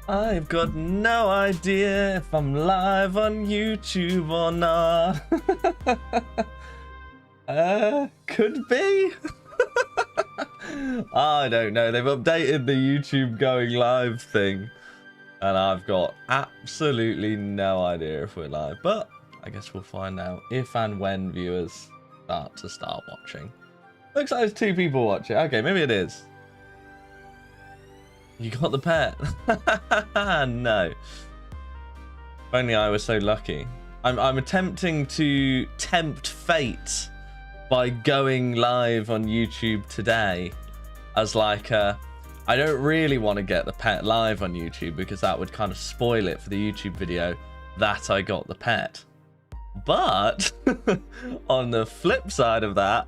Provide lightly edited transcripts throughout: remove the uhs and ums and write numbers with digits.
I've got no idea if I'm live on YouTube or not. Could be. I don't know. They've updated the YouTube going live thing, and I've got absolutely no idea if we're live. But I guess we'll find out if and when viewers start watching. Looks like there's 2 people watching. Okay, maybe it is. You got the pet? No. If only I was so lucky. I'm attempting to tempt fate by going live on YouTube today as like I don't really want to get the pet live on YouTube because that would kind of spoil it for the YouTube video that I got the pet. But on the flip side of that,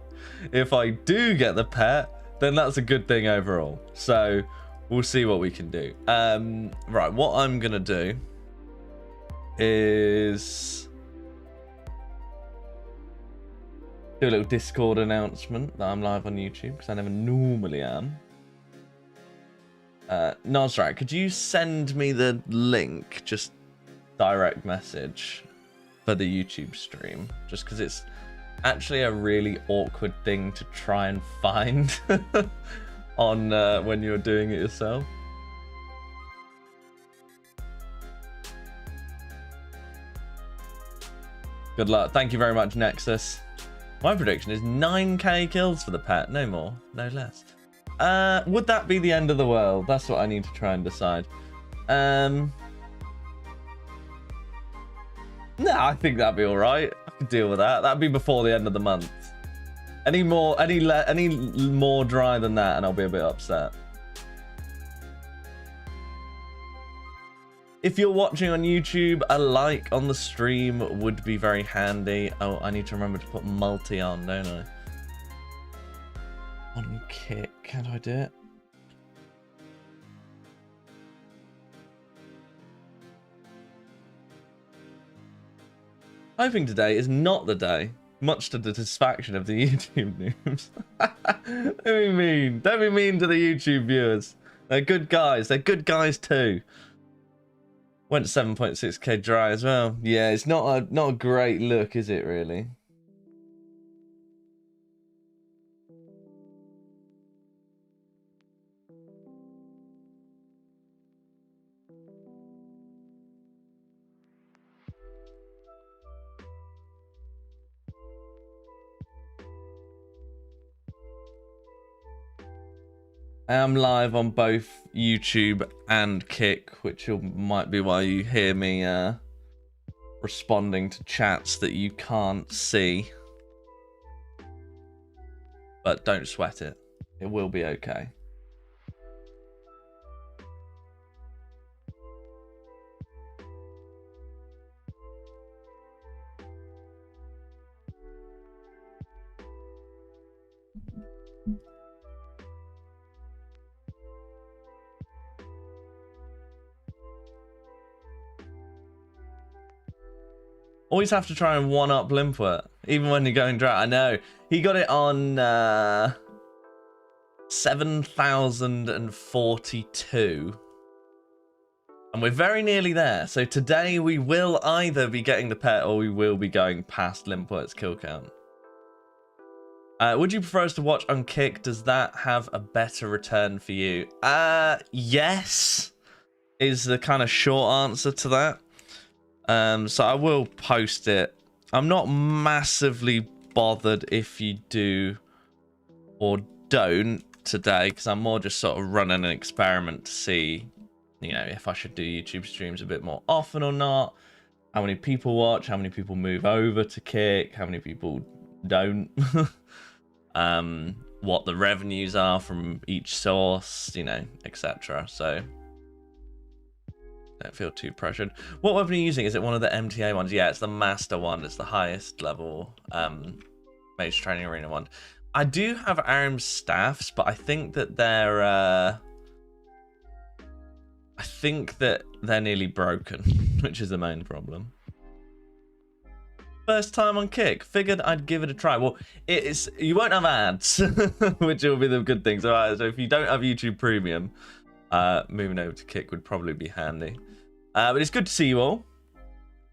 if I do get the pet, then that's a good thing overall. So we'll see what we can do. Right, what I'm gonna do is do a little Discord announcement that I'm live on YouTube because I never normally am. Nosrat, could you send me the link, just direct message for the YouTube stream? Just because it's actually a really awkward thing to try and find on when you're doing it yourself. Good luck. Thank you very much, Nexus. My prediction is 9k kills for the pet. No more, no less. Would that be the end of the world? That's what I need to try and decide. No, I think that'd be all right. I could deal with that. That'd be before the end of the month. Any more dry than that, and I'll be a bit upset. If you're watching on YouTube, a like on the stream would be very handy. Oh, I need to remember to put multi on, don't I? On Kick, how do I do it? Hoping today is not the day, much to the satisfaction of the YouTube noobs. Don't be mean to the YouTube viewers. They're good guys. They're good guys too. Went 7.6k dry as well. Yeah, it's not a great look, is it really? I am live on both YouTube and Kick, which might be why you hear me responding to chats that you can't see. But don't sweat it. It will be okay. Always have to try and one-up Limpwet, even when you're going dry. I know. He got it on 7,042. And we're very nearly there. So today we will either be getting the pet or we will be going past Limpwet's kill count. Would you prefer us to watch on Kick? Does that have a better return for you? Yes, is the kind of short answer to that. So I will post it. I'm not massively bothered if you do or don't today, because I'm more just sort of running an experiment to see, you know, if I should do YouTube streams a bit more often or not, how many people watch, how many people move over to Kick, how many people don't, what the revenues are from each source, you know, etc. So don't feel too pressured. What weapon are you using? Is it one of the MTA ones? Yeah, it's the master one. It's the highest level Mage Training Arena one. I do have arms staffs, but I think that they're nearly broken, which is the main problem. First time on Kick, figured I'd give it a try. Well, you won't have ads, which will be the good thing. So if you don't have YouTube Premium, moving over to Kick would probably be handy. But it's good to see you all.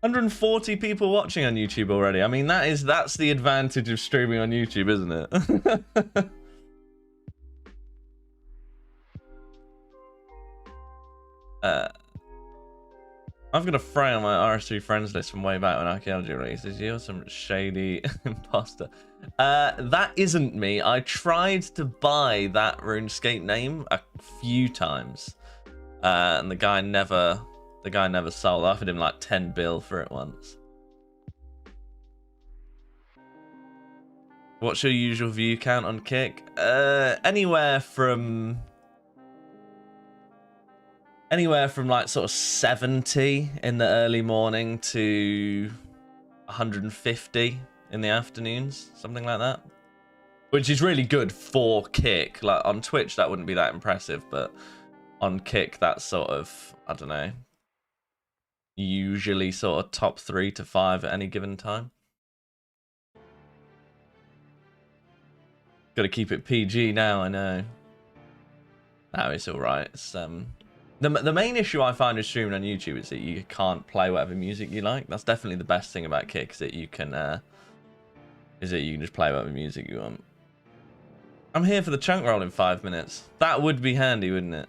140 people watching on YouTube already. I mean, that's the advantage of streaming on YouTube, isn't it? I've got a Frey on my RS3 friends list from way back when archaeology releases. You're some shady imposter. That isn't me. I tried to buy that RuneScape name a few times, and the guy never sold. I offered him like 10 bill for it once. What's your usual view count on Kick? Anywhere from like sort of 70 in the early morning to 150 in the afternoons, something like that. Which is really good for Kick. Like on Twitch, that wouldn't be that impressive, but on Kick, that's sort of, I don't know, usually sort of top 3 to 5 at any given time. Got to keep it PG now, I know. No, it's all right. It's the main issue I find with streaming on YouTube is that you can't play whatever music you like. That's definitely the best thing about Kick, is that you can just play whatever music you want. I'm here for the chunk roll in 5 minutes. That would be handy, wouldn't it?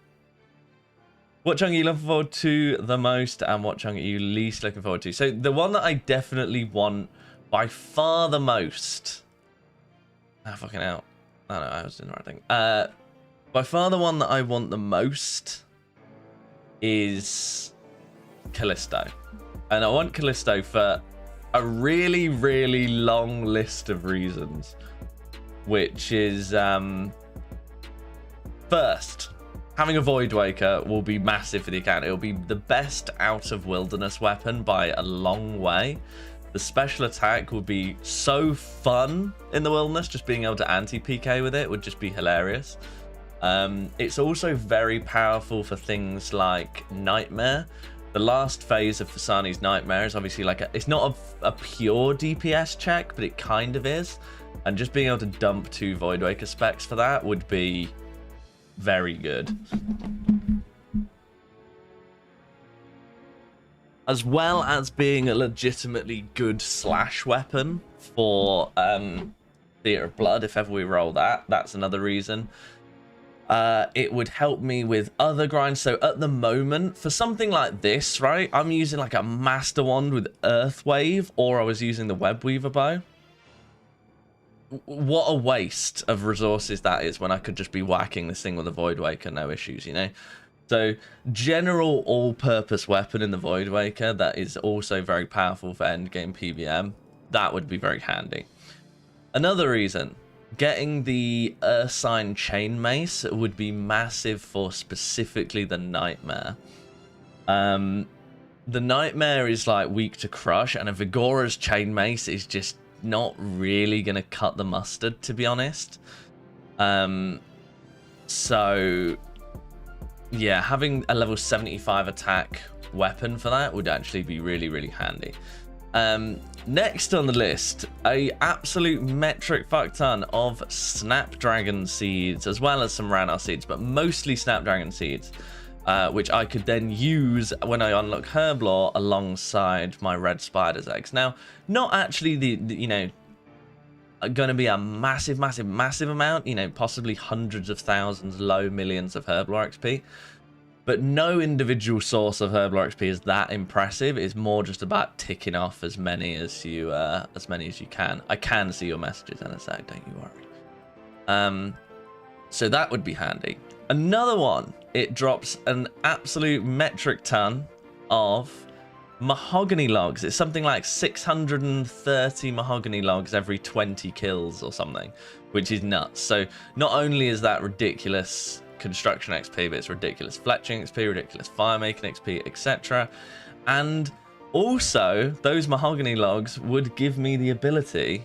What chunk are you looking forward to the most, and what chunk are you least looking forward to? So the one that I definitely want by far the most. Ah, fucking hell. I don't know, I was doing the right thing. By far the one that I want the most is Callisto. And I want Callisto for a really, really long list of reasons. Which is, first, having a Void Waker will be massive for the account. It'll be the best out of wilderness weapon by a long way. The special attack would be so fun in the wilderness. Just being able to anti-PK with it would just be hilarious. It's also very powerful for things like Nightmare. The last phase of Fasani's Nightmare is obviously like it's not a pure DPS check, but it kind of is. And just being able to dump 2 Void Waker specs for that would be very good. As well as being a legitimately good slash weapon for Theatre of Blood, if ever we roll that. That's another reason. It would help me with other grinds. So at the moment, for something like this, right, I'm using like a Master Wand with Earthwave, or I was using the Webweaver bow. What a waste of resources that is when I could just be whacking this thing with a Void Waker, no issues, you know? So, general all-purpose weapon in the Void Waker that is also very powerful for endgame PVM, that would be very handy. Another reason, getting the Ursine Chain Mace would be massive for specifically the Nightmare. The Nightmare is like weak to crush, and a Vigora's Chain Mace is just not really going to cut the mustard, to be honest. So yeah, having a level 75 attack weapon for that would actually be really, really handy. Next on the list, a absolute metric fuck ton of Snapdragon seeds, as well as some Ranar seeds, but mostly Snapdragon seeds, which I could then use when I unlock Herblore alongside my Red Spider's eggs. Now, not actually the you know, going to be a massive amount, you know, possibly hundreds of thousands, low millions of Herblore XP. But no individual source of Herblore XP is that impressive. It's more just about ticking off as many as you can. I can see your messages, NSA, don't you worry. So that would be handy. Another one, it drops an absolute metric ton of mahogany logs. It's something like 630 mahogany logs every 20 kills or something, which is nuts. So not only is that ridiculous construction XP, but it's ridiculous fletching XP, ridiculous fire making XP, etc. And also, those mahogany logs would give me the ability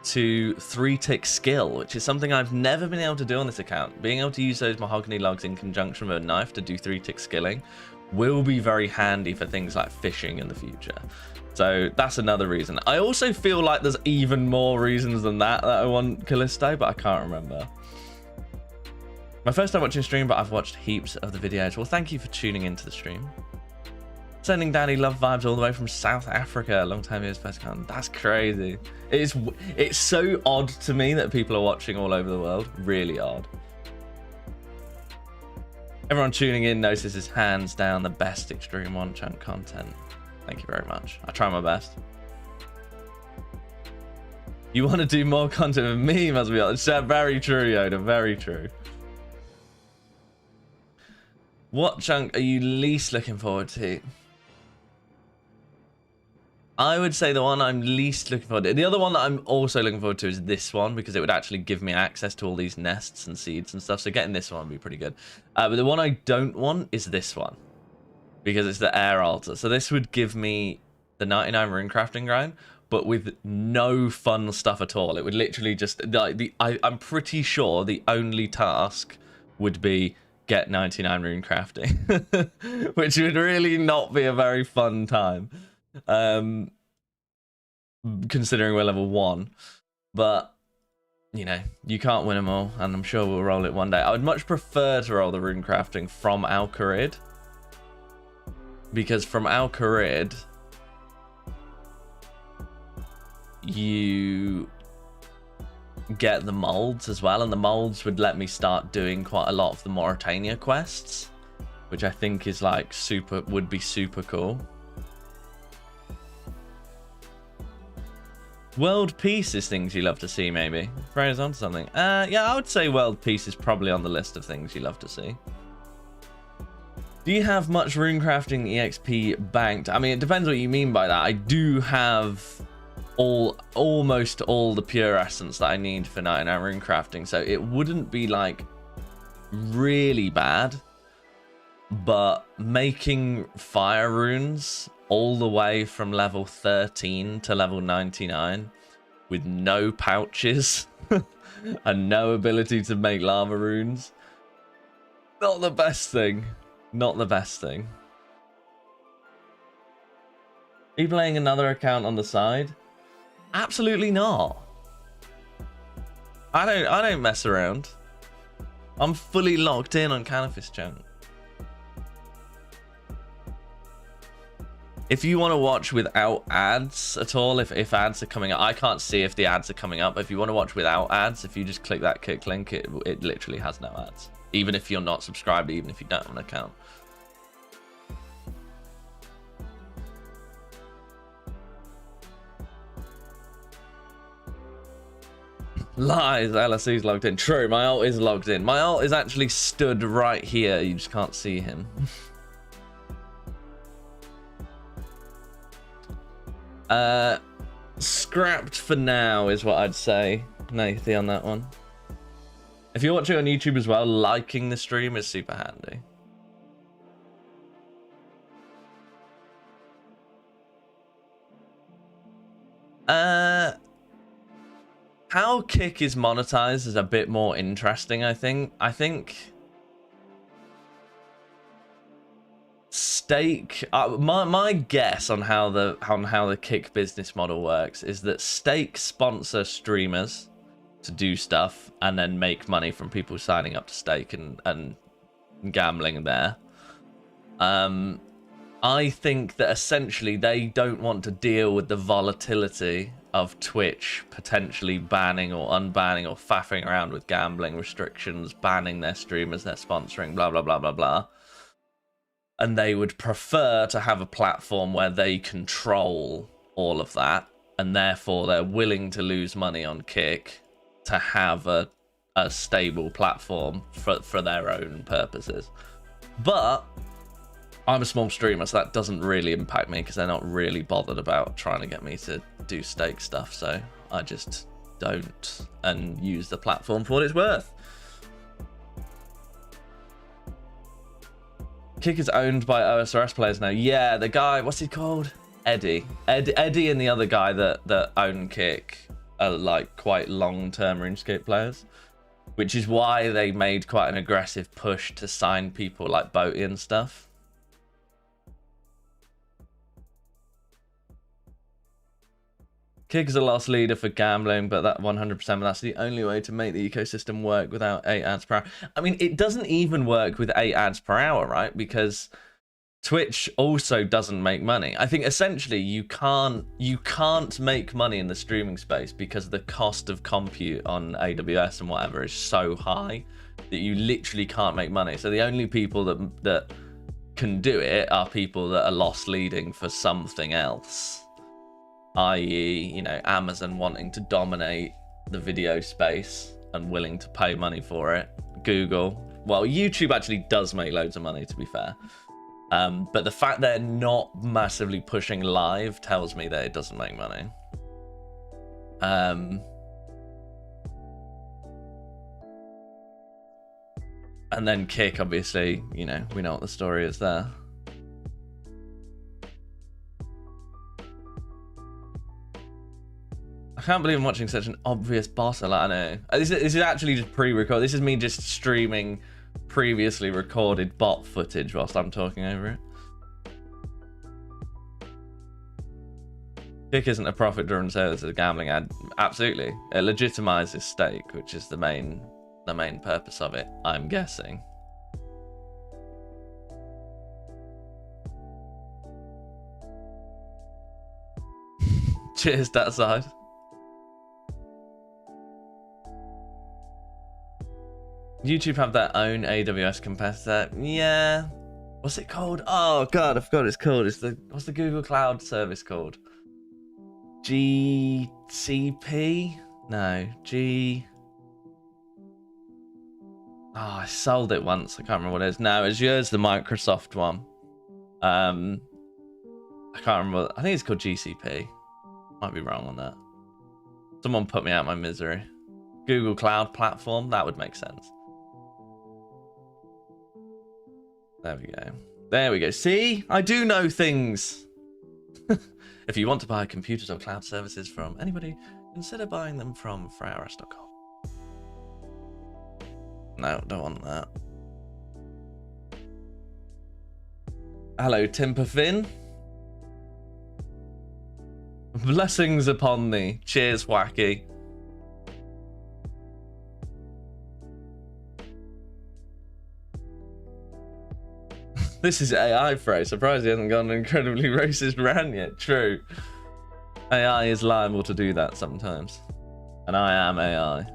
to 3-tick skill, which is something I've never been able to do on this account. Being able to use those mahogany logs in conjunction with a knife to do 3-tick skilling will be very handy for things like fishing in the future. So that's another reason. I also feel like there's even more reasons than that I want Callisto, but I can't remember. My first time watching stream, but I've watched heaps of the videos. Well, thank you for tuning into the stream. Sending Daddy love vibes all the way from South Africa. Long time years first con. That's crazy. It's so odd to me that people are watching all over the world. Really odd. Everyone tuning in knows this is hands down the best Extreme One Chunk content. Thank you very much. I try my best. You want to do more content with me, must be honest. Very true, Yoda. Very true. What chunk are you least looking forward to? I would say the one I'm least looking forward to. The other one that I'm also looking forward to is this one, because it would actually give me access to all these nests and seeds and stuff. So getting this one would be pretty good. But the one I don't want is this one, because it's the air altar. So this would give me the 99 rune crafting ground, but with no fun stuff at all. It would literally just I'm pretty sure the only task would be get 99 rune crafting, which would really not be a very fun time. Considering we're level 1, but you know, you can't win them all, and I'm sure we'll roll it one day. I would much prefer to roll the rune crafting from Al Kharid, because from Al Kharid you get the molds as well, and the molds would let me start doing quite a lot of the Mauritania quests, which I think is like would be super cool. World peace is things you love to see, maybe. Freya's on something. Yeah, I would say world peace is probably on the list of things you love to see. Do you have much runecrafting EXP banked? I mean, it depends what you mean by that. I do have almost all the pure essence that I need for 99 runecrafting, so it wouldn't be like really bad. But making fire runes all the way from level 13 to level 99 with no pouches and no ability to make lava runes, not the best thing. Not the best thing. Are you playing another account on the side? Absolutely not. I don't mess around. I'm fully locked in on Canifis Chunk. If you want to watch without ads at all, if ads are coming up, I can't see if the ads are coming up. If you want to watch without ads, if you just click that kick link, it literally has no ads. Even if you're not subscribed, even if you don't have an account. Lies, LSE's logged in. True, my ult is logged in. My ult is actually stood right here. You just can't see him. Scrapped for now is what I'd say, Nathan, on that one. If you're watching on YouTube as well, liking the stream is super handy. How Kick is monetized is a bit more interesting, I think. Stake, my guess on how the Kick business model works is that Stake sponsor streamers to do stuff and then make money from people signing up to Stake and gambling there. I think that essentially they don't want to deal with the volatility of Twitch potentially banning or unbanning or faffing around with gambling restrictions, banning their streamers they're sponsoring, blah blah blah blah blah. And they would prefer to have a platform where they control all of that, and therefore they're willing to lose money on Kick to have a stable platform for their own purposes. But I'm a small streamer, so that doesn't really impact me because they're not really bothered about trying to get me to do Stake stuff, so I just don't and use the platform for what it's worth. Kick is owned by OSRS players now. Yeah, the guy, what's he called? Eddie and the other guy that own Kick are like quite long-term RuneScape players, which is why they made quite an aggressive push to sign people like Boaty and stuff. Kick is a loss leader for gambling, but that 100%, but that's the only way to make the ecosystem work without 8 ads per hour. I mean, it doesn't even work with 8 ads per hour, right? Because Twitch also doesn't make money. I think essentially you can't make money in the streaming space because the cost of compute on AWS and whatever is so high that you literally can't make money. So the only people that can do it are people that are loss leading for something else. I.e., you know, Amazon wanting to dominate the video space and willing to pay money for it. Google. Well, YouTube actually does make loads of money, to be fair. But the fact they're not massively pushing live tells me that it doesn't make money. And then Kick, obviously, you know, we know what the story is there. I can't believe I'm watching such an obvious boss alert. I know. This is actually just pre-recorded. This is me just streaming previously recorded bot footage whilst I'm talking over it. Kick isn't a profit-driven service, it's a gambling ad. Absolutely. It legitimizes stake, which is the main purpose of it, I'm guessing. Cheers, that side. YouTube have their own AWS competitor. Yeah. What's it called? Oh god, I forgot what it's called. What's the Google Cloud service called? GCP? No, Oh, I sold it once. I can't remember what it is. No, Azure's the Microsoft one. I can't remember. I think it's called GCP. Might be wrong on that. Someone put me out my misery. Google Cloud Platform. That would make sense. There we go. There we go. See? I do know things. If you want to buy computers or cloud services from anybody, consider buying them from freyrs.com. No, don't want that. Hello, Timperfin. Blessings upon thee. Cheers, Wacky. This is AI, Frey. Surprised he hasn't gone an incredibly racist rant yet. True. AI is liable to do that sometimes. And I am AI.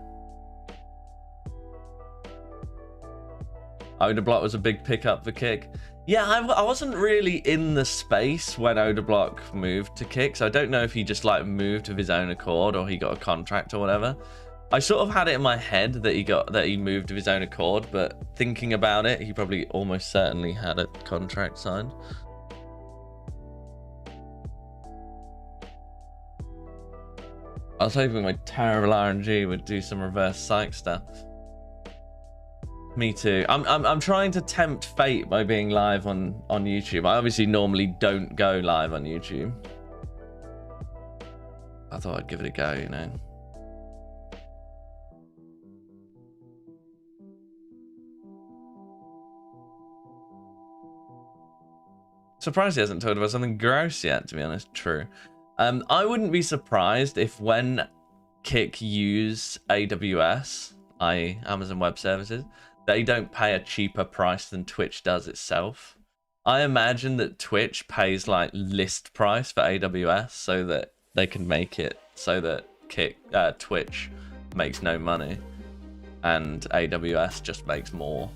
Odablock was a big pickup for Kick. Yeah, I wasn't really in the space when Odablock moved to Kick, so I don't know if he just like moved of his own accord or he got a contract or whatever. I sort of had it in my head that he moved of his own accord, but thinking about it, he probably almost certainly had a contract signed. I was hoping my terrible RNG would do some reverse psych stuff. Me too. I'm trying to tempt fate by being live on YouTube. I obviously normally don't go live on YouTube. I thought I'd give it a go, you know. Surprised he hasn't told about something gross yet, to be honest. True. I wouldn't be surprised if when Kick use AWS, i.e. Amazon Web Services, they don't pay a cheaper price than Twitch does itself. I imagine that Twitch pays like list price for AWS so that they can make it so that Twitch makes no money and AWS just makes more.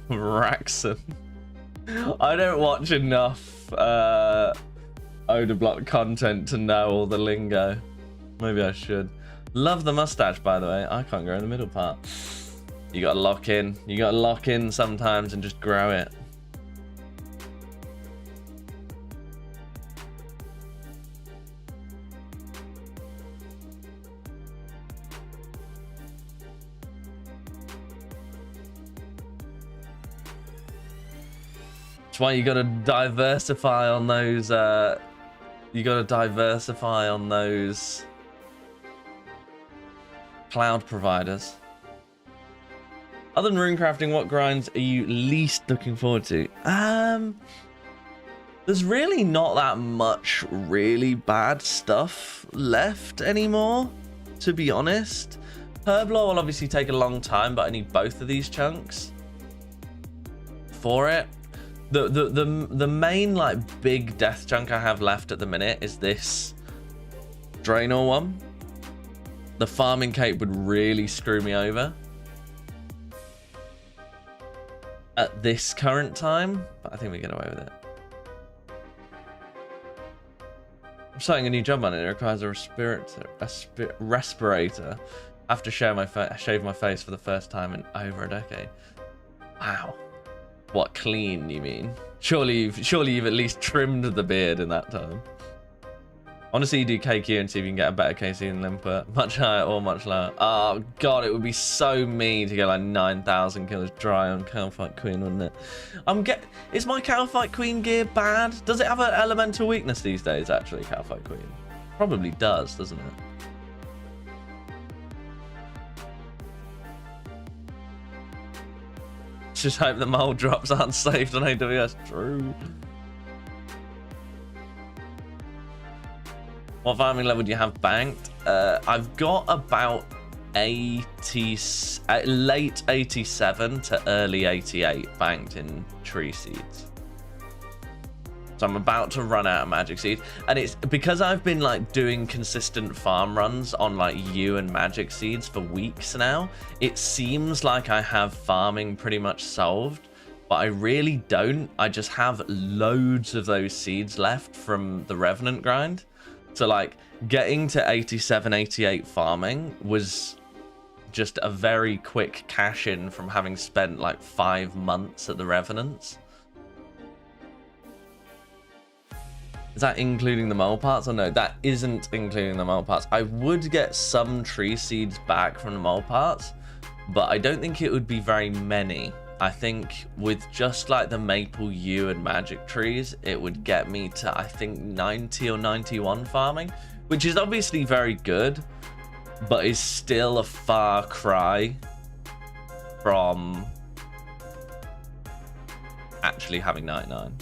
Raxon. I don't watch enough Odablock content to know all the lingo. Maybe I should. Love the mustache, by the way. I can't grow in the middle part. You gotta lock in. You gotta lock in sometimes and just grow it. That's why you gotta diversify on those cloud providers. Other than runecrafting, what grinds are you least looking forward to? There's really not that much really bad stuff left anymore, to be honest. Herblore will obviously take a long time, but I need both of these chunks for it. The main like big death chunk I have left at the minute is this Draenor one. The farming cape would really screw me over at this current time, but I think we get away with it. I'm starting a new job on it. It requires a respirator. I have to shave my face for the first time in over a decade. Wow. What, clean, you mean? Surely you've at least trimmed the beard in that time. Honestly, you do KQ and see if you can get a better KC than Limpet. Much higher or much lower. Oh god, it would be so mean to get like 9,000 kills dry on Canifis Queen, wouldn't it? Is my Canifis Queen gear bad? Does it have an elemental weakness these days, actually, Canifis Queen? Probably does, doesn't it? Just hope the mold drops aren't saved on AWS. True. What farming level do you have banked? I've got about 80, late 87 to early 88 banked in tree seeds. So I'm about to run out of magic seed, and it's because I've been like doing consistent farm runs on like U and magic seeds for weeks now. It seems like I have farming pretty much solved, but I really don't. I just have loads of those seeds left from the Revenant grind. So like getting to 87, 88 farming was just a very quick cash in from having spent like 5 months at the Revenants. Is that including the mole parts or no? That isn't including the mole parts. I would get some tree seeds back from the mole parts, but I don't think it would be very many. I think with just like the maple yew and magic trees, it would get me to, I think, 90 or 91 farming, which is obviously very good, but is still a far cry from actually having 99.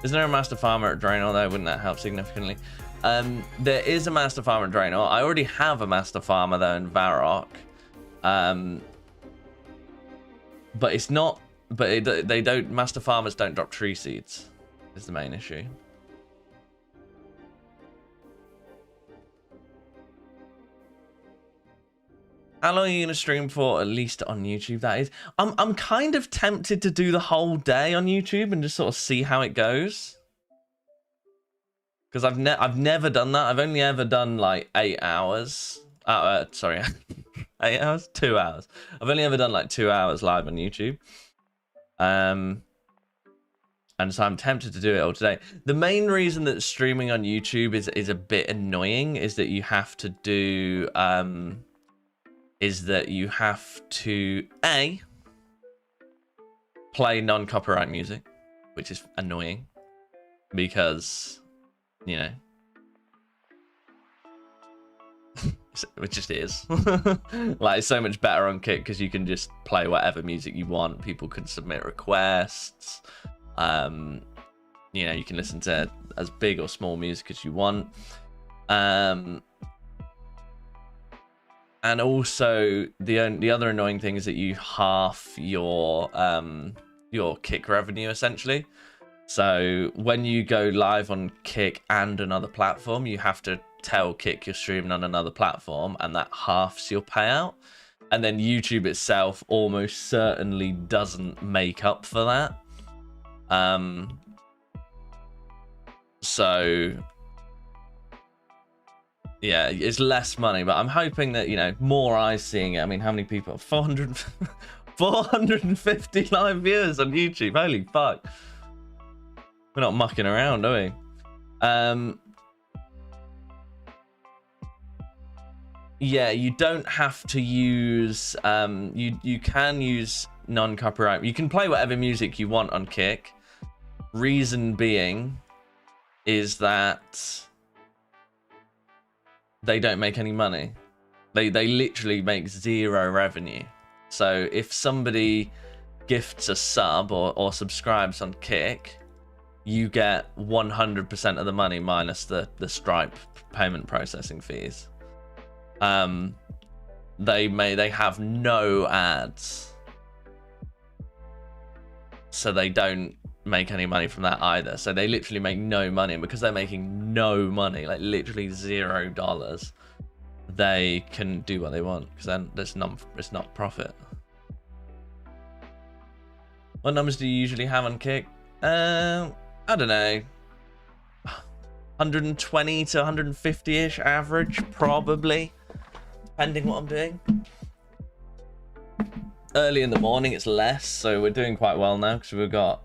Is there a master farmer at Draenor though? Wouldn't that help significantly? There is a master farmer at Draenor. I already have a master farmer though in Varrock. But it's not, but they don't, master farmers don't drop tree seeds, is the main issue. How long are you gonna stream for? At least on YouTube, that is. I'm kind of tempted to do the whole day on YouTube and just sort of see how it goes. Because I've never done that. I've only ever done like 8 hours. Sorry, 8 hours? 2 hours. I've only ever done like 2 hours live on YouTube. And so I'm tempted to do it all today. The main reason that streaming on YouTube is a bit annoying is that you have to do A, play non-copyright music, which is annoying because, you know, it just is. Like, it's so much better on Kick because you can just play whatever music you want. People can submit requests. You know, you can listen to as big or small music as you want. And also, the other annoying thing is that you half your Kick revenue, essentially. So when you go live on Kick and another platform, you have to tell Kick you're streaming on another platform, and that halves your payout. And then YouTube itself almost certainly doesn't make up for that. So yeah, it's less money, but I'm hoping that, you know, more eyes seeing it. I mean, how many people? 450 live viewers on YouTube. Holy fuck. We're not mucking around, are we? Yeah, you don't have to use, you can use non-copyright. You can play whatever music you want on Kick. Reason being is that they don't make any money. They literally make 0 revenue. So if somebody gifts a sub or subscribes on Kick, you get 100% of the money minus the Stripe payment processing fees. They have no ads, so they don't make any money from that either. So they literally make no money, and because they're making no money, like literally $0, they can do what they want, because then it's not profit. What numbers do you usually have on Kick? I don't know, 120 to 150-ish average, probably, depending what I'm doing. Early in the morning it's less, so we're doing quite well now, because we've got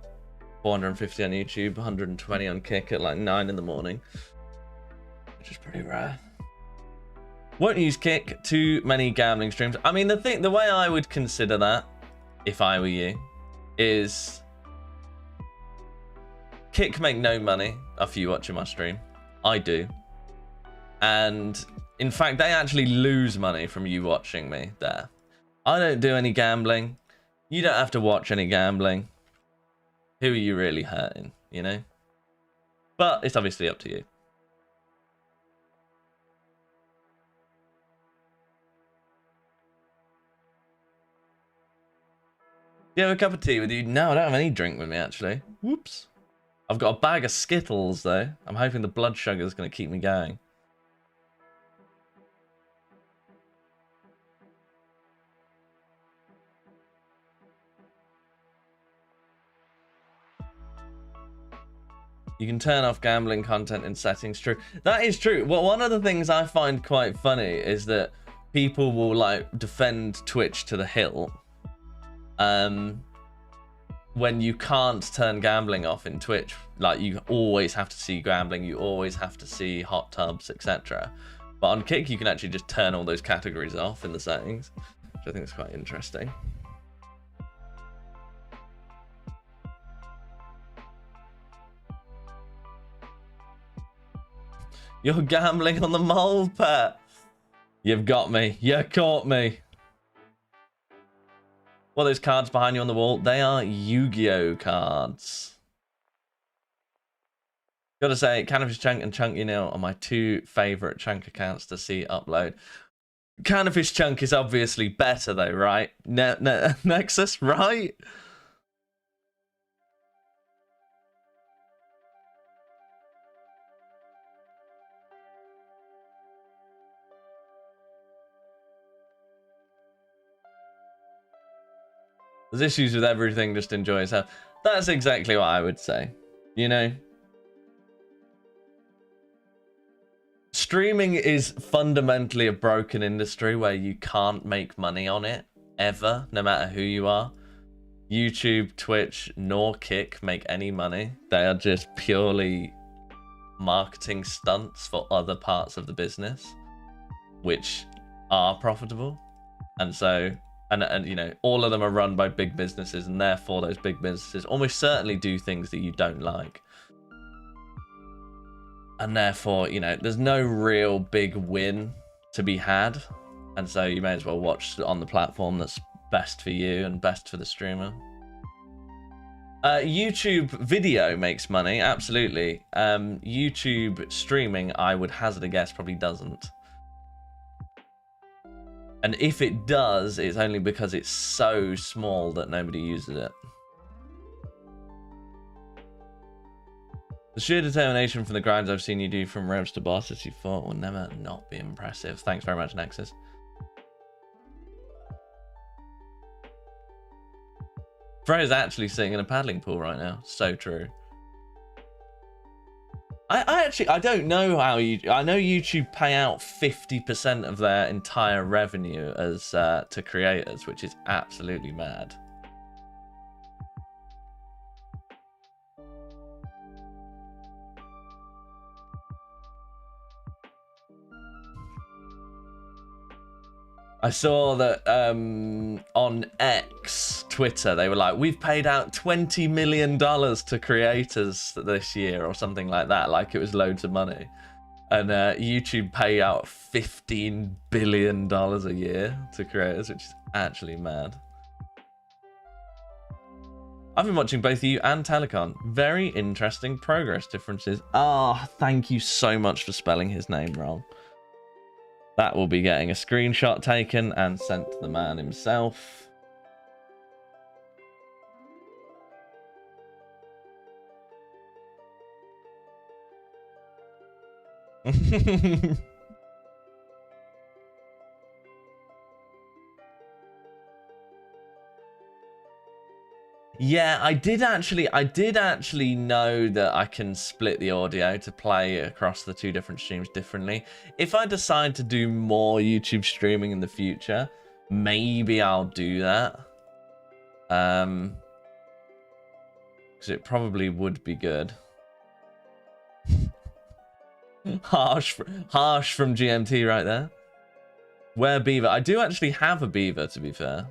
450 on YouTube, 120 on Kick at like 9 in the morning, which is pretty rare. Won't use Kick, too many gambling streams. I mean, the way I would consider that, if I were you, is Kick make no money off you watching my stream. I do. And in fact, they actually lose money from you watching me there. I don't do any gambling. You don't have to watch any gambling. Who are you really hurting, you know? But it's obviously up to you. Do you have a cup of tea with you? No, I don't have any drink with me, actually. Whoops. I've got a bag of Skittles, though. I'm hoping the blood sugar is going to keep me going. You can turn off gambling content in settings. True. That is true. Well, one of the things I find quite funny is that people will, like, defend Twitch to the hilt. When you can't turn gambling off in Twitch, like, you always have to see gambling, you always have to see hot tubs, etc. But on Kick, you can actually just turn all those categories off in the settings, which I think is quite interesting. You're gambling on the mole, pet. You've got me. You caught me. What are those cards behind you on the wall? They are Yu-Gi-Oh cards. Gotta say, Canifis Chunk and Chunk are my two favorite Chunk accounts to see upload. Canifis Chunk is obviously better though, right? Nexus, right? There's issues with everything, just enjoy yourself. That's exactly what I would say, you know? Streaming is fundamentally a broken industry where you can't make money on it, ever, no matter who you are. YouTube, Twitch, nor Kick make any money. They are just purely marketing stunts for other parts of the business, which are profitable. And so... And you know, all of them are run by big businesses, and therefore those big businesses almost certainly do things that you don't like. And therefore, you know, there's no real big win to be had. And so you may as well watch on the platform that's best for you and best for the streamer. YouTube video makes money, absolutely. YouTube streaming, I would hazard a guess, probably doesn't. And if it does, it's only because it's so small that nobody uses it. The sheer determination from the grinds I've seen you do from revs to bosses you fought will never not be impressive. Thanks very much, Nexus. Freya's actually sitting in a paddling pool right now. So true. I don't know how you... I know YouTube pay out 50% of their entire revenue as to creators, which is absolutely mad. I saw that on X, Twitter, they were like, we've paid out $20 million to creators this year or something like that, like it was loads of money. And YouTube pay out $15 billion a year to creators, which is actually mad. I've been watching both you and Telecon. Very interesting progress differences. Ah, oh, thank you so much for spelling his name wrong. That will be getting a screenshot taken and sent to the man himself. Yeah, I did actually know that I can split the audio to play across the two different streams differently. If I decide to do more YouTube streaming in the future, maybe I'll do that. Because it probably would be good. harsh from GMT right there. Where beaver? I do actually have a beaver, to be fair.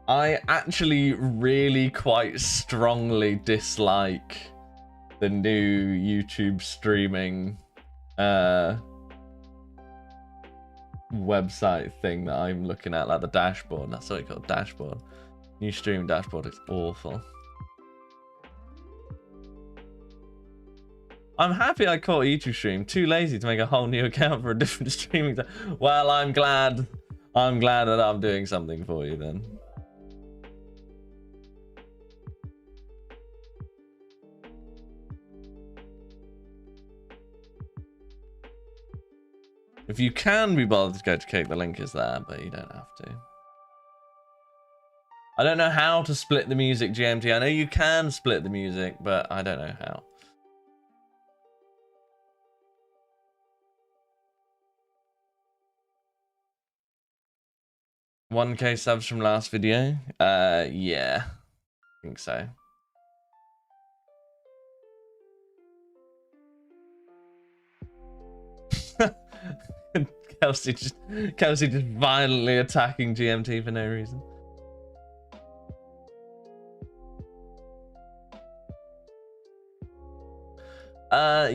I actually really quite strongly dislike the new YouTube streaming website thing that I'm looking at, like the dashboard. That's what it's called, dashboard. New streaming dashboard. It's awful. I'm happy I caught a YouTube stream. Too lazy to make a whole new account for a different streaming. Well, I'm glad that I'm doing something for you then. If you can be bothered to go to Cake, the link is there, but you don't have to. I don't know how to split the music, GMT. I know you can split the music, but I don't know how. $1K subs from last video? Yeah. I think so. Kelsey just violently attacking GMT for no reason.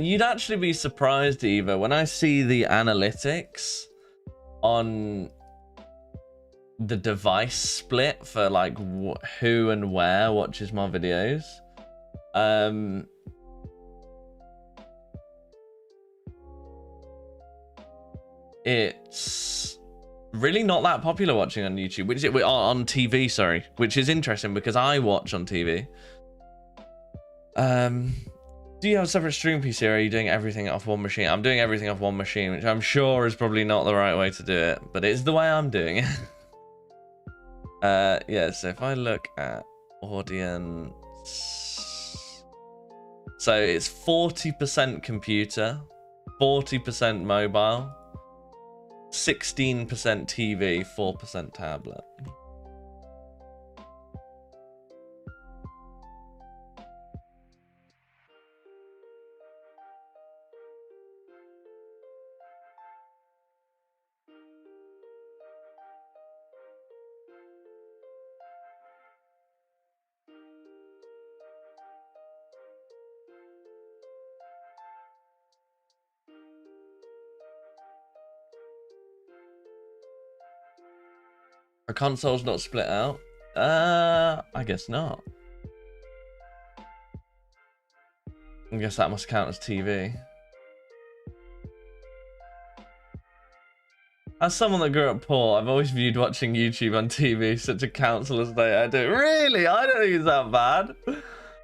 You'd actually be surprised, Eva, when I see the analytics on the device split for like who and where watches my videos. It's really not that popular watching on YouTube, which is on TV, sorry, which is interesting because I watch on TV. Do you have a separate stream PC or are you doing everything off one machine? I'm doing everything off one machine, which I'm sure is probably not the right way to do it, but it's the way I'm doing it. Yeah, so if I look at audience, so it's 40% computer, 40% mobile, 16% TV, 4% tablet. Are consoles not split out? I guess not. I guess that must count as TV. As someone that grew up poor, I've always viewed watching YouTube on TV such a council estate. I do. Really? I don't think it's that bad.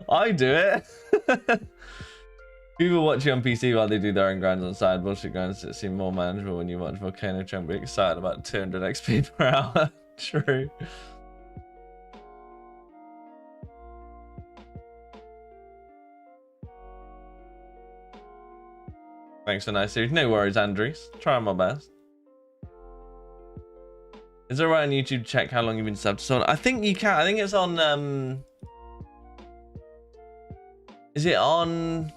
I do it. People watching on PC while they do their own grinds on side. Bullshit grinds that seem more manageable when you watch Volcano Chunk be excited about 200 XP per hour. True. Thanks for nice series. No worries, Andres. Trying my best. Is it right on YouTube to check how long you've been subbed to someone? I think you can. I think it's on, is it on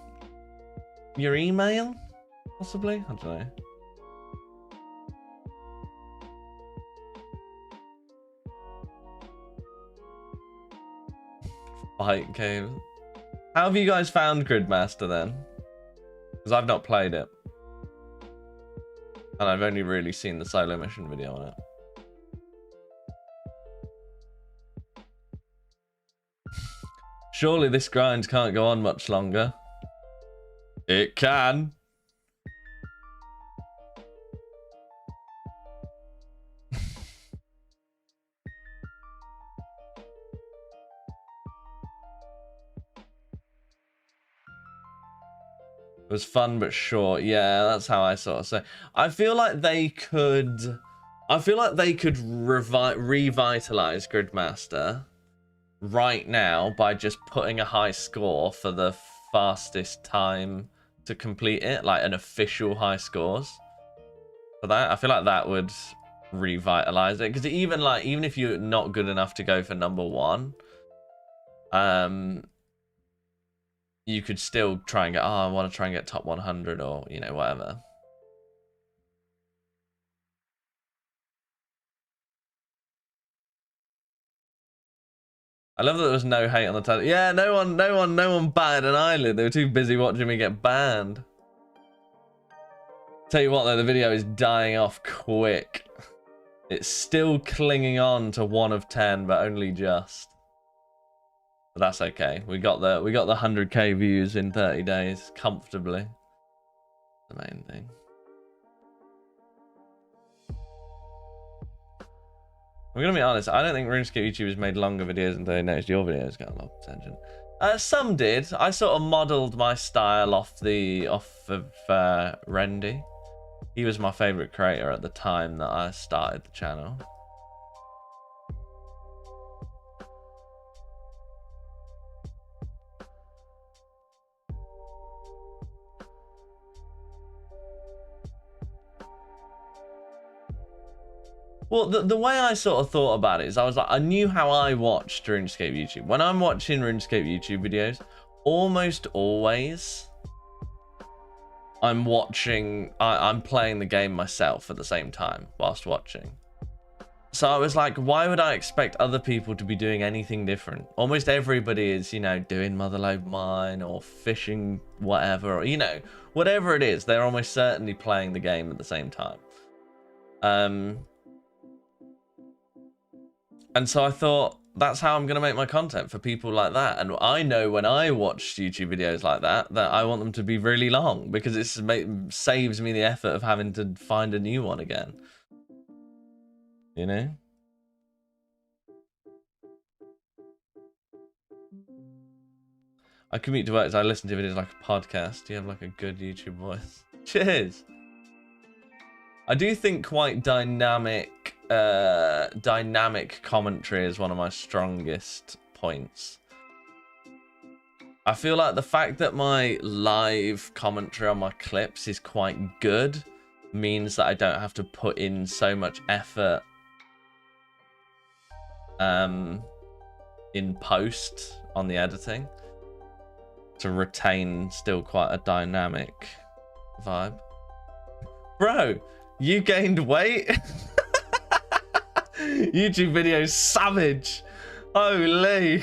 your email? Possibly? I don't know. Fight Cave. How have you guys found Gridmaster then? Because I've not played it. And I've only really seen the solo mission video on it. Surely this grind can't go on much longer. It can. It was fun but short. Yeah, that's how I sort of say. I feel like they could revitalize Gridmaster right now by just putting a high score for the fastest time to complete it, like an official high scores for that. I feel like that would revitalize it, because even if you're not good enough to go for #1, you could still try and get, I want to try and get top 100 or, you know, whatever. I love that there was no hate on the title. Yeah, no one batted an eyelid. They were too busy watching me get banned. Tell you what though, the video is dying off quick. It's still clinging on to 1 of 10, but only just. But that's okay. We got the 100k views in 30 days comfortably. The main thing. I'm gonna be honest, I don't think RuneScape YouTubers made longer videos until they noticed your videos got a lot of attention. Some did. I sort of modelled my style off of Rendy. He was my favourite creator at the time that I started the channel. Well, the way I sort of thought about it is I knew how I watched RuneScape YouTube. When I'm watching RuneScape YouTube videos, almost always I'm playing the game myself at the same time whilst watching. So I was like, why would I expect other people to be doing anything different? Almost everybody is, you know, doing Motherlode Mine or fishing whatever, or, you know, whatever it is, they're almost certainly playing the game at the same time. And so I thought, that's how I'm going to make my content for people like that. And I know when I watch YouTube videos like that I want them to be really long, because it saves me the effort of having to find a new one again. You know? I commute to work, so I listen to videos like a podcast. You have like a good YouTube voice. Cheers! I do think quite dynamic commentary is one of my strongest points. I feel like the fact that my live commentary on my clips is quite good means that I don't have to put in so much effort in post on the editing to retain still quite a dynamic vibe. Bro, you gained weight? YouTube videos savage. Holy.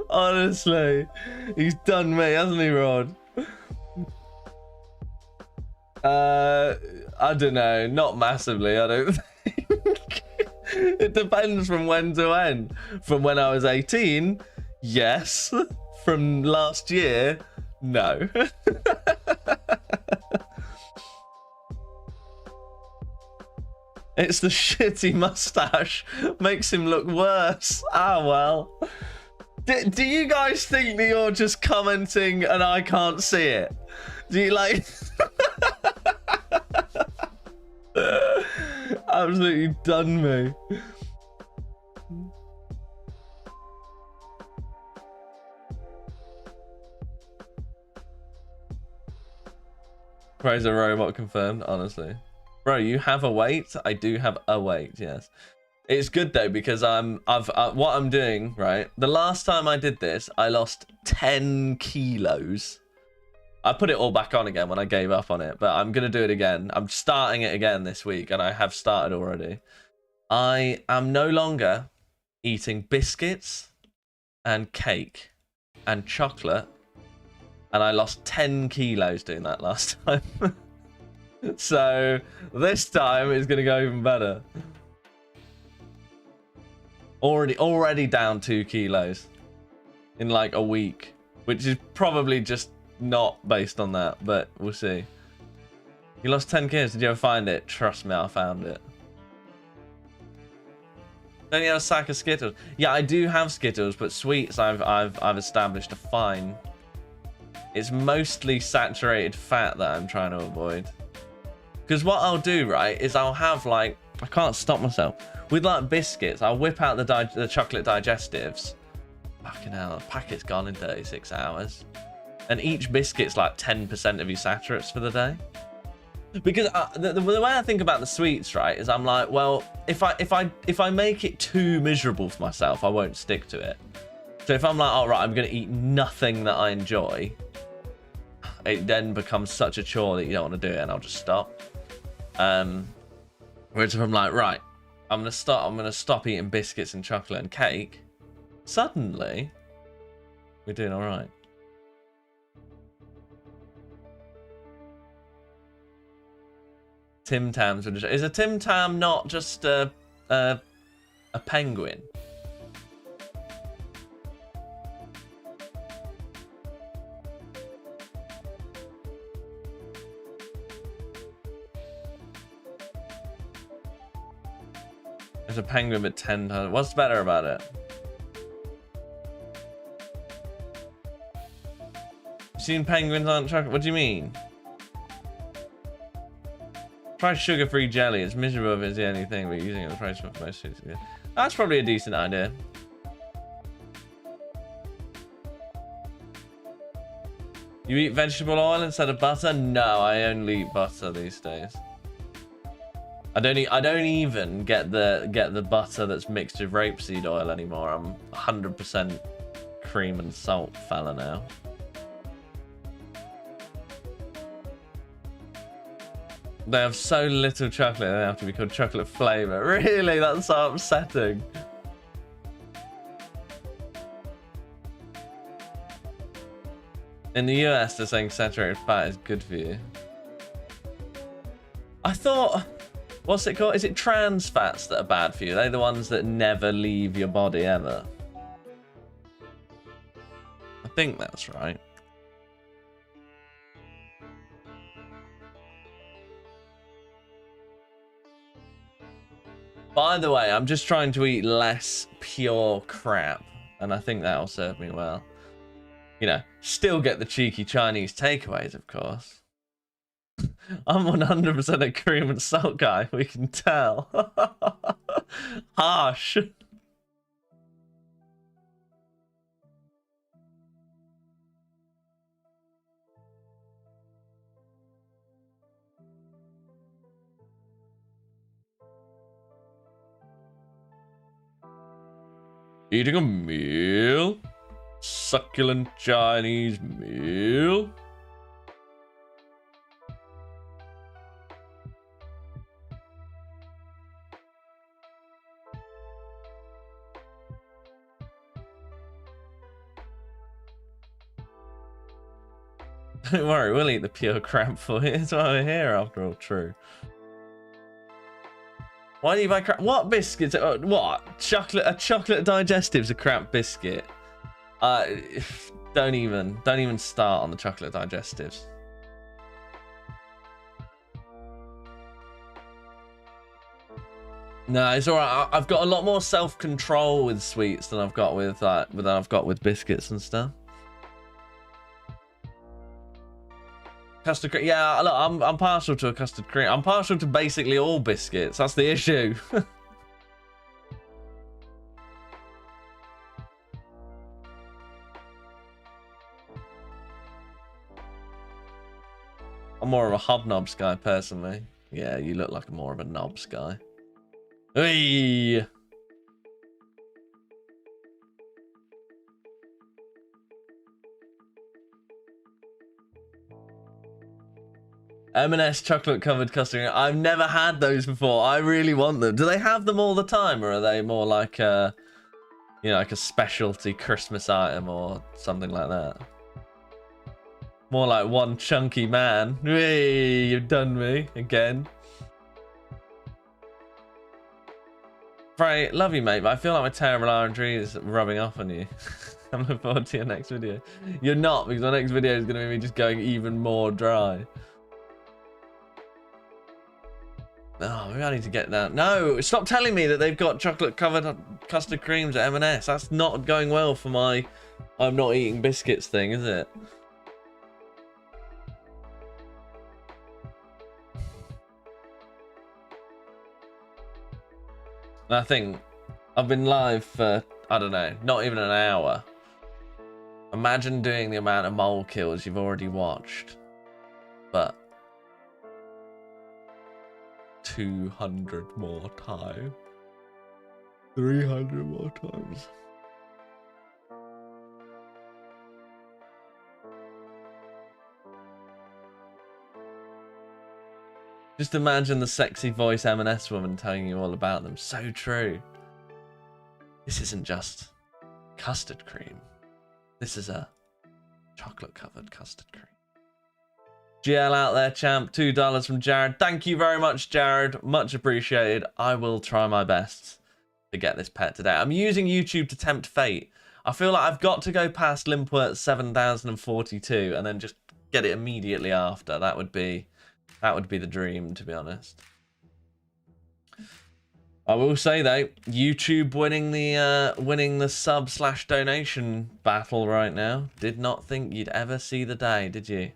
Honestly, he's done me, hasn't he, Rod? I don't know, not massively, I don't think. It depends from when to when. From when I was 18, yes. From last year, no. It's the shitty mustache makes him look worse. Ah, well. Do you guys think that you're just commenting and I can't see it? Do you like... Absolutely done me. Praise a robot confirmed, honestly. Bro, you have a weight? I do have a weight, yes. It's good though because what I'm doing, right? The last time I did this, I lost 10 kilos. I put it all back on again when I gave up on it, but I'm gonna do it again. I'm starting it again this week, and I have started already. I am no longer eating biscuits and cake and chocolate, and I lost 10 kilos doing that last time. So this time it's gonna go even better. Already down 2 kilos in like a week, which is probably just not based on that, but we'll see. You lost 10 kilos. Did you ever find it? Trust me, I found it. Don't you have a sack of Skittles? Yeah, I do have Skittles, but sweets I've established are fine. It's mostly saturated fat that I'm trying to avoid. Because what I'll do, right, is I'll have like, I can't stop myself. With like biscuits, I'll whip out the chocolate digestives. Fucking hell, the packet's gone in 36 hours. And each biscuit's like 10% of your saturates for the day. Because the way I think about the sweets, right, is I'm like, well, if I make it too miserable for myself, I won't stick to it. So if I'm like, all right, I'm gonna eat nothing that I enjoy, it then becomes such a chore that you don't want to do it, and I'll just stop. Whereas if I'm like, right, I'm gonna stop eating biscuits and chocolate and cake, suddenly we're doing all right. Tim Tams. Is a Tim Tam not just a penguin? There's a penguin with 10 times. What's better about it? You've seen penguins aren't chocolate? What do you mean? Try sugar-free jelly. It's miserable if it's the only thing, but using it price for most foods. That's probably a decent idea. You eat vegetable oil instead of butter? No, I only eat butter these days. I don't even get the butter that's mixed with rapeseed oil anymore. I'm 100% cream and salt fella now. They have so little chocolate, they have to be called chocolate flavor. Really? That's so upsetting. In the US, they're saying saturated fat is good for you. I thought, what's it called? Is it trans fats that are bad for you? They're the ones that never leave your body ever. I think that's right. By the way, I'm just trying to eat less pure crap, and I think that'll serve me well. You know, still get the cheeky Chinese takeaways, of course. I'm 100% a cream and salt guy, we can tell. Harsh. Eating a meal? Succulent Chinese meal? Don't worry, we'll eat the pure crap for you. That's why we're here, after all. True. Why do you buy crap? What biscuits? What? Chocolate? A chocolate digestive's a crap biscuit. Don't even start on the chocolate digestives. No, it's alright. I've got a lot more self-control with sweets than I've got with biscuits and stuff. Custard cream. Yeah, look, I'm partial to a custard cream. I'm partial to basically all biscuits. That's the issue. I'm more of a hobnobs guy, personally. Yeah, you look like more of a knobs guy. Hey! M&S chocolate covered custard. I've never had those before. I really want them. Do they have them all the time, or are they more like a, you know, like a specialty Christmas item or something like that? More like one chunky man. Hey, you've done me again. Right, love you, mate, but I feel like my terrible R&D is rubbing off on you. I'm looking forward to your next video. You're not, because my next video is going to be me just going even more dry. Oh, maybe I need to get that. No, stop telling me that they've got chocolate-covered custard creams at M&S. That's not going well for my I'm not eating biscuits thing, is it? I think I've been live for, I don't know, not even an hour. Imagine doing the amount of mole kills you've already watched. But 200 more times. 300 more times. Just imagine the sexy voice M&S woman telling you all about them. So true. This isn't just custard cream. This is a chocolate-covered custard cream. GL out there, champ. $2 from Jared. Thank you very much, Jared. Much appreciated. I will try my best to get this pet today. I'm using YouTube to tempt fate. I feel like I've got to go past Limpwort 7042 and then just get it immediately after. That would be the dream, to be honest. I will say though, YouTube winning the sub/donation battle right now. Did not think you'd ever see the day, did you?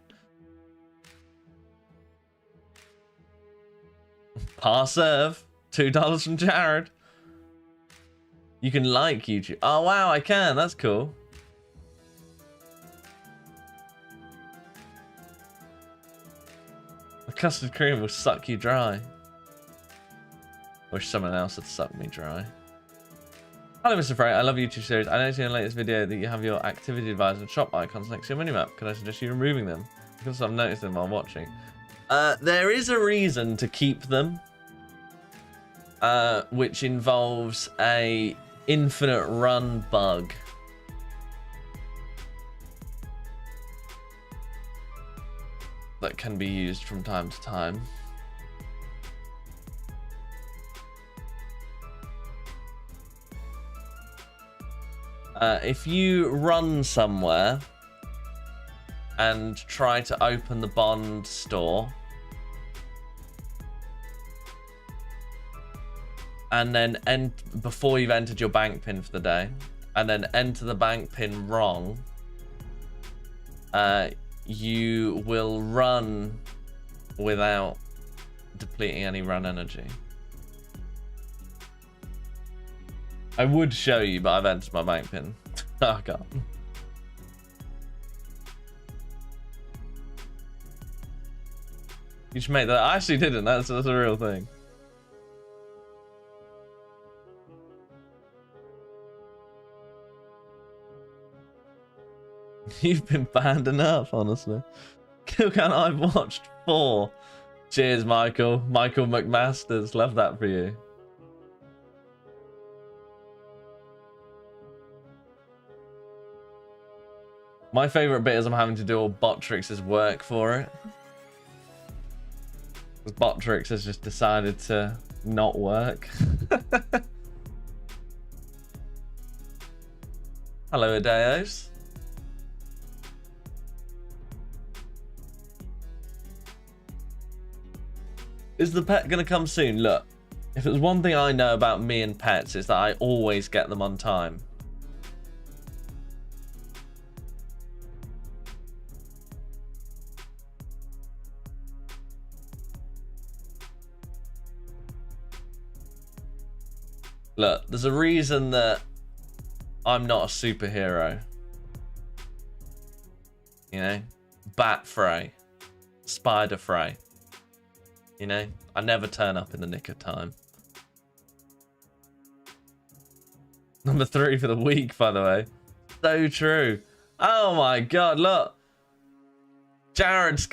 Par serve. $2 from Jared. You can like YouTube. Oh wow, I can. That's cool. The custard cream will suck you dry. Wish someone else had sucked me dry. Hello, Mr. Frey. I love YouTube series. I noticed in the latest video that you have your activity advisor and shop icons next to your minimap. Could I suggest you removing them? Because I've noticed them while watching. There is a reason to keep them, which involves a infinite run bug. That can be used from time to time. If you run somewhere and try to open the Bond store and then before you've entered your bank pin for the day and then enter the bank pin wrong, you will run without depleting any run energy. I would show you, but I've entered my bank pin. Oh, God. You should make that. I actually didn't. That's a real thing. You've been banned enough, honestly. Kill count I've watched 4. Cheers, Michael. Michael McMasters. Love that for you. My favorite bit is I'm having to do all Botrix's work for it. Because Botrix has just decided to not work. Hello, Adeos. Is the pet gonna come soon? Look, if there's one thing I know about me and pets, is that I always get them on time. Look, there's a reason that I'm not a superhero. You know? Bat Frey. Spider Frey. You know, I never turn up in the nick of time. Number 3 for the week, by the way. So true. Oh my god, look. Jared's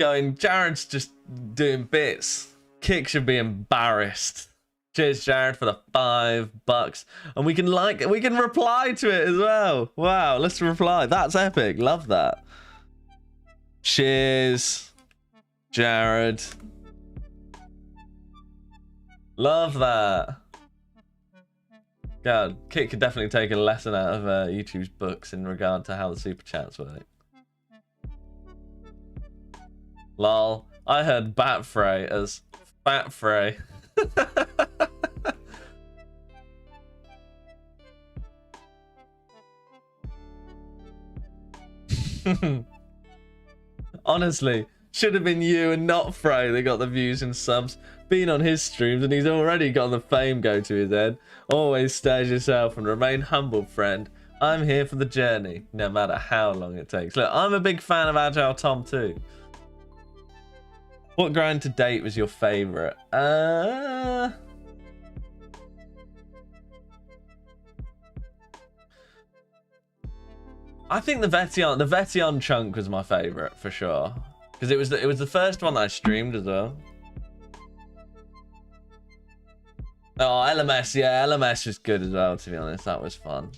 just doing bits. Kick should be embarrassed. Cheers, Jared, for the $5. And we can reply to it as well. Wow, let's reply. That's epic. Love that. Cheers, Jared. Love that. God, Kit could definitely take a lesson out of YouTube's books in regard to how the super chats work. Lol. I heard Batfrey as Fatfrey. Honestly, should have been you and not Frey that got the views and subs. Been on his streams and he's already got the fame go to his head. Always stay as yourself and remain humble, friend. I'm here for the journey, no matter how long it takes. Look, I'm a big fan of Agile Tom too. What grind to date was your favorite? I think the Vetion chunk was my favorite for sure, because it was the first one that I streamed as well. Oh, LMS, yeah, LMS was good as well, to be honest. That was fun.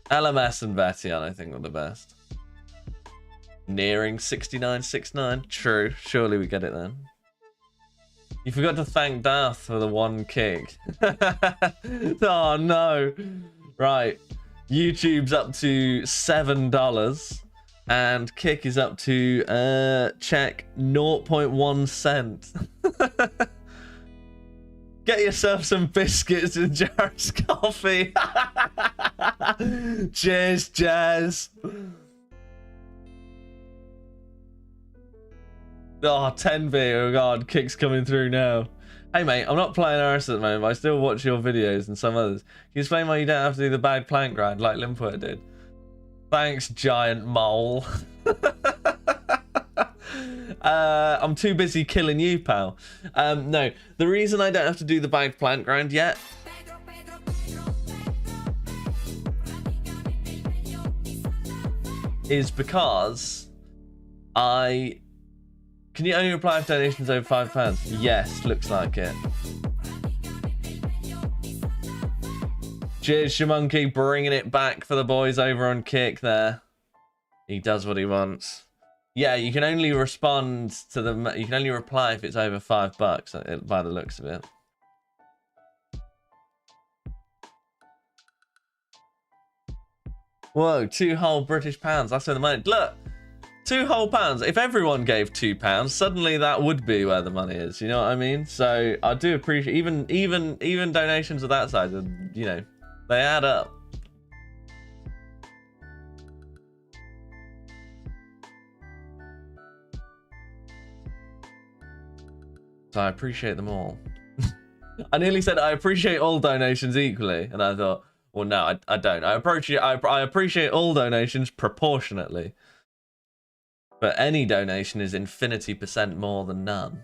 LMS and Vetion, I think, were the best. Nearing 6969. True. Surely we get it then. You forgot to thank Darth for the 1 kick. Oh, no. Right. YouTube's up to $7. And Kick is up to, check, 0.1 cent. Get yourself some biscuits and Jared's coffee. Cheers, Jazz. Oh, 10B. Oh, God. Kick's coming through now. Hey, mate. I'm not playing RS at the moment, but I still watch your videos and some others. Can you explain why you don't have to do the bag plank grind like Limpware did? Thanks, giant mole. I'm too busy killing you, pal. No, the reason I don't have to do the bagged plant grind yet is because Can you only reply if donations over £5? Yes, looks like it. Cheers, Shamonkey, bringing it back for the boys over on Kick there. He does what he wants. Yeah, you can only respond to them. You can only reply if it's over $5 by the looks of it. Whoa, 2 whole British pounds. That's where the money. Look, 2 whole pounds. If everyone gave £2, suddenly that would be where the money is. You know what I mean? So I do appreciate even donations of that size. You know, they add up. So I appreciate them all. I nearly said I appreciate all donations equally, and I thought, well, no, I don't. I appreciate all donations proportionately, but any donation is infinity% more than none.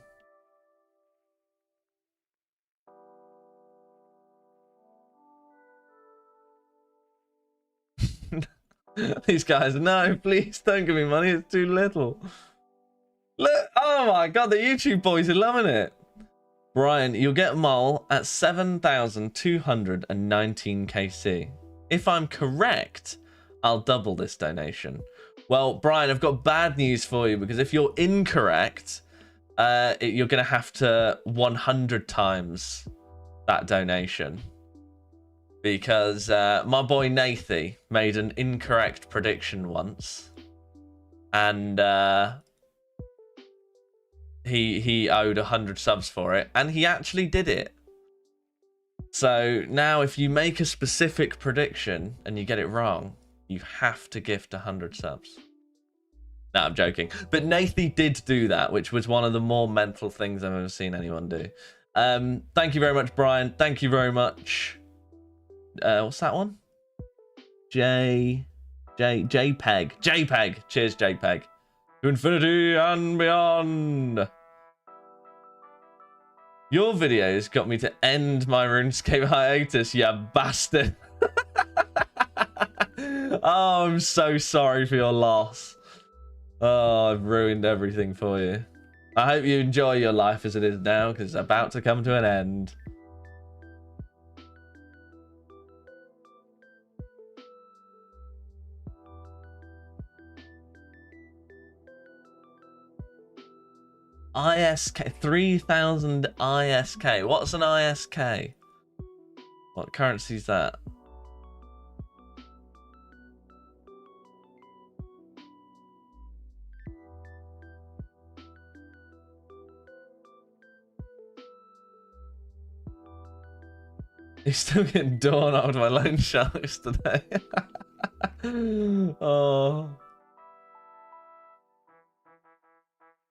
These guys, no, please don't give me money. It's too little. Look, oh my god, the YouTube boys are loving it. Brian, you'll get Mole at 7,219 KC. If I'm correct, I'll double this donation. Well, Brian, I've got bad news for you, because if you're incorrect, you're going to have to 100 times that donation. Because my boy Nathy made an incorrect prediction once. And he owed 100 subs for it, and he actually did it. So now if you make a specific prediction and you get it wrong, you have to gift 100 subs. No, I'm joking. But Nathy did do that, which was one of the more mental things I've ever seen anyone do. Thank you very much, Brian. Thank you very much. What's that one? JPEG. JPEG. Cheers, JPEG. To infinity and beyond. Your videos got me to end my RuneScape hiatus, you bastard. Oh, I'm so sorry for your loss. Oh, I've ruined everything for you. I hope you enjoy your life as it is now, because it's about to come to an end. ISK, 3,000 ISK. What's an ISK? What currency is that? He's still getting doorknobbed by loan sharks today. Oh.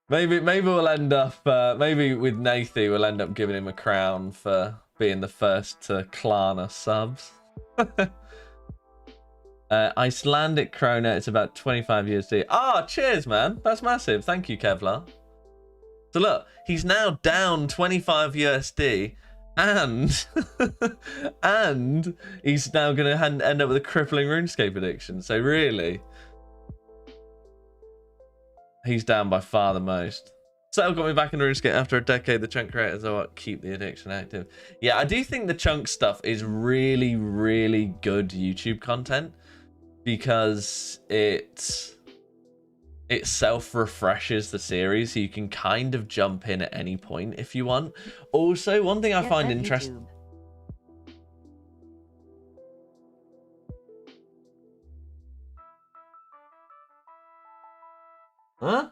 Maybe we'll end up, maybe with Nathy, we'll end up giving him a crown for being the first to Klarna subs. Icelandic krona, it's about 25 USD. Ah, cheers, man. That's massive. Thank you, Kevlar. So look, he's now down 25 USD. And and he's now going to end up with a crippling RuneScape addiction. So really, he's down by far the most. So got me back into RuneScape after a decade. The Chunk creators are what keep the addiction active. Yeah, I do think the Chunk stuff is really, really good YouTube content because it self-refreshes the series, so you can kind of jump in at any point if you want. Also, one thing I find interesting... Huh?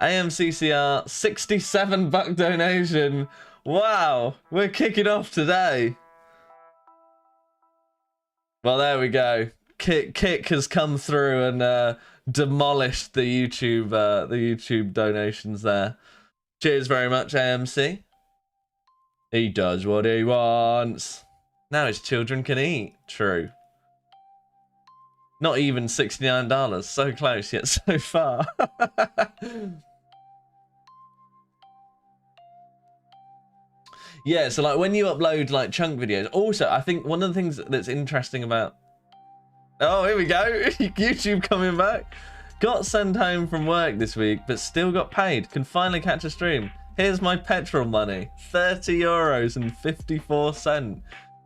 AMCCR, 67 buck donation. Wow, we're kicking off today. Well, there we go. Kick has come through and demolished the YouTube donations there. Cheers very much, AMC. He does what he wants. Now his children can eat. True. Not even $69. So close yet so far. Yeah, so like when you upload like Chunk videos, also I think one of the things that's interesting about... Oh, here we go. YouTube coming back. Got sent home from work this week, but still got paid. Can finally catch a stream. Here's my petrol money. 30 euros and 54 cents.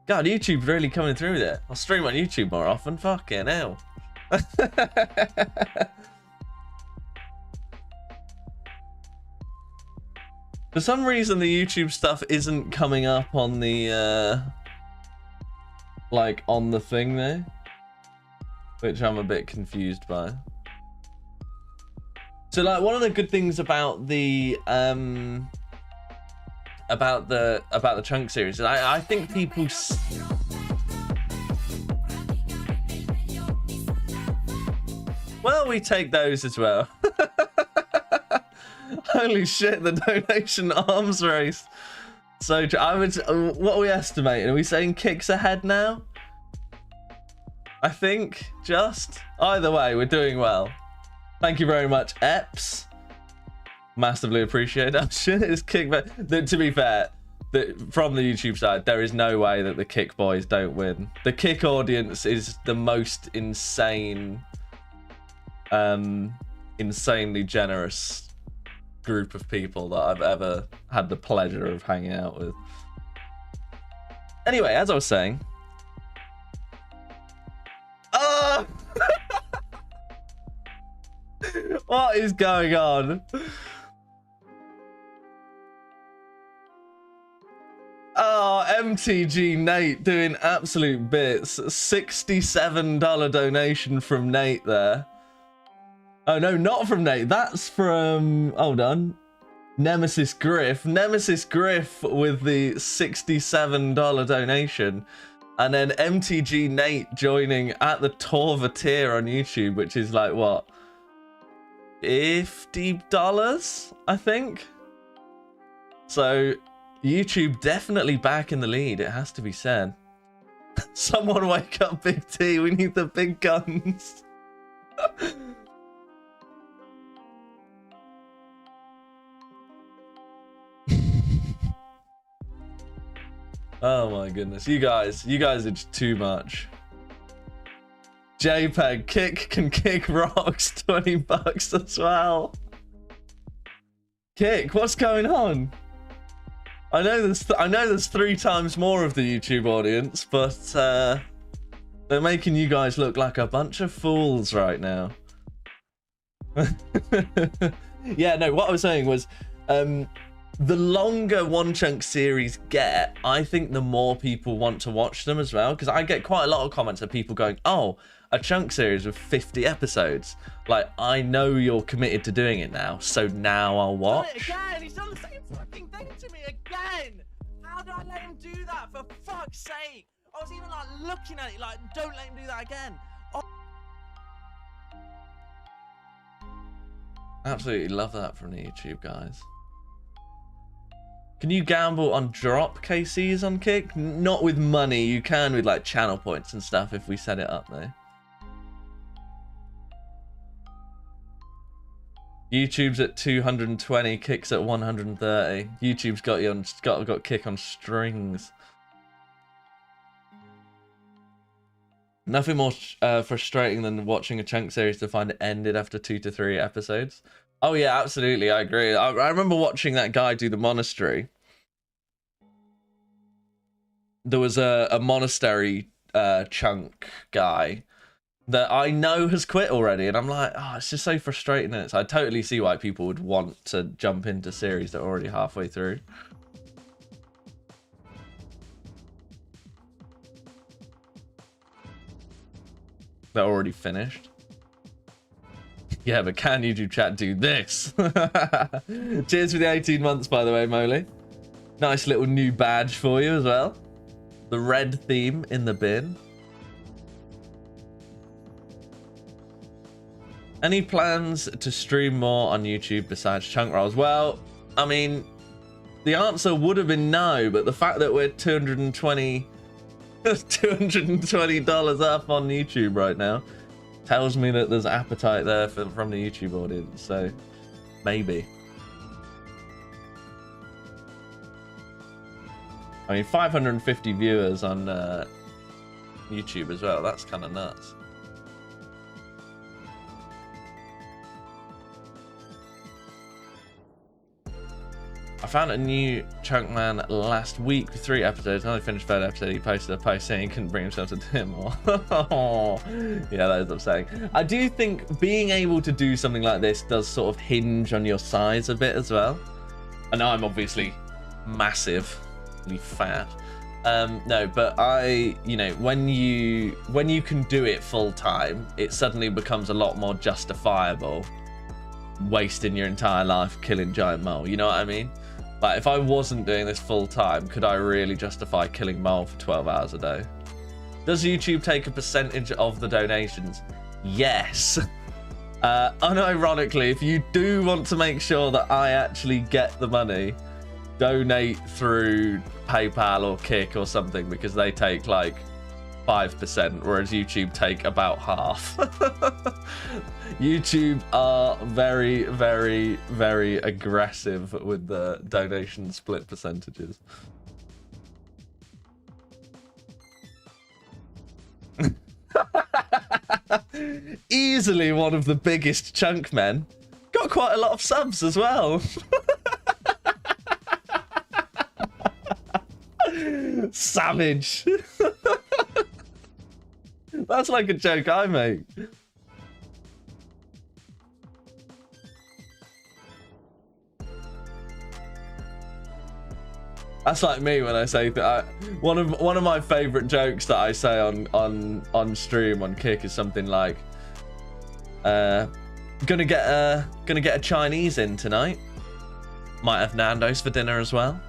God, YouTube's really coming through with it. I'll stream on YouTube more often. Fucking hell. For some reason, the YouTube stuff isn't coming up on the, like, on the thing there. Which I'm a bit confused by. So like one of the good things about the Chunk series is I think people well, we take those as well. Holy shit, the donation arms race. So I would, what are we estimating? Are we saying Kick's ahead now? I think just either way, we're doing well. Thank you very much, Eps. Massively appreciate that. Shit, it's Kick. To be fair, from the YouTube side, there is no way that the Kick boys don't win. The Kick audience is the most insane, insanely generous group of people that I've ever had the pleasure of hanging out with. Anyway, as I was saying. Oh! What is going on? Oh, MTG Nate doing absolute bits. $67 donation from Nate there. Oh no, not from Nate. That's from, hold on, Nemesis Griff. Nemesis Griff with the $67 donation. And then MTG Nate joining at the Torva tier on YouTube, which is like, what? $50, I think? So, YouTube definitely back in the lead, it has to be said. Someone wake up Big T, we need the big guns. Oh my goodness, you guys are just too much. JPEG, Kick can kick rocks, $20 as well. Kick, what's going on? I know there's 3 times more of the YouTube audience, but they're making you guys look like a bunch of fools right now. Yeah, no, what I was saying was, the longer One Chunk series get, I think the more people want to watch them as well, because I get quite a lot of comments of people going, oh, a Chunk series with 50 episodes. Like, I know you're committed to doing it now, so now I'll watch. He's done it again! He's done the same fucking thing to me again! How did I let him do that, for fuck's sake? I was even like looking at it like, don't let him do that again. Oh. Absolutely love that from the YouTube guys. Can you gamble on drop KCs on Kick? Not with money. You can with like channel points and stuff if we set it up though. YouTube's at 220, Kick's at 130. YouTube's got you on got Kick on strings. Nothing more frustrating than watching a Chunk series to find it ended after 2 to 3 episodes. Oh yeah, absolutely, I agree. I remember watching that guy do the monastery. There was a monastery Chunk guy that I know has quit already, and I'm like, oh, it's just so frustrating. And I totally see why people would want to jump into series that are already halfway through. They're already finished. Yeah, but can YouTube chat do this? Cheers for the 18 months, by the way, Molly. Nice little new badge for you as well. The red theme in the bin. Any plans to stream more on YouTube besides Chunk Rolls? Well, I mean, the answer would have been no, but the fact that we're $220 up on YouTube right now tells me that there's appetite there from the YouTube audience, so maybe. I mean, 550 viewers on YouTube as well, that's kind of nuts. I found a new Chunk man last week with 3 episodes. I only finished 3rd episode. He posted a post saying he couldn't bring himself to do it more. Yeah, that is upsetting. I do think being able to do something like this does sort of hinge on your size a bit as well. I know I'm obviously massively fat. No, but you know, when you can do it full time, it suddenly becomes a lot more justifiable wasting your entire life killing giant mole. You know what I mean? Like, if I wasn't doing this full time, could I really justify killing mole for 12 hours a day? Does YouTube take a percentage of the donations? Yes. Unironically, if you do want to make sure that I actually get the money, donate through PayPal or Kick or something, because they take like 5%, whereas YouTube take about half. YouTube are very, very, very aggressive with the donation split percentages. Easily one of the biggest Chunk men. Got quite a lot of subs as well. Savage. That's like a joke I make. That's like me when I say that. One of my favorite jokes that I say on stream on Kick is something like, gonna get a Chinese in tonight. Might have Nando's for dinner as well.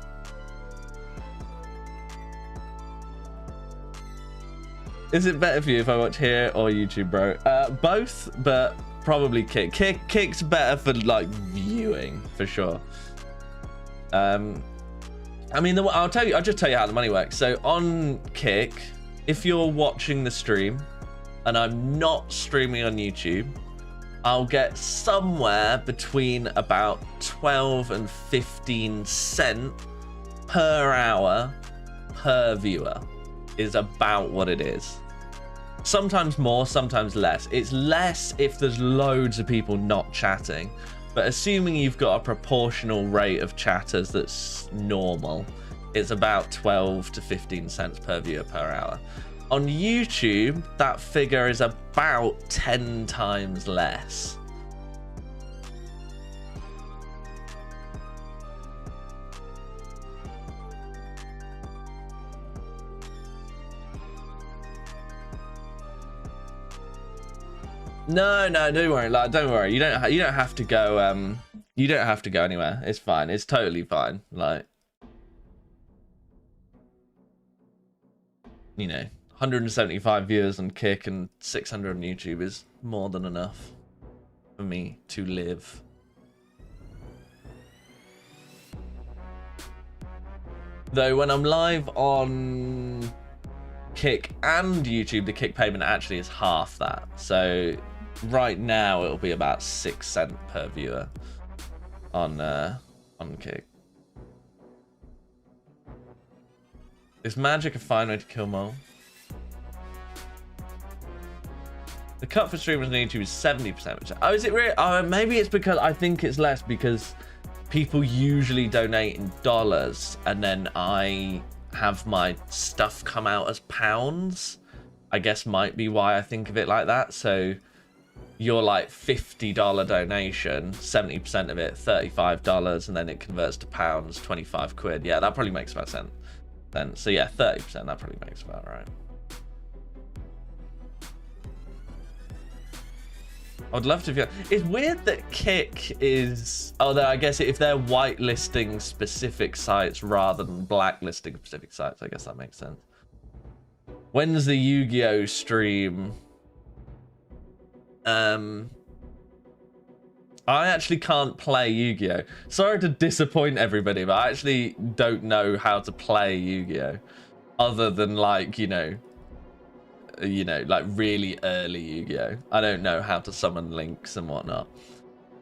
Is it better for you if I watch here or YouTube, bro? Both, but probably Kick. Kick's better for like viewing for sure. I mean, I'll just tell you how the money works. So on Kick, if you're watching the stream and I'm not streaming on YouTube, I'll get somewhere between about 12 and 15 cents per hour per viewer is about what it is. Sometimes more, sometimes less. It's less if there's loads of people not chatting, but assuming you've got a proportional rate of chatters that's normal, it's about 12 to 15 cents per viewer per hour. On YouTube, that figure is about 10 times less. No, don't worry. Like, don't worry. You don't have to go. You don't have to go anywhere. It's fine. It's totally fine. Like, you know, 175 viewers on Kick and 600 on YouTube is more than enough for me to live. Though when I'm live on Kick and YouTube, the Kick payment actually is half that. So right now it'll be about 6 cents per viewer on Kick. Is magic a fine way to kill mole? The cut for streamers on YouTube is 70%. Oh, is it really? Oh, maybe it's because I think it's less because people usually donate in dollars and then I have my stuff come out as pounds. I guess might be why I think of it like that. So your like $50 donation, 70% of it, $35, and then it converts to pounds, 25 quid. Yeah, that probably makes about sense then. So yeah, 30%, that probably makes about right. I'd love to. It's weird that Kick is. Although I guess if they're whitelisting specific sites rather than blacklisting specific sites, I guess that makes sense. When's the Yu-Gi-Oh stream? I actually can't play Yu-Gi-Oh. Sorry to disappoint everybody, but I actually don't know how to play Yu-Gi-Oh. Other than like, you know, like really early Yu-Gi-Oh. I don't know how to summon links and whatnot.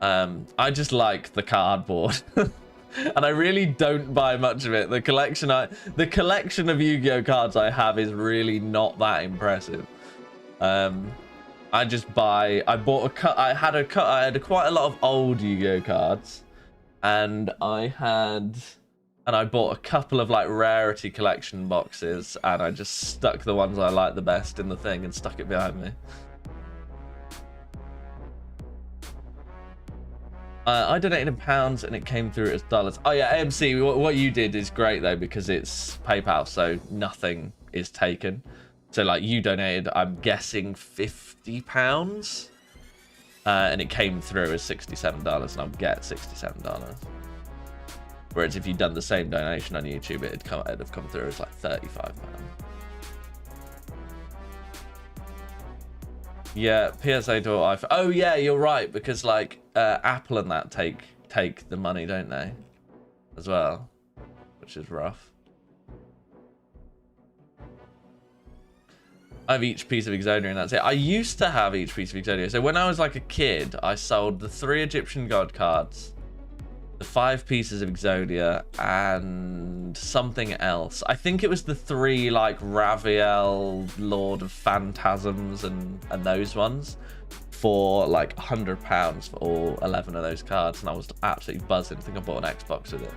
I just like the cardboard. And I really don't buy much of it. The collection of Yu-Gi-Oh cards I have is really not that impressive. I just buy. I had quite a lot of old Yu-Gi-Oh cards, and I bought a couple of like rarity collection boxes, and I just stuck the ones I like the best in the thing and stuck it behind me. I donated in pounds and it came through as dollars. Oh yeah, AMC, what you did is great though, because it's PayPal, so nothing is taken. So like you donated, I'm guessing £50, and it came through as $67, and I'll get $67. Whereas if you'd done the same donation on YouTube, it'd have come through as like £35. Yeah, PSA to iPhone. Oh yeah, you're right, because like Apple and that take the money, don't they? As well, which is rough. I have each piece of Exodia and that's it. I used to have each piece of Exodia. So when I was like a kid, I sold the 3 Egyptian god cards, the 5 pieces of Exodia, and something else. I think it was the 3 like Raviel, Lord of Phantasms, and those ones for like £100 for all 11 of those cards, and I was absolutely buzzing. I think I bought an Xbox with it,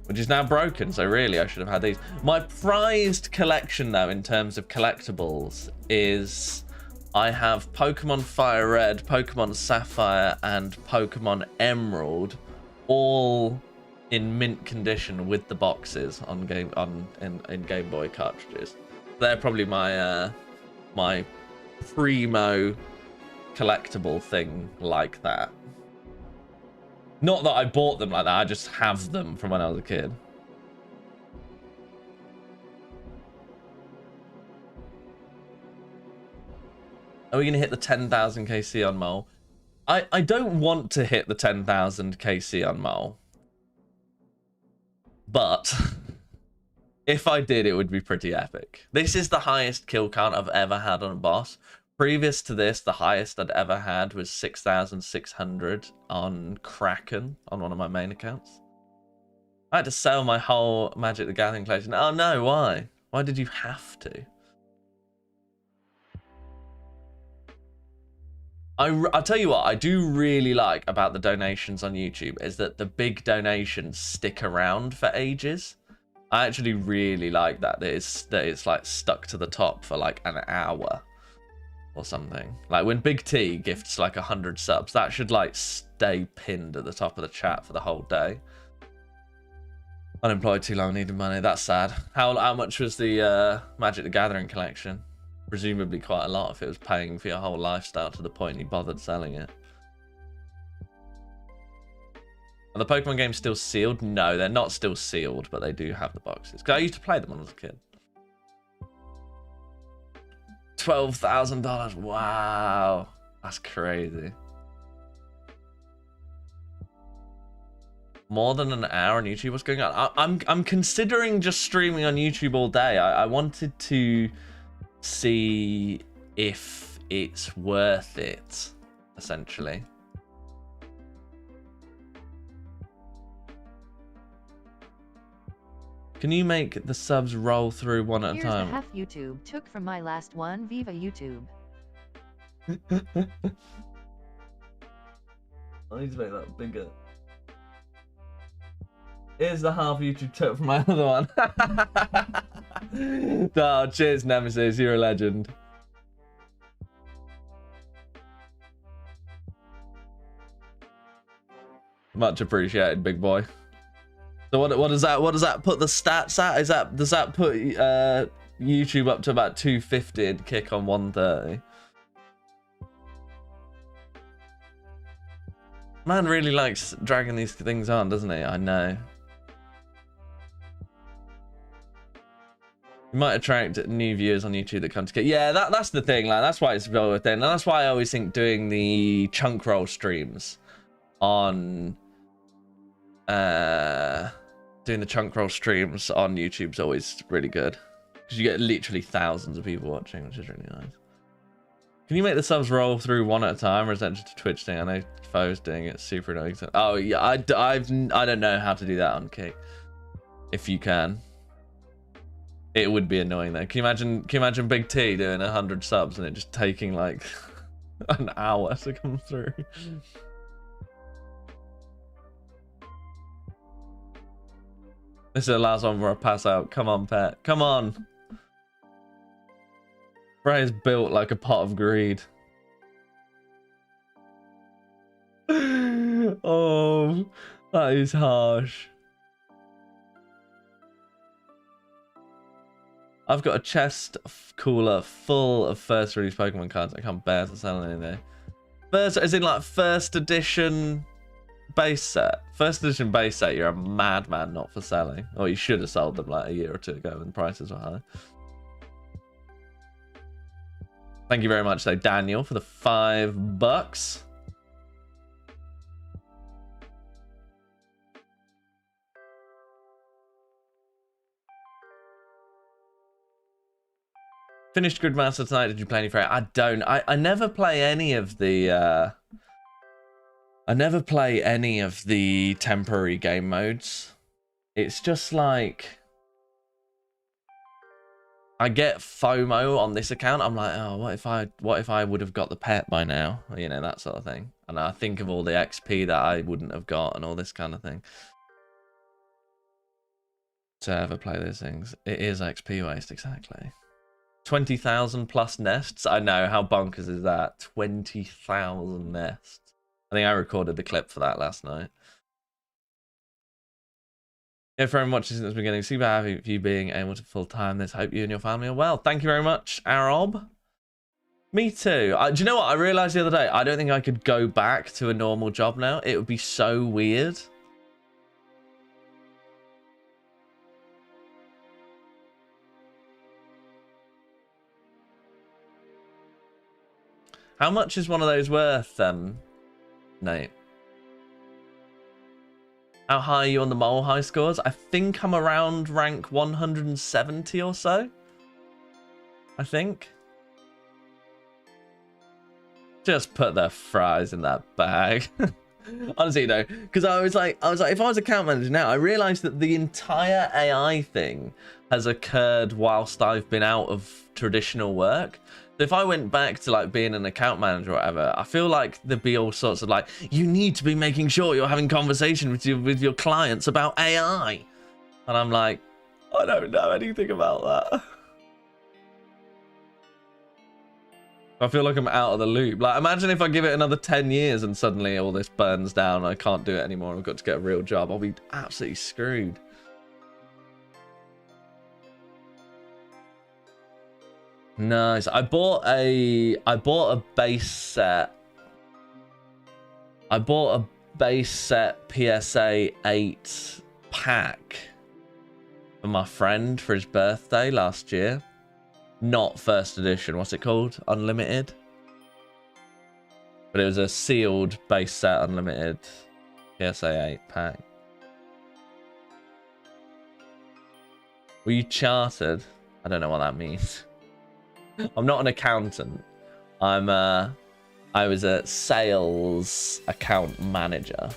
which is now broken, so really I should have had these. My prized collection though, in terms of collectibles, is I have Pokemon Fire Red, Pokemon Sapphire, and Pokemon Emerald, all in mint condition with the boxes on in Game Boy cartridges. They're probably my my primo collectible thing like that. Not that I bought them like that, I just have them from when I was a kid. Are we going to hit the 10,000 KC on Mole? I don't want to hit the 10,000 KC on Mole. But if I did, it would be pretty epic. This is the highest kill count I've ever had on a boss. Previous to this, the highest I'd ever had was 6,600 on Kraken, on one of my main accounts. I had to sell my whole Magic the Gathering collection. Oh no, why? Why did you have to? I'll tell you what I do really like about the donations on YouTube is that the big donations stick around for ages. I actually really like that it's like stuck to the top for like an hour or something. Like when Big T gifts like 100 subs, that should like stay pinned at the top of the chat for the whole day. Unemployed too long, needed money. That's sad. How much was the Magic the Gathering collection? Presumably quite a lot if it was paying for your whole lifestyle to the point you bothered selling it. Are the Pokemon games still sealed? No, they're not still sealed, but they do have the boxes. Because I used to play them when I was a kid. $12,000. Wow. That's crazy. More than an hour on YouTube? What's going on? I'm considering just streaming on YouTube all day. I wanted to see if it's worth it, essentially. Can you make the subs roll through one at a time? Here's the half YouTube took from my last one. Viva YouTube. I need to make that bigger. Here's the half YouTube took from my other one. Oh, cheers, Nemesis. You're a legend. Much appreciated, big boy. So what does that put the stats at? Does that put YouTube up to about 250 and kick on 130? Man really likes dragging these things on, doesn't he? I know. You might attract new viewers on YouTube that come to get. Yeah, that's the thing. Like that's why it's well worth it, and that's why I always think doing the chunk roll streams on doing the chunk roll streams on YouTube's always really good because you get literally thousands of people watching, which is really nice. Can you make the subs roll through one at a time, or is that just a Twitch thing? I know Foe's doing it super annoying. Oh yeah, I don't know how to do that on Kick. If you can, it would be annoying though. Can you imagine Big T doing 100 subs and it just taking like an hour to come through? This is the last one where I pass out. Come on, pet. Come on. Bray is built like a pot of greed. Oh, that is harsh. I've got a chest cooler full of first release Pokemon cards. I can't bear to sell any there. First, as in like first edition base set. First edition base set, you're a madman not for selling. Or you should have sold them like a year or two ago when the prices were high. Thank you very much though, Daniel, for the $5. Finished Gridmaster tonight. Did you play any for it? I don't. I never play any of the I never play any of the temporary game modes. It's just like I get FOMO on this account. I'm like, oh, what if I would have got the pet by now? You know, that sort of thing. And I think of all the XP that I wouldn't have got and all this kind of thing. To ever play those things. It is XP waste, exactly. 20,000 plus nests. I know, how bonkers is that? 20,000 nests. I think I recorded the clip for that last night. Yeah, for everyone watching since the beginning, super happy for you being able to full-time this. Hope you and your family are well. Thank you very much, Arob. Me too. Do you know what? I realized the other day, I don't think I could go back to a normal job now. It would be so weird. How much is one of those worth, Nate? How high are you on the mole high scores? I think I'm around rank 170 or so. I think. Just put the fries in that bag. Honestly, no, because I was like, if I was account manager now, I realized that the entire AI thing has occurred whilst I've been out of traditional work. So if I went back to like being an account manager or whatever, I feel like there'd be all sorts of like, you need to be making sure you're having conversation with your clients about AI, and I'm like, I don't know anything about that. I feel like I'm out of the loop. Like, imagine if I give it another 10 years and suddenly all this burns down and I can't do it anymore and I've got to get a real job. I'll be absolutely screwed. Nice. I bought a base set. I bought a base set PSA 8 pack for my friend for his birthday last year. Not first edition. What's it called? Unlimited. But it was a sealed base set unlimited PSA 8 pack. Were you chartered? I don't know what that means. I'm not an accountant. I was a sales account manager.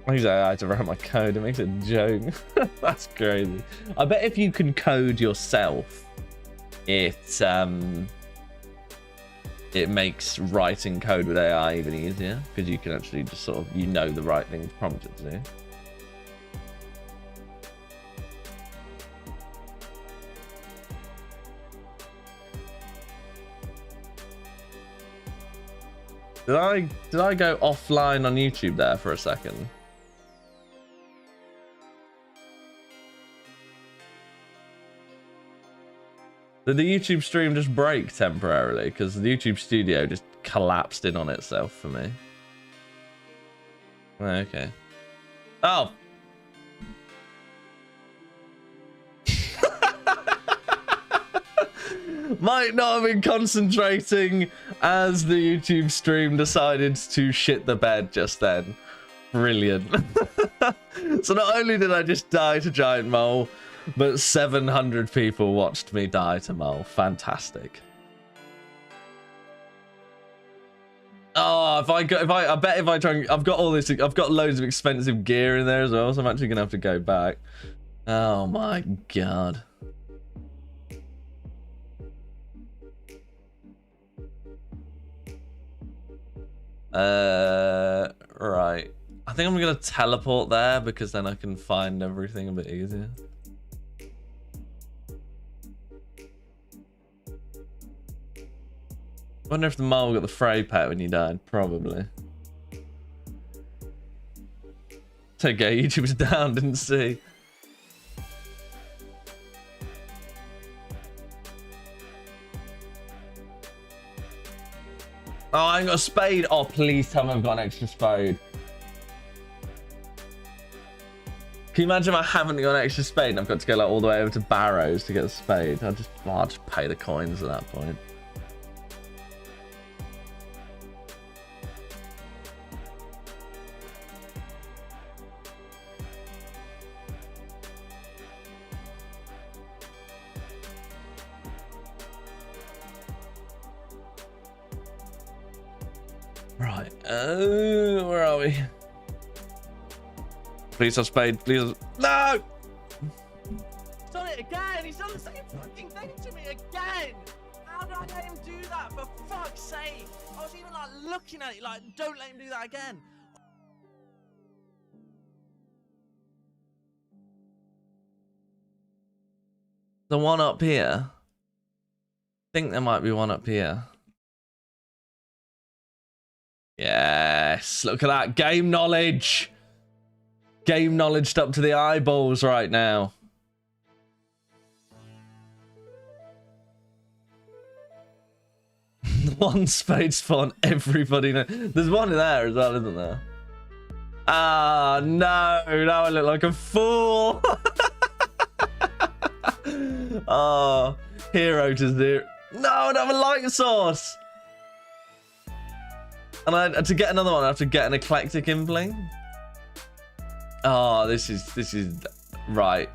I had to write my code. It makes it a joke. That's crazy. I bet if you can code yourself, it makes writing code with AI even easier, because you can actually just sort of, you know, the right thing to prompt it to do. Did I go offline on YouTube there for a second? Did the YouTube stream just break temporarily? Because the YouTube studio just collapsed in on itself for me. Okay. Oh! Might not have been concentrating as the YouTube stream decided to shit the bed just then. Brilliant. So not only did I just die to giant mole, but 700 people watched me die to mole. Fantastic. Oh, I bet if I try and, I've got all this, I've got loads of expensive gear in there as well, so I'm actually gonna have to go back. Oh my god. Right. I think I'm gonna teleport there because then I can find everything a bit easier. Wonder if the mole got the fray pet when you died. Probably. It's okay, YouTube was down, didn't see. Oh, I ain't got a spade. Oh, please tell me I've got an extra spade. Can you imagine if I haven't got an extra spade and I've got to go like all the way over to Barrows to get a spade? I'll just pay the coins at that point. Right. Where are we? Please have spade. Please. No! He's done it again! He's done the same fucking thing to me again! How did I let him do that? For fuck's sake! I was even like looking at it like, don't let him do that again. The one up here. I think there might be one up here. Yes, look at that game knowledge. Game knowledge up to the eyeballs right now. One spade spawn, everybody knows. There's one in there as well, isn't there? Ah, no, now I look like a fool. Oh, hero to zero. No, I don't have a light source. And to get another one, I have to get an eclectic impling. Oh, this is right.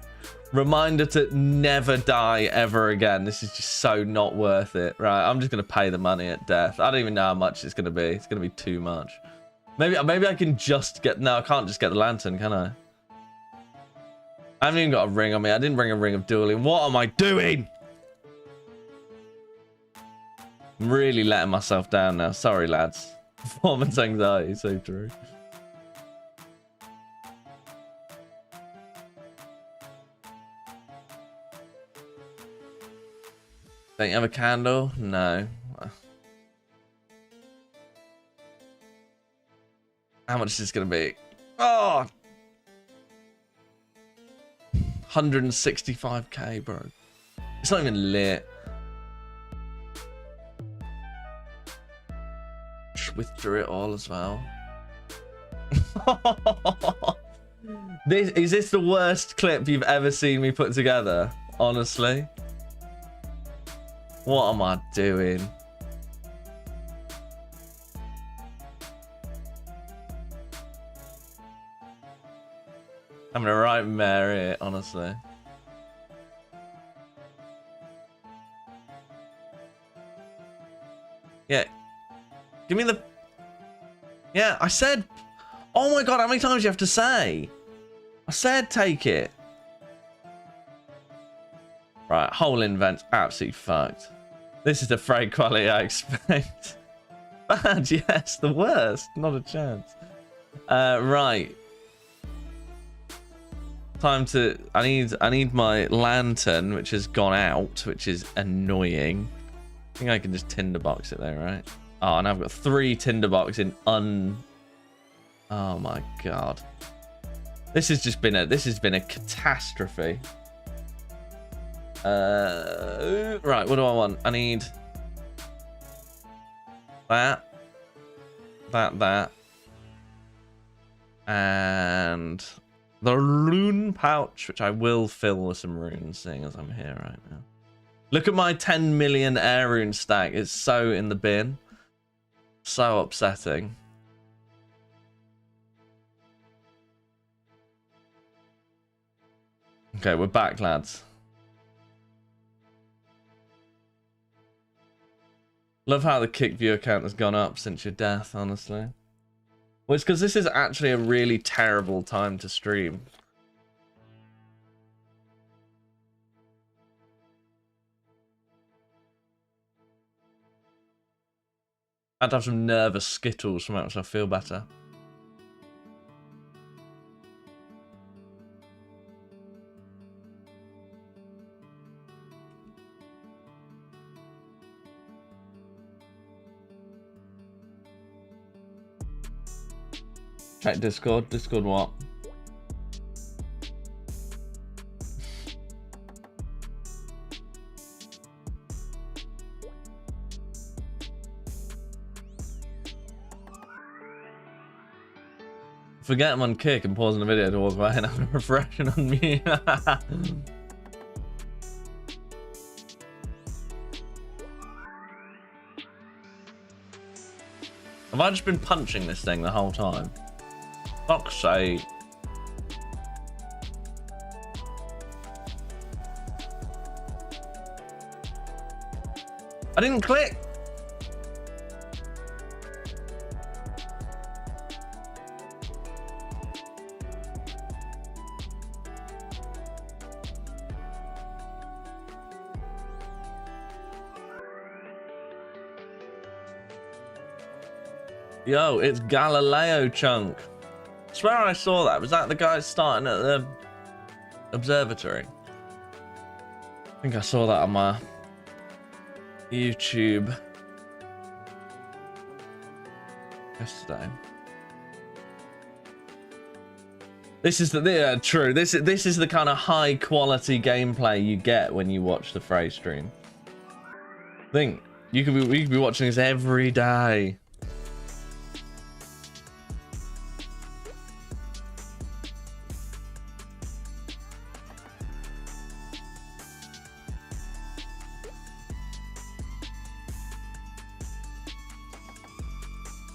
Reminder to never die ever again. This is just so not worth it. Right, I'm just going to pay the money at death. I don't even know how much it's going to be. It's going to be too much. Maybe I can just get... No, I can't just get the lantern, can I? I haven't even got a ring on me. I didn't bring a ring of dueling. What am I doing? I'm really letting myself down now. Sorry, lads. Performance anxiety, so true. Don't you have a candle? No. How much is this going to be? Oh! 165k, bro. It's not even lit. Just withdrew it all as well. Is this the worst clip you've ever seen me put together? Honestly. What am I doing? I'm gonna write Mary, honestly. Yeah. Give me the... Yeah, I said... Oh my god, how many times do you have to say? I said take it. Right, whole invent's absolutely fucked. This is the freight quality I expect. Bad, yes, the worst. Not a chance. Right. Time to... I need my lantern, which has gone out, which is annoying. I think I can just tinderbox it there, right? Oh, and I've got 3 tinderbox in Oh my god. This has been a catastrophe. Right, what do I want? I need that, and the rune pouch, which I will fill with some runes, seeing as I'm here right now. Look at my 10 million air rune stack. It's so in the bin. So upsetting. Okay, we're back, lads. Love how the kick viewer count has gone up since your death, honestly. Well, it's because this is actually a really terrible time to stream. I had to have some nervous skittles from it, so I feel better. Check Discord. Discord what? Forget him on kick and pausing the video to walk away and have a refreshing on me. Have I just been punching this thing the whole time? Fuck's sake. I didn't click. Yo, it's Galileo Chunk. I swear I saw that. Was that the guy starting at the observatory? I think I saw that on my YouTube yesterday. This is the true. This is the kind of high quality gameplay you get when you watch the Frey stream. Think we could be watching this every day.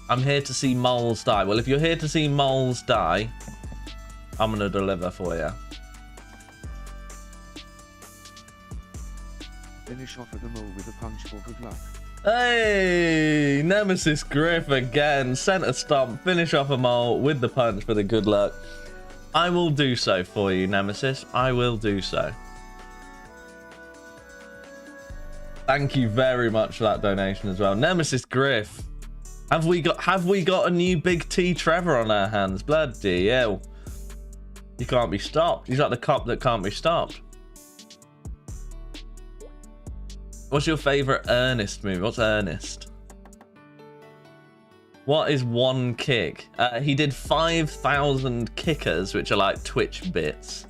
I'm here to see moles die. Well, if you're here to see moles die, I'm gonna deliver for you. finish off at the mole with a punch for good luck. Hey, Nemesis Griff again. Center stomp, finish off a mole with the punch for the good luck. I will do so for you, Nemesis. I will do so. Thank you very much for that donation as well. Nemesis Griff. Have we got a new Big T Trevor on our hands? Bloody hell. He can't be stopped. He's like the cop that can't be stopped. What's your favorite Ernest movie? What's Ernest? What is one kick? He did 5,000 kickers, which are like Twitch bits,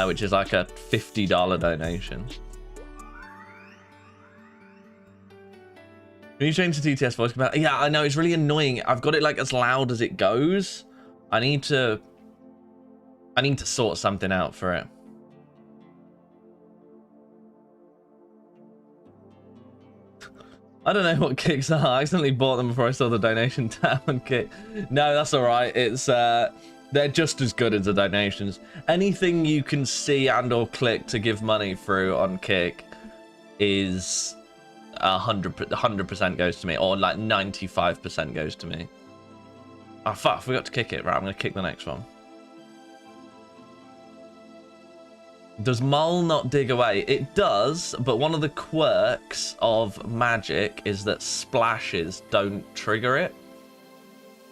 which is like a $50 donation. Can you change the TTS voice? Yeah, I know, it's really annoying. I've got it like as loud as it goes. I need to sort something out for it. I don't know what kicks are. I accidentally bought them before I saw the donation tab and kick. No, that's all right. It's they're just as good as the donations. Anything you can see and or click to give money through on Kick is 100% goes to me, or like 95% goes to me. Oh fuck, I forgot to kick it. Right, I'm gonna kick the next one. Does Mole not dig away? It does, but one of the quirks of magic is that splashes don't trigger it.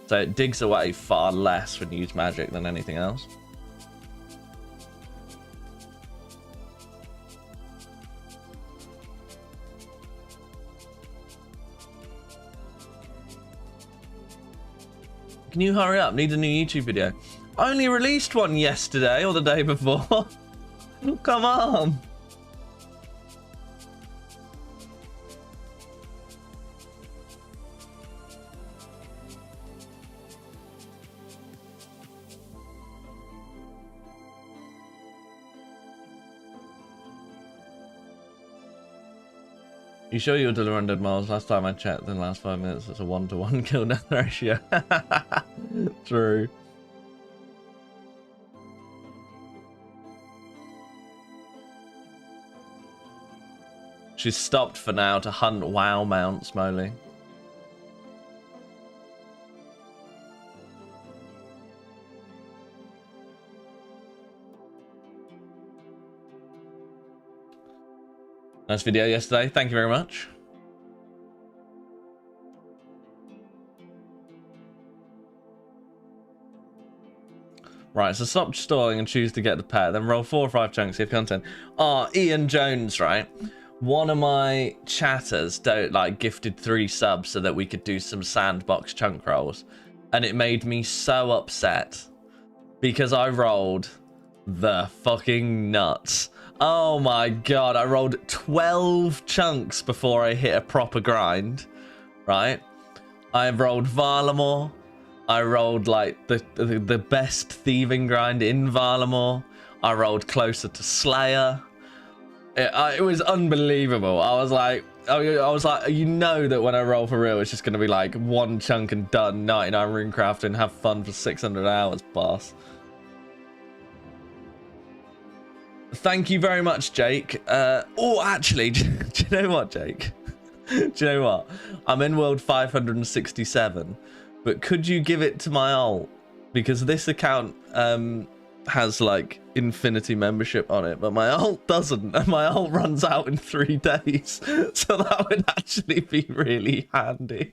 So it digs away far less when you use magic than anything else. Can you hurry up? Need a new YouTube video. I only released one yesterday or the day before. Come on. You sure you're delivering 100 miles? Last time I checked, in the last 5 minutes, it's a 1-to-1 kill death ratio. True. She's stopped for now to hunt WoW mounts, Molly. Nice video yesterday. Thank you very much. Right, so stop stalling and choose to get the pet. Then roll 4 or 5 chunks of content. Oh, Ian Jones, right? One of my chatters gifted 3 subs so that we could do some sandbox chunk rolls. And it made me so upset. Because I rolled the fucking nuts. Oh my god, I rolled 12 chunks before I hit a proper grind, right? I rolled Varlamore. I rolled like the best thieving grind in Varlamore. I rolled closer to Slayer. It was unbelievable. I was like, you know that when I roll for real, it's just going to be like 1 chunk and done, 99 runecraft and have fun for 600 hours, boss. Thank you very much, Jake. Oh, actually, do you know what, Jake? Do you know what? I'm in world 567, but could you give it to my alt? Because this account has like infinity membership on it, but my alt doesn't, and my alt runs out in 3 days. So that would actually be really handy.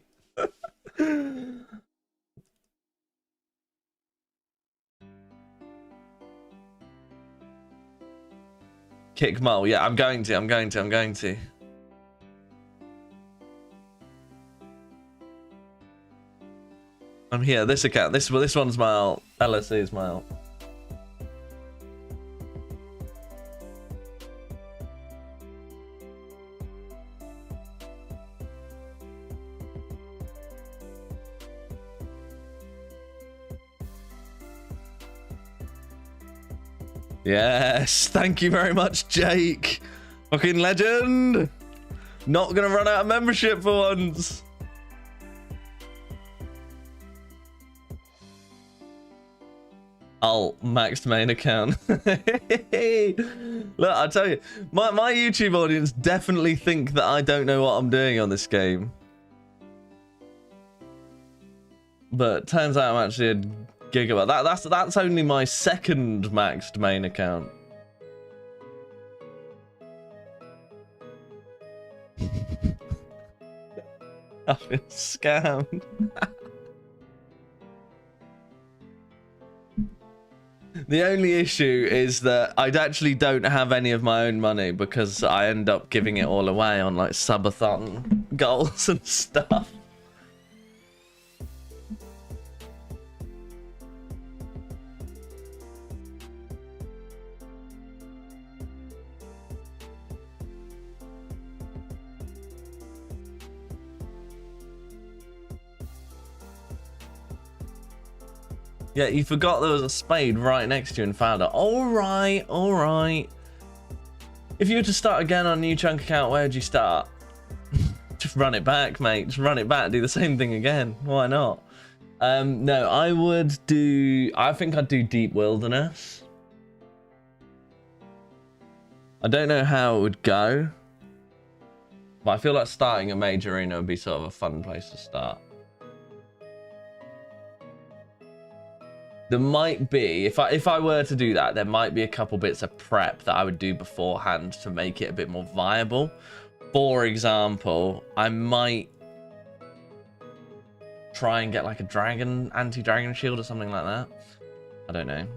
Kick Mole. Yeah, I'm going to. I'm here. This account. This one's my alt. LSE is my alt. Yes, thank you very much, Jake. Fucking legend. Not gonna run out of membership for once. Alt maxed main account. Look, I tell you, my YouTube audience definitely think that I don't know what I'm doing on this game. But turns out I'm actually a gigabyte. That's only my second maxed main account. I've been scammed. The only issue is that I actually don't have any of my own money because I end up giving it all away on like subathon goals and stuff. Yeah, you forgot there was a spade right next to you and found it. Alright, alright. If you were to start again on a new chunk account, where'd you start? Just run it back, mate. Just run it back, do the same thing again. Why not? No, I think I'd do Deep Wilderness. I don't know how it would go. But I feel like starting a major arena would be sort of a fun place to start. There might be, if I were to do that, there might be a couple bits of prep that I would do beforehand to make it a bit more viable. For example, I might try and get like a dragon, anti-dragon shield or something like that. I don't know.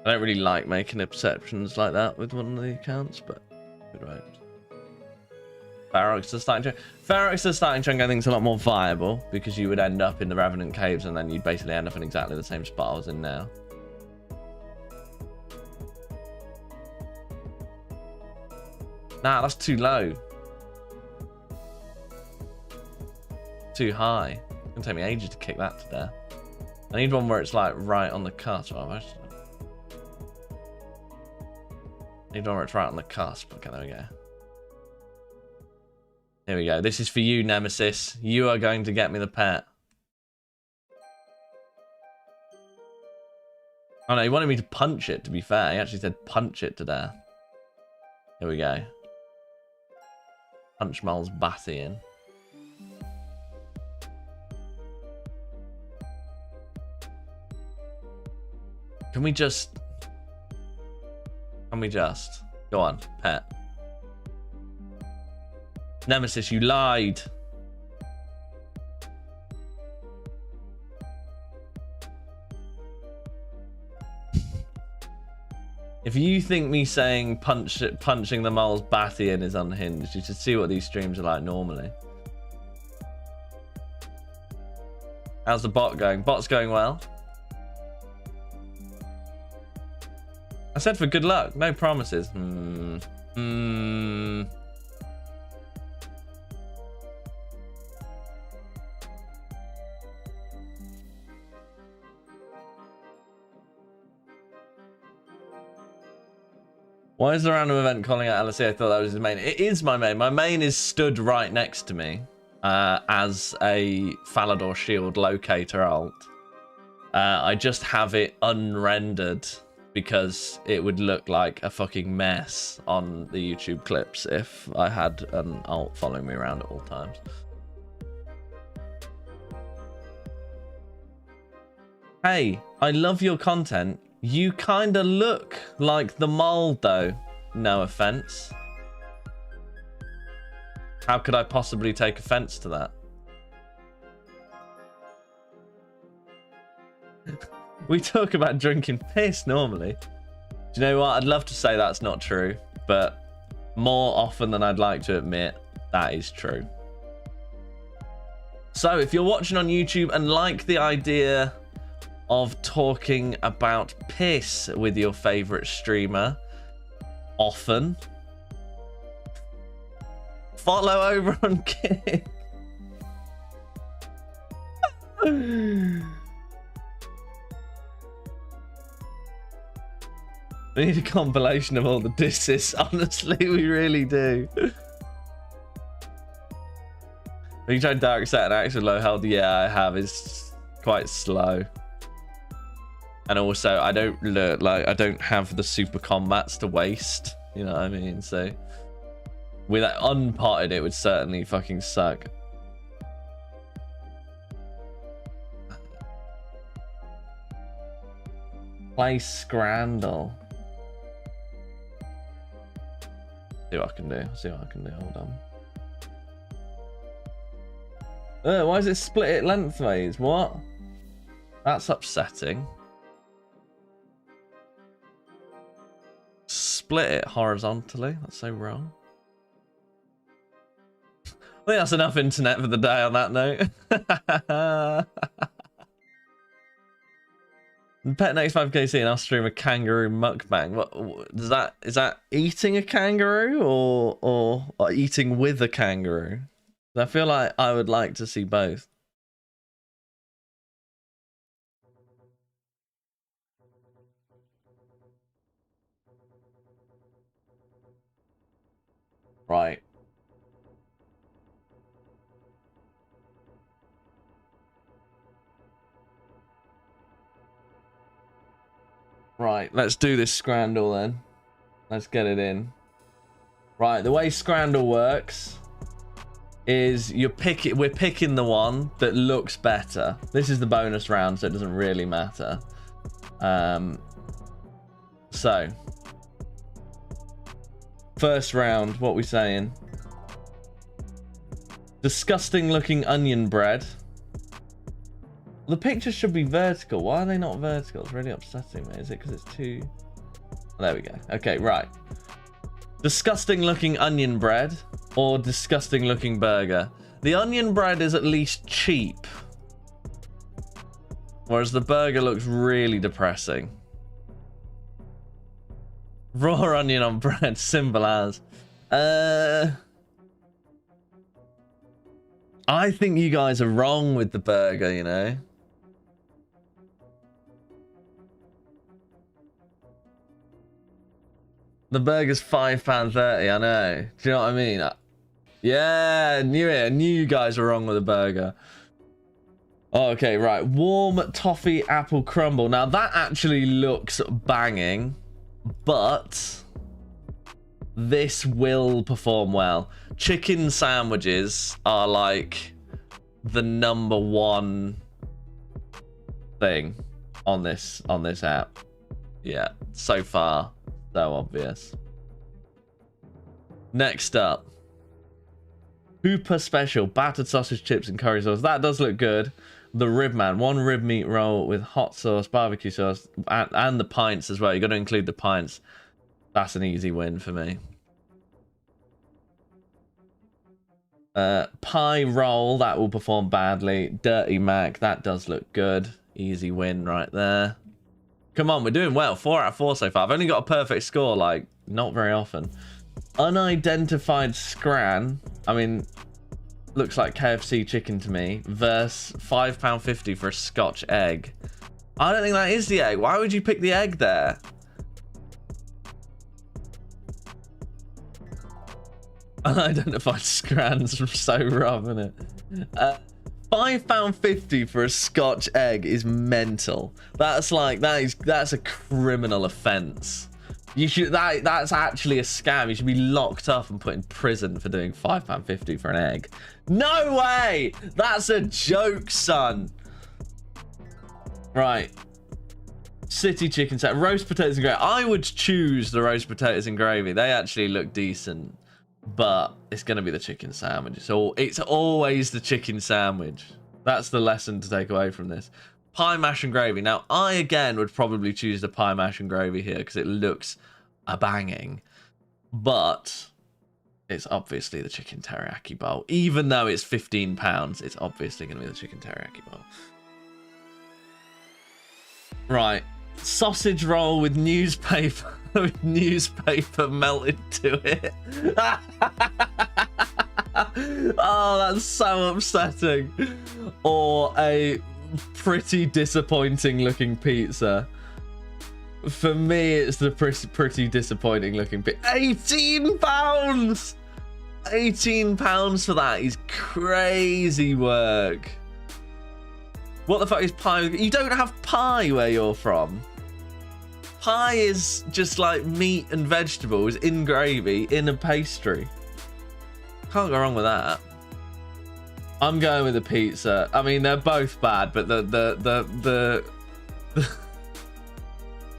I don't really like making exceptions like that with one of the accounts, but good right. Ferox the starting chunk I think is a lot more viable because you would end up in the Revenant Caves and then you'd basically end up in exactly the same spot I was in now. Nah, that's too low. Too high. It's gonna take me ages to kick that to death. I need one where it's like right on the cusp. Oh, I need one where it's right on the cusp. Okay, there we go. Here we go. This is for you, Nemesis. You are going to get me the pet. Oh no, he wanted me to punch it, to be fair. He actually said punch it to death. Here we go. Punch Mole's Batty in. Can we just... Go on, pet. Nemesis, you lied. If you think me saying punching the mole's batty in is unhinged, you should see what these streams are like normally. How's the bot going? Bot's going well. I said for good luck, no promises. Why is the random event calling out LSE? I thought that was his main. It is my main. My main is stood right next to me as a Falador Shield locator alt. I just have it unrendered because it would look like a fucking mess on the YouTube clips if I had an alt following me around at all times. Hey, I love your content. You kinda look like the mole though. No offense. How could I possibly take offense to that? We talk about drinking piss normally. Do you know what? I'd love to say that's not true, but more often than I'd like to admit, that is true. So if you're watching on YouTube and like the idea of talking about piss with your favorite streamer often, follow over on Kick. We need a compilation of all the disses. Honestly, we really do. Have you tried Dark Set and Axe with low health? Yeah, I have. It's quite slow. And also, I don't look like I don't have the super combats to waste. You know what I mean? So with that unpotted, it would certainly fucking suck. Play Scrandle. See what I can do. See what I can do. Hold on. Why is it split it lengthways? What? That's upsetting. Split it horizontally. That's so wrong. I think that's enough internet for the day on that note. Pet next 5kc and I'll stream a kangaroo mukbang. What does that? Is that eating a kangaroo or eating with a kangaroo? I feel like I would like to see both. Right. Right, let's do this Scrandle then. Let's get it in. Right, the way Scrandle works is we're picking the one that looks better. This is the bonus round, so it doesn't really matter. So first round, what we saying? Disgusting looking onion bread. The picture should be vertical. Why are they not vertical? It's really upsetting me. Is it because it's too... Oh, there we go. Okay, right. Disgusting looking onion bread or disgusting looking burger. The onion bread is at least cheap. Whereas the burger looks really depressing. Raw onion on bread. Simple as. I think you guys are wrong with the burger, you know. The burger's £5.30, I know. Do you know what I mean? Yeah, I knew it. I knew you guys were wrong with the burger. Okay, right. Warm toffee apple crumble. Now, that actually looks banging, but this will perform well. Chicken sandwiches are like the #1 thing on this app. Yeah, so far. So obvious. Next up, Hooper Special battered sausage chips and curry sauce. That does look good. The Rib Man, 1 rib meat roll with hot sauce, barbecue sauce, and the pints as well. You got to include the pints. That's an easy win for me. Pie roll, that will perform badly. Dirty Mac, that does look good. Easy win right there. Come on, we're doing well. 4 out of 4 so far. I've only got a perfect score, like, not very often. Unidentified Scran. I mean, looks like KFC chicken to me. Versus £5.50 for a Scotch egg. I don't think that is the egg. Why would you pick the egg there? Unidentified Scran's so rough, isn't it? £5.50 for a Scotch egg is mental. That's like that's a criminal offence. You should that's actually a scam. You should be locked up and put in prison for doing £5.50 for an egg. No way! That's a joke, son. Right. City chicken set. Roast potatoes and gravy. I would choose the roast potatoes and gravy. They actually look decent. But it's going to be the chicken sandwich. It's always the chicken sandwich. That's the lesson to take away from this. Pie, mash and gravy. Now, I, again, would probably choose the pie, mash and gravy here because it looks a banging. But it's obviously the chicken teriyaki bowl. Even though it's £15, it's obviously going to be the chicken teriyaki bowl. Right. Sausage roll with newspaper. With newspaper melted to it. Oh, that's so upsetting. Or a pretty disappointing looking pizza. For me, it's the pretty disappointing looking pizza. £18! £18 for that is crazy work. What the fuck is pie? You don't have pie where you're from. Pie is just like meat and vegetables in gravy in a pastry. Can't go wrong with that. I'm going with the pizza. I mean, they're both bad, but the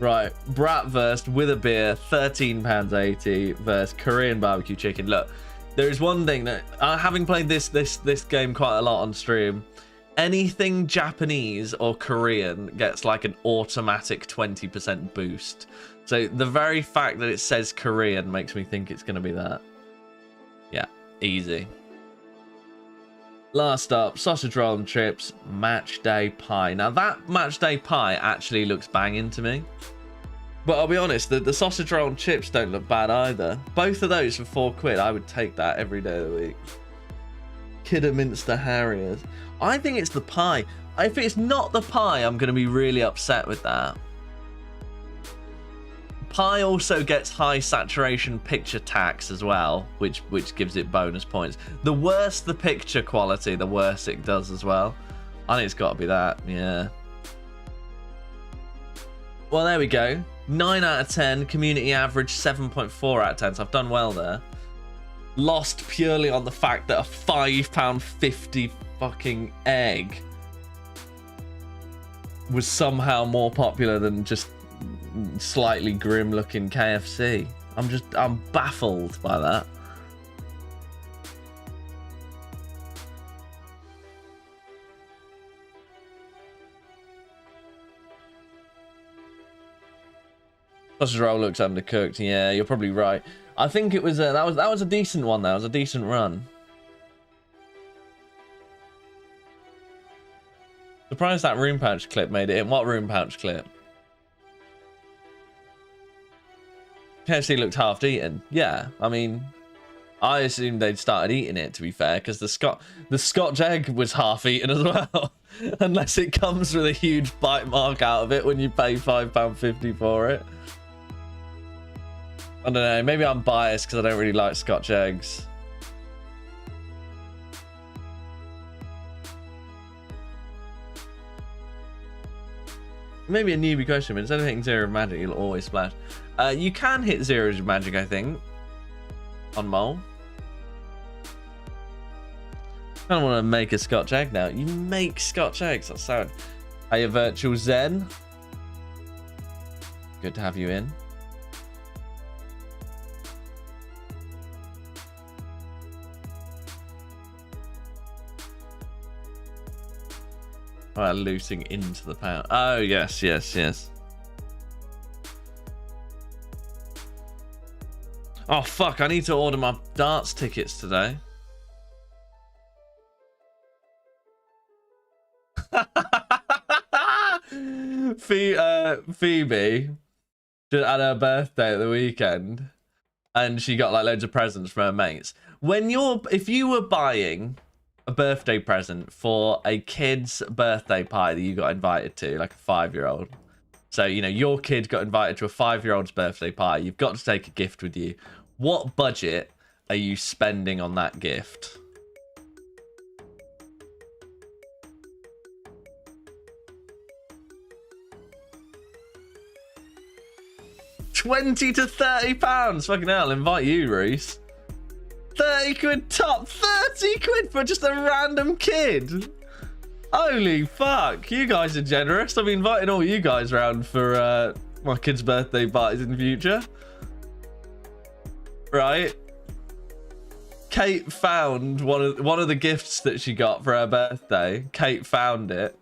right, bratwurst with a beer, £13.80 versus Korean barbecue chicken. Look, there is one thing that having played this game quite a lot on stream, anything Japanese or Korean gets like an automatic 20% boost. So the very fact that it says Korean makes me think it's going to be that. Yeah, easy. Last up, sausage roll and chips, match day pie. Now that match day pie actually looks banging to me. But I'll be honest, the sausage roll and chips don't look bad either. Both of those for £4, I would take that every day of the week. Kidderminster Harriers. I think it's the pie. If it's not the pie, I'm going to be really upset with that. Pie also gets high saturation picture tax as well, which gives it bonus points. The worse the picture quality, the worse it does as well. I think it's got to be that, yeah. Well, there we go. 9 out of 10, community average 7.4 out of 10, so I've done well there. Lost purely on the fact that a £5.50 fucking egg was somehow more popular than just slightly grim looking KFC. I'm baffled by that. Sausage roll looks undercooked. Yeah, you're probably right. I think it was that was a decent one. That was a decent run. Surprised that room pouch clip made it in. What room pouch clip? KFC looked half eaten. Yeah, I mean, I assumed they'd started eating it, to be fair, because the Scotch egg was half eaten as well. Unless it comes with a huge bite mark out of it when you pay £5.50 for it. I don't know, maybe I'm biased because I don't really like Scotch eggs. Maybe a newbie question, but instead of hitting zero magic, you'll always splash. You can hit zero magic, I think, on Mole. I don't want to make a Scotch egg now. You make Scotch eggs, that's sad. Hey, Virtual Zen. Good to have you in. Oh, looting into the pound. Oh, yes, yes, yes. Oh, fuck. I need to order my darts tickets today. Phoebe just had her birthday at the weekend. And she got like loads of presents from her mates. If you were buying a birthday present for a kid's birthday party that you got invited to, like a 5-year-old. So, you know, your kid got invited to a 5-year-old's birthday party. You've got to take a gift with you. What budget are you spending on that gift? £20 to £30. Fucking hell, I'll invite you, Reese. 30 quid top. 30 quid for just a random kid. Holy fuck. You guys are generous. I'll be inviting all you guys around for my kid's birthday parties in the future. Right. Kate found one of the gifts that she got for her birthday. Kate found it.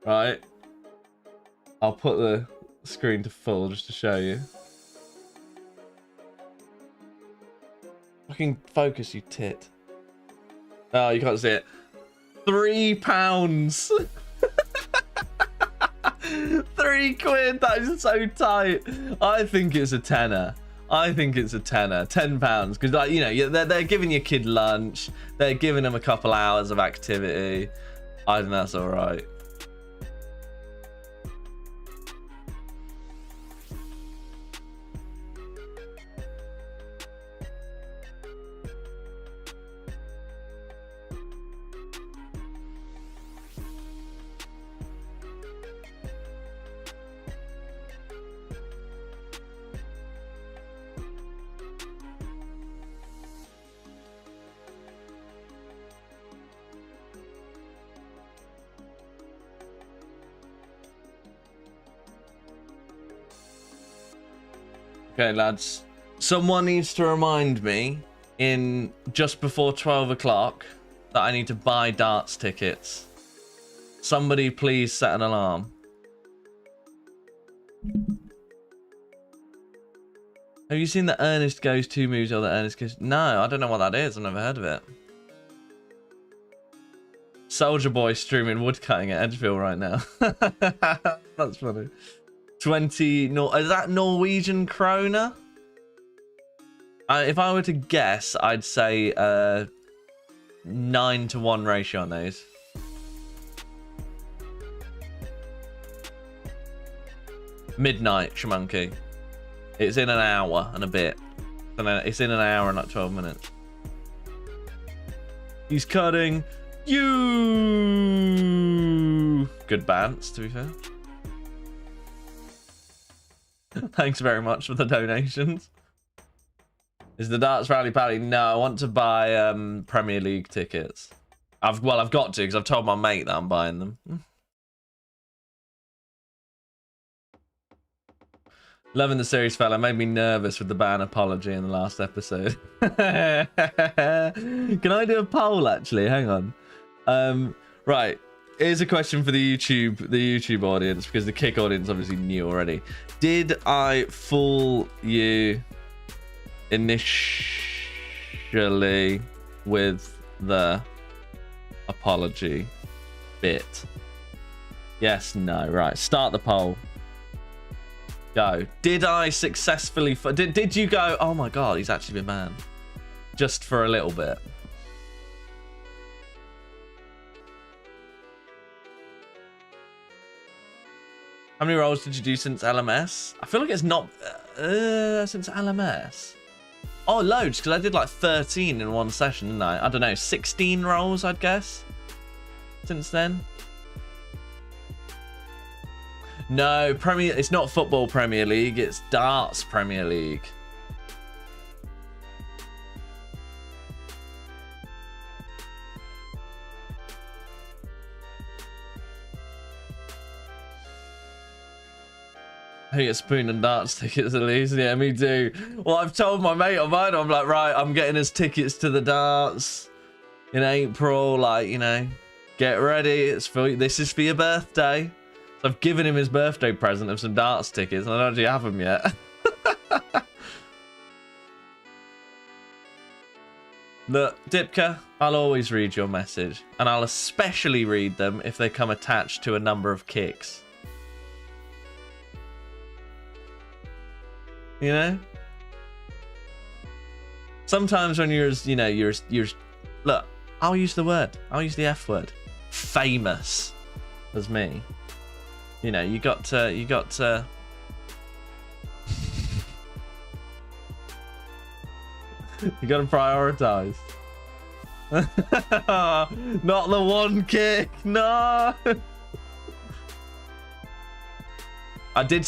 Right. I'll put the screen to full just to show you. Fucking focus, you tit. Oh, you can't see it. £3. £3. That is so tight. I think it's a tenner. I think it's a tenner. £10. Because, like, you know, they're giving your kid lunch. They're giving them a couple hours of activity. I think that's all right. Okay, lads. Someone needs to remind me in just before 12 o'clock that I need to buy darts tickets. Somebody please set an alarm. Have you seen the Ernest Goes 2 moves or the Ernest Goes... No, I don't know what that is. I've never heard of it. Soldier Boy streaming woodcutting at Edgefield right now. That's funny. 20... Is that Norwegian krona? If I were to guess, I'd say 9-to-1 ratio on those. Midnight, Shamonkey. It's in an hour and a bit. And then it's in an hour and like 12 minutes. He's cutting you. Good bants, to be fair. Thanks very much for the donations. Is the darts rally pally? No, I want to buy Premier League tickets. I've got to because I've told my mate that I'm buying them. Loving the series, fella. Made me nervous with the ban apology in the last episode. Can I do a poll, actually? Hang on. Right. Here's a question for the YouTube audience, because the Kick audience obviously knew already. Did I fool you initially with the apology bit? Yes, no. Right. Start the poll. Go. Did I successfully... Did you go, oh my god, he's actually been banned? Just for a little bit. How many rolls did you do since LMS? I feel like it's not... since LMS. Oh, loads, because I did like 13 in one session, didn't I? I don't know, 16 rolls, I'd guess, since then. No, it's not Football Premier League, it's Darts Premier League. I get spoon and darts tickets at least. Yeah, me too. Well, I've told my mate on mine, I'm like, right, I'm getting us tickets to the darts in April. Like, you know, get ready. This is for your birthday. So I've given him his birthday present of some darts tickets, and I don't actually have them yet. Look, Dipka, I'll always read your message, and I'll especially read them if they come attached to a number of kicks. You know? Sometimes when you're as, you know, you're look, I'll use the word. I'll use the F word. Famous as me. You know, you got to you got to prioritize. Not the one kick. No. I did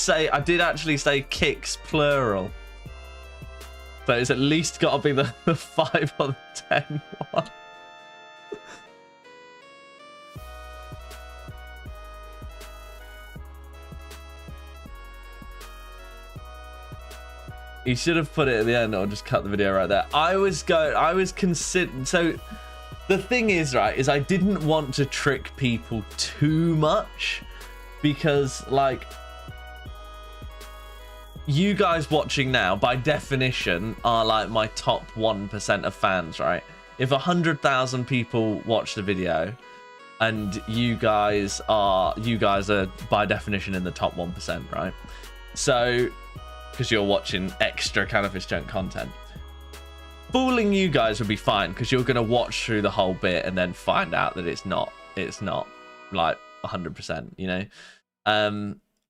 actually say kicks plural. So it's at least got to be the 5 or the 10 one. You should have put it at the end or just cut the video right there. I was considering. So the thing is, right, is I didn't want to trick people too much because, like, you guys watching now, by definition, are like my top 1% of fans, right? If 100,000 people watch the video, and you guys are by definition in the top 1%, right? So, because you're watching extra Canifis Chunk content, fooling you guys would be fine because you're gonna watch through the whole bit and then find out that it's not like 100%, you know.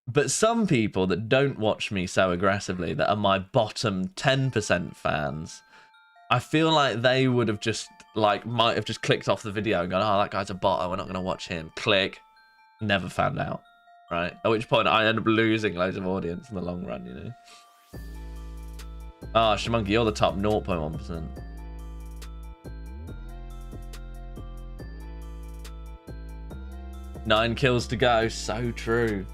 But some people that don't watch me so aggressively, that are my bottom 10% fans, I feel like they would have just, like, might have just clicked off the video and gone, oh, that guy's a bot, we're not going to watch him. Click. Never found out, right? At which point I end up losing loads of audience in the long run, you know? Oh, Shamonkey, you're the top 0.1%. Nine kills to go. So true.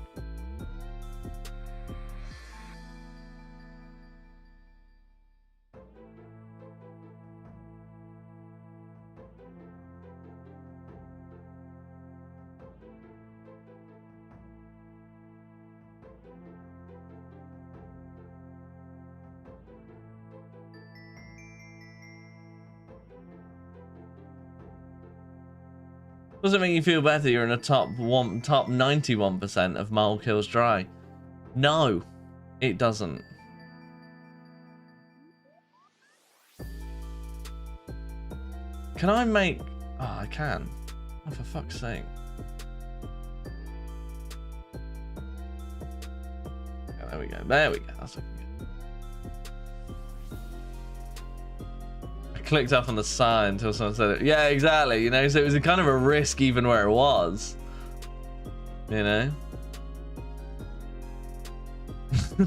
Does it make you feel better you're in a top 91% of mole kills dry? No, it doesn't. Can I make... Oh, I can. Oh, for fuck's sake. Oh, there we go. There we go. That's looking good. I clicked up on the sign until someone said it. Yeah, exactly. You know, so it was a kind of a risk even where it was. You know?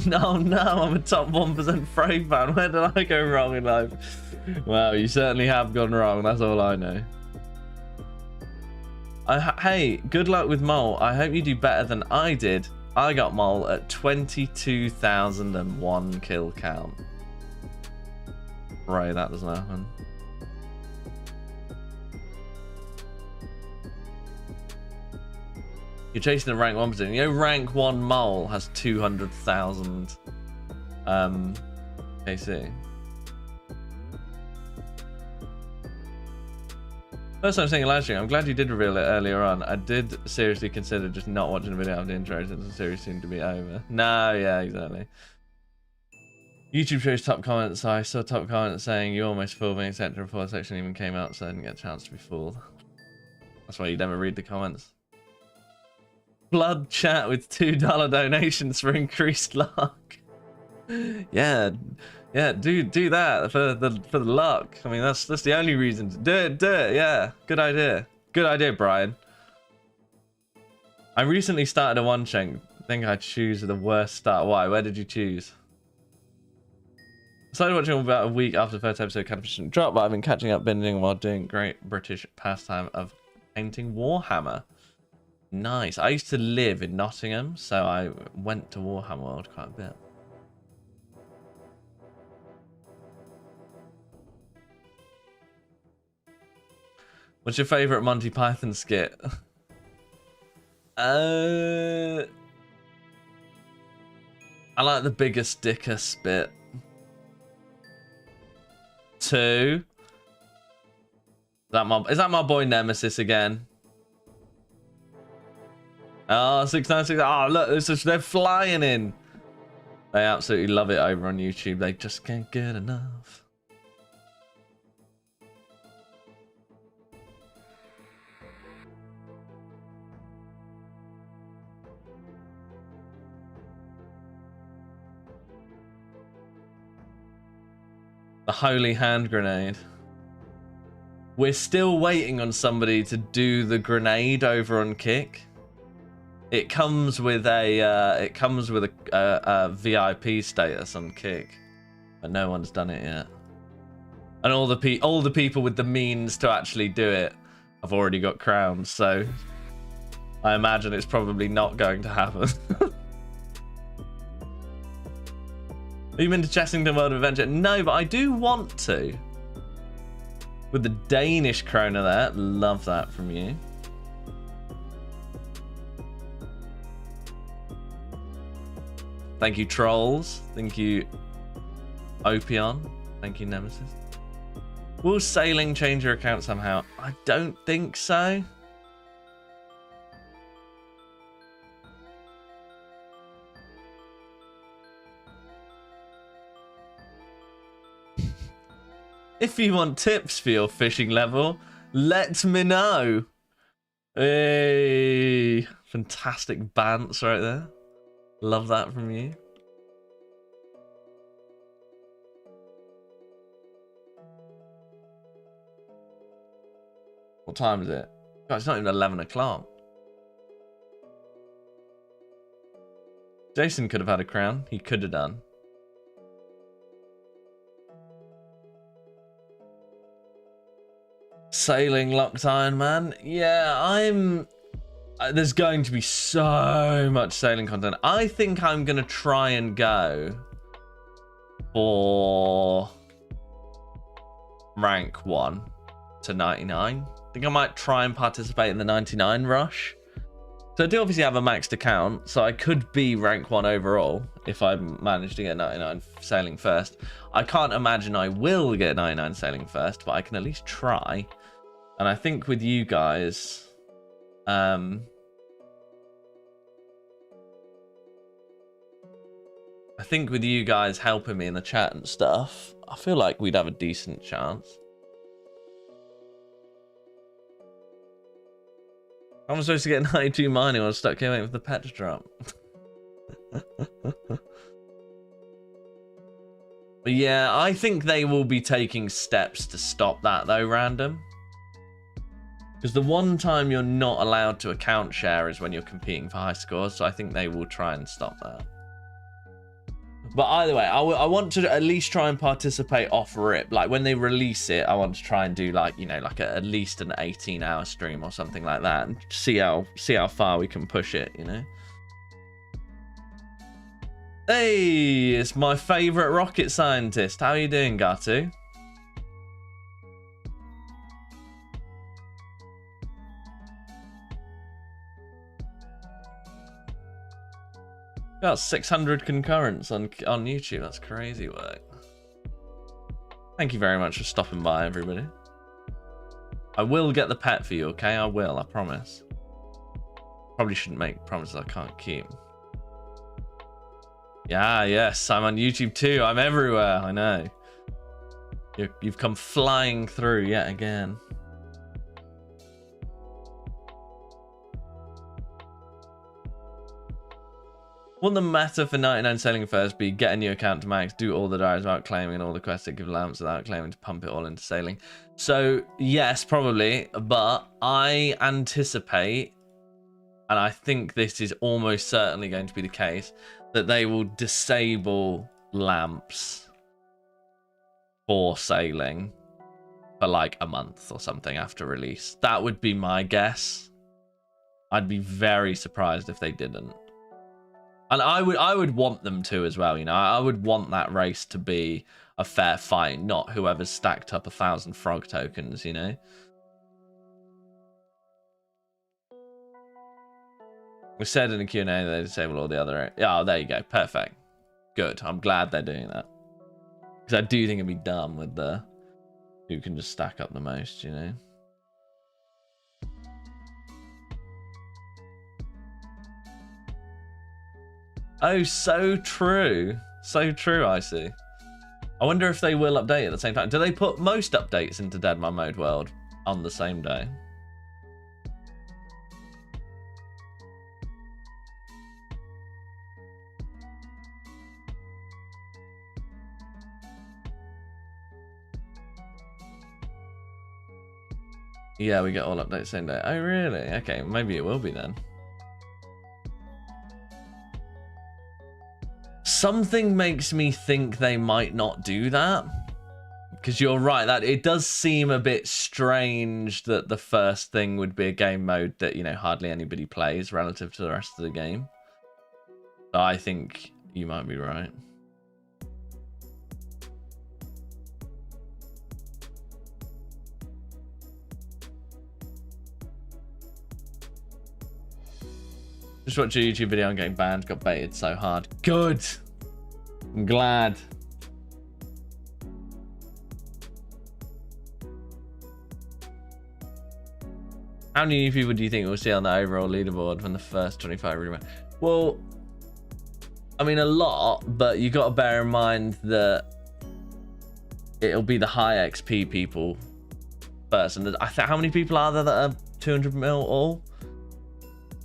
No, I'm a top 1% Frey fan. Where did I go wrong in life? Well, you certainly have gone wrong. That's all I know. Hey, good luck with Mole. I hope you do better than I did. I got Mole at 22,001 kill count. Right, that doesn't happen. You're chasing a rank 1 position. You know, rank 1 Mole has 200,000 KC. First time seeing a live stream. I'm glad you did reveal it earlier on. I did seriously consider just not watching a video of the intro since the series seemed to be over. No, yeah, exactly. YouTube shows top comments. I saw top comments saying you almost fooled me, etc. before the section even came out, so I didn't get a chance to be fooled. That's why you never read the comments. Blood chat with $2 donations for increased luck. Yeah, do that for the luck. I mean, that's the only reason to do it. Yeah, good idea, Brian. I recently started a one chunk. I think I choose the worst start. Why? Where did you choose? I started watching about a week after the first episode Canifis Chunk dropped, but I've been catching up binging while doing great British pastime of painting Warhammer. Nice. I used to live in Nottingham, so I went to Warhammer World quite a bit. What's your favourite Monty Python skit? I like the biggest dickus bit. 2. Is that my boy Nemesis again? Oh, 696. Oh, look, they're flying in. They absolutely love it over on YouTube. They just can't get enough. The holy hand grenade. We're still waiting on somebody to do the grenade over on Kick. It comes with a VIP status on Kick, but no one's done it yet. And all the people with the means to actually do it have already got crowns, so I imagine it's probably not going to happen. Have you been to Chessington World of Adventure? No, but I do want to. With the Danish krona there. Love that from you. Thank you, Trolls. Thank you, Opion. Thank you, Nemesis. Will sailing change your account somehow? I don't think so. If you want tips for your fishing level, let me know. Hey, fantastic bants right there. Love that from you. What time is it? God, it's not even 11 o'clock. Jason could have had a crown. He could have done. Sailing locked Iron Man. Yeah, there's going to be so much sailing content. I think I'm going to try and go for rank 1 to 99. I think I might try and participate in the 99 rush. So I do obviously have a maxed account, so I could be rank 1 overall if I manage to get 99 sailing first. I can't imagine I will get 99 sailing first, but I can at least try. And I think with you guys, I think with you guys helping me in the chat and stuff, I feel like we'd have a decent chance. I'm supposed to get 92 mining while I'm stuck here waiting for the pet to drop. But yeah, I think they will be taking steps to stop that though, random. Because the one time you're not allowed to account share is when you're competing for high scores, so I think they will try and stop that. But either way, I want to at least try and participate off rip. Like when they release it, I want to try and do like, you know, like at least an 18-hour stream or something like that, and see how far we can push it, you know. Hey, it's my favorite rocket scientist. How are you doing, Gatu? Got 600 concurrents on YouTube. That's crazy work. Thank you very much for stopping by, everybody. I will get the pet for you, okay? I will, I promise. Probably shouldn't make promises I can't keep. Yeah, yes, I'm on YouTube too. I'm everywhere, I know. You've come flying through yet again. Wouldn't the meta for 99 selling first be get a new account to max, do all the diaries without claiming, and all the quests that give lamps without claiming to pump it all into sailing? So yes, probably, but I anticipate, and I think this is almost certainly going to be the case, that they will disable lamps for sailing for like a month or something after release. That would be my guess. I'd be very surprised if they didn't. And I would want them to as well, you know. I would want that race to be a fair fight, not whoever's stacked up 1,000 frog tokens, you know. We said in the Q&A they disable all the other... Oh, there you go. Perfect. Good. I'm glad they're doing that. Because I do think it'd be dumb with the... who can just stack up the most, you know. Oh, so true. So true, I see. I wonder if they will update at the same time. Do they put most updates into Deadman Mode World on the same day? Yeah, we get all updates same day. Oh, really? Okay, maybe it will be then. Something makes me think they might not do that. Because you're right, that it does seem a bit strange that the first thing would be a game mode that, you know, hardly anybody plays relative to the rest of the game. So I think you might be right. Just watched a YouTube video on getting banned, got baited so hard. Good! I'm glad. How many new people do you think we'll see on the overall leaderboard when the first 25 really went? Well, I mean a lot, but you got to bear in mind that it'll be the high XP people first. And how many people are there that are 200 mil all?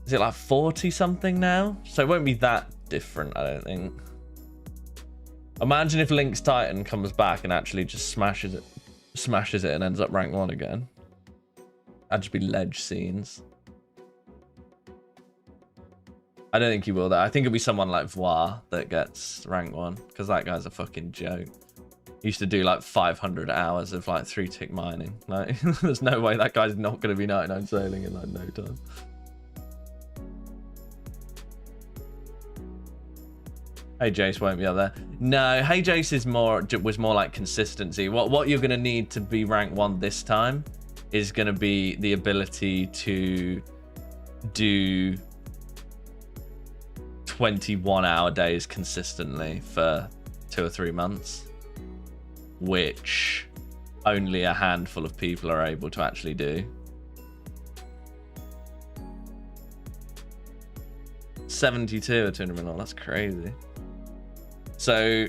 Is it like 40 something now? So it won't be that different, I don't think. Imagine if Link's Titan comes back and actually just smashes it and ends up rank 1 again. That'd just be ledge scenes. I don't think he will though. I think it'll be someone like Voir that gets rank 1, because that guy's a fucking joke. He used to do like 500 hours of like 3-tick mining. Like, there's no way that guy's not going to be 99 sailing in like no time. Hey Jace won't be up there. No, Hey Jace is was more like consistency. What you're gonna need to be rank 1 this time is gonna be the ability to do 21-hour days consistently for 2 or 3 months, which only a handful of people are able to actually do. 72 at 200 mil, that's crazy. So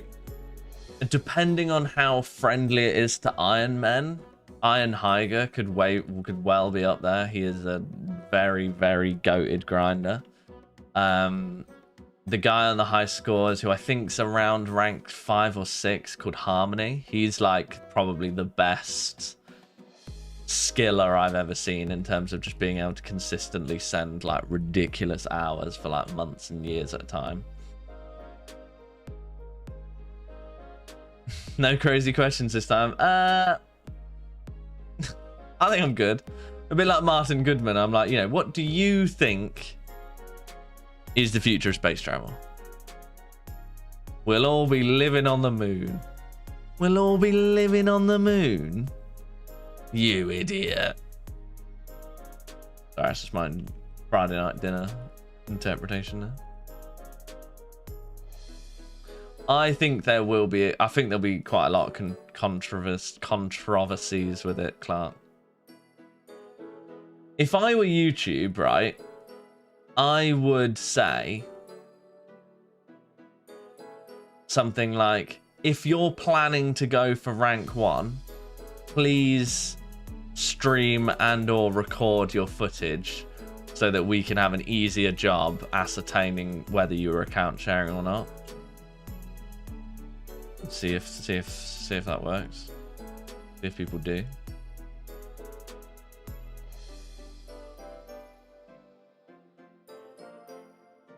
depending on how friendly it is to Iron Men, Iron Higer could well be up there. He is a very, very goated grinder. The guy on the high scores, who I think's around rank 5 or 6, called Harmony. He's like probably the best skiller I've ever seen in terms of just being able to consistently send like ridiculous hours for like months and years at a time. No crazy questions this time. I think I'm good. A bit like Martin Goodman. I'm like, you know, what do you think is the future of space travel? We'll all be living on the moon. We'll all be living on the moon. You idiot. Sorry, it's just my Friday night dinner interpretation there. I think there will be, I think there'll be quite a lot of controversies with it, Clark. If I were YouTube, right, I would say something like, if you're planning to go for rank 1, please stream and or record your footage so that we can have an easier job ascertaining whether you were account sharing or not. See if that works. See if people do.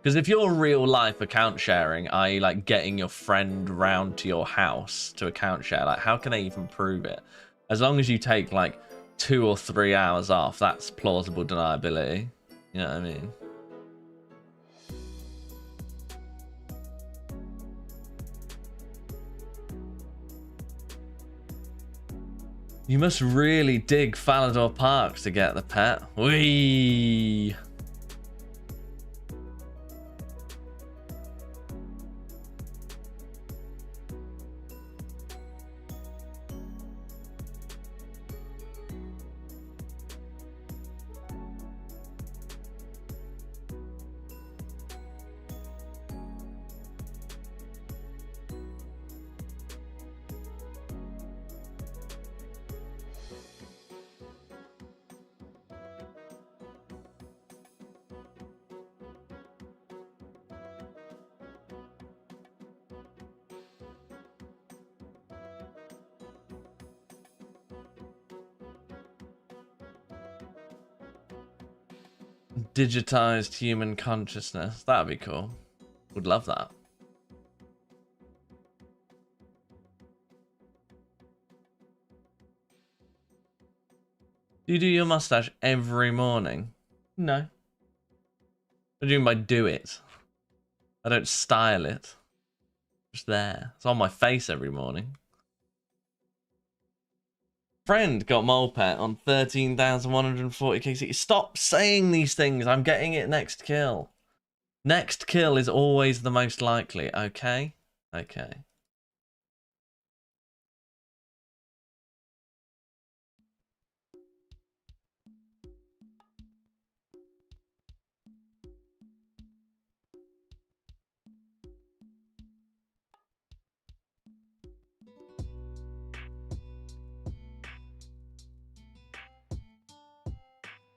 Because if you're real life account sharing, i.e. like getting your friend round to your house to account share, like how can they even prove it? As long as you take like 2 or 3 hours off, that's plausible deniability. You know what I mean? You must really dig Falador Parks to get the pet. Whee! Digitized human consciousness. That'd be cool. Would love that. Do you do your mustache every morning? No. What do you mean by do it? I don't style it. Just there. It's on my face every morning. Friend got mole pet on 13,140 KC. Stop saying these things. I'm getting it next kill. Next kill is always the most likely. Okay? Okay.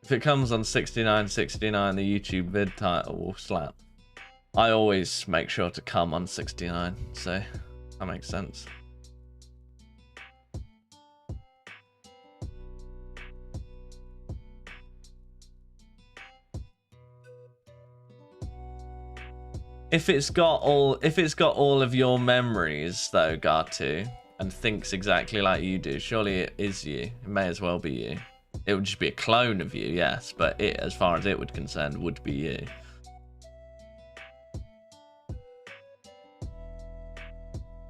If it comes on 6969, the YouTube vid title will slap. I always make sure to come on 69, so that makes sense. If it's got all of your memories though, Gartu, and thinks exactly like you do, surely it is you. It may as well be you. It would just be a clone of you, yes, but it, as far as it would concern, would be you.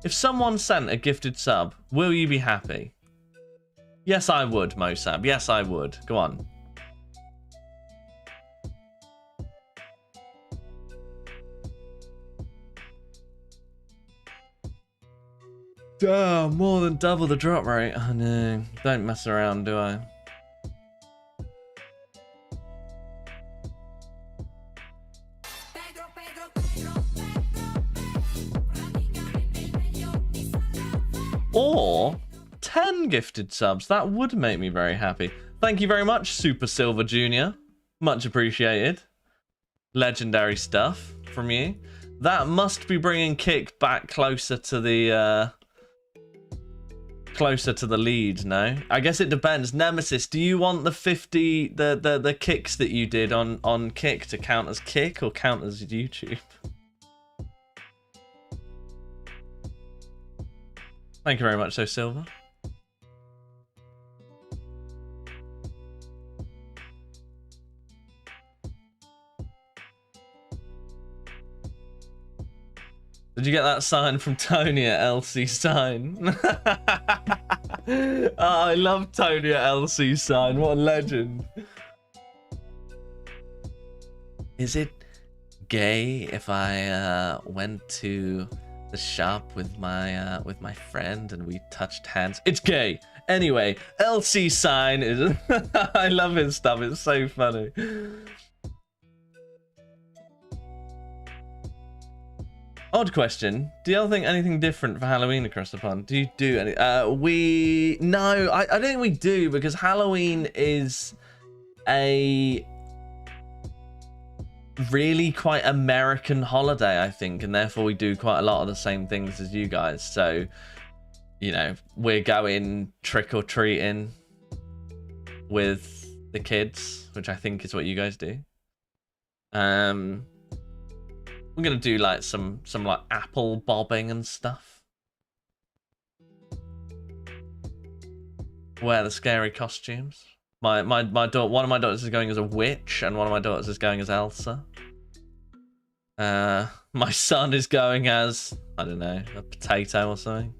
If someone sent a gifted sub, will you be happy? Yes, I would, Mosab. Yes, I would. Go on. Duh, more than double the drop rate. Oh no, don't mess around, do I? Or 10 gifted subs. That would make me very happy. Thank you very much, Super Silver Jr. Much appreciated. Legendary stuff from you. That must be bringing Kick back closer to the lead, no? I guess it depends. Nemesis, do you want the 50 the kicks that you did on Kick to count as Kick or count as YouTube? Thank you very much, so Silver. Did you get that sign from Tony at LC Sign? Oh, I love Tony at LC Sign. What a legend. Is it gay if I went to the shop with my friend and we touched hands? It's gay. Anyway, LC Sign is I love his stuff. It's so funny. Odd question. Do y'all think anything different for Halloween across the pond? Do you do any? No, I don't think we do, because Halloween is a really quite American holiday, I think, and therefore we do quite a lot of the same things as you guys. So, you know, we're going trick-or-treating with the kids, which I think is what you guys do. We're gonna do like some like apple bobbing and stuff. Wear the scary costumes. My daughter, one of my daughters is going as a witch, and one of my daughters is going as Elsa. My son is going as, I don't know, a potato or something.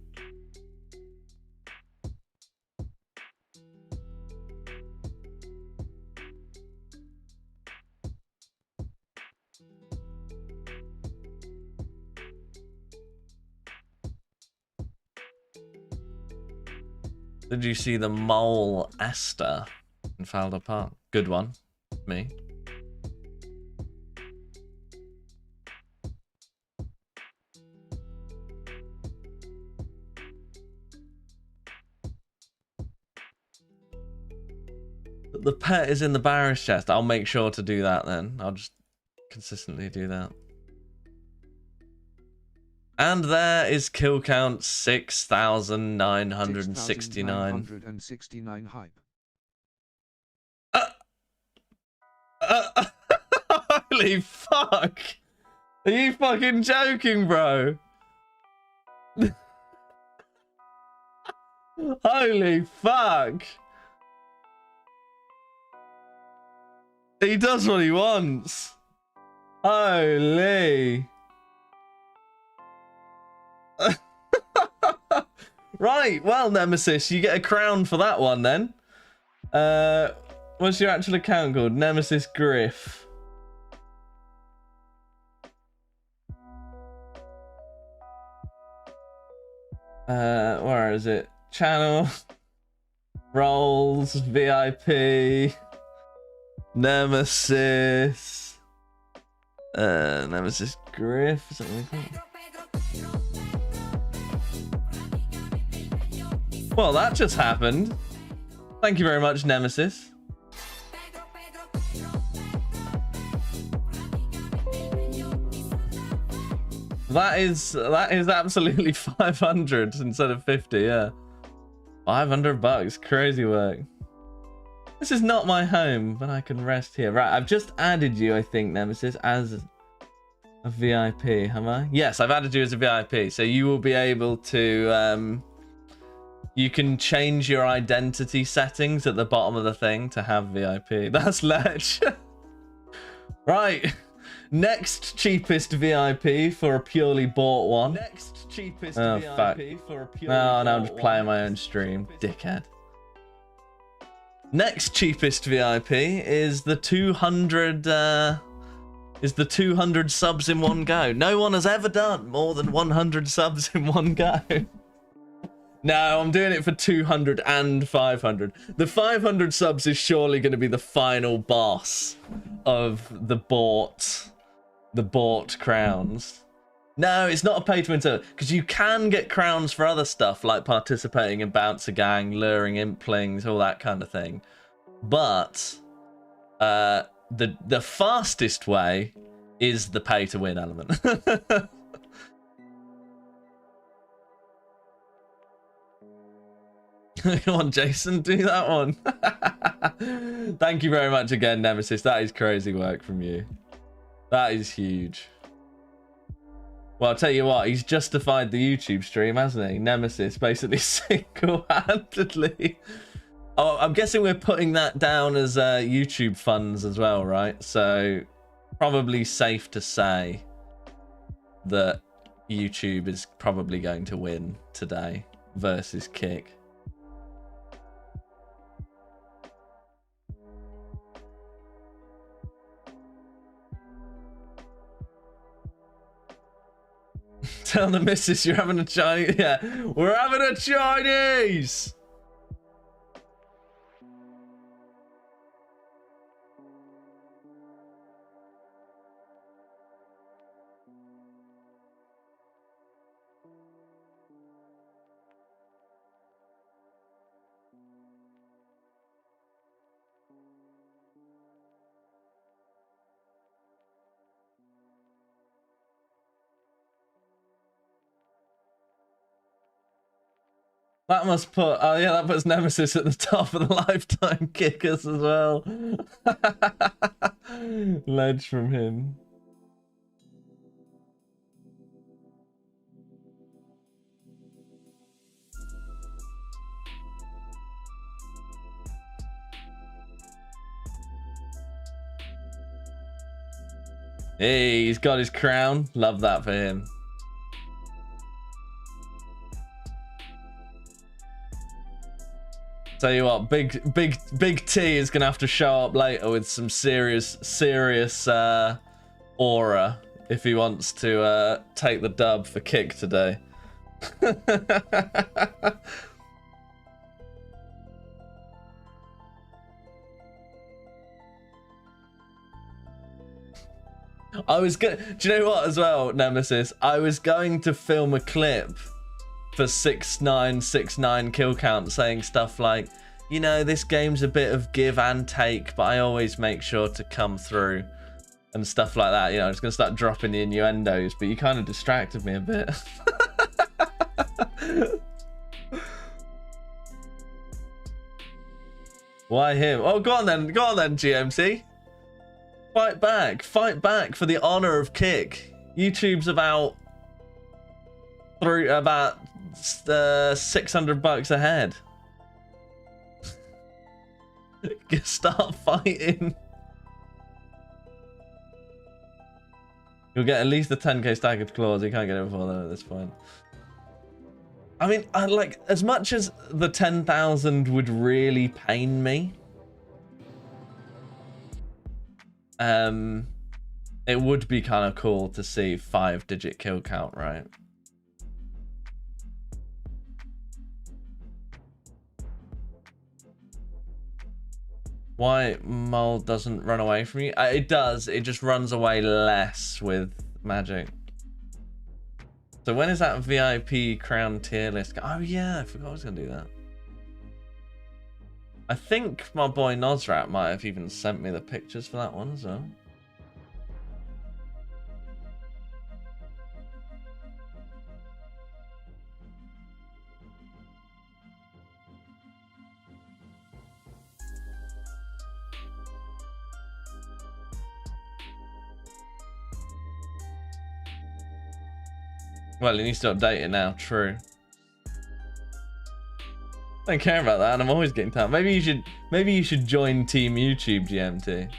Did you see the mole Esther in Faldo Park? Good one. Me. The pet is in the barrage chest. I'll make sure to do that then. I'll just consistently do that. And there is kill count 6,969. 6,969 hype. Holy fuck! Are you fucking joking, bro? Holy fuck! He does what he wants. Holy. Right, well, Nemesis, you get a crown for that one then. What's your actual account called? Nemesis Griff. Where is it? Channel, roles, VIP, Nemesis, Nemesis Griff, something like that. Well, that just happened. Thank you very much, Nemesis. That is absolutely 500 instead of 50, yeah. $500, crazy work. This is not my home, but I can rest here. Right, I've just added you, I think, Nemesis, as a VIP, have I? Yes, I've added you as a VIP, so you will be able to, you can change your identity settings at the bottom of the thing to have VIP. That's ledge. Right. Next cheapest VIP for a purely bought one. Next cheapest VIP for a purely bought one. No, I'm just playing my own stream. Dickhead. Next cheapest VIP is the 200 subs in one go. No one has ever done more than 100 subs in one go. No, I'm doing it for 200 and 500. The 500 subs is surely going to be the final boss of the bought crowns. No, it's not a pay to win server, because you can get crowns for other stuff like participating in Bouncer Gang, luring implings, all that kind of thing. But the fastest way is the pay to win element. Come on, Jason, do that one. Thank you very much again, Nemesis. That is crazy work from you. That is huge. Well, I'll tell you what, he's justified the YouTube stream, hasn't he? Nemesis, basically single-handedly. Oh, I'm guessing we're putting that down as YouTube funds as well, right? So, probably safe to say that YouTube is probably going to win today versus Kick. Tell the missus you're having a Chinese. Yeah, we're having a Chinese. That must put, oh yeah, that puts Nemesis at the top of the lifetime kickers as well. Ledge from him. Hey, he's got his crown. Love that for him. Tell you what, big T is gonna have to show up later with some serious aura if he wants to take the dub for Kick today. Do you know what as well, Nemesis? I was going to film a clip for 6969 kill count saying stuff like, you know, this game's a bit of give and take, but I always make sure to come through and stuff like that. You know, I was gonna start dropping the innuendos, but you kind of distracted me a bit. Why him? Oh, go on then, GMT. Fight back for the honor of Kick. YouTube's about $600 ahead. Start fighting. You'll get at least the 10k staggered claws. You can't get it before then at this point. I mean, I like, as much as the 10,000 would really pain me, it would be kind of cool to see 5-digit kill count, right? Why Mole doesn't run away from you? It does. It just runs away less with magic. So when is that VIP crown tier list? Oh yeah, I forgot I was gonna do that. I think my boy Nosrat might have even sent me the pictures for that one as well. Well, he needs to update it now. True. I don't care about that, and I'm always getting tired. Maybe you should join Team YouTube, GMT.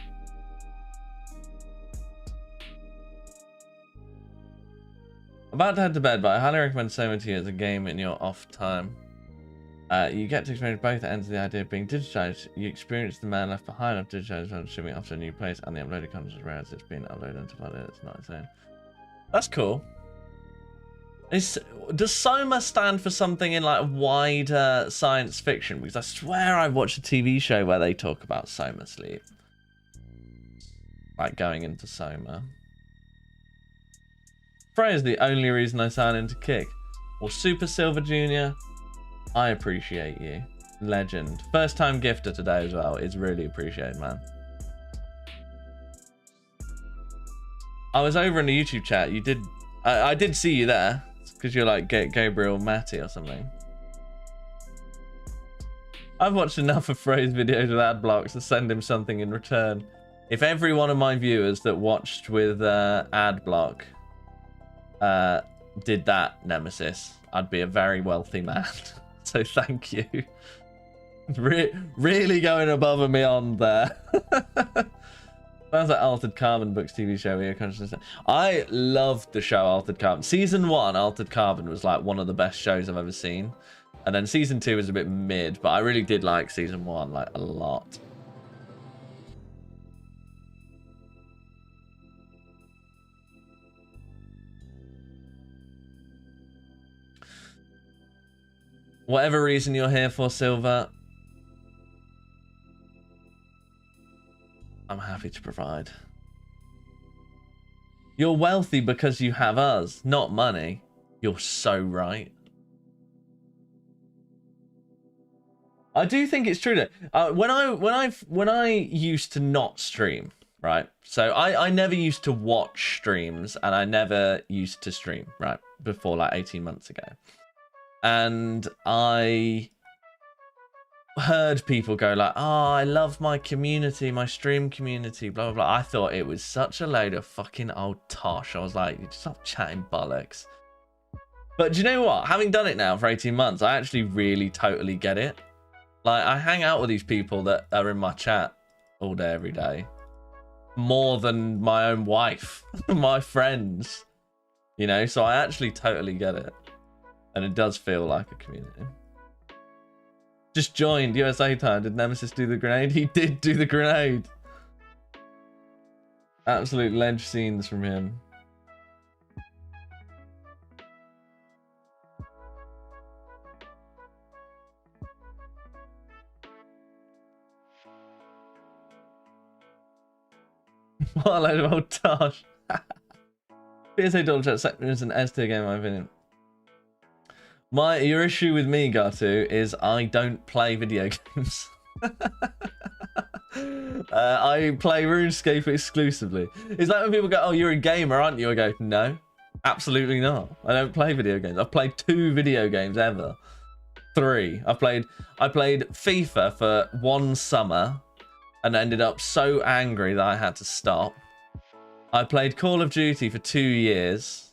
About to head to bed, but I highly recommend Soma to you as a game in your off time. You get to experience both ends of the idea of being digitized. You experience the man left behind of digitized when shipping off to a new place, and the uploaded content is rare as it's been uploaded into it. It's not insane. That's cool. Does Soma stand for something in like wider science fiction? Because I swear I watched a TV show where they talk about Soma sleep. Like going into Soma. Freya is the only reason I signed into Kick. Well, Super Silver Jr., I appreciate you. Legend. First time gifter today as well. It's really appreciated, man. I was over in the YouTube chat. You did... I did see you there. Because you're like Gabriel Matty or something. I've watched enough of Freya's videos with ad blocks to send him something in return. If every one of my viewers that watched with ad block did that, Nemesis, I'd be a very wealthy man. So thank you. Really going above and beyond there. Sounds like Altered Carbon books TV show here. I loved the show Altered Carbon. Season 1, Altered Carbon, was like one of the best shows I've ever seen. And then season 2 was a bit mid, but I really did like season 1 like a lot. Whatever reason you're here for, Silver, I'm happy to provide. You're wealthy because you have us, not money. You're so right. I do think it's true that when I used to not stream, right? So I never used to watch streams, and I never used to stream, right? Before like 18 months ago. And I heard people go like, oh, I love my community, my stream community, blah, blah, blah. I thought it was such a load of fucking old tosh. I was like, stop chatting bollocks. But do you know what? Having done it now for 18 months, I actually really totally get it. Like, I hang out with these people that are in my chat all day, every day. More than my own wife, my friends. You know, so I actually totally get it. And it does feel like a community. Just joined USA time. Did Nemesis do the grenade? He did do the grenade. Absolute ledge scenes from him. What a load of old tosh. PSA double chat sector is an S tier game in my opinion. Your issue with me, Gatu, is I don't play video games. I play RuneScape exclusively. It's like when people go, oh, you're a gamer, aren't you? I go, no, absolutely not. I don't play video games. I've played 2 video games ever. 3. I played FIFA for 1 summer and ended up so angry that I had to stop. I played Call of Duty for 2 years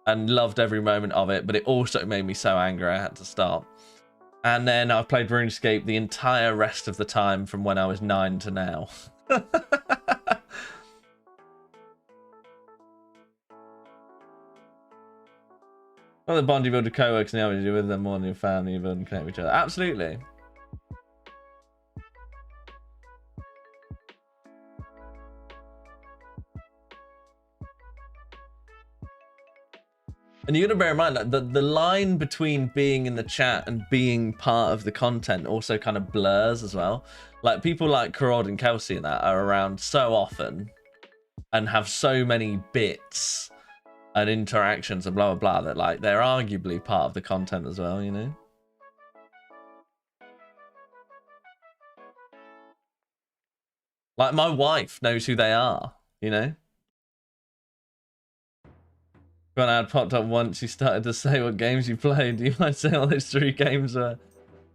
and loved every moment of it, but it also made me so angry I had to stop. And then I've played RuneScape the entire rest of the time from when I was 9 to now. Well, the bond you build with co-workers and you do with them more than your family, you build and connect with each other. Absolutely. And you got to bear in mind that the line between being in the chat and being part of the content also kind of blurs as well. Like people like Karod and Kelsey and that are around so often and have so many bits and interactions and blah, blah, blah, that like they're arguably part of the content as well, you know? Like my wife knows who they are, you know? When I had popped up once, you started to say what games you played. You might say all those 3 games were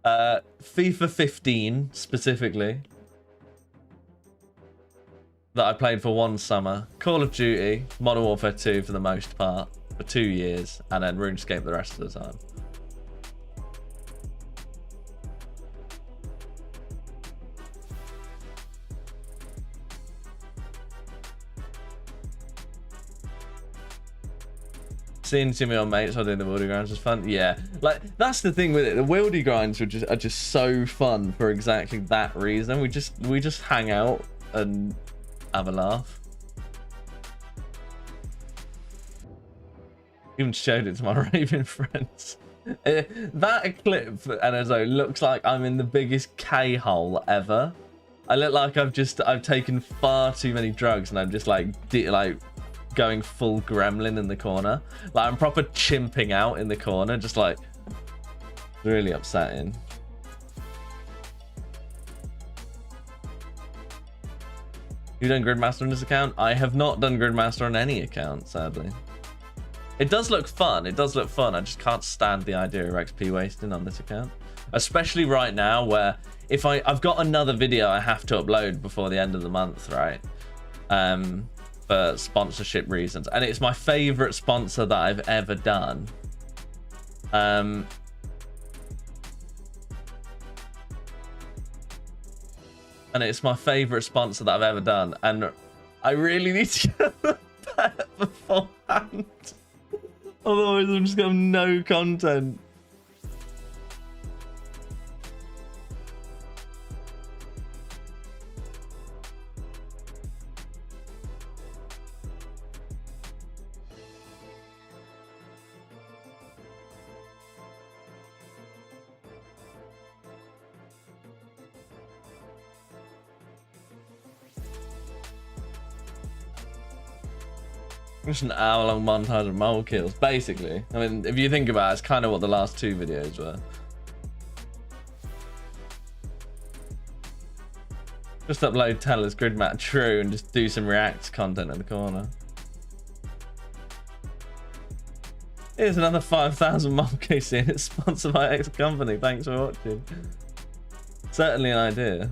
FIFA 15 specifically that I played for 1 summer, Call of Duty, Modern Warfare 2 for the most part for 2 years, and then RuneScape the rest of the time. Seeing some of your mates while doing the wildy grinds was fun. Yeah, like that's the thing with it. The wildy grinds are just so fun for exactly that reason. We just hang out and have a laugh. Even showed it to my raving friends. That clip, Enzo, looks like I'm in the biggest K-hole ever. I look like I've taken far too many drugs and I'm just like going full gremlin in the corner. Like I'm proper chimping out in the corner, just like really upsetting. You done Gridmaster on this account? I have not done Gridmaster on any account, sadly. It does look fun. It does look fun. I just can't stand the idea of XP wasting on this account. Especially right now where if I've got another video I have to upload before the end of the month, right? For sponsorship reasons. And it's my favorite sponsor that I've ever done. And it's my favorite sponsor that I've ever done. And I really need to get the pet beforehand. Otherwise, I'm just going to have no content. Just an hour-long montage of mole kills, basically. I mean, if you think about it, it's kind of what the last two videos were. Just upload Teller's Grid Map True and just do some React content in the corner. Here's another 5,000 mole case in. It's sponsored by X company. Thanks for watching. Certainly an idea.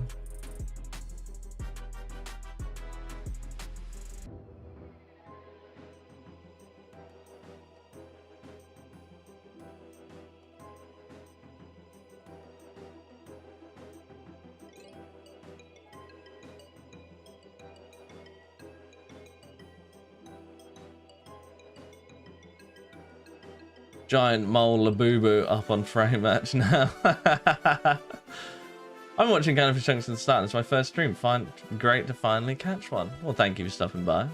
Giant mole Labubu up on frame match now. I'm watching Canifis Chunk since the start. It's my first stream. Great to finally catch one. Well, thank you for stopping by.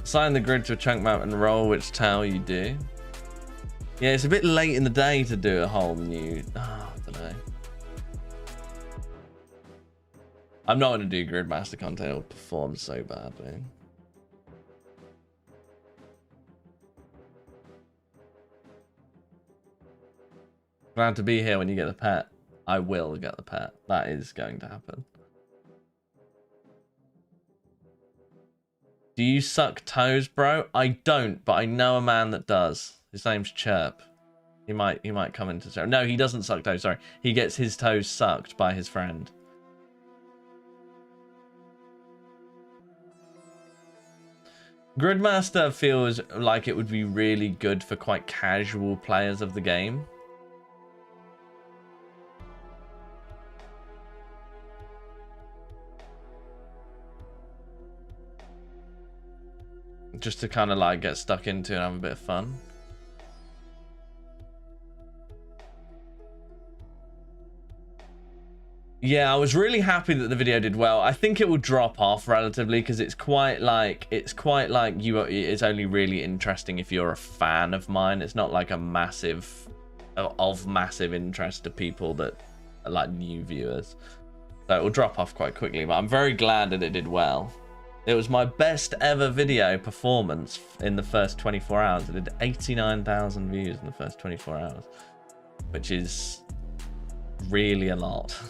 Assign the grid to a chunk map and roll which tile you do. Yeah, it's a bit late in the day to do a whole new... Oh, I don't know. I'm not going to do Gridmaster content. It'll perform so badly. Glad to be here when you get the pet. I will get the pet. That is going to happen. Do you suck toes, bro? I don't, but I know a man that does. His name's Chirp. He might come into the show. No, he doesn't suck toes, sorry. He gets his toes sucked by his friend. Gridmaster feels like it would be really good for quite casual players of the game. Just to kind of like get stuck into and have a bit of fun. Yeah, I was really happy that the video did well. I think it will drop off relatively because it's quite like it's only really interesting if you're a fan of mine. It's not like a massive interest to people that are like new viewers. So it will drop off quite quickly, but I'm very glad that it did well. It was my best ever video performance in the first 24 hours. It did 89,000 views in the first 24 hours, which is really a lot.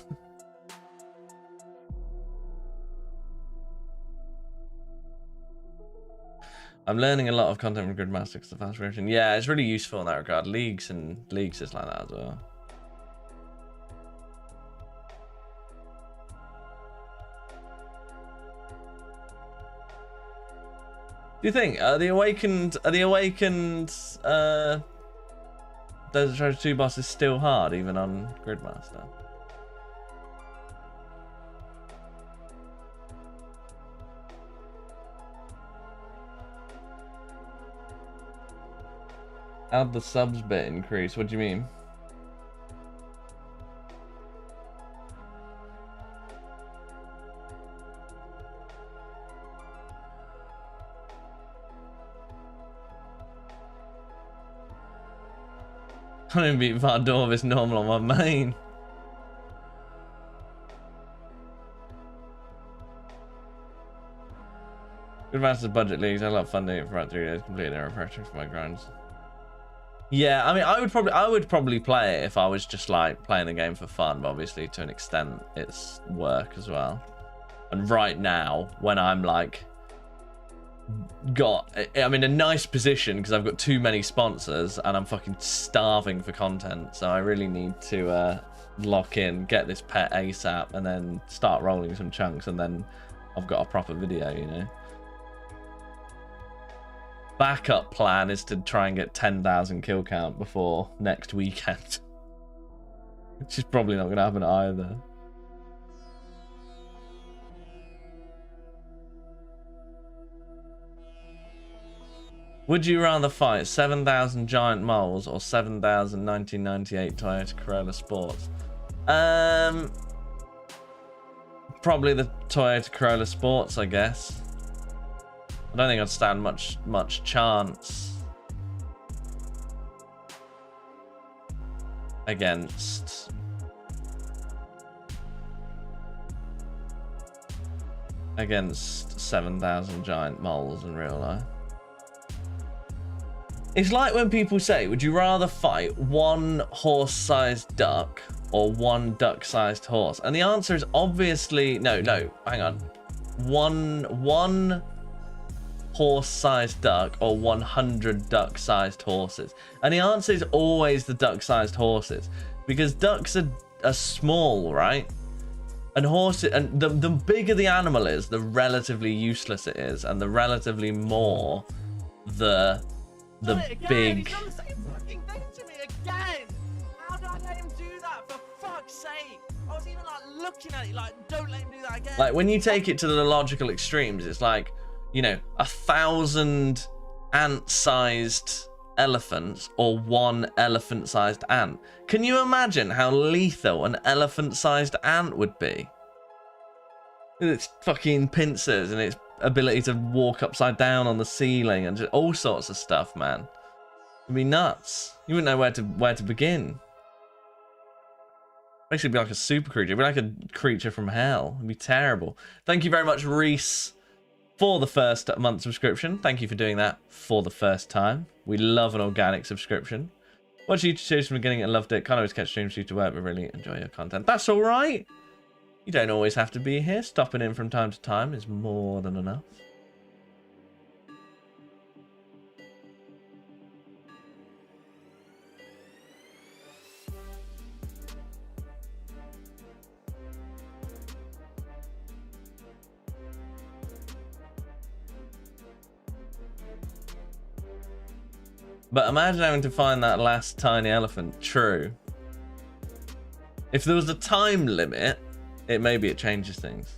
I'm learning a lot of content from Gridmaster because the fast version. Yeah, it's really useful in that regard. Leagues is like that as well. Do you think the awakened Desert Treasure 2 boss is still hard even on Gridmaster? How'd the subs bit increase? What do you mean? I didn't beat Vardorvis normal on my main. Good Masters budget leagues. I love funding it for about 3 days. Completely refreshing for my grinds. Yeah, I mean, I would probably play it if I was just like playing the game for fun, but obviously to an extent it's work as well. And right now, when I'm like I'm in a nice position because I've got too many sponsors and I'm fucking starving for content, so I really need to lock in, get this pet ASAP, and then start rolling some chunks, and then I've got a proper video, you know. Backup plan is to try and get 10,000 kill count before next weekend, which is probably not going to happen either. Would you rather fight 7,000 giant moles or 7,000 1998 Toyota Corolla Sports? Probably the Toyota Corolla Sports, I guess. I don't think I'd stand much chance against against 7,000 giant moles in real life. It's like when people say, would you rather fight one horse-sized duck or one duck-sized horse? And the answer is obviously no, hang on. One horse-sized duck or 100 duck-sized horses. And the answer is always the duck-sized horses, because ducks are small, right? And horses, and the bigger the animal is, the relatively useless it is, and the relatively more the big. He's done the same fucking thing to me again. How did I let him do that? For fuck's sake! I was even like looking at it, like, don't let him do that again. Like when you take it to the logical extremes, it's like, you know, 1,000 ant-sized elephants or one elephant-sized ant. Can you imagine how lethal an elephant-sized ant would be? With its fucking pincers and its ability to walk upside down on the ceiling and just all sorts of stuff, man. It'd be nuts. You wouldn't know where to begin. Basically, it'd be like a super creature. It'd be like a creature from hell. It'd be terrible. Thank you very much, Reese, for the first month subscription. Thank you for doing that for the first time. We love an organic subscription. Watch YouTube series from the beginning and loved it. Can't always catch streams due to work, but really enjoy your content. That's all right. You don't always have to be here. Stopping in from time to time is more than enough. But imagine having to find that last tiny elephant. True. If there was a time limit, maybe it changes things.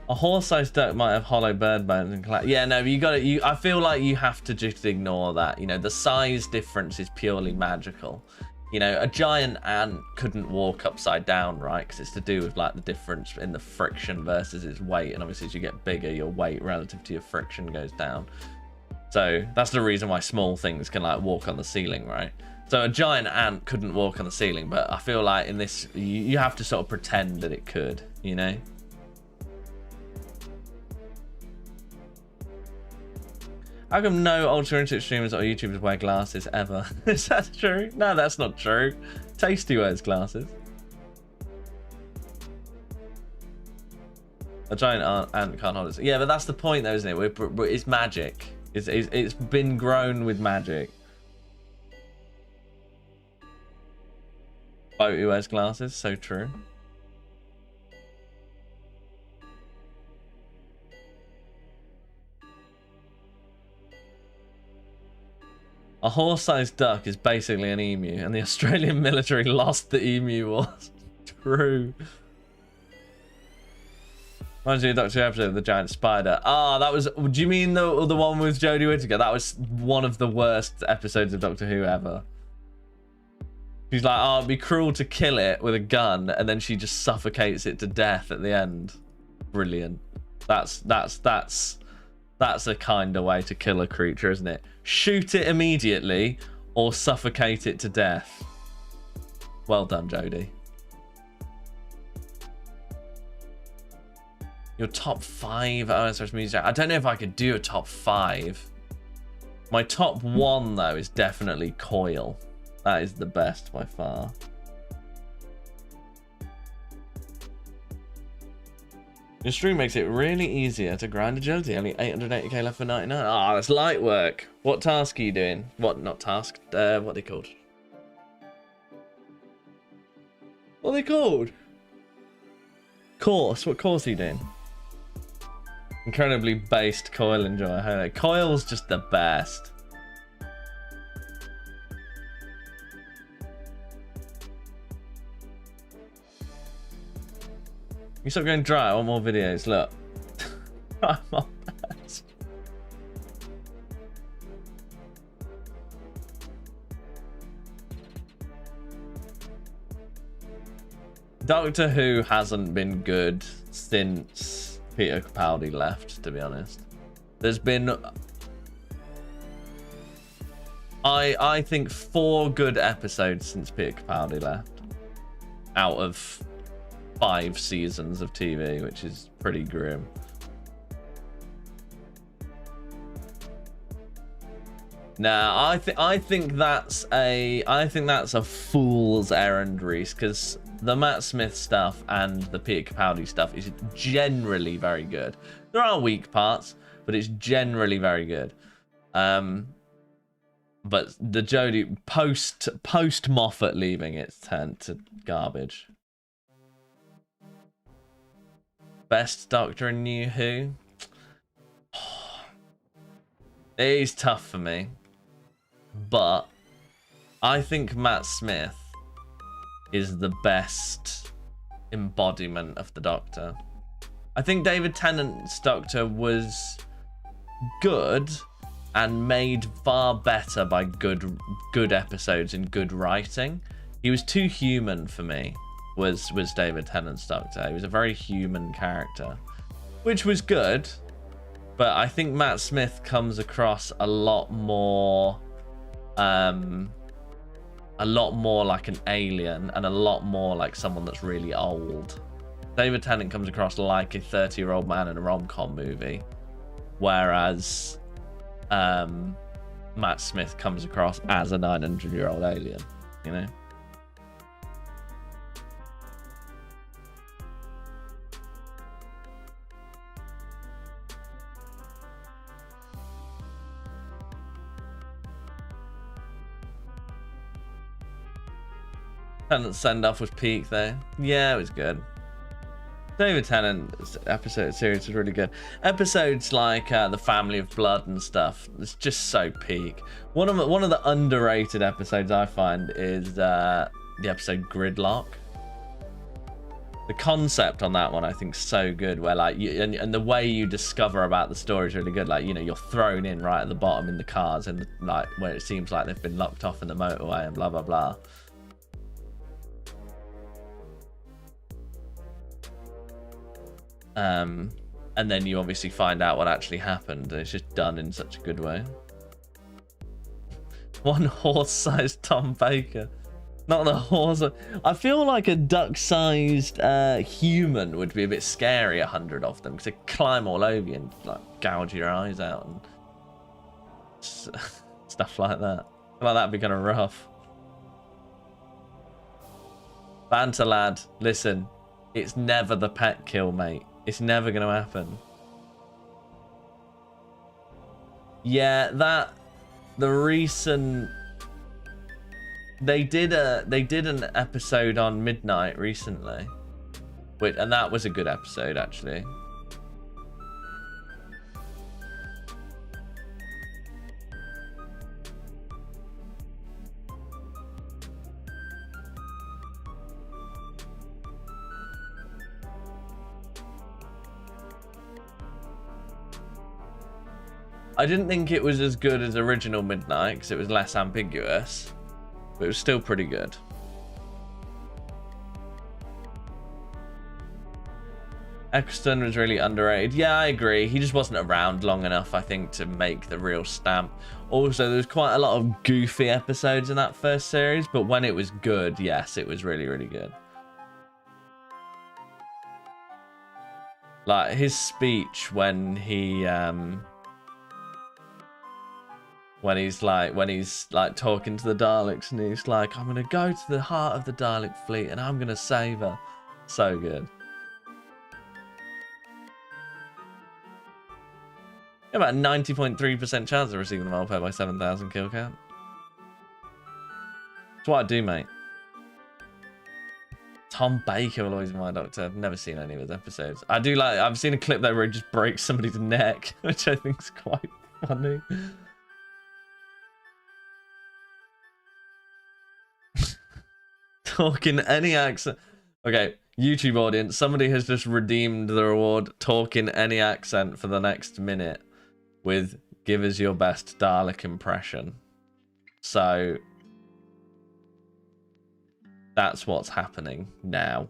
A horse-sized duck might have hollow bird bones and yeah, no, you got it. I feel like you have to just ignore that. You know, the size difference is purely magical. You know, a giant ant couldn't walk upside down, right? Because it's to do with like the difference in the friction versus its weight. And obviously, as you get bigger, your weight relative to your friction goes down. So that's the reason why small things can like walk on the ceiling, right? So a giant ant couldn't walk on the ceiling, but I feel like in this, you have to sort of pretend that it could, you know? How come no ultra internet streamers or YouTubers wear glasses ever? Is that true? No, that's not true. Tasty wears glasses. A giant ant can't hold it. Yeah, but that's the point though, isn't it? It's magic. It's been grown with magic. Boat who wears glasses, so true. A horse-sized duck is basically an emu, and the Australian military lost the emu wars. True. Reminds me of Doctor Who episode of the giant spider. Ah, that was. Do you mean the one with Jodie Whittaker? That was one of the worst episodes of Doctor Who ever. She's like, oh, it'd be cruel to kill it with a gun, and then she just suffocates it to death at the end. Brilliant. That's a kind of way to kill a creature, isn't it? Shoot it immediately, or suffocate it to death. Well done, Jodie. Your top 5 OSS music. I don't know if I could do a top 5. My top 1 though is definitely Coil. That is the best by far. Your stream makes it really easier to grind agility. Only 880k left for 99. Ah, that's light work. What task are you doing? What, not task? What are they called? What are they called? Course. What course are you doing? Incredibly based Coil enjoyer. Coil's just the best. You stop going dry. I want more videos. Look. I'm on that. Doctor Who hasn't been good since Peter Capaldi left, to be honest. There's been, I think, 4 good episodes since Peter Capaldi left. Out of 5 seasons of TV, which is pretty grim. Nah, I think that's a fool's errand, Reese, because the Matt Smith stuff and the Peter Capaldi stuff is generally very good. There are weak parts, but it's generally very good. But the Jodie post Moffat leaving, it's turned to garbage. Best Doctor in New Who? It is tough for me, but I think Matt Smith is the best embodiment of the Doctor. I think David Tennant's Doctor was good and made far better by good episodes and good writing. He was too human for me. Was David Tennant's Doctor. He was a very human character, which was good, but I think Matt Smith comes across a lot more like an alien and a lot more like someone that's really old. David Tennant comes across like a 30-year-old man in a rom-com movie, whereas Matt Smith comes across as a 900-year-old alien, you know? Tennant's send-off was peak though. Yeah, it was good. David Tennant's episode series was really good. Episodes like the Family of Blood and stuff, it's just so peak. One of the underrated episodes I find is the episode Gridlock. The concept on that one I think is so good, where like and the way you discover about the story is really good. Like, you know, you're thrown in right at the bottom in the cars and like where it seems like they've been locked off in the motorway and blah blah blah. And then you obviously find out what actually happened. It's just done in such a good way. One horse-sized Tom Baker. Not the horse. I feel like a duck-sized human would be a bit scary, 100 of them, because they climb all over you and like gouge your eyes out and stuff like that. I feel like that'd be kind of rough. Banter lad, listen, it's never the pet kill, mate. It's never going to happen. Yeah, the recent they did an episode on Midnight recently, and that was a good episode actually. I didn't think it was as good as original Midnight because it was less ambiguous, but it was still pretty good. Eccleston was really underrated. Yeah, I agree. He just wasn't around long enough, I think, to make the real stamp. Also, there's quite a lot of goofy episodes in that first series, but when it was good, yes, it was really, really good. Like his speech when he when he's like talking to the Daleks and he's like, I'm gonna go to the heart of the Dalek fleet and I'm gonna save her. So good. About a 90.3% chance of receiving the Mulper by 7,000 kill count. That's what I do, mate. Tom Baker will always be my doctor. I've never seen any of his episodes. I do like, I've seen a clip there where he just breaks somebody's neck, which I think is quite funny. Talking any accent. Okay, YouTube audience, somebody has just redeemed the reward talking any accent for the next minute with give us your best Dalek impression. So that's what's happening now.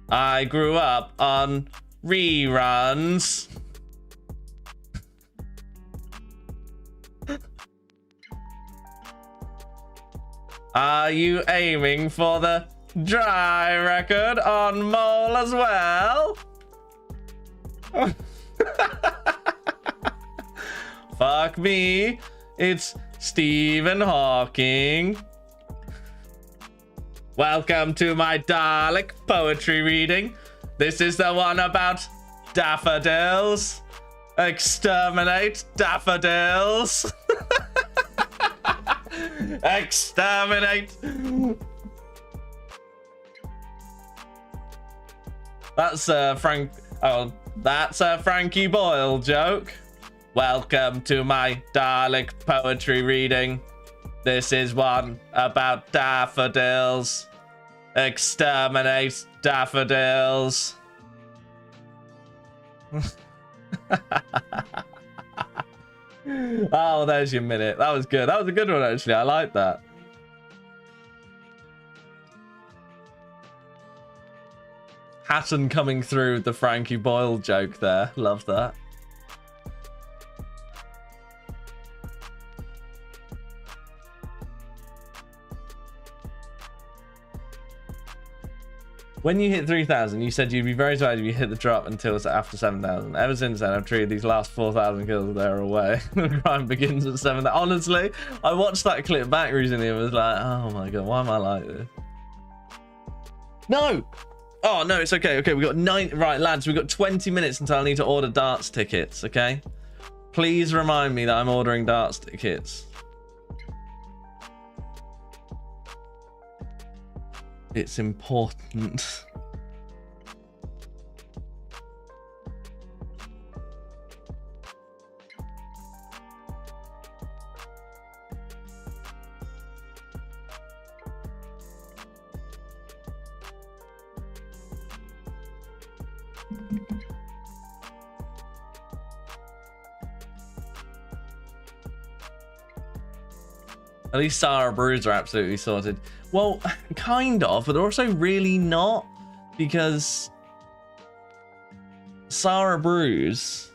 I grew up on reruns. Are you aiming for the dry record on Mole as well? Fuck me, it's Stephen Hawking. Welcome to my Dalek poetry reading. This is the one about daffodils. Exterminate daffodils. Exterminate. That's Frank. Oh, that's a Frankie Boyle joke. Welcome to my Dalek poetry reading. This is one about daffodils. Exterminate daffodils. Oh, there's your minute. That was good. That was a good one, actually. I like that. Hatton coming through with the Frankie Boyle joke there. Love that. When you hit 3,000, you said you'd be very sorry if you hit the drop until it's after 7,000. Ever since then, I've treated these last 4,000 kills there away. The crime begins at 7,000. Honestly, I watched that clip back recently and was like, oh my god, why am I like this? No! Oh, no, it's okay. Okay, we got 9. Right, lads, we've got 20 minutes until I need to order darts tickets, okay? Please remind me that I'm ordering darts tickets. It's important. At least Sarah Brews are absolutely sorted. Well, kind of, but they're also really not, because Sarah Brews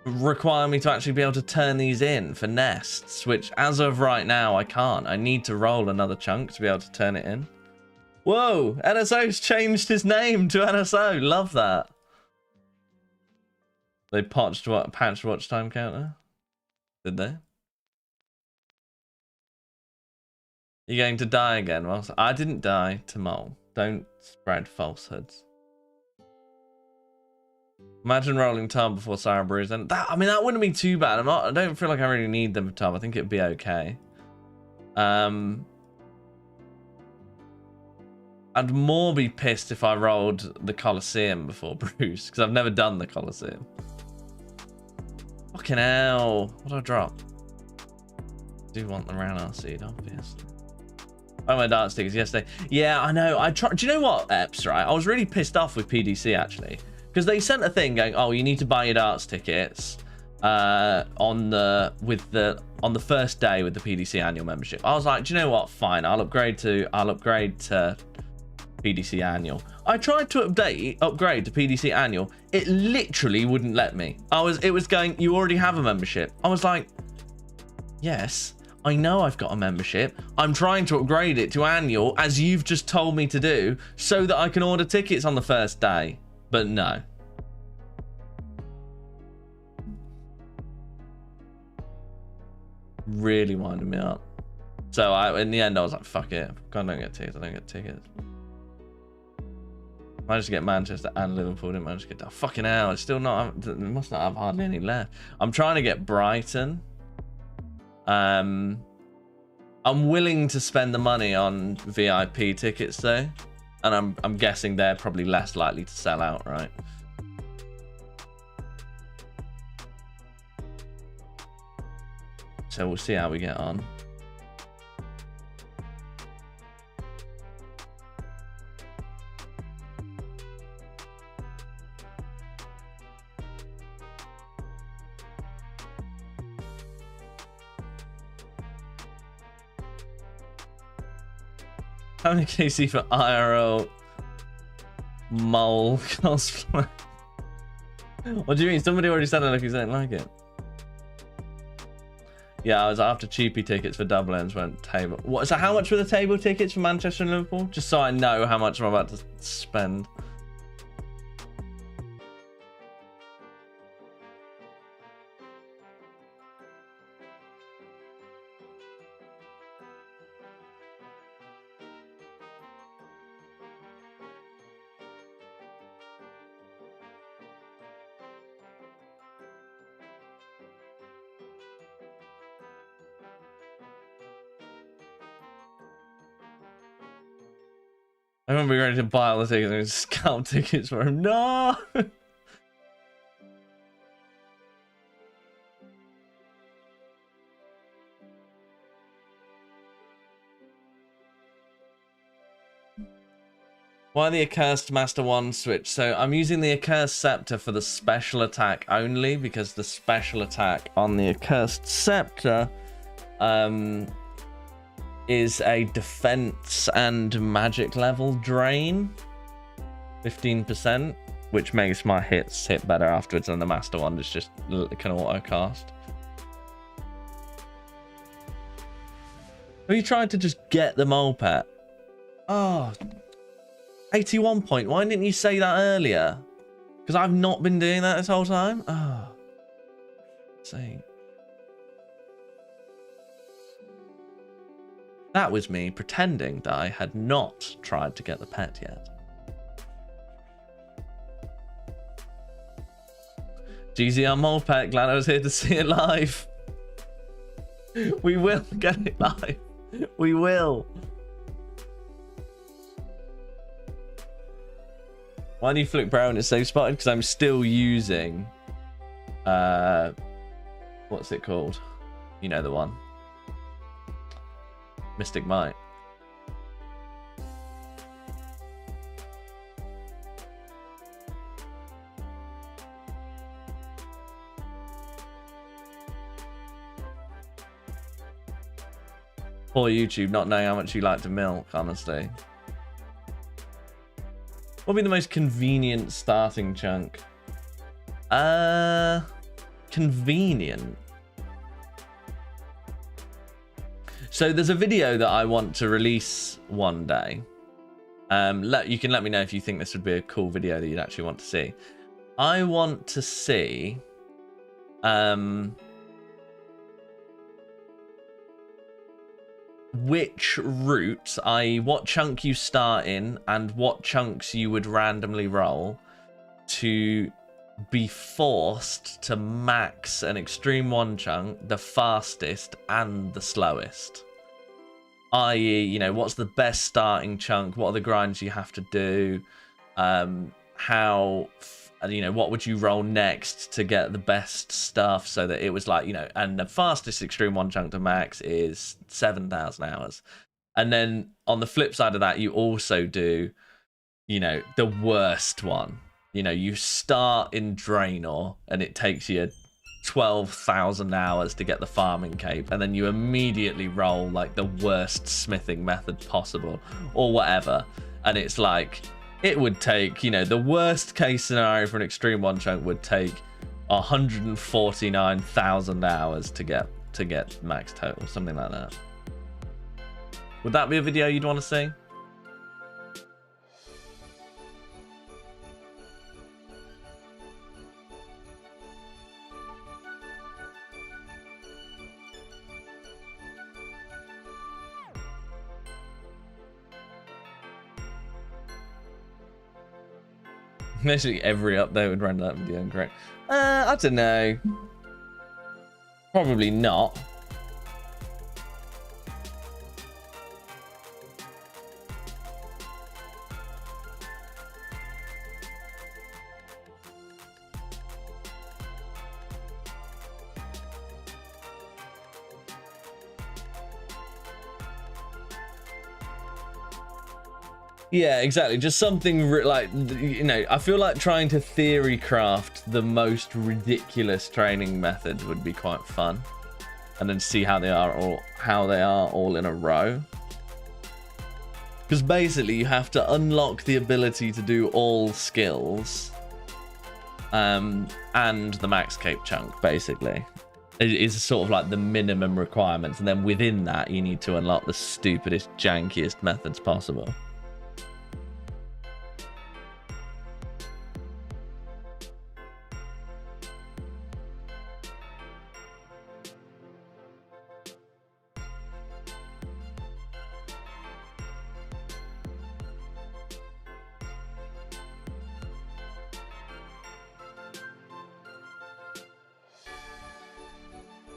require me to actually be able to turn these in for nests, which as of right now I can't. I need to roll another chunk to be able to turn it in. Whoa, NSO's changed his name to NSO. Love that. They patched watch time counter. Did they? You're going to die again. Well, I didn't die to Mole. Don't spread falsehoods. Imagine rolling Tom before Sarah Brews. And that, I mean, that wouldn't be too bad. I don't feel like I really need them for Tom. I think it'd be okay. I'd more be pissed if I rolled the Colosseum before Bruce, because I've never done the Colosseum. Fucking hell. What do I drop? I do want the Ranar seed, obviously. Oh, my dart stickers yesterday. Yeah, I know. I tried. Do you know what, Eps, right? I was really pissed off with PDC, actually. Because they sent a thing going, oh, you need to buy your darts tickets. on the first day with the PDC annual membership. I was like, do you know what? Fine, I'll upgrade to PDC annual. I tried to upgrade to PDC annual. It literally wouldn't let me. It was going, you already have a membership. I was like, yes, I know I've got a membership. I'm trying to upgrade it to annual as you've just told me to do so that I can order tickets on the first day. But no. Really winding me up. So in the end I was like, fuck it. God, I don't get tickets. I don't get tickets. Managed to get Manchester and Liverpool. Didn't manage to get that. Fucking hell. It's still not. Must not have hardly any left. I'm trying to get Brighton. I'm willing to spend the money on VIP tickets though, and I'm guessing they're probably less likely to sell out, right? So we'll see how we get on. How many can you see for IRL mole cosplay? What do you mean? Somebody already said it like you don't like it. Yeah, I was after cheapy tickets for double ends went table. What? So how much were the table tickets for Manchester and Liverpool? Just so I know how much I'm about to spend. I remember ready to buy all the tickets and scalp tickets for him. No! Why the Accursed Master 1 switch? So I'm using the Accursed Scepter for the special attack only because the special attack on the Accursed Scepter is a defense and magic level drain, 15%, which makes my hits hit better afterwards, and the master one is just can auto cast. Are you trying to just get the mole pet? Oh, 81 point. Why didn't you say that earlier? Because I've not been doing that this whole time. Oh, see. That was me pretending that I had not tried to get the pet yet. GZR Mole Pet, glad I was here to see it live. We will get it live. We will. Why do you flick brown? It's safe spotted because I'm still using what's it called? You know the one. Mystic Might. Poor YouTube not knowing how much you like to milk, honestly. What would be the most convenient starting chunk? Convenient. So there's a video that I want to release one day. You can let me know if you think this would be a cool video that you'd actually want to see. I want to see which route, i.e. what chunk you start in and what chunks you would randomly roll to be forced to max an extreme one chunk, the fastest and the slowest. I.e., you know, what's the best starting chunk? What are the grinds you have to do? How, you know, what would you roll next to get the best stuff so that it was like, you know, and the fastest extreme one chunk to max is 7,000 hours. And then on the flip side of that, you also do, you know, the worst one. You know, you start in Draenor and it takes you 12,000 hours to get the farming cape, and then you immediately roll like the worst smithing method possible or whatever, and it's like it would take, you know, the worst case scenario for an extreme one chunk would take 149,000 hours to get max total, something like that. Would that be a video you'd want to see? Basically every update would render that video incorrect. I don't know. Probably not. Yeah, exactly. Just something like, you know, I feel like trying to theory craft the most ridiculous training methods would be quite fun, and then see how they are all in a row. Because basically you have to unlock the ability to do all skills, and the max cape chunk. Basically, it is sort of like the minimum requirements, and then within that you need to unlock the stupidest, jankiest methods possible.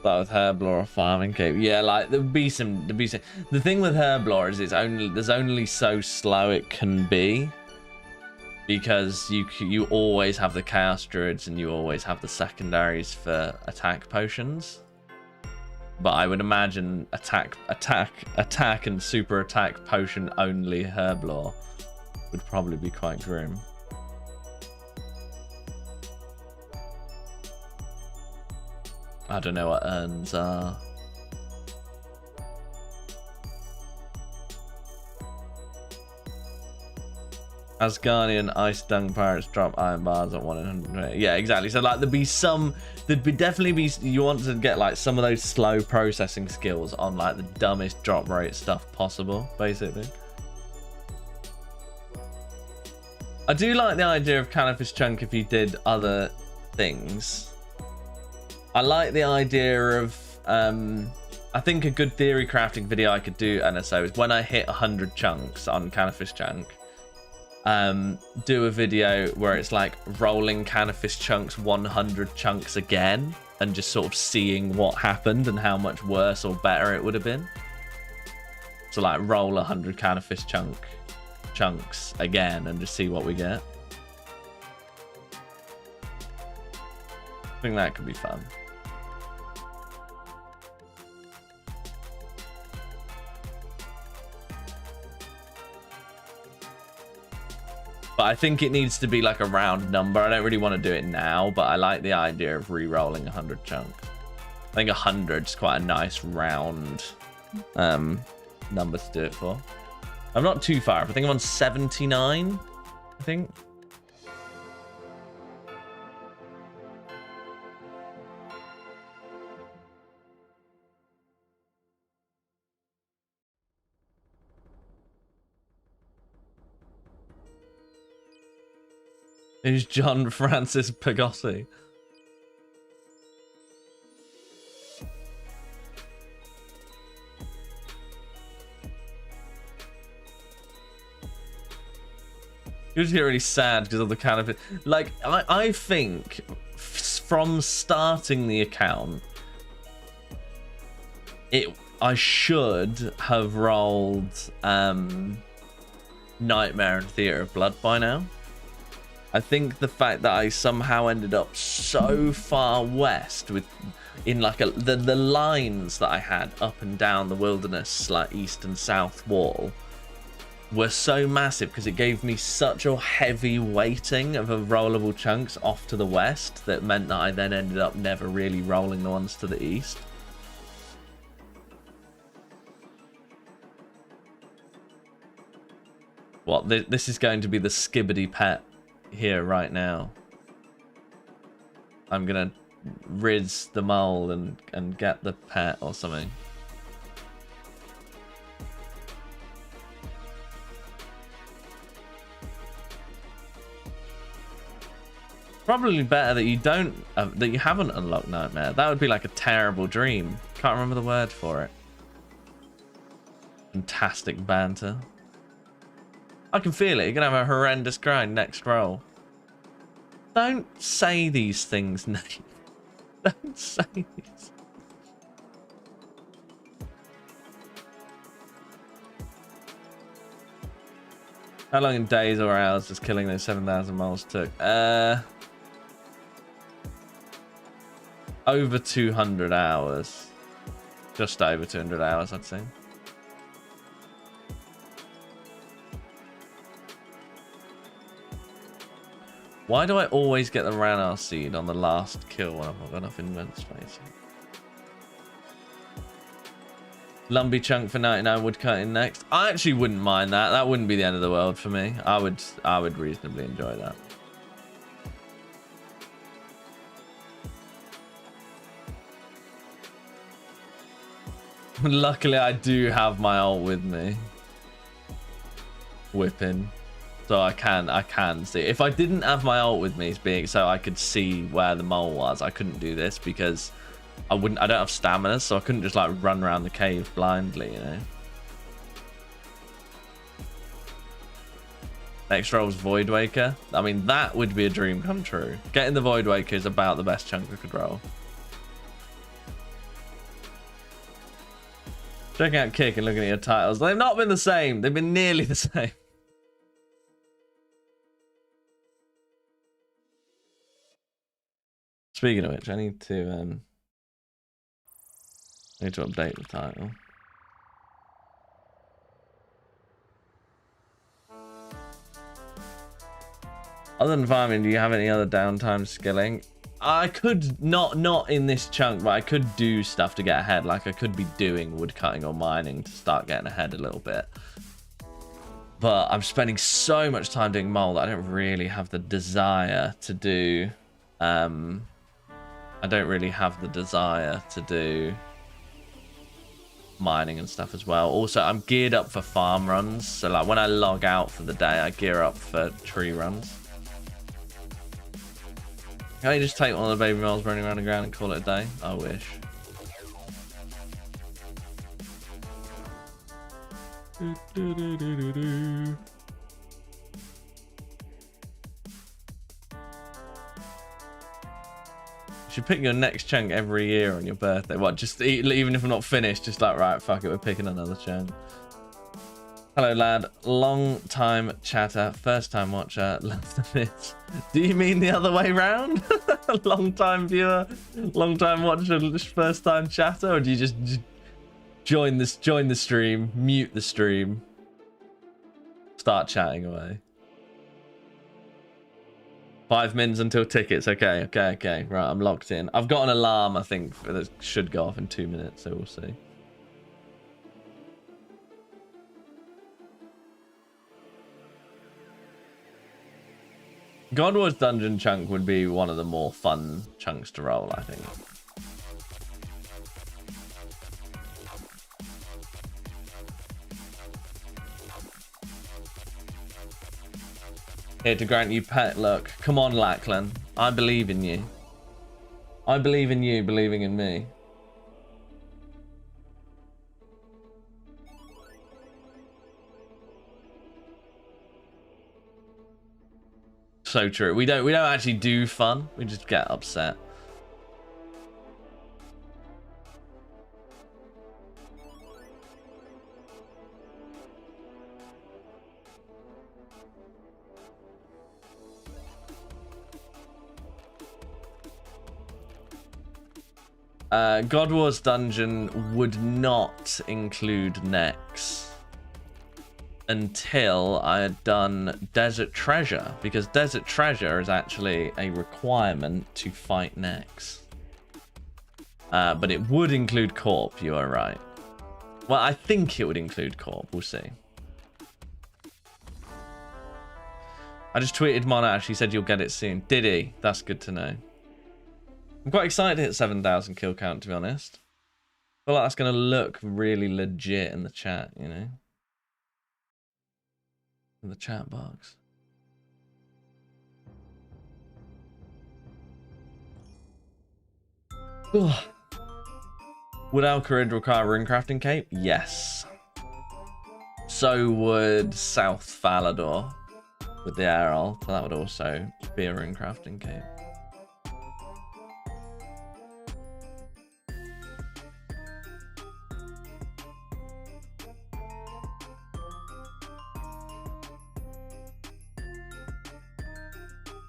That with Herblore or farming cape, yeah, like there'd be some. The thing with Herblore is there's only so slow it can be, because you always have the Chaos Druids and you always have the secondaries for attack potions. But I would imagine attack and super attack potion only Herblore would probably be quite grim. I don't know what urns are. Asgardian Ice Dung Pirates drop iron bars at 1 in 100. Yeah, exactly. So like there'd definitely be, you want to get like some of those slow processing skills on like the dumbest drop rate stuff possible, basically. I do like the idea of Canifis Chunk if you did other things. I like the idea of, I think a good theory crafting video I could do, NSO, is when I hit 100 chunks on Canifis Chunk, do a video where it's like rolling Canifis Chunks 100 chunks again and just sort of seeing what happened and how much worse or better it would have been. So like roll 100 Canifis chunks again and just see what we get. I think that could be fun. But I think it needs to be like a round number. I don't really want to do it now, but I like the idea of re-rolling 100 chunks. I think 100 is quite a nice round number to do it for. I'm not too far. I think I'm on 79, I think. Who's John Francis Pagossi? He was really sad because of the kind of, like, I think from starting the account, I should have rolled Nightmare and Theatre of Blood by now. I think the fact that I somehow ended up so far west in like the lines that I had up and down the wilderness, like east and south wall, were so massive because it gave me such a heavy weighting of rollable chunks off to the west that meant that I then ended up never really rolling the ones to the east. What, this is going to be the skibbity pet here right now. I'm gonna riz the mole and get the pet or something. Probably better that you don't that you haven't unlocked Nightmare. That would be like a terrible dream. Can't remember the word for it. Fantastic banter. I can feel it. You're gonna have a horrendous grind next roll. Don't say these things, Nate. Don't say these. How long in days or hours does killing those 7,000 moles took? Over 200 hours. Just over 200 hours, I'd say. Why do I always get the Ranar seed on the last kill when I've not got enough invent space? Lumpy chunk for 99 woodcutting next. I actually wouldn't mind that. That wouldn't be the end of the world for me. I would reasonably enjoy that. Luckily, I do have my ult with me. Whipping. So I can see. If I didn't have my ult with me, being so I could see where the mole was, I couldn't do this because I don't have stamina, so I couldn't just like run around the cave blindly, you know. Next roll's Void Waker. I mean, that would be a dream come true. Getting the Void Waker is about the best chunk I could roll. Checking out Kick and looking at your titles. They've not been the same. They've been nearly the same. Speaking of which, I need to update the title. Other than farming, do you have any other downtime skilling? I could not in this chunk, but I could do stuff to get ahead. Like I could be doing woodcutting or mining to start getting ahead a little bit. But I'm spending so much time doing mold that I don't really have the desire to do. I don't really have the desire to do mining and stuff as well. Also, I'm geared up for farm runs. So like when I log out for the day, I gear up for tree runs. Can't you just take one of the baby moles running around the ground and call it a day? I wish. You should pick your next chunk every year on your birthday. What, just even if I'm not finished, just like, right, fuck it, we're picking another chunk. Hello, lad. Long time chatter, first time watcher. Love the bits. Do you mean the other way round? Long time viewer, long time watcher, first time chatter, or do you just join the stream, mute the stream, start chatting away? 5 mins until tickets. Okay. Right, I'm locked in. I've got an alarm, I think, that should go off in 2 minutes, so we'll see. God Wars Dungeon chunk would be one of the more fun chunks to roll, I think. Here to grant you pet luck. Come on, Lachlan. I believe in you. I believe in you believing in me. So true. We don't actually do fun. We just get upset. God Wars Dungeon would not include necks until I had done Desert Treasure, because Desert Treasure is actually a requirement to fight next. But it would include Corp, you are right. Well, I think it would include Corp, we'll see. I just tweeted Monash, he said you'll get it soon. Did he? That's good to know. I'm quite excited to hit 7,000 kill count, to be honest. I feel like that's going to look really legit in the chat, you know? In the chat box. Ugh. Would Alcarid require rune crafting cape? Yes. So would South Falador with the air ult. So that would also be a rune crafting cape.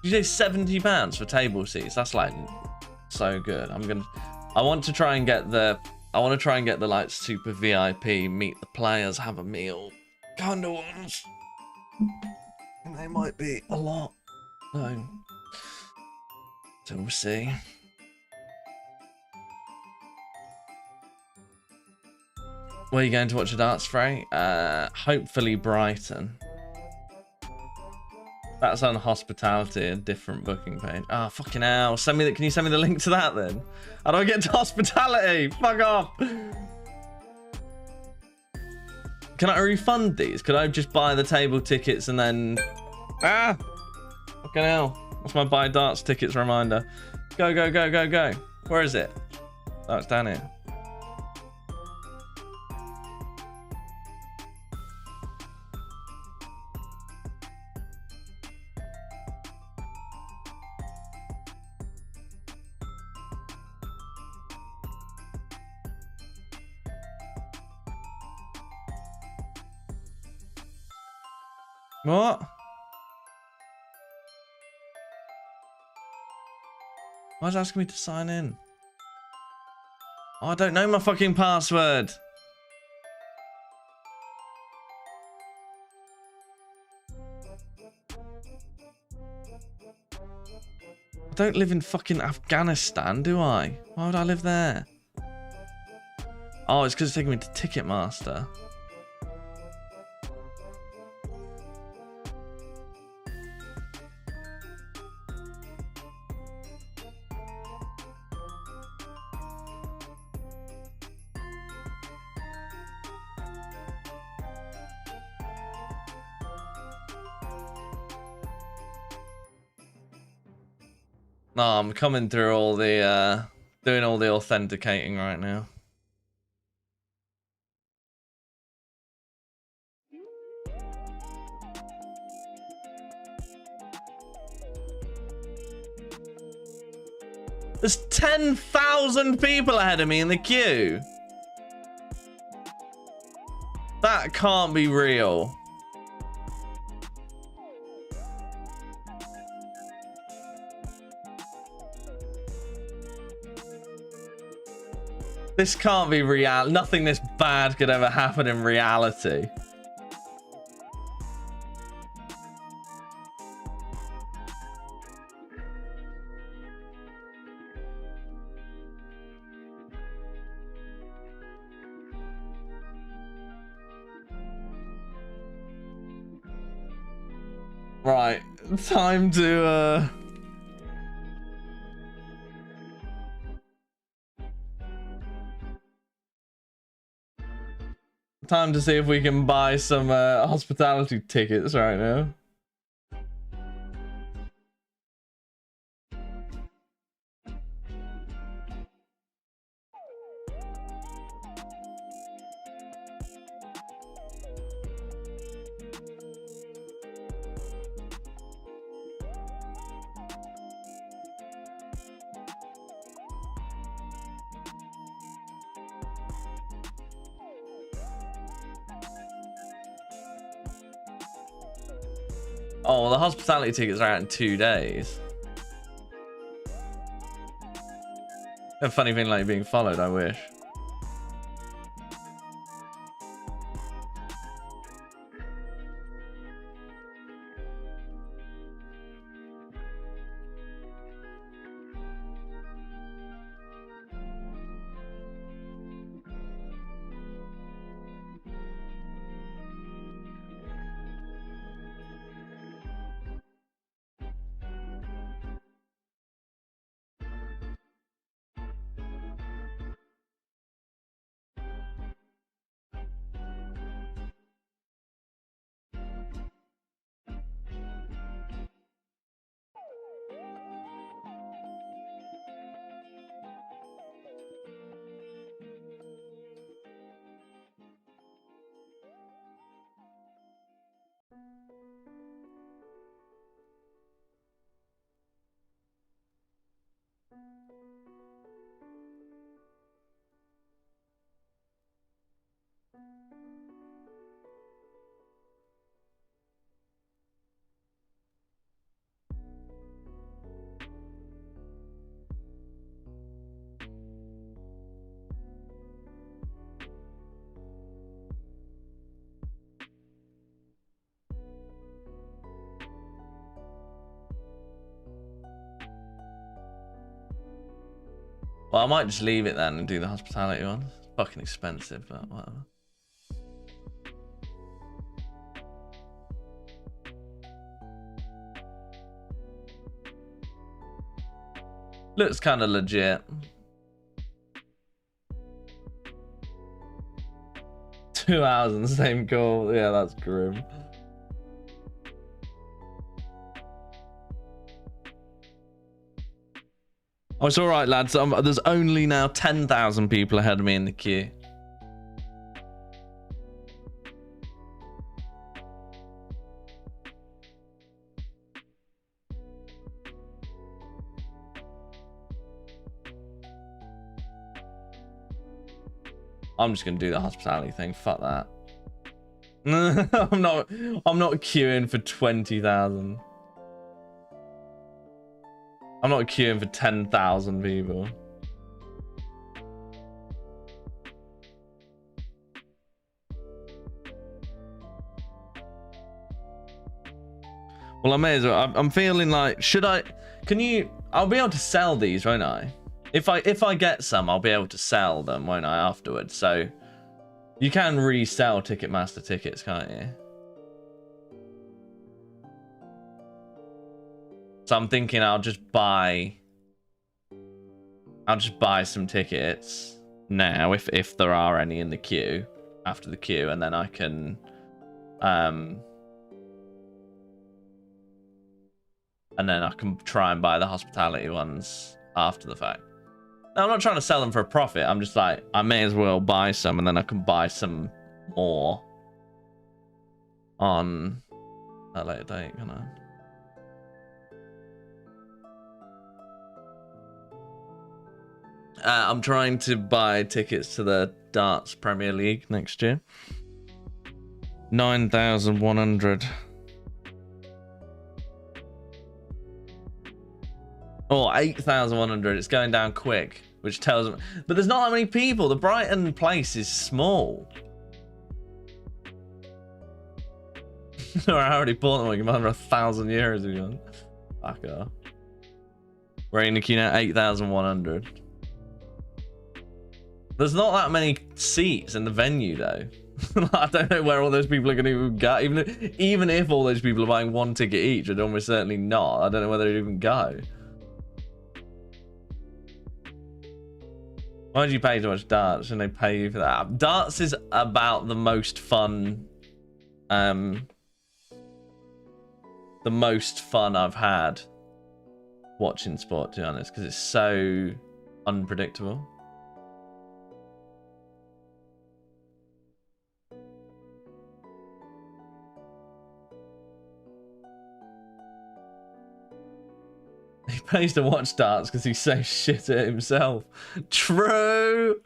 You say £70 for table seats? That's like so good. I want to try and get the like super VIP, meet the players, have a meal kind of ones. And they might be a lot. No. So we'll see. Where are you going to watch a darts fray? Hopefully Brighton. That's on hospitality, a different booking page. Ah, oh, fucking hell. Send me that. Can you send me the link to that then? How do I get to hospitality? Fuck off. Can I refund these? Could I just buy the table tickets and then... Ah! Fucking hell. What's my buy darts tickets reminder? Go, go, go, go, go. Where is it? Oh, it's down here. What? Why is it asking me to sign in? Oh, I don't know my fucking password. I don't live in fucking Afghanistan, do I? Why would I live there? Oh, it's because it's taking me to Ticketmaster. No, I'm coming through all the, doing all the authenticating right now. There's 10,000 people ahead of me in the queue. That can't be real. This can't be real. Nothing this bad could ever happen in reality. Right, time to time to see if we can buy some hospitality tickets right now. Oh, well, the hospitality tickets are out in 2 days. A funny thing like being followed, I wish. Well, I might just leave it then and do the hospitality one. It's fucking expensive, but whatever. Looks kind of legit. 2 hours in the same call. Yeah, that's grim. Oh, it's all right, lads. There's only now 10,000 people ahead of me in the queue. I'm just gonna do the hospitality thing. Fuck that. I'm not queuing for 20,000. I'm not queuing for 10,000 people. Well, I may as well. I'm feeling like, should I? Can you? I'll be able to sell these, won't I? If I get some, I'll be able to sell them, won't I, afterwards? So you can resell Ticketmaster tickets, can't you? So I'm thinking I'll just buy some tickets now if there are any in the queue after the queue, and then I can try and buy the hospitality ones after the fact. Now, I'm not trying to sell them for a profit. I'm just like, I may as well buy some, and then I can buy some more on a later date, can I? I'm trying to buy tickets to the Darts Premier League next year. 9,100. Oh, 8,100. It's going down quick, which tells me. But there's not that many people. The Brighton place is small. I already bought them like another 1,000 euros if you want. Fuck off. We're in the queue now, 8,100. There's not that many seats in the venue though. I don't know where all those people are going to even go. Even if all those people are buying one ticket each, I'd almost certainly not. I don't know whether they'd even go. Why did you pay so much darts? Shouldn't they pay you for that? Darts is about the most fun, the most fun I've had watching sport, to be honest, because it's so unpredictable. He pays to watch darts because he's so shit at himself. True.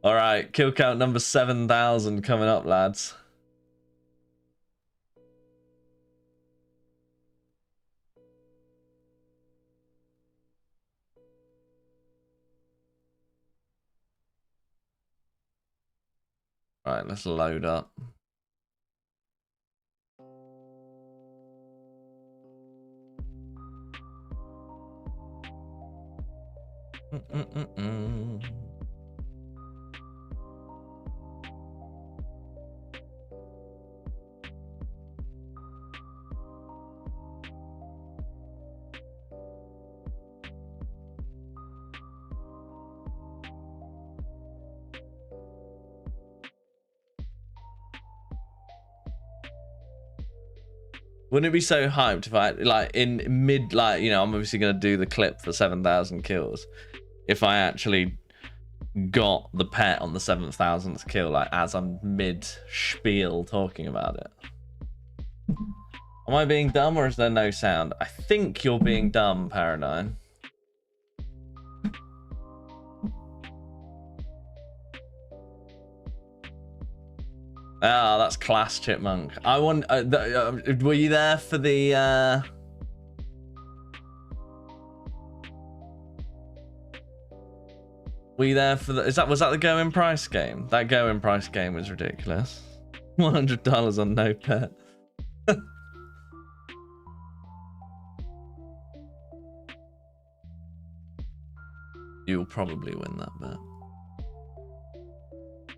All right, kill count number 7,000 coming up, lads. All right, let's load up. Wouldn't it be so hyped if I, like, in mid, like, you know, I'm obviously going to do the clip for 7,000 kills. If I actually got the pet on the 7,000th kill, like, as I'm mid-spiel talking about it. Am I being dumb or is there no sound? I think you're being dumb, Paradigm. Ah, that's class, Chipmunk. I want. Were you there for the? Were you there for the? Was that the going price game? That going price game was ridiculous. $100 on no pet. You'll probably win that bet.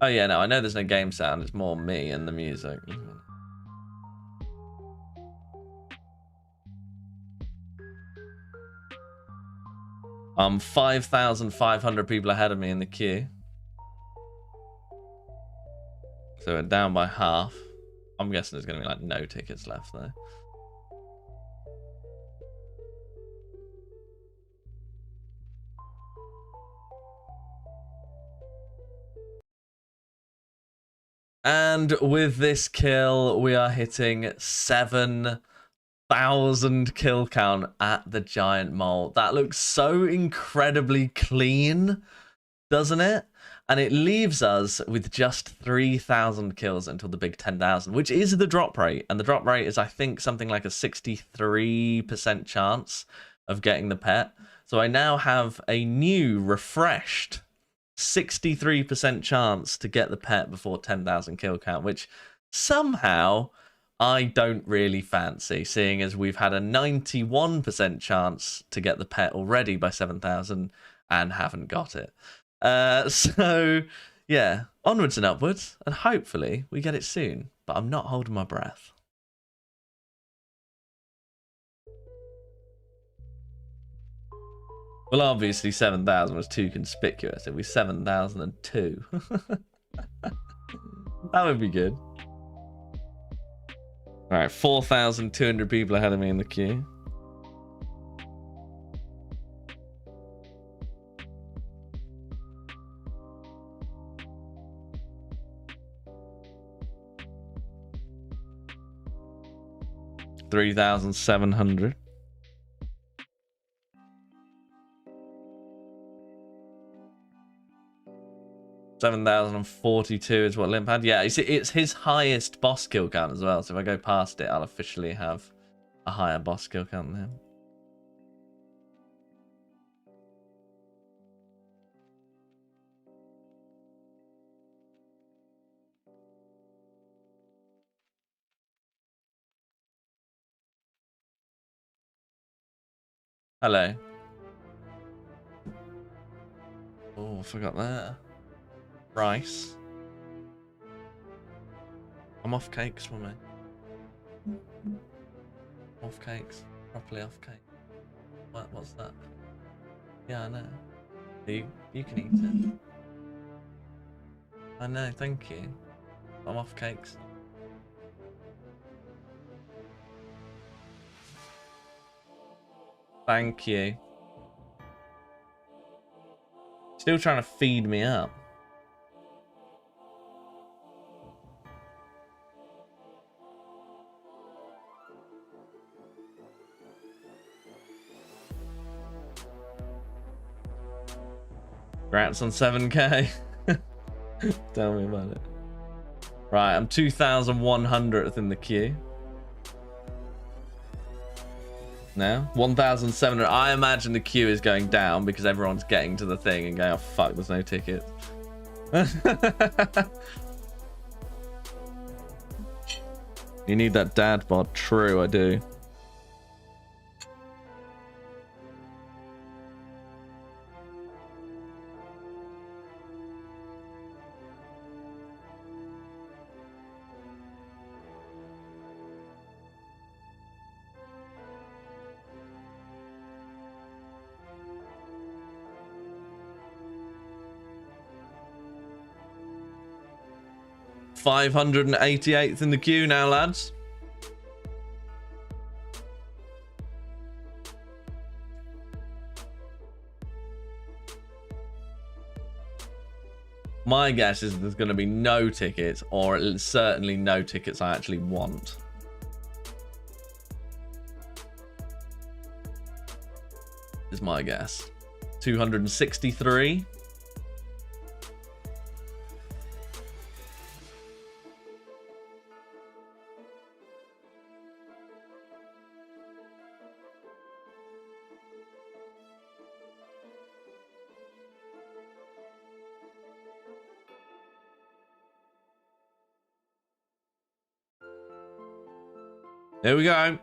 Oh yeah, no, I know there's no game sound. It's more me and the music. I'm 5,500 people ahead of me in the queue. So we're down by half. I'm guessing there's going to be like no tickets left though. And with this kill, we are hitting 7,000 kill count at the giant mole. That looks so incredibly clean, doesn't it? And it leaves us with just 3,000 kills until the big 10,000, which is the drop rate. And the drop rate is, I think, something like a 63% chance of getting the pet. So I now have a new, refreshed 63% chance to get the pet before 10,000 kill count, which somehow I don't really fancy, seeing as we've had a 91% chance to get the pet already by 7,000 and haven't got it. So yeah, onwards and upwards, and hopefully we get it soon, but I'm not holding my breath. Well, obviously 7,000 was too conspicuous. It'd be 7,002. That would be good. All right, 4,200 people ahead of me in the queue. $3,700. 7,042 is what Limp had. Yeah, it's his highest boss kill count as well. So if I go past it, I'll officially have a higher boss kill count than him. Hello. Oh, I forgot that. Rice. I'm off cakes for me. Off cakes. Properly off cake. What's that? Yeah, I know. You can eat it. I know, thank you. I'm off cakes. Thank you. Still trying to feed me up. Congrats on 7K. Tell me about it. Right, I'm 2,100th in the queue. Now, 1,700. I imagine the queue is going down because everyone's getting to the thing and going, oh fuck, there's no ticket. You need that dad bod. True, I do. $588th in the queue now, lads. My guess is there's going to be no tickets, or certainly no tickets I actually want. Is my guess. 263. There we go.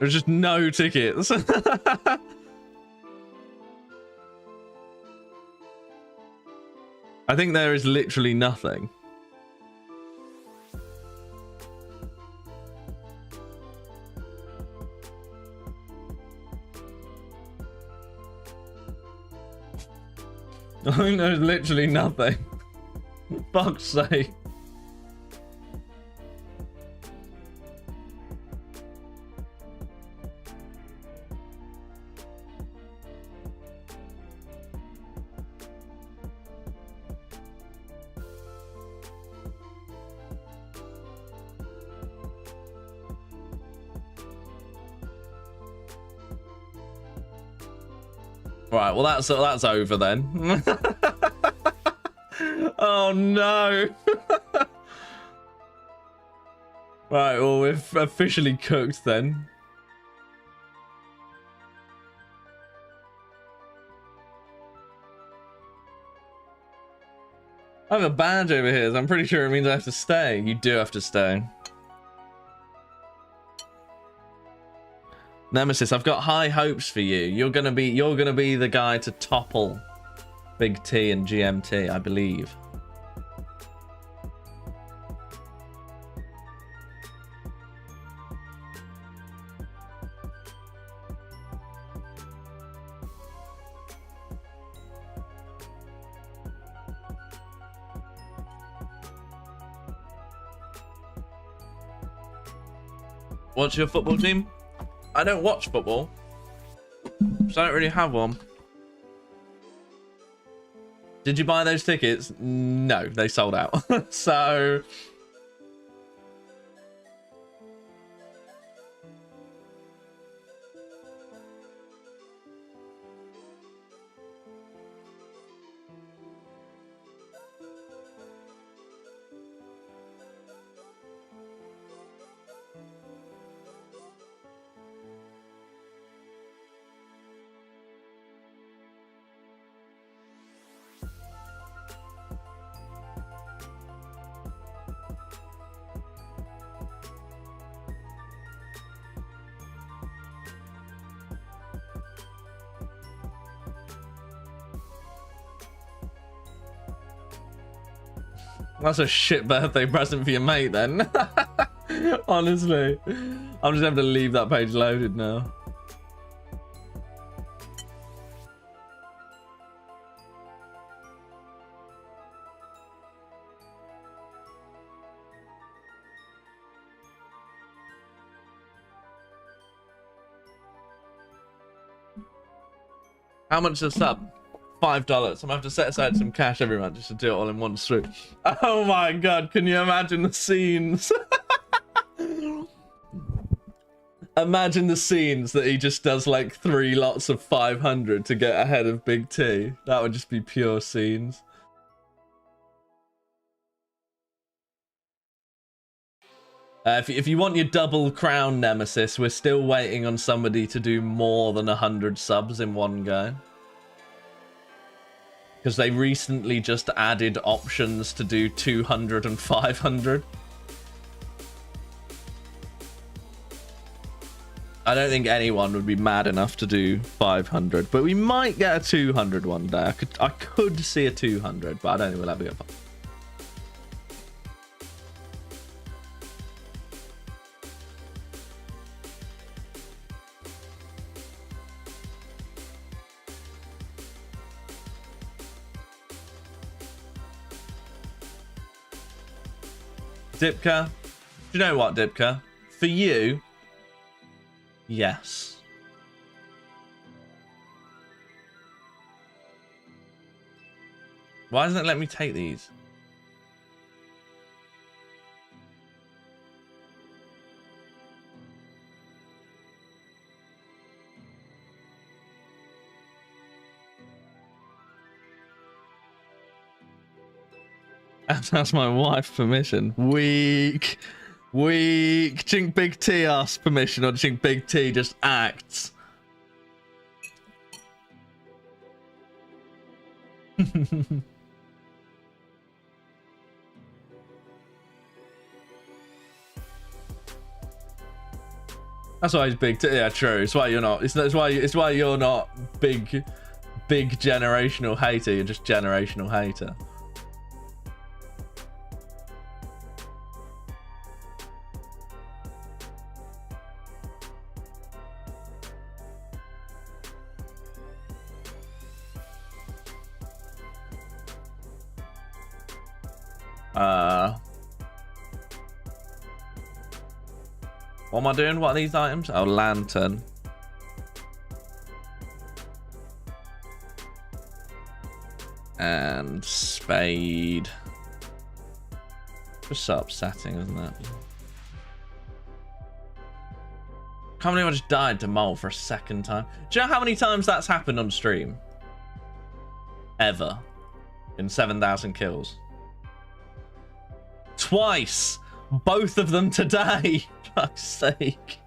There's just no tickets. I think there is literally nothing. I think there's literally nothing. Fuck's sake. Right, well that's over then. Oh no. Right, well we've officially cooked then. I have a badge over here, so I'm pretty sure it means I have to stay. You do have to stay. Nemesis, I've got high hopes for you. You're gonna be the guy to topple Big T and GMT, I believe. What's your football team? I don't watch football, so I don't really have one. Did you buy those tickets? No, they sold out. So that's a shit birthday present for your mate then. Honestly. I'm just having to leave that page loaded now. How much is a sub? $5. I'm gonna have to set aside some cash every month just to do it all in one swoop. Oh my god, can you imagine the scenes? Imagine the scenes that he just does like 3 lots of 500 to get ahead of Big T. That would just be pure scenes. If you want your double crown Nemesis, we're still waiting on somebody to do more than 100 subs in one go. Because they recently just added options to do 200 and 500. I don't think anyone would be mad enough to do 500, but we might get a 200 one day. I could see a 200, but I don't think we'll ever get fun. Dipka, do you know what, Dipka? For you, yes. Why doesn't it let me take these? That's my wife permission. Weak. Weak. Do you think Big T asks permission, or do you think Big T just acts? That's why he's big. Yeah, true. It's why you're not. It's why you're not big generational hater. You're just generational hater. What am I doing? What are these items? Oh, lantern. And spade. Just so upsetting, isn't it? Can't believe I just died to mole for a second time. Do you know how many times that's happened on stream? Ever. In 7,000 kills. Twice! Both of them today! For fuck's sake.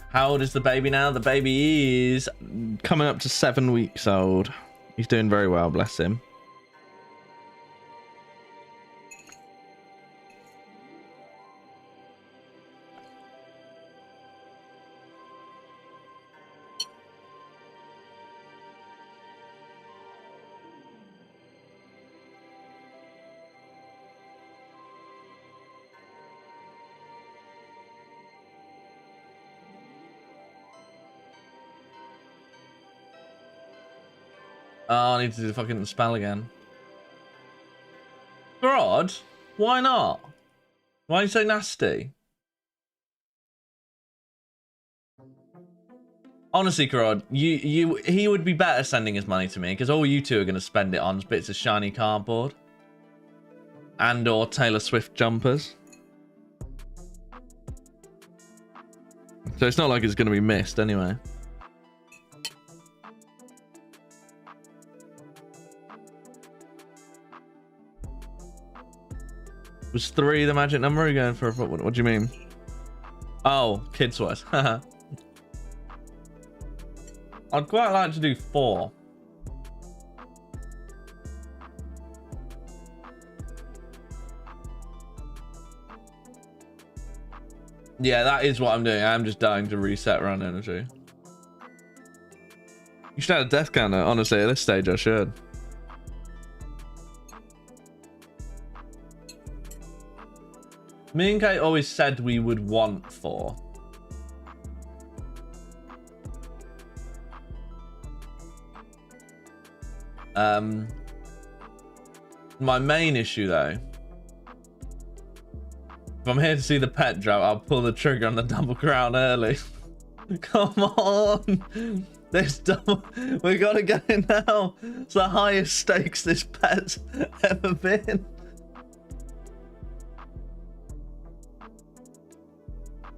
How old is the baby now? The baby is coming up to 7 weeks old. He's doing very well, bless him. Oh, I need to do the fucking spell again. Grod? Why not? Why are you so nasty? Honestly, Grod, he would be better sending his money to me, because all you two are going to spend it on bits of shiny cardboard. And or Taylor Swift jumpers. So it's not like it's going to be missed anyway. Was 3 the magic number? Are you going for what do you mean? Oh, kids wise. I'd quite like to do 4. Yeah, that is what I'm doing. I'm just dying to reset run energy. You should have a death counter. Honestly, at this stage, I should. Me and Kate always said we would want 4. My main issue though, if I'm here to see the pet drop, I'll pull the trigger on the double crown early. Come on, this double, we gotta get it now. It's the highest stakes this pet's ever been.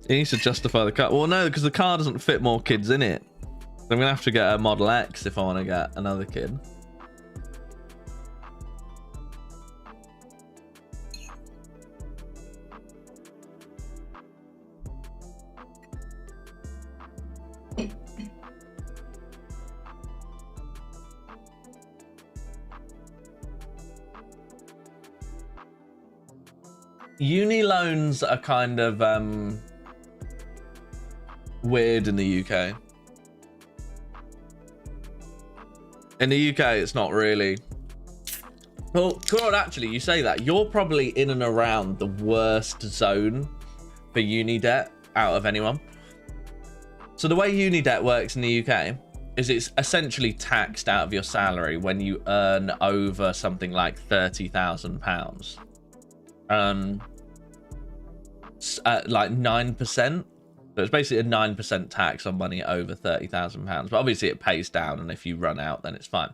He needs to justify the car. Well, no, because the car doesn't fit more kids in it. So I'm gonna have to get a Model X if I want to get another kid. Uni loans are kind of weird in the UK. In the UK, it's not really. Well, God, actually, you say that. You're probably in and around the worst zone for uni debt out of anyone. So the way uni debt works in the UK is it's essentially taxed out of your salary when you earn over something like £30,000. Like 9%. So it's basically a 9% tax on money over £30,000. But obviously it pays down, and if you run out, then it's fine.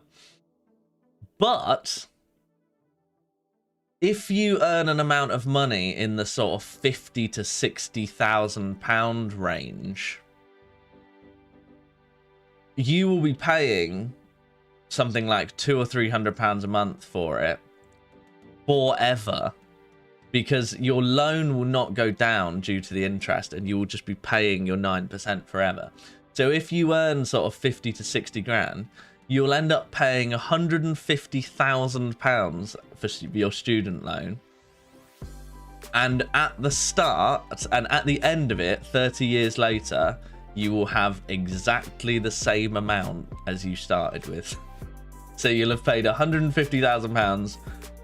But if you earn an amount of money in the sort of £50,000 to £60,000 range, you will be paying something like £200 or £300 a month for it forever, because your loan will not go down due to the interest, and you will just be paying your 9% forever. So if you earn sort of 50 to 60 grand, you'll end up paying £150,000 for your student loan. And at the start and at the end of it, 30 years later, you will have exactly the same amount as you started with. So you'll have paid £150,000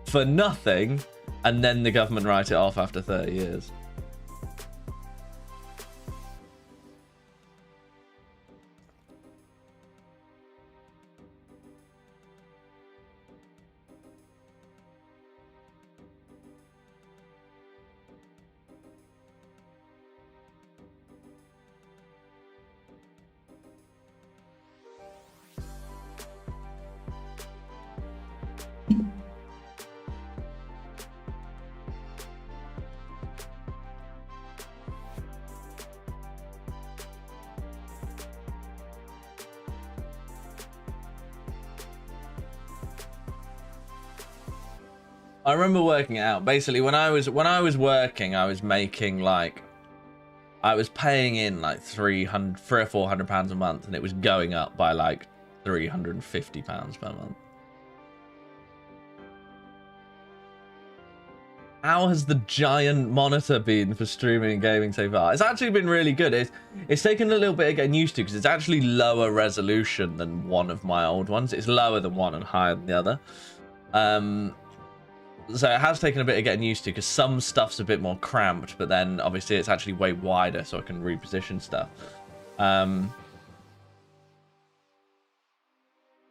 for nothing, and then the government write it off after 30 years. I remember working it out. Basically, when I was working, I was making like, I was paying in like £300 or £400 a month, and it was going up by like £350 per month. How has the giant monitor been for streaming and gaming so far? It's actually been really good. It's taken a little bit of getting used to, because it's actually lower resolution than one of my old ones. It's lower than one and higher than the other. So it has taken a bit of getting used to, because some stuff's a bit more cramped, but then obviously it's actually way wider, so I can reposition stuff. But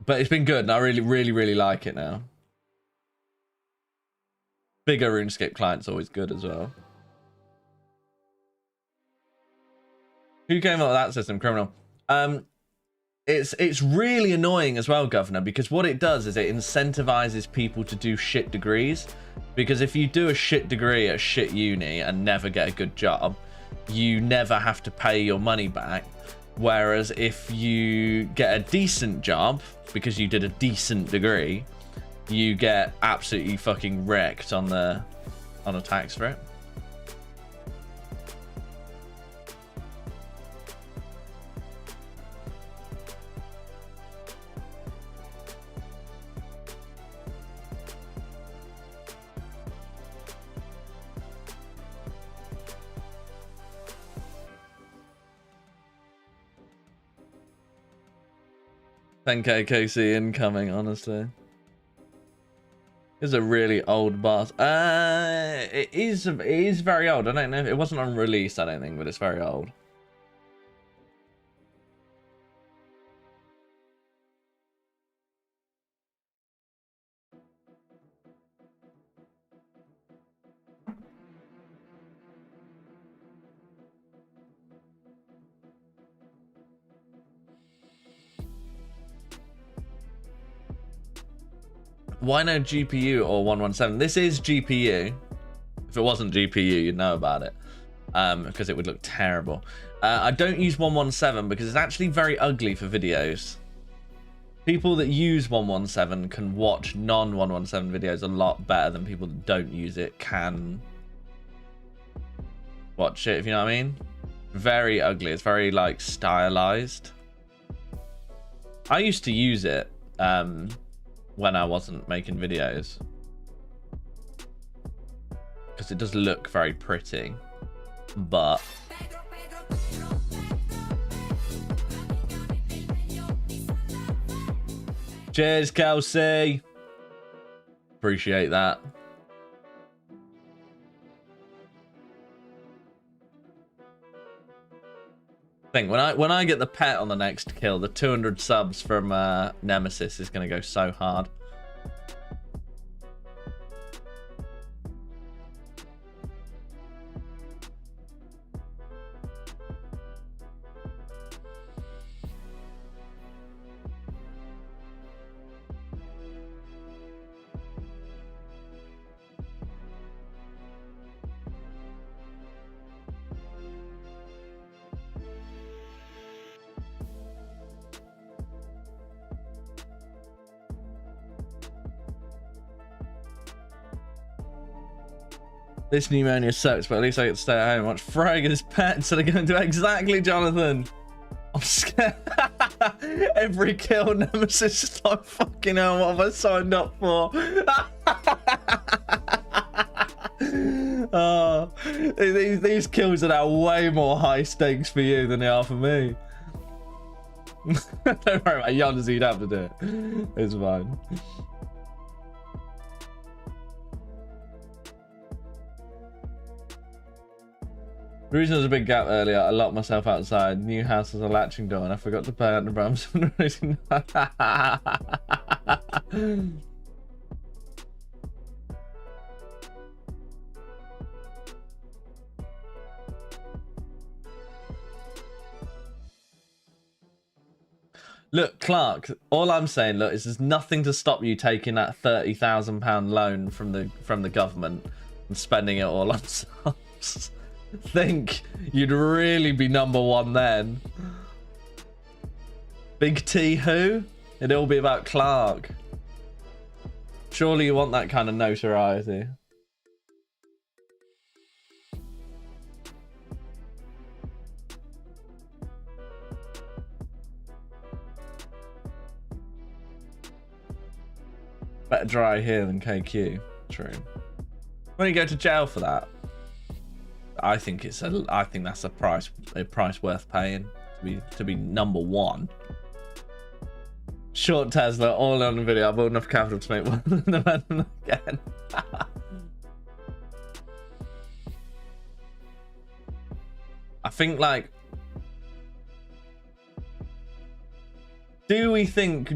it's been good, and I really, really, really like it now. Bigger RuneScape client's always good as well. Who came up with that system? Criminal. It's really annoying as well, Governor, because what it does is it incentivizes people to do shit degrees. Because if you do a shit degree at a shit uni and never get a good job, you never have to pay your money back. Whereas if you get a decent job because you did a decent degree, you get absolutely fucking wrecked on a tax for it. KC incoming, honestly. It's a really old boss. It is very old. I don't know if it wasn't on release, I don't think, but it's very old. Why no GPU or 117? This is GPU. If it wasn't GPU, you'd know about it, because it would look terrible. I don't use 117 because it's actually very ugly for videos. People that use 117 can watch non-117 videos a lot better than people that don't use it can watch it, if you know what I mean. Very ugly. It's very like stylized. I used to use it when I wasn't making videos, because it does look very pretty, but cheers, Kelsey. Appreciate that. Think when I get the pet on the next kill, the 200 subs from Nemesis is going to go so hard. This pneumonia sucks, but at least I get to stay at home and watch Frag and his pet instead of going to exactly, Jonathan. I'm scared. Every kill Nemesis is like, fucking hell, what have I signed up for? Oh, these kills are now way more high stakes for you than they are for me. Don't worry about Yonzi, you'd have to do it. It's fine. The reason there's a big gap earlier, I locked myself outside. New house has a latching door and I forgot to pay out the brams. Look, Clark, all I'm saying, look, is there's nothing to stop you taking that £30,000 loan from the government and spending it all on subs. Think you'd really be #1 then. Big T who? It'd all be about Clark. Surely you want that kind of notoriety. Better dry here than KQ. True. When you go to jail for that, I think that's a price worth paying to be #1. Short Tesla, all on the video. I've bought enough capital to make one of them again. I think, like, do we think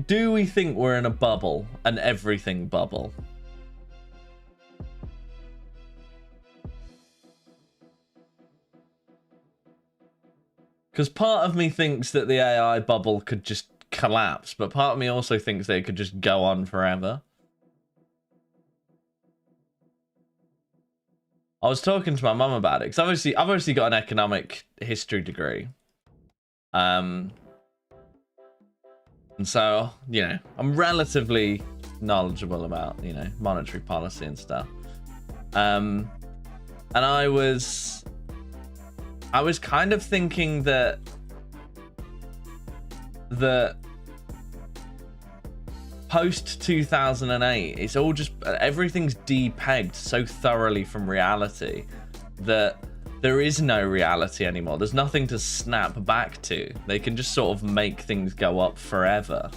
we're in a bubble, an everything bubble? Because part of me thinks that the AI bubble could just collapse, but part of me also thinks that it could just go on forever. I was talking to my mum about it, because I've obviously got an economic history degree. And so, you know, I'm relatively knowledgeable about, you know, monetary policy and stuff. And I was kind of thinking that post 2008, it's all just, everything's depegged so thoroughly from reality that there is no reality anymore. There's nothing to snap back to. They can just sort of make things go up forever.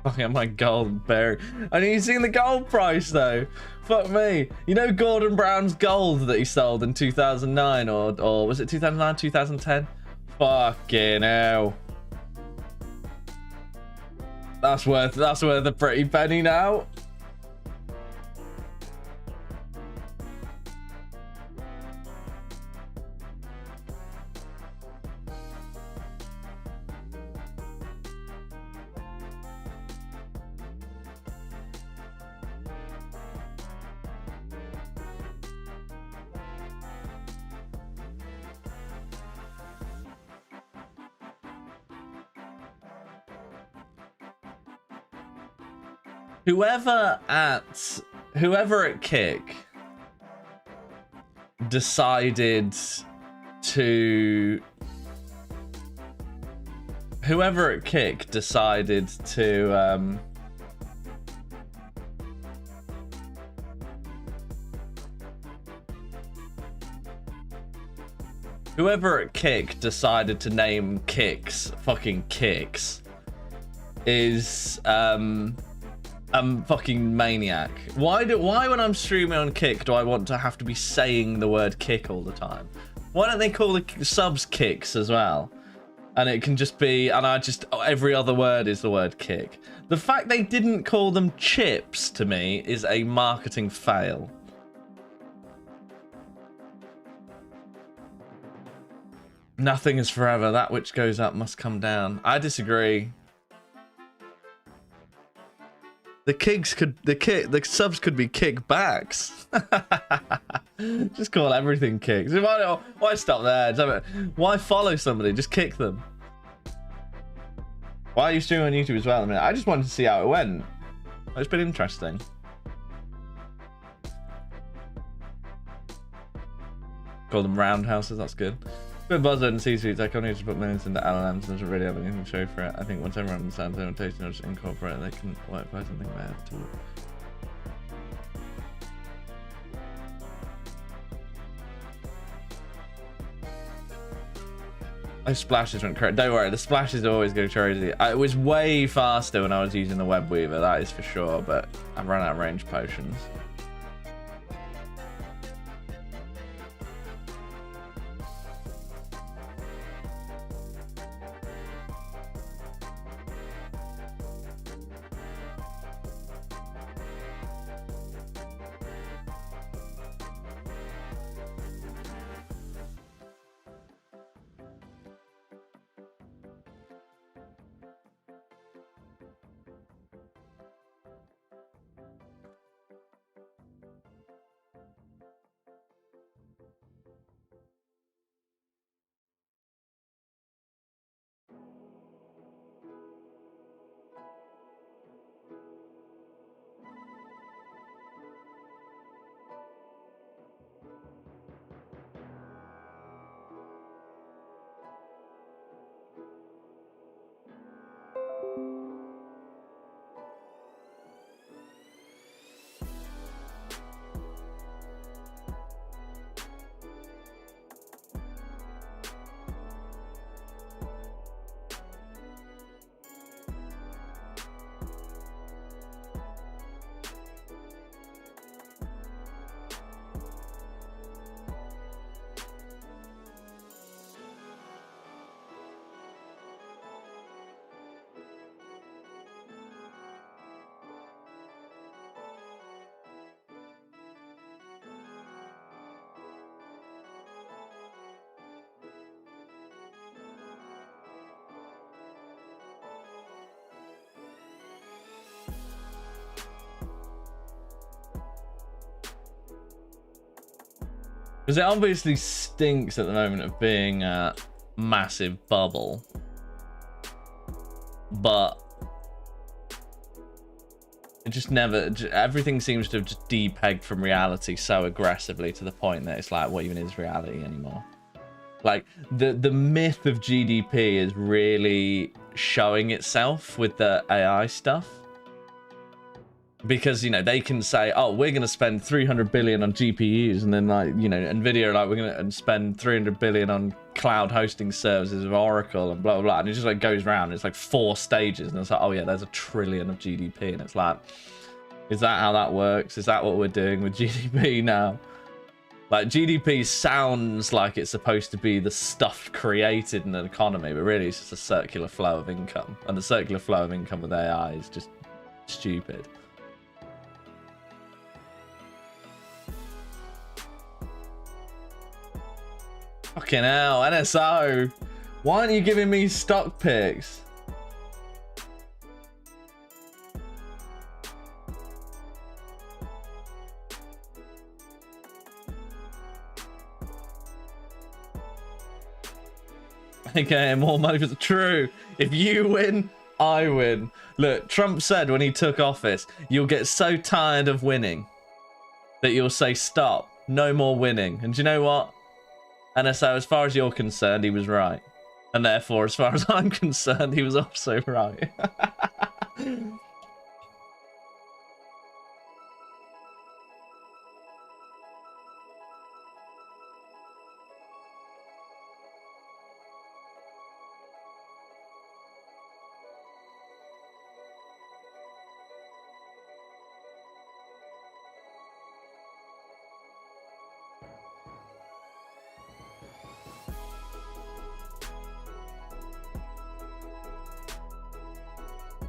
Fucking my gold berry. And you seen the gold price though? Fuck me. You know Gordon Brown's gold that he sold in 2009 or was it 2009, 2010? Fucking hell. That's worth a pretty penny now. Whoever at Kick decided to name Kicks fucking Kicks is fucking maniac. Why when I'm streaming on Kick do I want to have to be saying the word kick all the time? Why don't they call the subs kicks as well? And it can just be, and every other word is the word kick. The fact they didn't call them chips to me is a marketing fail. Nothing is forever. That which goes up must come down. I disagree. the subs could be kickbacks. Just call everything kicks. Why stop there? Why follow somebody? Just kick them. Why are you streaming on YouTube as well? I mean, I just wanted to see how it went. It's been interesting. Call them roundhouses. That's good. Been buzzword and C-suites. I can't to put millions into LLMs. Doesn't really have anything to show for it. I think once everyone understands implementation, or just incorporate it, they can work by something bad too. Those splashes went crazy. Don't worry, the splashes always go crazy. It was way faster when I was using the web weaver, that is for sure, but I've run out of range potions. Because it obviously stinks at the moment of being a massive bubble. But it just never, everything seems to have just depegged from reality so aggressively to the point that it's like, what even is reality anymore? Like, the myth of GDP is really showing itself with the AI stuff. Because, you know, they can say, oh, we're going to spend 300 billion on GPUs, and then, like, you know, NVIDIA are like, we're going to spend 300 billion on cloud hosting services of Oracle and blah, blah, blah. And it just, like, goes around. It's like 4 stages. And it's like, oh, yeah, there's 1 trillion of GDP. And it's like, is that how that works? Is that what we're doing with GDP now? Like, GDP sounds like it's supposed to be the stuff created in an economy, but really it's just a circular flow of income. And the circular flow of income with AI is just stupid. Fucking hell, NSO. Why aren't you giving me stock picks? Okay, more money for the true. If you win, I win. Look, Trump said when he took office, you'll get so tired of winning that you'll say, stop, no more winning. And do you know what? NSO, as far as you're concerned, he was right. And therefore, as far as I'm concerned, he was also right.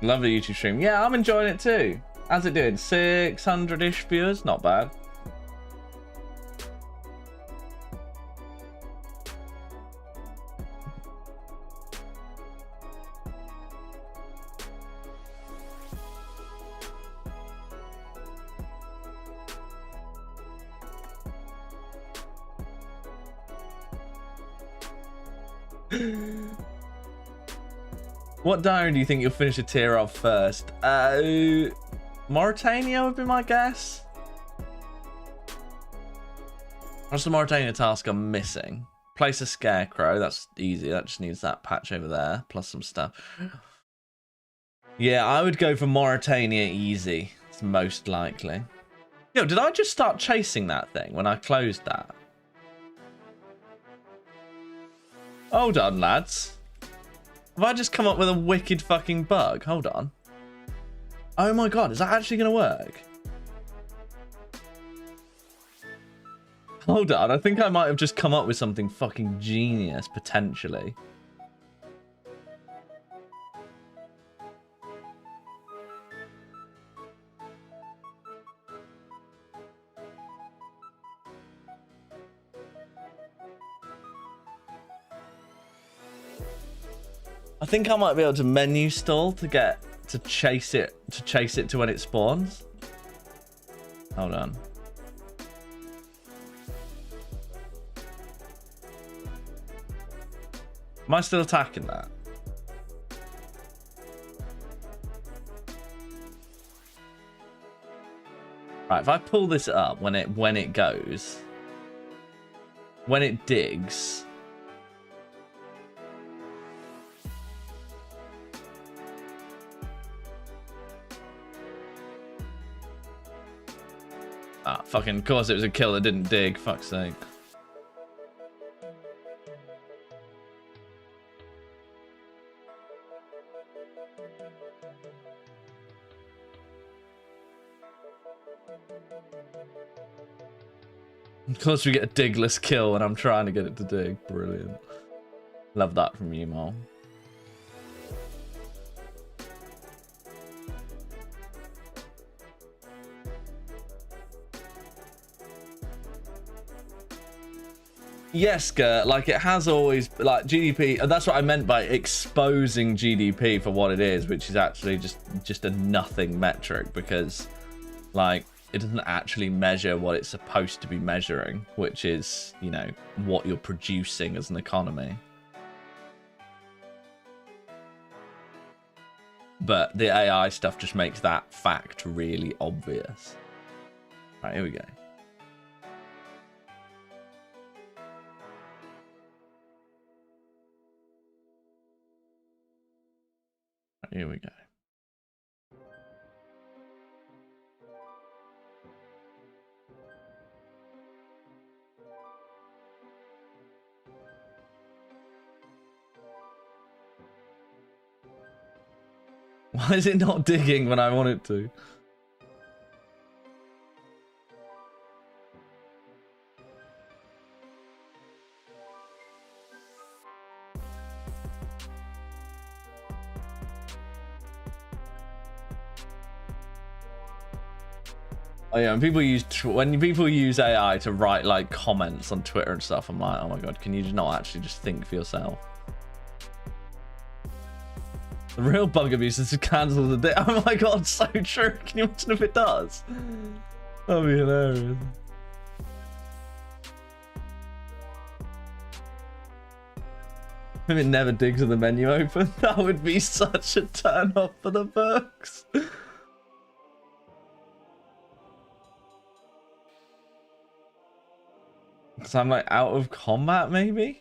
Love the YouTube stream. Yeah, I'm enjoying it too. How's it doing? 600-ish viewers? Not bad. What diary do you think you'll finish a tier of first? Mauritania would be my guess. What's the Mauritania task I'm missing? Place a scarecrow. That's easy. That just needs that patch over there, plus some stuff. Yeah, I would go for Mauritania easy. It's most likely. Yo, did I just start chasing that thing when I closed that? Hold on, lads. Have I just come up with a wicked fucking bug? Hold on. Oh my god, is that actually going to work? Hold on, I think I might have just come up with something fucking genius, potentially. I think I might be able to menu stall to get to chase it to when it spawns. Hold on. Am I still attacking that? Right, if I pull this up when it goes, when it digs. Ah, fucking, of course it was a kill that didn't dig, fuck's sake. Of course we get a digless kill when I'm trying to get it to dig. Brilliant. Love that from you, Mom. Yes, Gert, like it has always, like GDP, and that's what I meant by exposing GDP for what it is, which is actually just a nothing metric, because like it doesn't actually measure what it's supposed to be measuring, which is, you know, what you're producing as an economy. But the AI stuff just makes that fact really obvious. Right, here we go. Here we go. Why is it not digging when I want it to? Oh yeah, when people use AI to write like comments on Twitter and stuff, I'm like, oh my god, can you not actually just think for yourself? The real bug abuse is to cancel the day. Oh my god, so true. Can you imagine if it does? That'd be hilarious. If it never digs with the menu open, that would be such a turn off for the bugs. Because I'm like out of combat, maybe?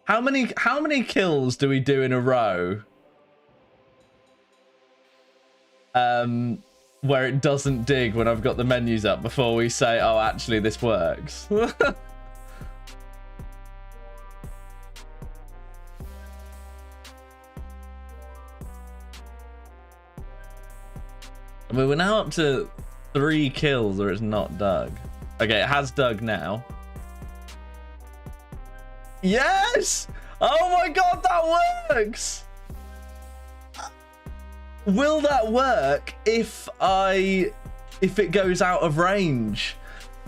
How many kills do we do in a row? Where it doesn't dig when I've got the menus up before we say, oh, actually this works. I mean, we're now up to 3 kills or it's not dug. Okay, it has dug now. Yes! Oh my god, that works! Will that work if it goes out of range?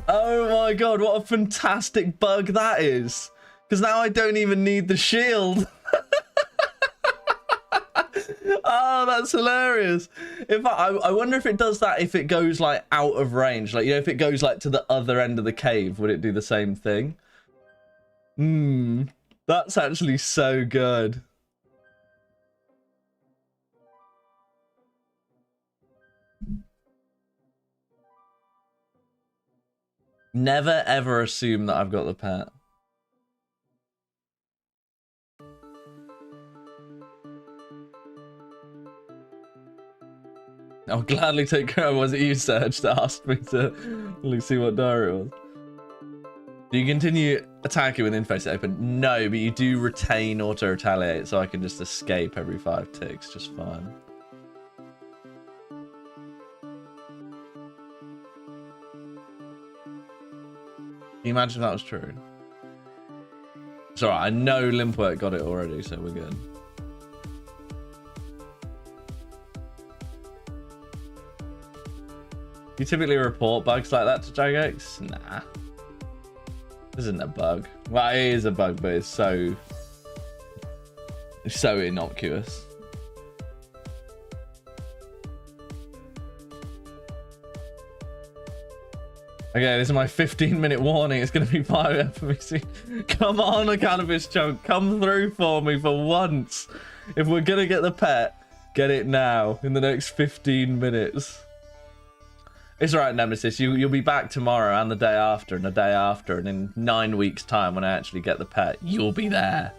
Oh my god, what a fantastic bug that is. Because now I don't even need the shield. Oh, that's hilarious. If I wonder if it does that if it goes like out of range. Like, you know, if it goes like to the other end of the cave, would it do the same thing? That's actually so good. Never ever assume that I've got the pet. I'll gladly take care of. Was it you, Serge, that asked me to see what diary it was? Do you continue attacking with info set open? No, but you do retain auto retaliate, so I can just escape every 5 ticks just fine. Can you imagine if that was true? It's alright, I know Limpwork got it already, so we're good. You typically report bugs like that to Jagex? Nah. This isn't a bug. Well, it is a bug, but it's so innocuous. Okay, this is my 15-minute warning. It's going to be 5 for me soon. Come on, a Canifis Chunk. Come through for me for once. If we're going to get the pet, get it now in the next 15 minutes. It's alright, Nemesis. You'll be back tomorrow and the day after and the day after. And in 9 weeks' time, when I actually get the pet, you'll be there.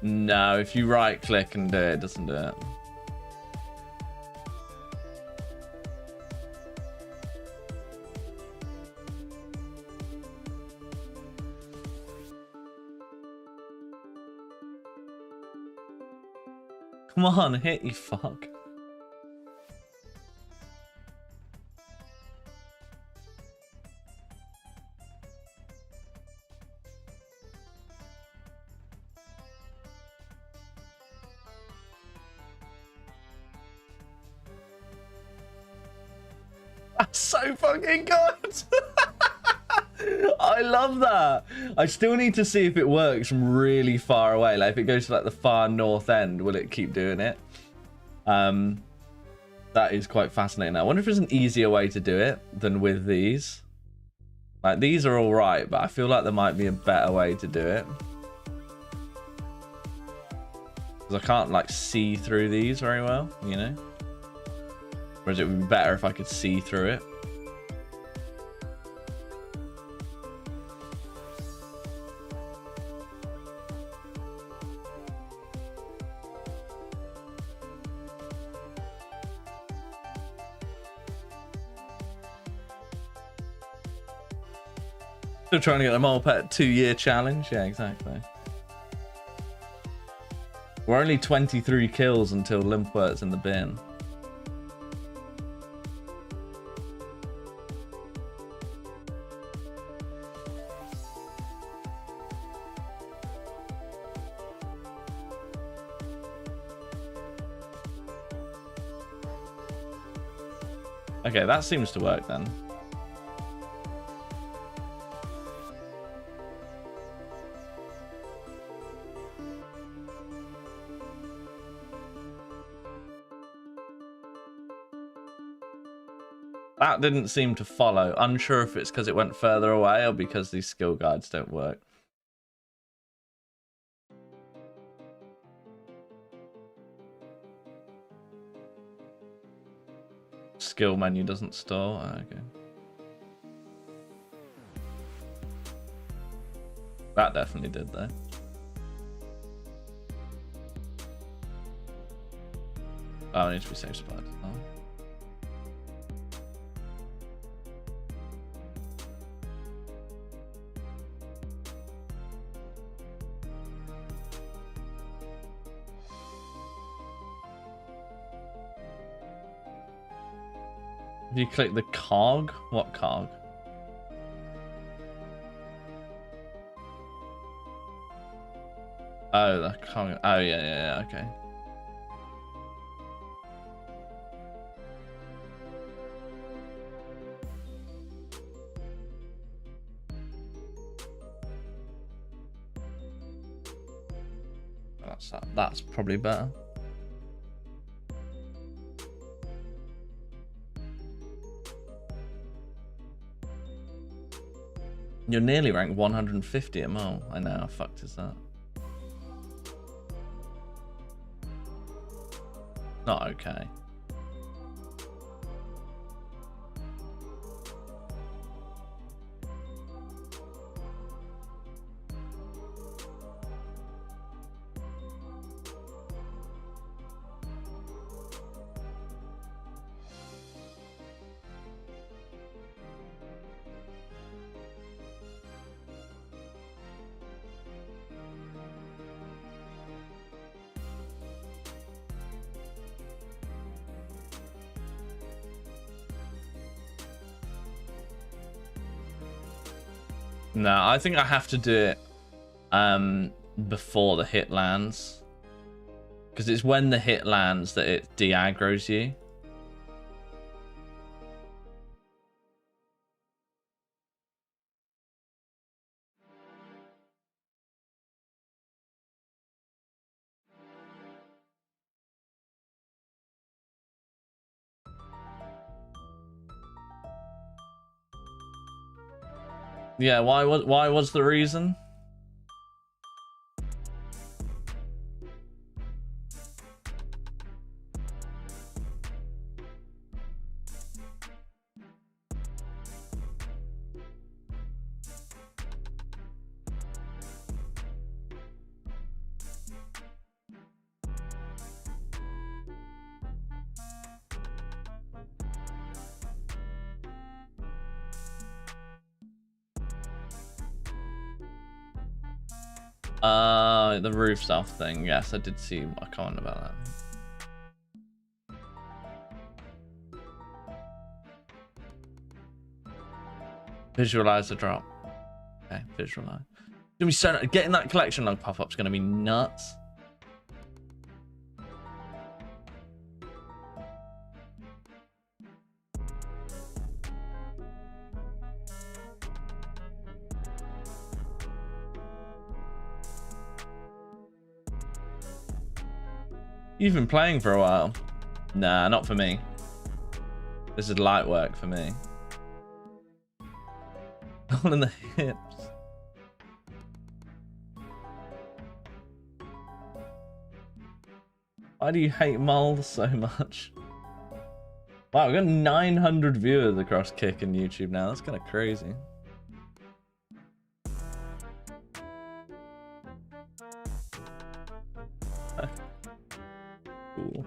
No, if you right click and do it, it doesn't do it. Come on, hit, you fuck. That's so fucking good. I love that. I still need to see if it works from really far away. Like if it goes to like the far north end, will it keep doing it? That is quite fascinating. I wonder if there's an easier way to do it than with these. Like these are all right, but I feel like there might be a better way to do it. Because I can't like see through these very well, you know? Whereas it would be better if I could see through it. Still trying to get the mole pet 2-year challenge. Yeah, exactly. We're only 23 kills until Limpwort's in the bin. Okay, that seems to work then. That didn't seem to follow. Unsure if it's because it went further away or because these skill guides don't work. Skill menu doesn't store. Oh, okay. That definitely did though. Oh, it needs to be safe spot. Oh. If you click the cog, what cog? Oh, the cog. Oh, yeah, okay. That's probably better. You're nearly ranked 150 at Mole. I know, how fucked is that? Not okay. No, I think I have to do it before the hit lands. Because it's when the hit lands that it de-aggroes you. Yeah, why was the reason? The roof stuff thing. Yes, I did see a comment about that. Visualize the drop. Okay, visualize. It's gonna be so getting that collection log pop up is gonna be nuts. You've been playing for a while. Nah, not for me. This is light work for me. All in the hips. Why do you hate Mole so much? Wow, we've got 900 viewers across Kick and YouTube now. That's kind of crazy. Cool.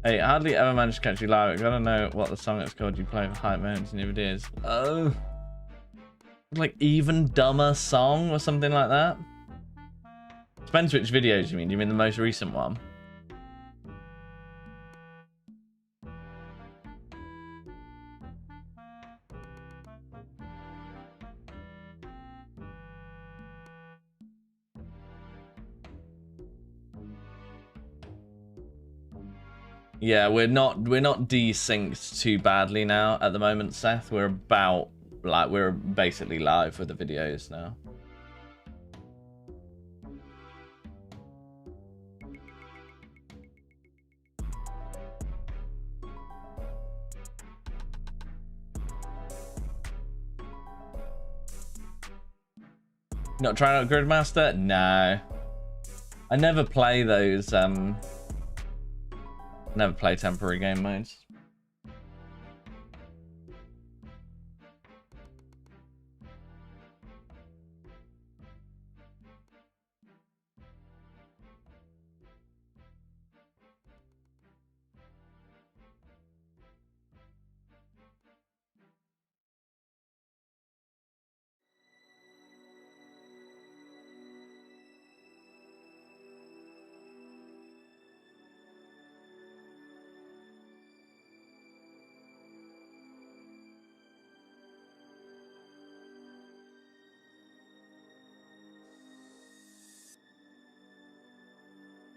Hey, I hardly ever managed to catch you live. I gotta know what the song it's called you play for hype moments in your videos. Oh, like Even Dumber Song or something like that. Depends which videos you mean. Do you mean the most recent one? Yeah, we're not desynced too badly now at the moment, Seth. We're basically live with the videos now. Not trying out Gridmaster? No. I never play those, never play temporary game modes.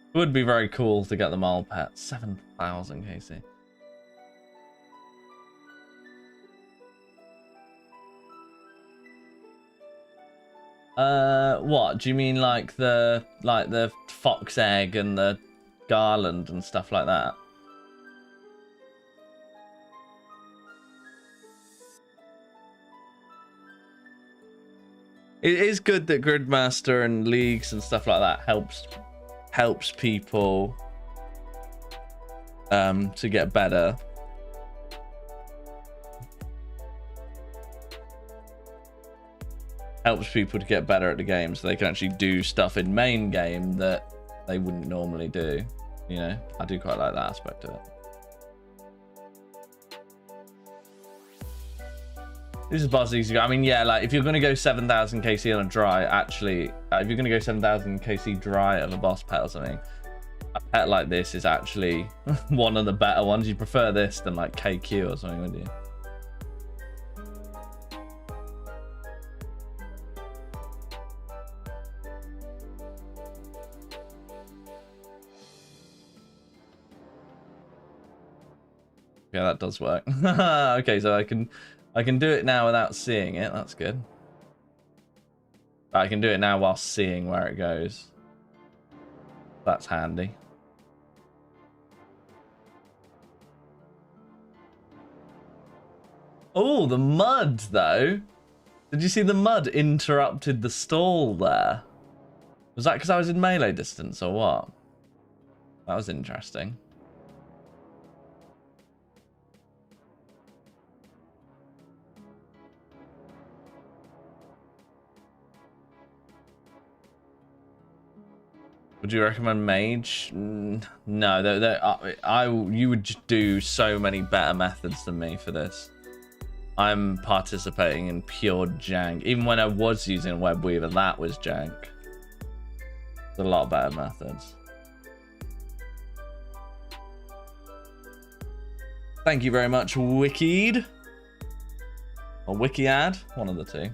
It would be very cool to get the mole pet. 7,000 KC. What do you mean, like the fox egg and the garland and stuff like that? It is good that Gridmaster and leagues and stuff like that helps people to get better. Helps people to get better at the game so they can actually do stuff in main game that they wouldn't normally do. You know, I do quite like that aspect of it. This is boss easy. I mean, yeah, like if you're going to go 7,000 KC on a dry, actually, if you're going to go 7,000 KC dry of a boss pet or something, a pet like this is actually one of the better ones. You prefer this than like KQ or something, wouldn't you? Yeah, that does work. Okay, so I can do it now without seeing it. That's good. I can do it now while seeing where it goes. That's handy. Oh, the mud, though. Did you see the mud interrupted the stall there? Was that because I was in melee distance or what? That was interesting. Would you recommend mage? No, you would just do so many better methods than me for this. I'm participating in pure jank. Even when I was using Webweaver, that was jank. There's a lot better methods. Thank you very much, Wikied. Or Wikiad, one of the two.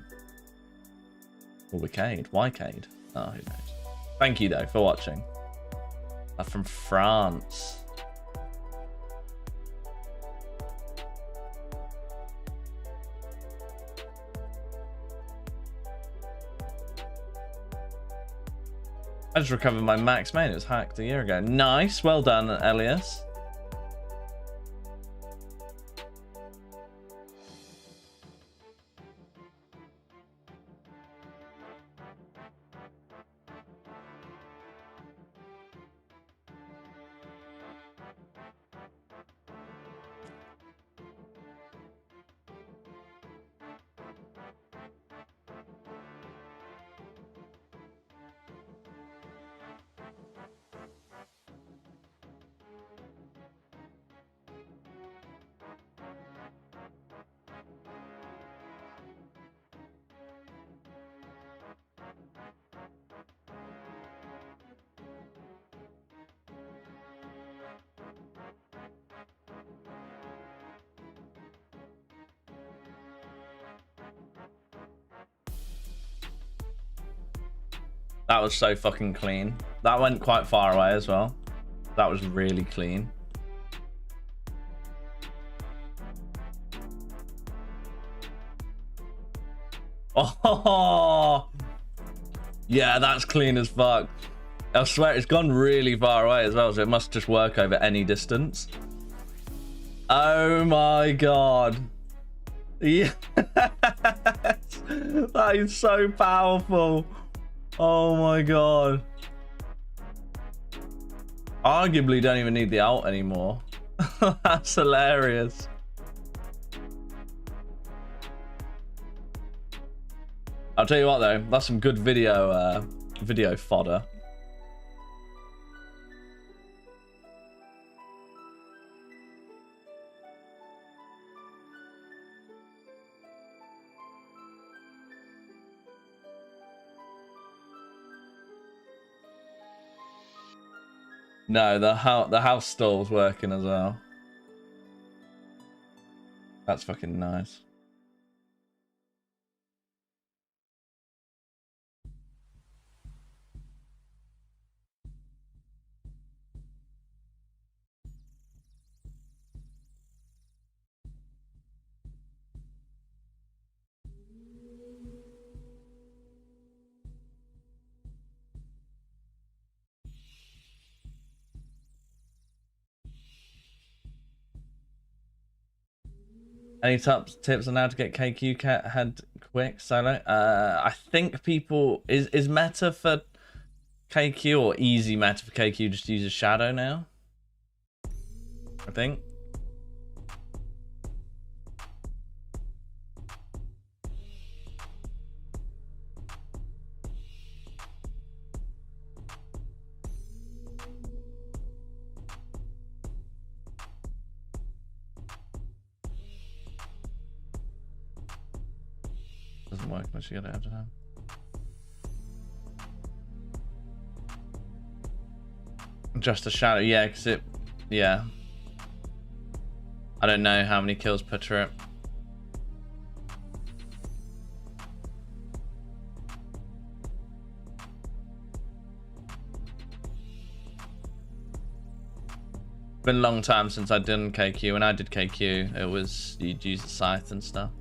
Or Wicade, Wycade. Oh, who knows. Thank you, though, for watching. I'm from France. I just recovered my max main. It was hacked a year ago. Nice. Well done, Elias. That was so fucking clean. That went quite far away as well. That was really clean. Oh, yeah, that's clean as fuck. I swear it's gone really far away as well, so it must just work over any distance. Oh my god. Yes. That is so powerful. Oh my god. Arguably don't even need the ult anymore. That's hilarious. I'll tell you what though, that's some good video video fodder. No, the house stall's working as well. That's fucking nice. Any tips on how to get KQ cat head quick solo? I think people is meta for KQ or easy meta for KQ just use a shadow now. I think. Doesn't work unless you get it out of time. Just a shadow, yeah, because it, yeah. I don't know how many kills per trip. Been a long time since I'd done KQ. When I did KQ, it was you'd use the scythe and stuff.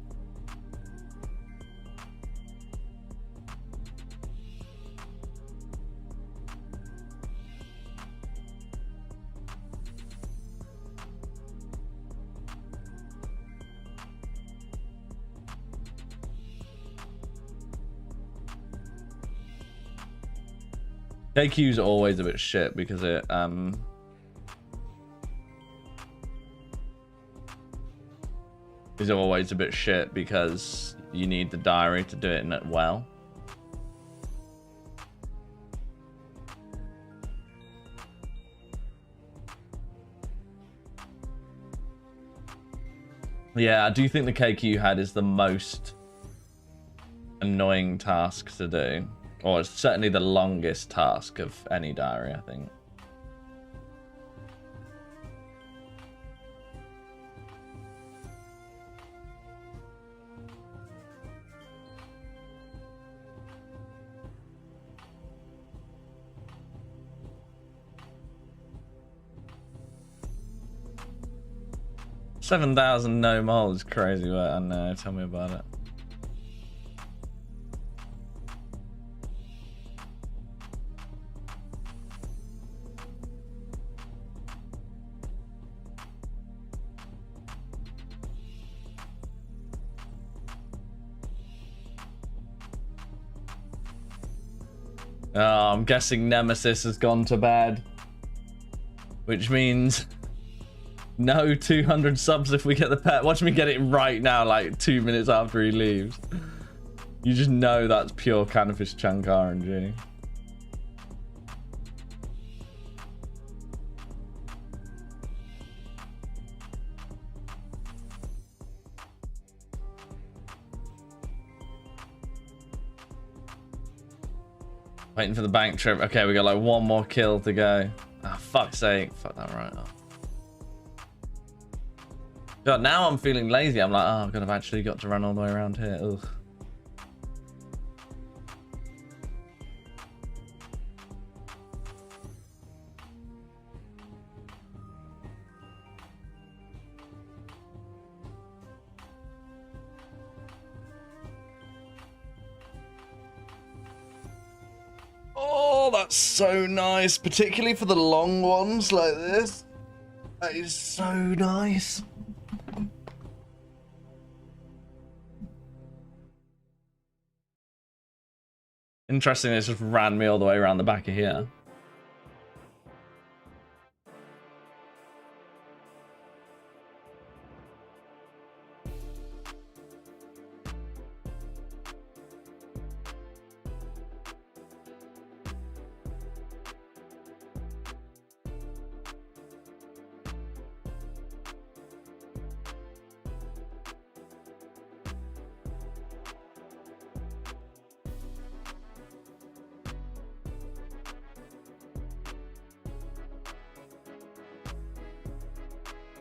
KQ's always a bit shit because it is always a bit shit because you need the diary to do it in it well. Yeah, I do think the KQ had is the most annoying task to do. Or it's certainly the longest task of any diary, I think. $7,000 no mole is crazy, but I know, tell me about it. Oh, I'm guessing Nemesis has gone to bed. Which means no 200 subs if we get the pet. Watch me get it right now, like 2 minutes after he leaves. You just know that's pure Canifis Chunk RNG. Waiting for the bank trip. Okay, we got like one more kill to go. Ah, fuck's sake. Fuck that right up. God, now I'm feeling lazy. I'm like, oh god, I've actually got to run all the way around here. Ugh. Oh, that's so nice, particularly for the long ones like this. That is so nice. Interesting, it just ran me all the way around the back of here.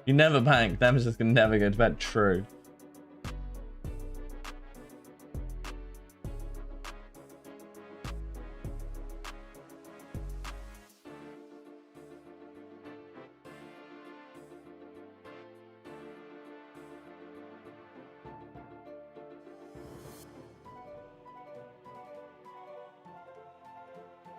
You never panic. Nemesis can never go to bed. True.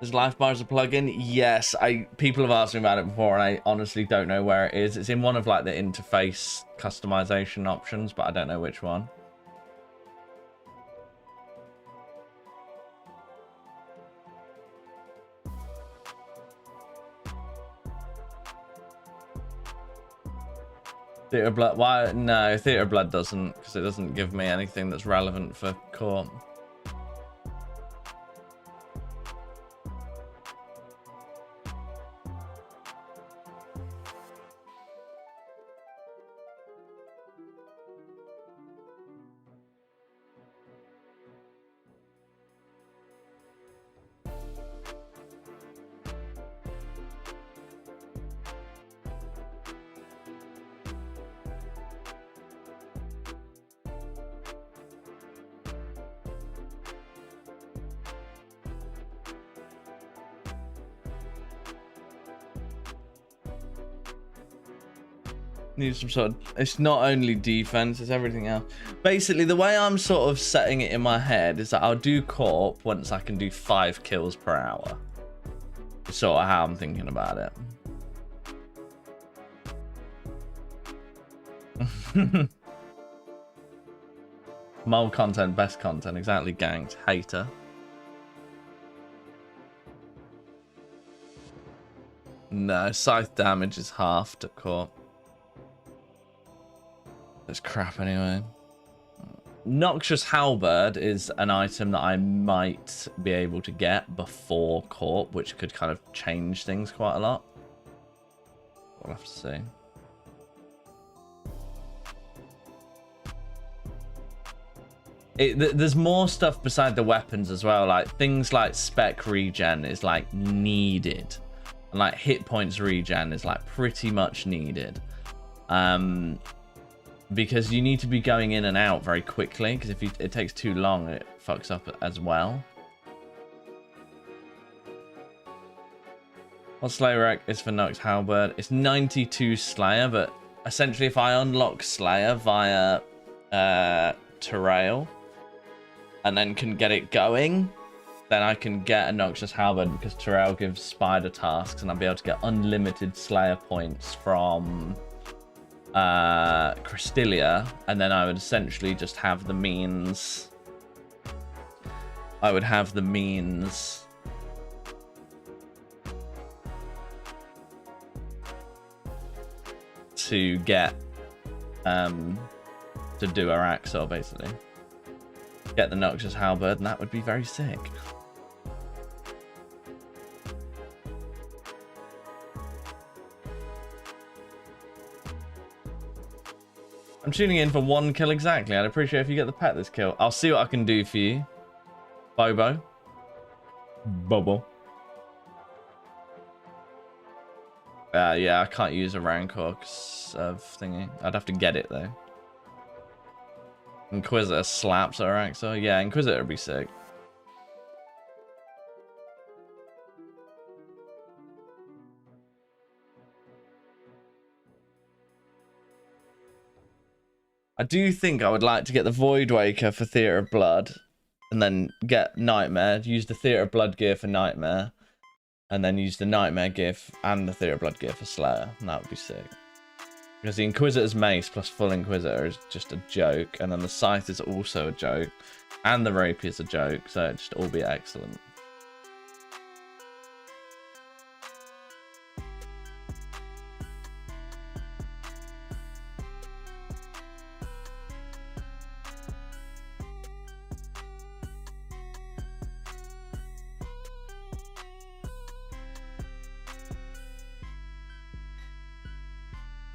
Is Life Bars a plugin? Yes, people have asked me about it before, and I honestly don't know where it is. It's in one of like the interface customization options, but I don't know which one. Theater of Blood? Why? No, Theater of Blood doesn't, because it doesn't give me anything that's relevant for court. Need some sort of, it's not only defense, it's everything else. Basically, the way I'm sort of setting it in my head is that I'll do corp once I can do 5 kills per hour. It's sort of how I'm thinking about it. Mole content, best content, exactly, ganked. Hater. No, scythe damage is halved at corp. It's crap anyway. Noxious Halberd is an item that I might be able to get before Corp, which could kind of change things quite a lot. We'll have to see. There's more stuff beside the weapons as well, like things like spec regen is like needed, and like hit points regen is like pretty much needed. Because you need to be going in and out very quickly, because if it takes too long, it fucks up as well. What Slayer rank is for Nox Halberd? It's 92 Slayer, but essentially if I unlock Slayer via Terrail and then can get it going, then I can get a Noxious Halberd, because Terrail gives spider tasks, and I'll be able to get unlimited Slayer points from Cristelia, and then I would essentially just have the means. I would have the means to get to do Araxor, basically. Get the Noxious Halberd, and that would be very sick. I'm tuning in for 1 kill exactly. I'd appreciate if you get the pet this kill. I'll see what I can do for you. Bobo. Bobo. Yeah, I can't use a Rancor of thingy. I'd have to get it though. Inquisitor slaps Araxor. Yeah, Inquisitor would be sick. I do think I would like to get the Void Waker for Theater of Blood, and then get Nightmare, use the Theater of Blood gear for Nightmare, and then use the Nightmare gear and the Theater of Blood gear for Slayer. And that would be sick. Because the Inquisitor's Mace plus full Inquisitor is just a joke, and then the Scythe is also a joke, and the Rapier's a joke, so it'd just all be excellent.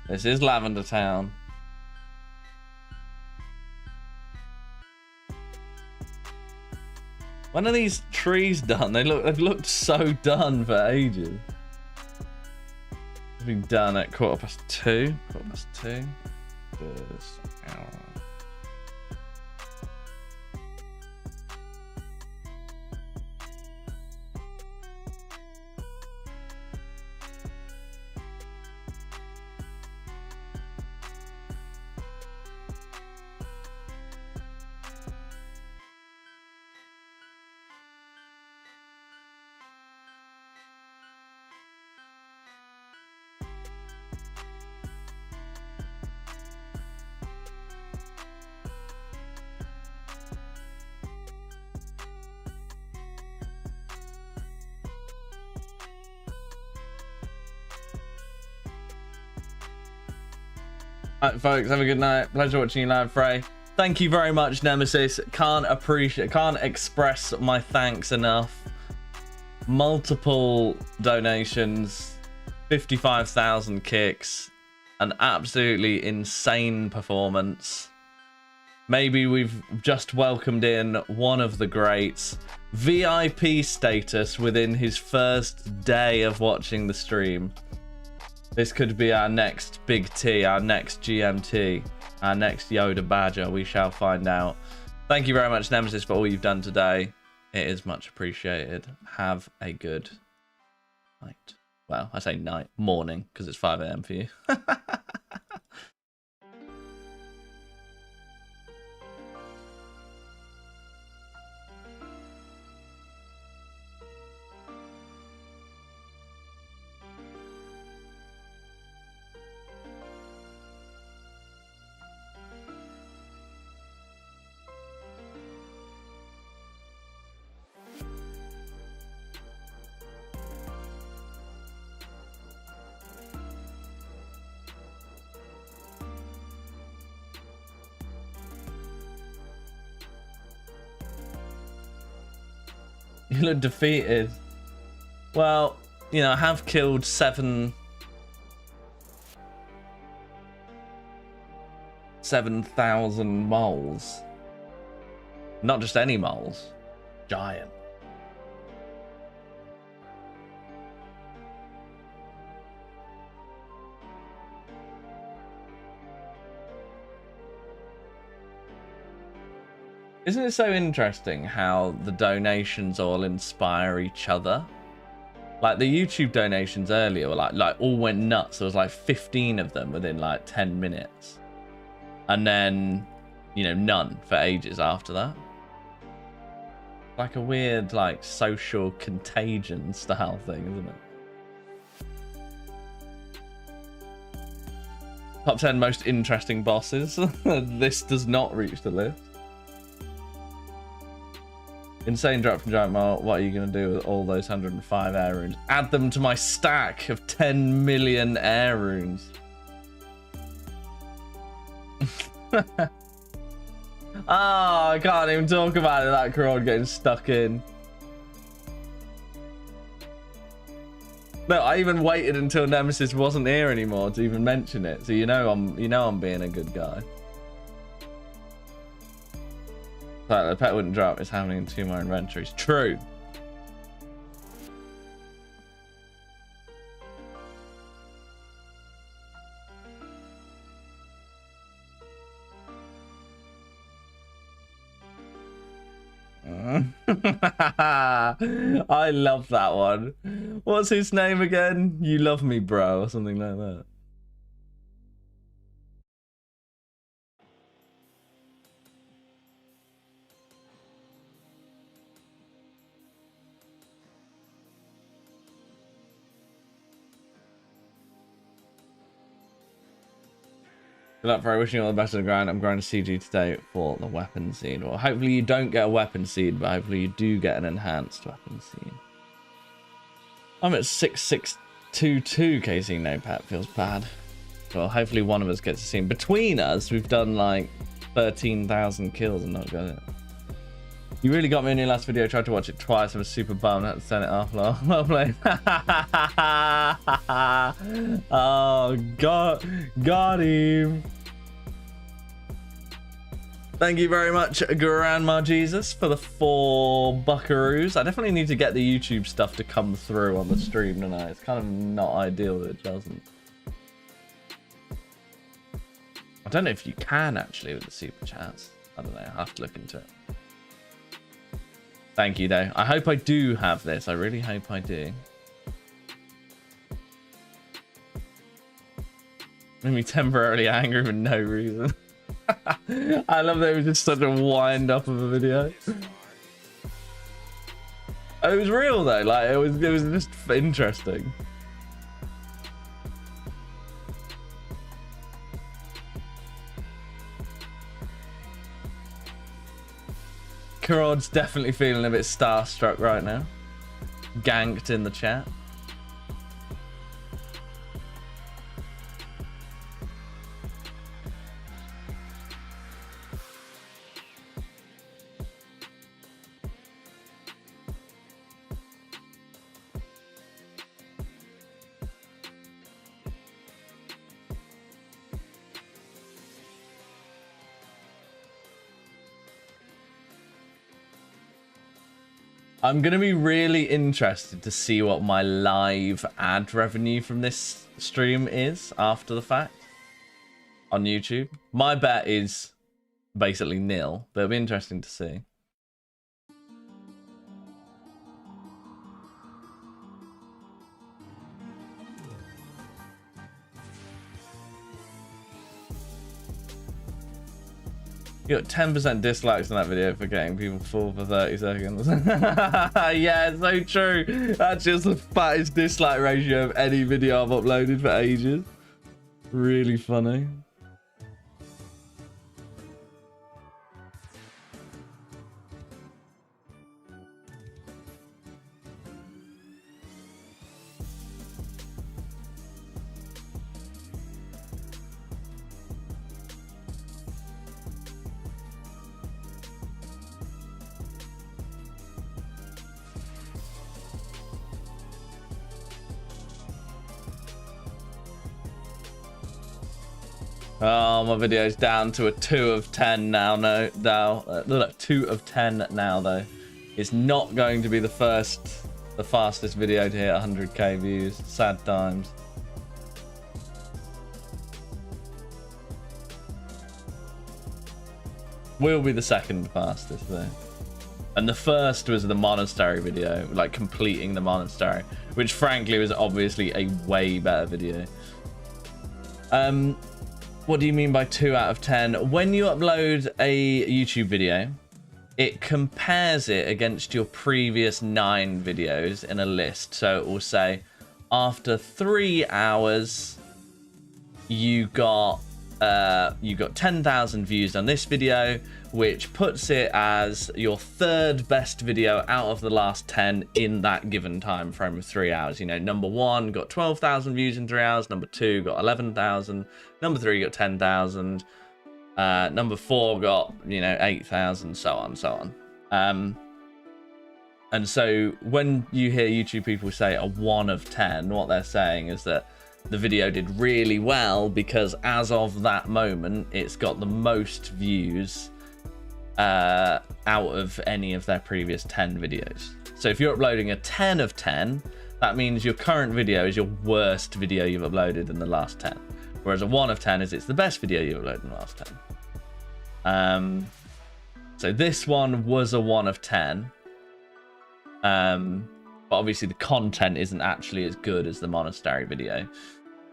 This is Lavender Town. When are these trees done? They've looked so done for ages. to be done at 2:15. 2:15. First hour. Alright, folks, have a good night. Pleasure watching you live, Frey. Thank you very much, Nemesis. Can't express my thanks enough. Multiple donations, 55,000 kicks, an absolutely insane performance. Maybe we've just welcomed in one of the greats. VIP status within his first day of watching the stream. This could be our next Big T, our next GMT, our next Yoda Badger. We shall find out. Thank you very much, Nemesis, for all you've done today. It is much appreciated. Have a good night. Well, I say night, morning, because it's 5 AM for you. You look defeated. Well, you know, I have killed 7,000 moles. Not just any moles. Giant. Isn't it so interesting how the donations all inspire each other? Like the YouTube donations earlier were like all went nuts. There was like 15 of them within like 10 minutes. And then, you know, none for ages after that. Like a weird like social contagion style thing, isn't it? Top 10 most interesting bosses. This does not reach the list. Insane drop from Giant Mole. What are you going to do with all those 105 air runes? Add them to my stack of 10 million air runes. I can't even talk about it. That crowd getting stuck in. No, I even waited until Nemesis wasn't here anymore to even mention it. So you know I'm being a good guy. Like, the pet wouldn't drop. It's happening in 2 more inventories. True. I love that one. What's his name again? You love me, bro, or something like that. Good luck, Frey. Wishing you all the best of the grind. I'm grinding CG today for the weapon seed. Well, hopefully you don't get a weapon seed, but hopefully you do get an enhanced weapon seed. I'm at 6622 KC no pet. Feels bad. Well, hopefully one of us gets a scene. Between us, we've done like 13,000 kills and not got it. You really got me in your last video. I tried to watch it twice. I was super bummed. I had to turn it off. Well played. Oh, got him. Thank you very much, Grandma Jesus, for the 4 buckaroos. I definitely need to get the YouTube stuff to come through on the stream tonight. It's kind of not ideal that it doesn't. don't know if you can actually with the super chats. I don't know. I'll have to look into it. Thank you, though. I hope I do have this. I really hope I do. Made me temporarily angry for no reason. I love that it was just such a wind up of a video. It was real though, like it was just interesting. Karod's definitely feeling a bit starstruck right now. Ganked in the chat. I'm going to be really interested to see what my live ad revenue from this stream is after the fact on YouTube. My bet is basically nil, but it'll be interesting to see. You got 10% dislikes on that video for getting people full for 30 seconds. Yeah, it's so true. That's just the fattest dislike ratio of any video I've uploaded for ages. Really funny. Oh, my video's down to a 2 of 10 now. No, 2 of 10 now though. It's not going to be the fastest video to hit 100k views. Sad times. Will be the second fastest though. And the first was the monastery video, like completing the monastery, which frankly was obviously a way better video. What do you mean by 2 out of 10? When you upload a YouTube video, it compares it against your previous 9 videos in a list. So it will say, after 3 hours, you got 10,000 views on this video, which puts it as your 3rd best video out of the last 10 in that given time frame of 3 hours. You know, number 1 got 12,000 views in 3 hours, number 2 got 11,000, number 3 got 10,000, number 4 got, you know, 8,000, so on. And so when you hear YouTube people say a 1 of 10, what they're saying is that the video did really well because as of that moment, it's got the most views out of any of their previous 10 videos. So if you're uploading a 10 of 10, that means your current video is your worst video you've uploaded in the last 10. Whereas a 1 of 10 is it's the best video you've uploaded in the last 10. So this one was a 1 of 10. But obviously the content isn't actually as good as the monastery video.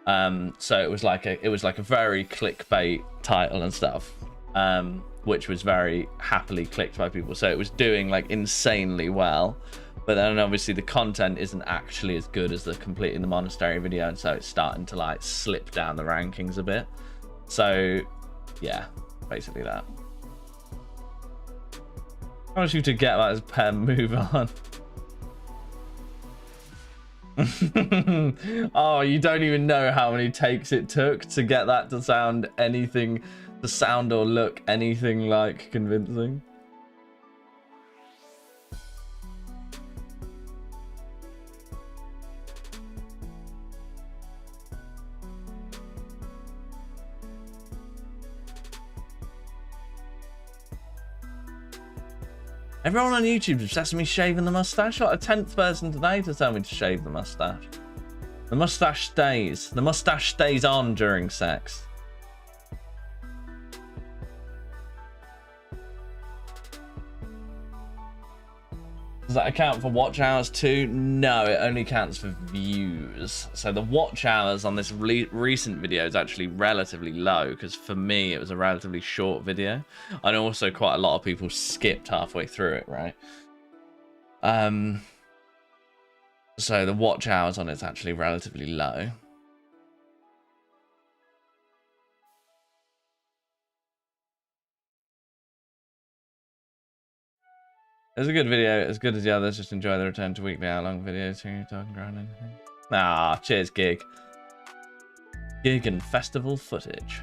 So it was like a very clickbait title and stuff. Which was very happily clicked by people. So it was doing like insanely well. But then obviously the content isn't actually as good as the completing the monastery video. And so it's starting to like slip down the rankings a bit. So yeah, basically that. I want you to get that as pen, move on. Oh, you don't even know how many takes it took to get that to sound anything, to sound or look anything like convincing. Everyone on YouTube is obsessed with me shaving the mustache. Like a 10th person today to tell me to shave the mustache. The mustache stays. The mustache stays on during sex. Does that account for watch hours too? No, it only counts for views. So the watch hours on this recent video is actually relatively low, because for me it was a relatively short video. And also quite a lot of people skipped halfway through it, right? So the watch hours on it's actually relatively low. It was a good video, as good as the others. Just enjoy the return to weekly hour-long videos. Here, talking around anything. Ah, cheers, Gig. Gig and festival footage.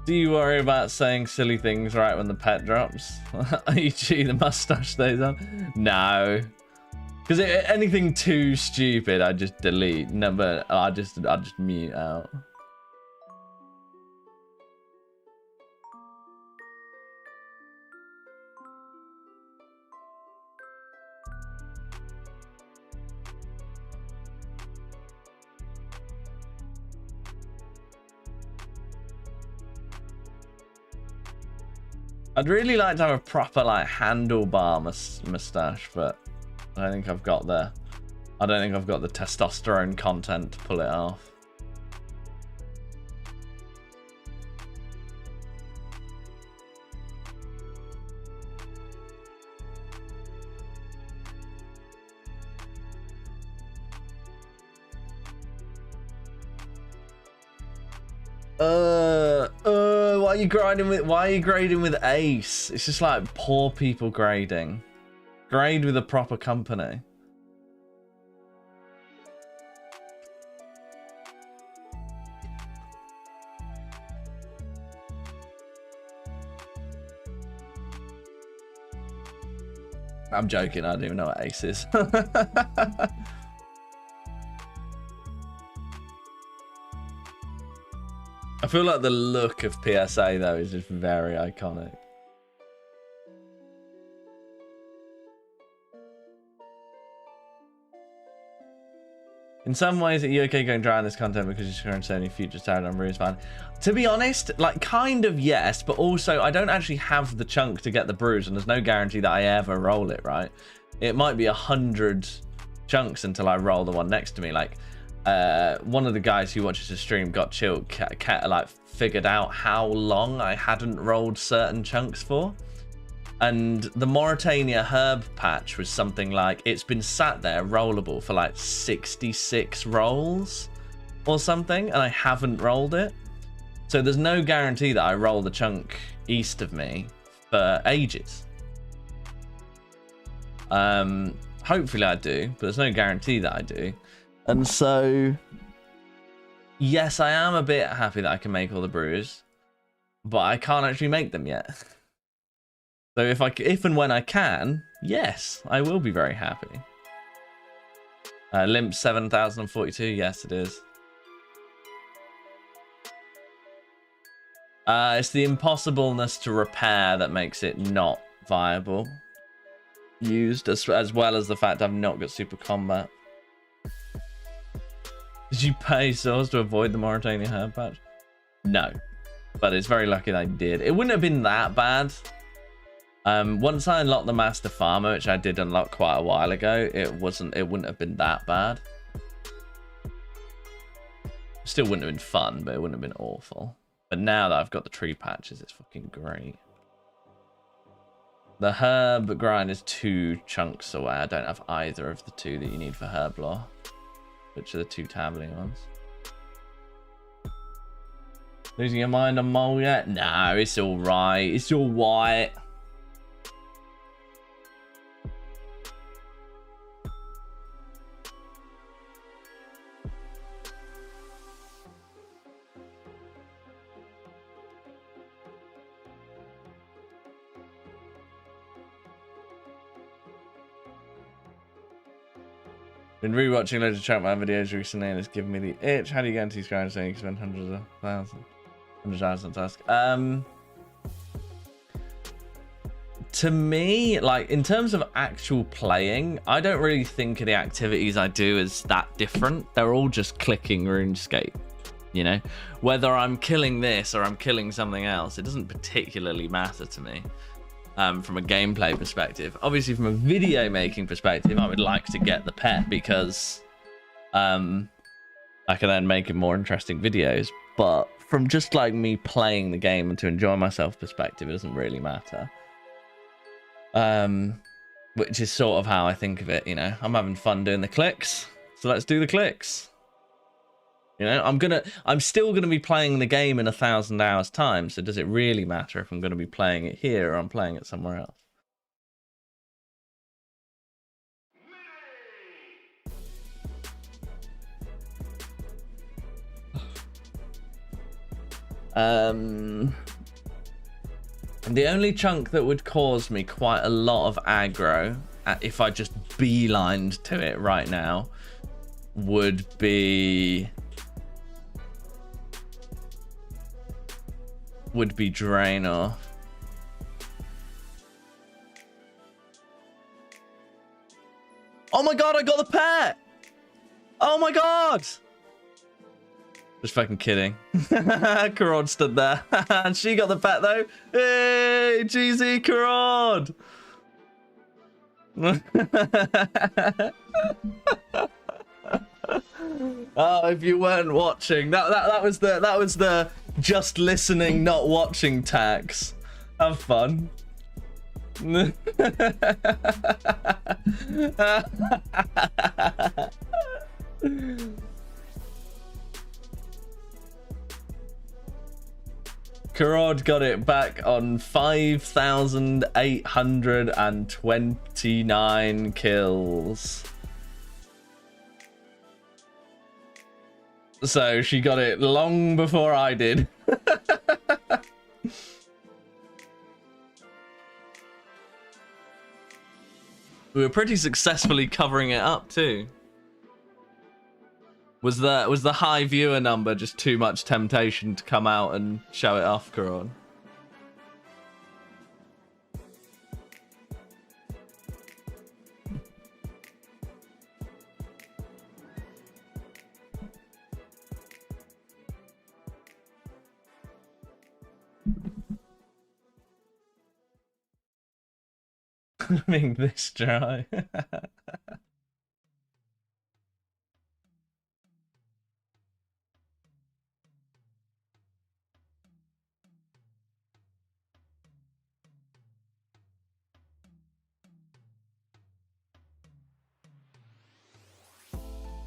Do you worry about saying silly things right when the pet drops? E.g. the mustache stays on? No. Because anything too stupid, I just delete. No, but I just mute out. I'd really like to have a proper like handlebar mustache, but I don't think I've got the testosterone content to pull it off. Why are you grading with Ace? It's just like poor people grading. Grade with a proper company. I'm joking, I don't even know what Ace is. I feel like the look of PSA though is just very iconic. In some ways, are you okay going dry on this content because you're currently so many futures tired on Bruce fan? To be honest, like kind of yes, but also I don't actually have the chunk to get the bruise, and there's no guarantee that I ever roll it, right? It might be 100 chunks until I roll the one next to me. Like one of the guys who watches the stream, Got Chilled, like figured out how long I hadn't rolled certain chunks for. And the Mauritania herb patch was something like, it's been sat there rollable for like 66 rolls or something, and I haven't rolled it. So there's no guarantee that I roll the chunk east of me for ages. Hopefully I do, but there's no guarantee that I do. And so, yes, I am a bit happy that I can make all the brews, but I can't actually make them yet. So if and when I can, yes, I will be very happy. Limp 7042, yes it is. It's the impossibleness to repair that makes it not viable. Used as well as the fact I've not got super combat. Did you pay souls to avoid the Mauritania herb patch? No, but it's very lucky that I did. It wouldn't have been that bad. Once I unlocked the Master Farmer, which I did unlock quite a while ago, it wouldn't have been that bad. Still wouldn't have been fun, but it wouldn't have been awful. But now that I've got the tree patches, it's fucking great. The herb grind is 2 chunks away. I don't have either of the 2 that you need for herb lore, which are the 2 tabling ones. Losing your mind on mole yet? No, it's all right. It's all right. Been rewatching loads of Chunkman videos recently and it's given me the itch. How do you guarantee Skyrim saying you spend hundreds of thousands? 100,000 task. To me, like in terms of actual playing, I don't really think of the activities I do as that different. They're all just clicking RuneScape. You know, whether I'm killing this or I'm killing something else, it doesn't particularly matter to me. From a gameplay perspective. Obviously, from a video making perspective, I would like to get the pet because I can then make it more interesting videos. But from just like me playing the game and to enjoy myself perspective, it doesn't really matter. Which is sort of how I think of it, you know. I'm having fun doing the clicks, so let's do the clicks. You know, I'm still gonna be playing the game in 1,000 hours time, so does it really matter if I'm gonna be playing it here or I'm playing it somewhere else? And the only chunk that would cause me quite a lot of aggro, if I just beelined to it right now, would be Draenor. Oh my god, I got the pet! Oh my god! Just fucking kidding. Karod stood there. And she got the pet though. Hey, GZ Karod! Oh, if you weren't watching, that was the just listening, not watching tax. Have fun. Karod got it back on 5,829 kills. So she got it long before I did. We were pretty successfully covering it up too. Was the high viewer number just too much temptation to come out and show it off, Karan? Being this dry.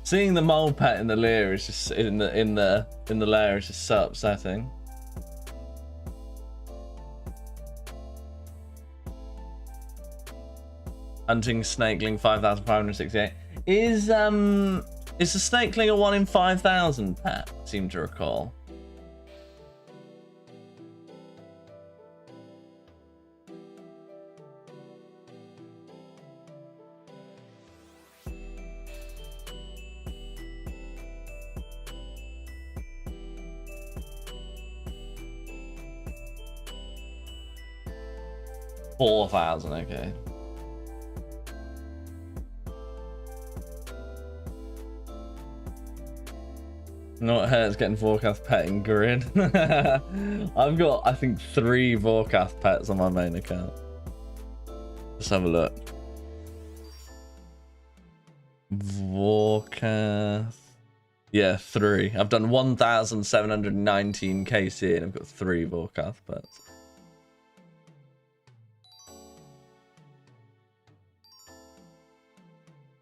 Seeing the mole pet in the lair is just in the lair is just so upsetting. Hunting snakeling 5,568 is the snakeling a 1 in 5,000 pet? I seem to recall. $4,000, okay. Not hurts getting Vorkath pet in grid. I've got, I think, 3 Vorkath pets on my main account. Let's have a look. Vorkath. Yeah, 3. I've done 1,719 KC and I've got 3 Vorkath pets.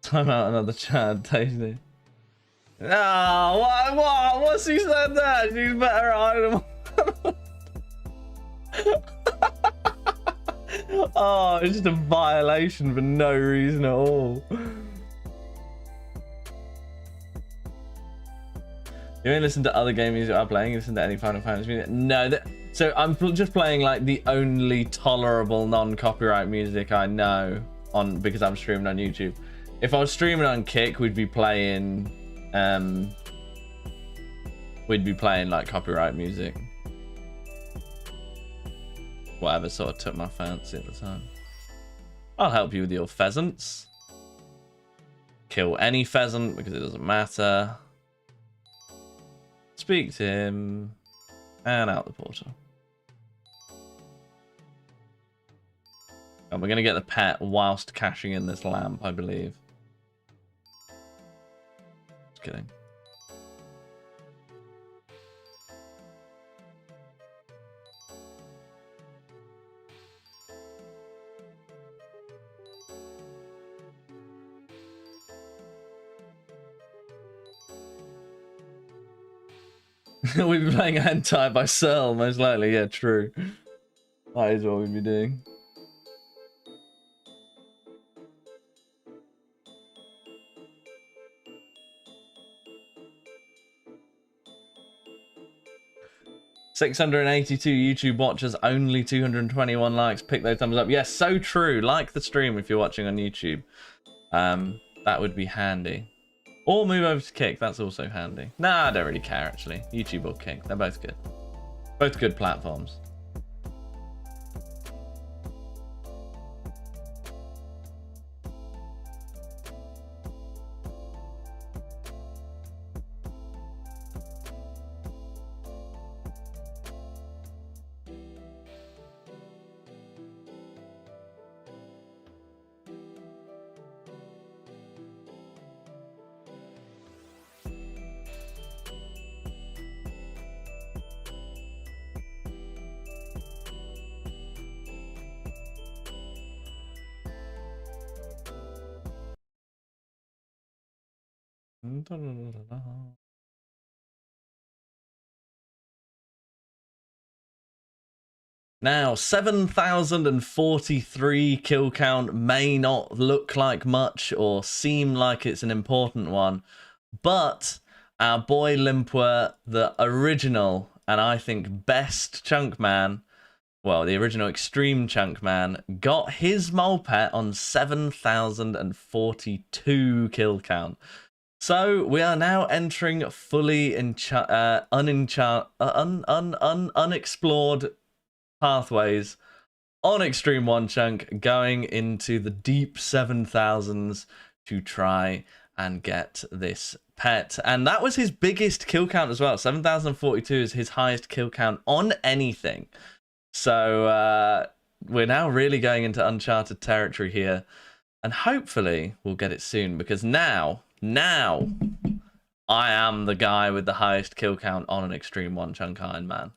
Time out another Chad, tasty. Oh, what? What's he said there? She's better item. Oh, it's just a violation for no reason at all. You ain't listen to other game music I'm playing? You listen to any Final Fantasy music? No, so I'm just playing like the only tolerable non-copyright music I know on because I'm streaming on YouTube. If I was streaming on Kick, we'd be playing like copyright music. Whatever sort of took my fancy at the time. I'll help you with your pheasants. Kill any pheasant because it doesn't matter. It's Speak to him. And out the portal. And we're going to get the pet whilst cashing in this lamp, I believe. Just kidding. We'd be playing Hentai by Searle, most likely. Yeah, true. That is what we'd be doing. $682 YouTube watchers, only 221 likes. Pick those thumbs up. Yes, so true. Like the stream if you're watching on YouTube. That would be handy. Or move over to Kick, that's also handy. Nah, I don't really care actually. YouTube or Kick, they're both good. Both good platforms. Now, 7,043 kill count may not look like much or seem like it's an important one, but our boy Limpwer, the original and I think best chunk man, well, the original extreme chunk man, got his mole pet on 7,042 kill count. So we are now entering fully unexplored pathways on Extreme One Chunk, going into the deep 7,000s to try and get this pet. And that was his biggest kill count as well. 7,042 is his highest kill count on anything. So we're now really going into uncharted territory here. And hopefully we'll get it soon, because now I am the guy with the highest kill count on an Extreme One Chunk Iron Man.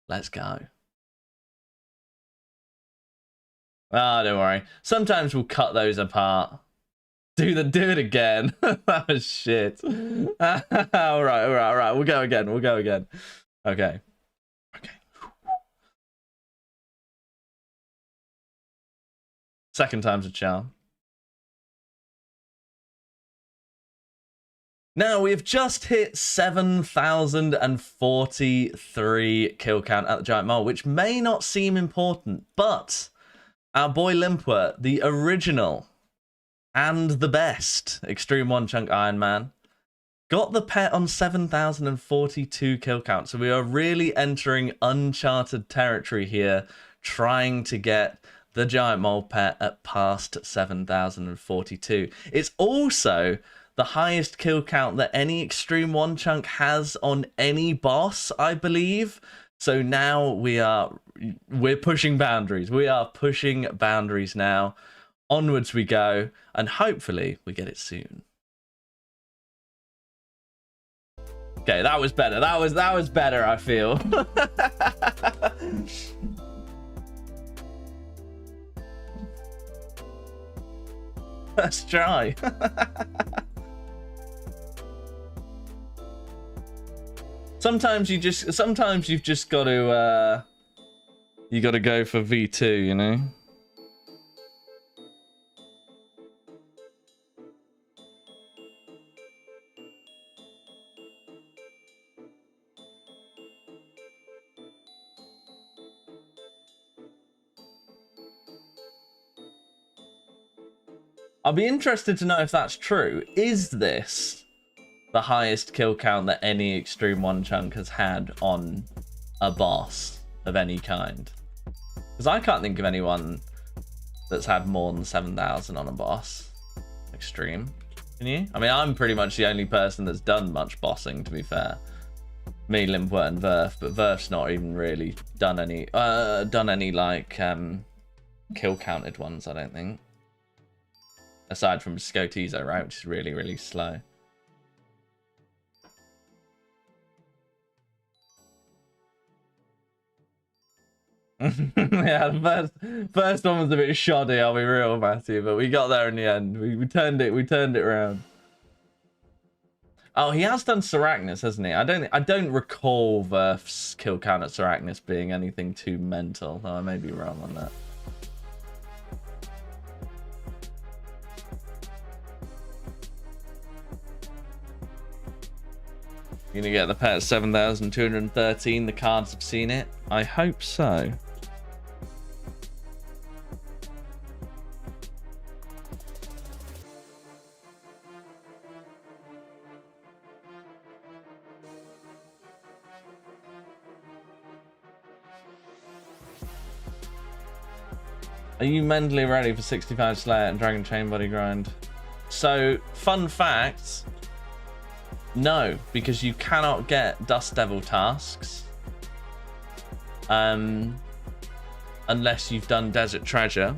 Let's go. Ah, don't worry. Sometimes we'll cut those apart. Do it again. That was shit. all right. We'll go again. Okay. Second time's a charm. Now, we've just hit 7,043 kill count at the Giant Mole, which may not seem important, but our boy Limpwer, the original and the best Extreme One Chunk Iron Man, got the pet on 7,042 kill count. So we are really entering uncharted territory here, trying to get the Giant Mole pet at past 7,042. It's also the highest kill count that any Extreme One Chunk has on any boss, I believe. So now we're pushing boundaries. We are pushing boundaries now. Onwards we go, and hopefully we get it soon. Okay, that was better. That was better, I feel. Let's try. Sometimes you've just got to go for V2, you know. I'll be interested to know if that's true. Is this the highest kill count that any Extreme One Chunk has had on a boss of any kind? Because I can't think of anyone that's had more than 7,000 on a boss. Extreme. Can you? I mean, I'm pretty much the only person that's done much bossing, to be fair. Me, Limpwet, and Verf, but Verf's not even really done any like kill counted ones, I don't think. Aside from Scotizo, right, which is really, really slow. Yeah, the first one was a bit shoddy, I'll be real, Matthew, but we got there in the end. We turned it around. Oh, he has done Seracnus, hasn't he? I don't recall Verf's kill count at Seracnus being anything too mental, though I may be wrong on that. You're gonna get the pet at 7,213. The cards have seen it. I hope so. Are you mentally ready for 65 Slayer and Dragon Chain Body Grind? So, fun fact. No, because you cannot get Dust Devil tasks unless you've done Desert Treasure,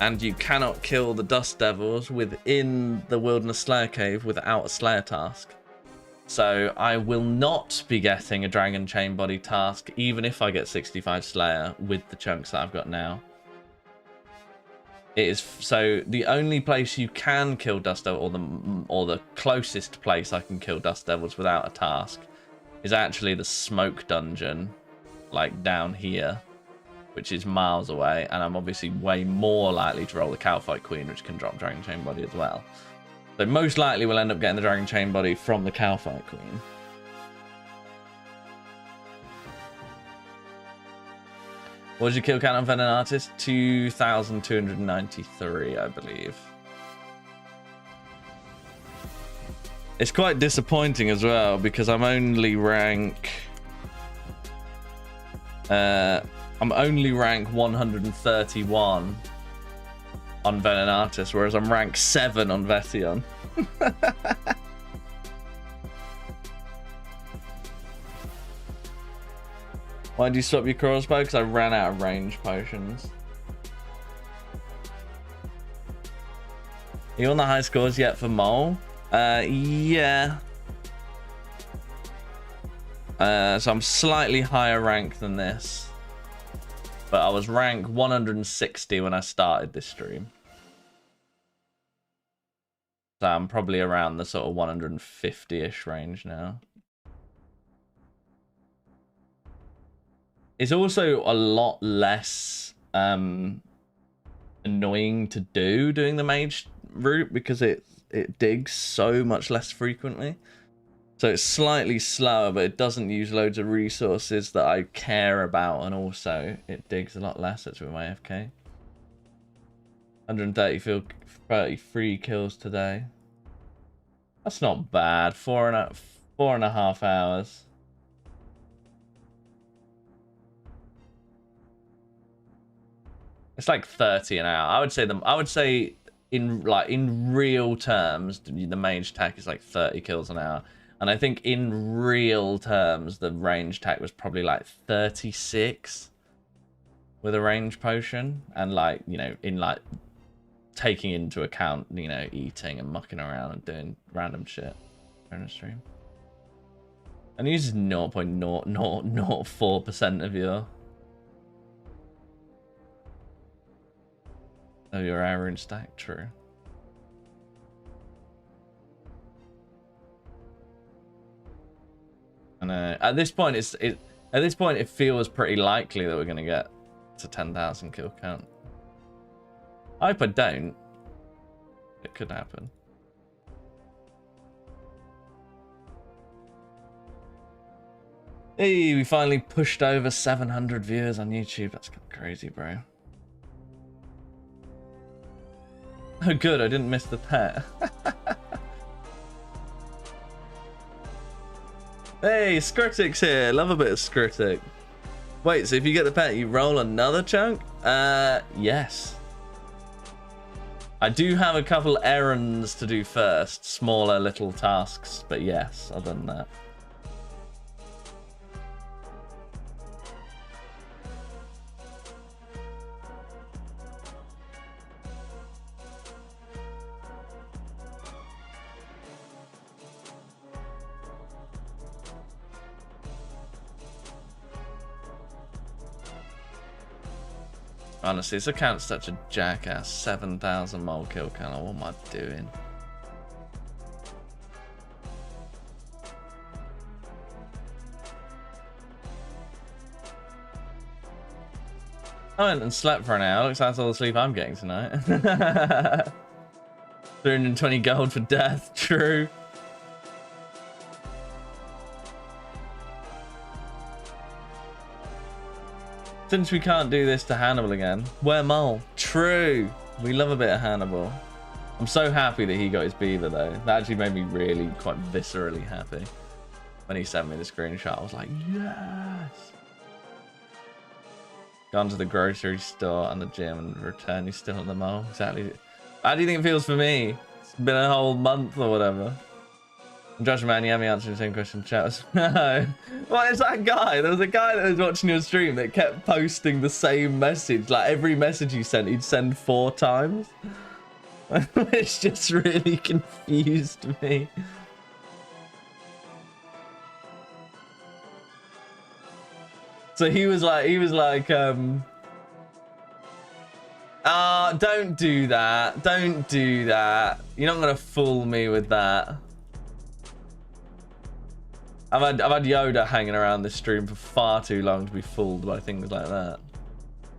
and you cannot kill the Dust Devils within the Wilderness Slayer Cave without a Slayer task. So I will not be getting a Dragon Chain Body task, even if I get 65 Slayer with the chunks that I've got now. It is so the only place you can kill Dust Devil, or the closest place I can kill Dust Devils without a task, is actually the Smoke Dungeon, like down here, which is miles away, and I'm obviously way more likely to roll the Calphite Queen, which can drop Dragon Chain Body as well. So most likely we'll end up getting the Dragon Chain Body from the Calphite Queen. What was your kill count on Venom Artist? 2,293, I believe. It's quite disappointing as well, because I'm only rank 131 on Venom Artist, whereas I'm rank 7 on Vetion. Why did you swap your crossbow? Because I ran out of range potions. Are you on the high scores yet for Mole? Yeah. So I'm slightly higher rank than this. But I was rank 160 when I started this stream. So I'm probably around the sort of 150-ish range now. It's also a lot less annoying to doing the mage route, because it digs so much less frequently. So it's slightly slower, but it doesn't use loads of resources that I care about, and also it digs a lot less. That's with my FK. 133 kills today. That's not bad. 4.5 hours. It's like 30 an hour. I would say in real terms, the mage tech is like 30 kills an hour. And I think in real terms, the range tech was probably like 36 with a range potion. And like, you know, in like taking into account, you know, eating and mucking around and doing random shit on a stream. And it uses 0.0004% of your average stack, true. And at this point, it feels pretty likely that we're gonna get to 10,000 kill count. I hope I don't. It could happen. Hey, we finally pushed over 700 viewers on YouTube. That's crazy, bro. Oh, good, I didn't miss the pet. Hey, Skritic's here. Love a bit of Skritic. Wait, so if you get the pet, you roll another chunk? Yes. I do have a couple errands to do first. Smaller little tasks, but yes, other than that. Honestly, this account's such a jackass. 7,000 mole kill count. What am I doing? I went and slept for an hour. Looks like that's all the sleep I'm getting tonight. 320 gold for death. True. Since we can't do this to Hannibal again, we're mole. True. We love a bit of Hannibal. I'm so happy that he got his beaver though. That actually made me really quite viscerally happy. When he sent me the screenshot, I was like, yes. Gone to the grocery store and the gym and return, he's still at the mall. Exactly. How do you think it feels for me? It's been a whole month or whatever. Josh, man, you have me answering the same question in chat. No. What is that guy? There was a guy that was watching your stream that kept posting the same message. Like every message you sent, he'd send 4 times. Which just really confused me. So he was like, don't do that. Don't do that. You're not gonna fool me with that. I've had Yoda hanging around this stream for far too long to be fooled by things like that.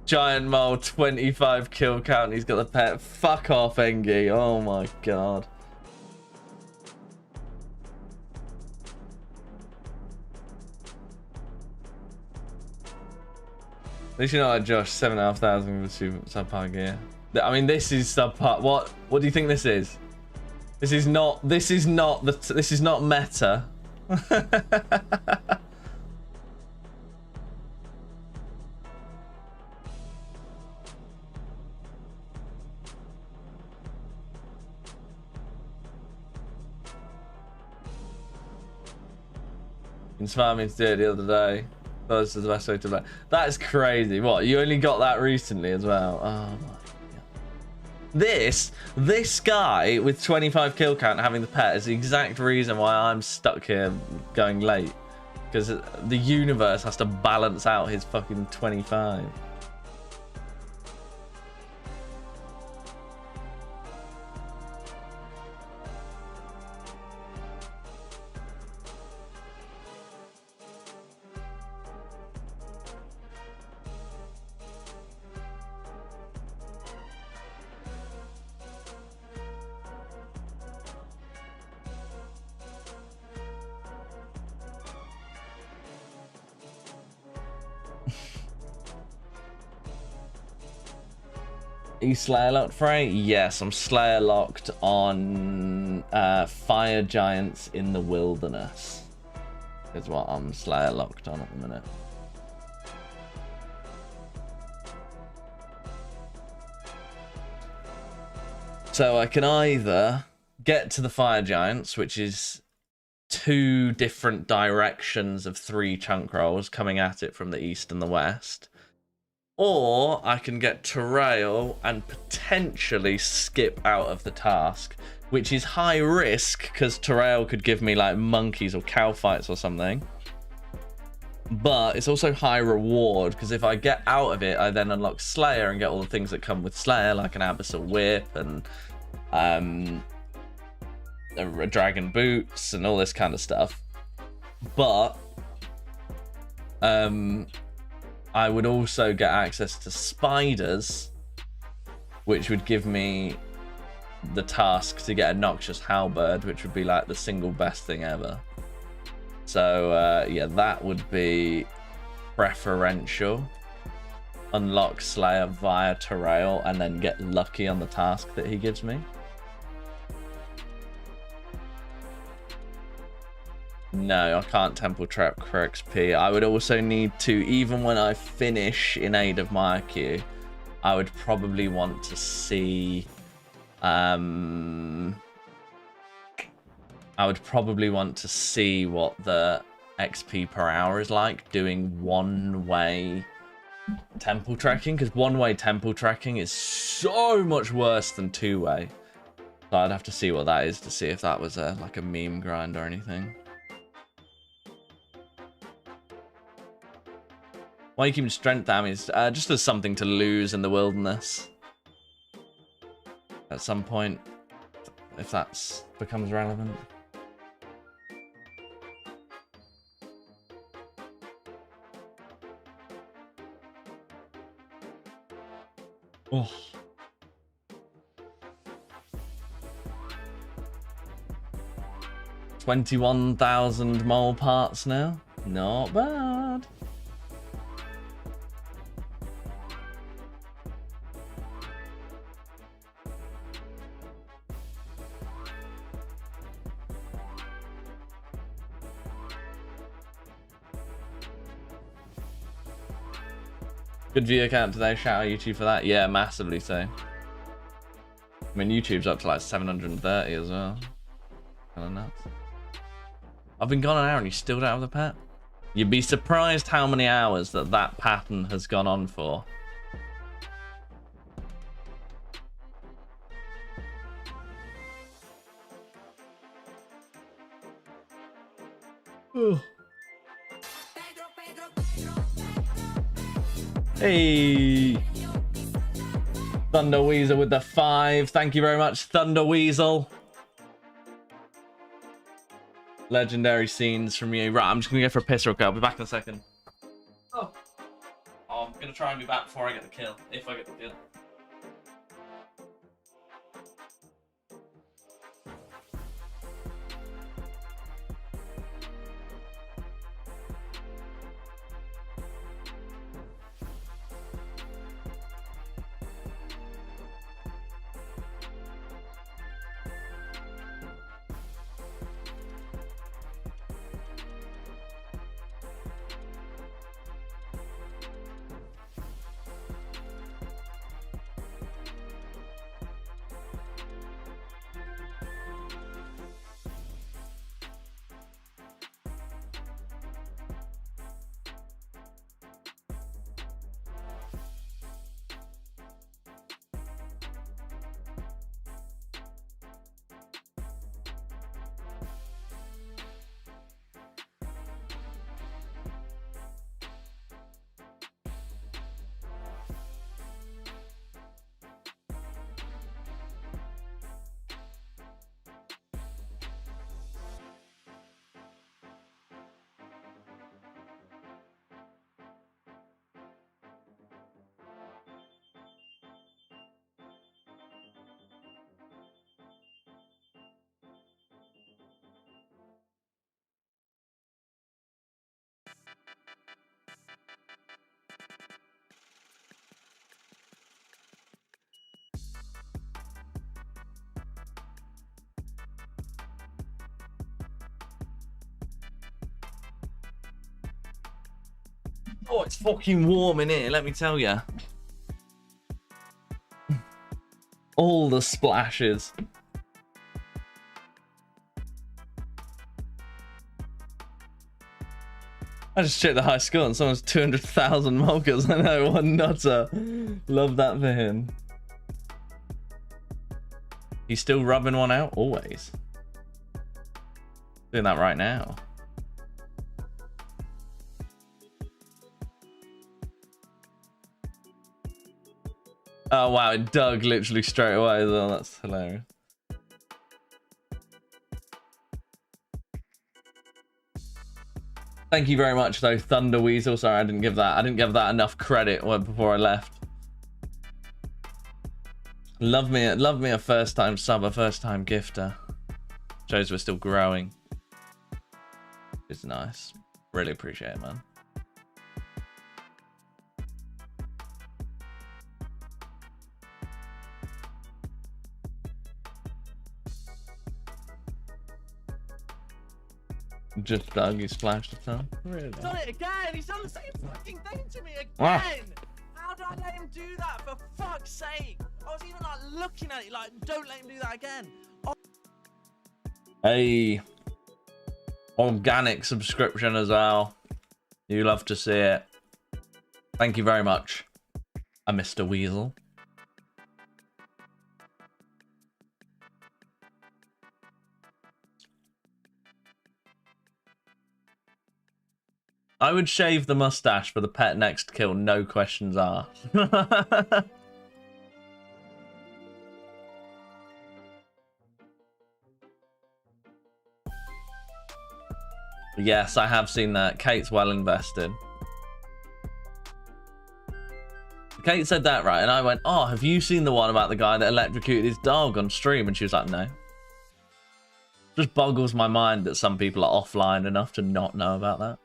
Giant mole, 25 kill count. He's got the pet. Fuck off, Engie. Oh my god. At least you're not like Josh. 7,500 with subpar gear. I mean, this is subpar. What do you think this is? This is not meta. Inspired me to do it the other day. That's the best way to play. That's crazy. What? You only got that recently as well? Oh my god. This guy with 25 kill count having the pet is the exact reason why I'm stuck here going late. Because the universe has to balance out his fucking 25. Are you Slayer locked, Frey? Yes, I'm Slayer locked on Fire Giants in the Wilderness. Is what I'm Slayer locked on at the minute. So I can either get to the Fire Giants, which is 2 different directions of 3 chunk rolls coming at it from the east and the west. Or I can get Terrail and potentially skip out of the task, which is high risk because Terrail could give me like monkeys or cow fights or something. But it's also high reward because if I get out of it, I then unlock Slayer and get all the things that come with Slayer, like an Abyssal Whip and a Dragon Boots and all this kind of stuff. But I would also get access to spiders, which would give me the task to get a Noxious Halberd, which would be like the single best thing ever. So yeah, that would be preferential. Unlock Slayer via Terrail and then get lucky on the task that he gives me. No, I can't Temple Trap for XP. I would also need to, even when I finish in Aid of Marku, I would probably want to see what the XP per hour is like doing one-way temple tracking, because one-way temple tracking is so much worse than 2-way. So I'd have to see what that is to see if that was like a meme grind or anything. Why are you keeping strength damage? Just as something to lose in the wilderness. At some point, if that becomes relevant. Oh. 21,000 mole parts now. Not bad. Good view count today. Shout out YouTube for that. Yeah, massively so. I mean, YouTube's up to like 730 as well. Kind of nuts. I've been gone an hour and you still don't have the pet? You'd be surprised how many hours that pattern has gone on for. Oh. Hey, Thunder Weasel with the 5. Thank you very much, Thunder Weasel. Legendary scenes from you. Right, I'm just gonna go for a piss real quick. I'll be back in a second. Oh, I'm gonna try and be back before I get the kill, if I get the kill. Oh, it's fucking warm in here, let me tell you. All the splashes. I just checked the high score and someone's 200,000 mockers. I know, one nutter. Love that for him. He's still rubbing one out? Always. Doing that right now. Oh wow, it dug literally straight away as well. That's hilarious. Thank you very much though, Thunder Weasel. Sorry, I didn't give that enough credit before I left. Love me a first time sub, a first time gifter. Shows we're still growing. It's nice. Really appreciate it, man. Just dug, he splashed a ton. Really? He's done it again! He's done the same fucking thing to me again! Ah. How did I let him do that, for fuck's sake? I was even like looking at it like, don't let him do that again. Oh. Hey. Organic subscription as well. You love to see it. Thank you very much, Mr. Weasel. I would shave the mustache for the pet next kill, no questions asked. Yes, I have seen that. Kate's well invested. Kate said that, right? And I went, oh, have you seen the one about the guy that electrocuted his dog on stream? And she was like, no. Just boggles my mind that some people are offline enough to not know about that.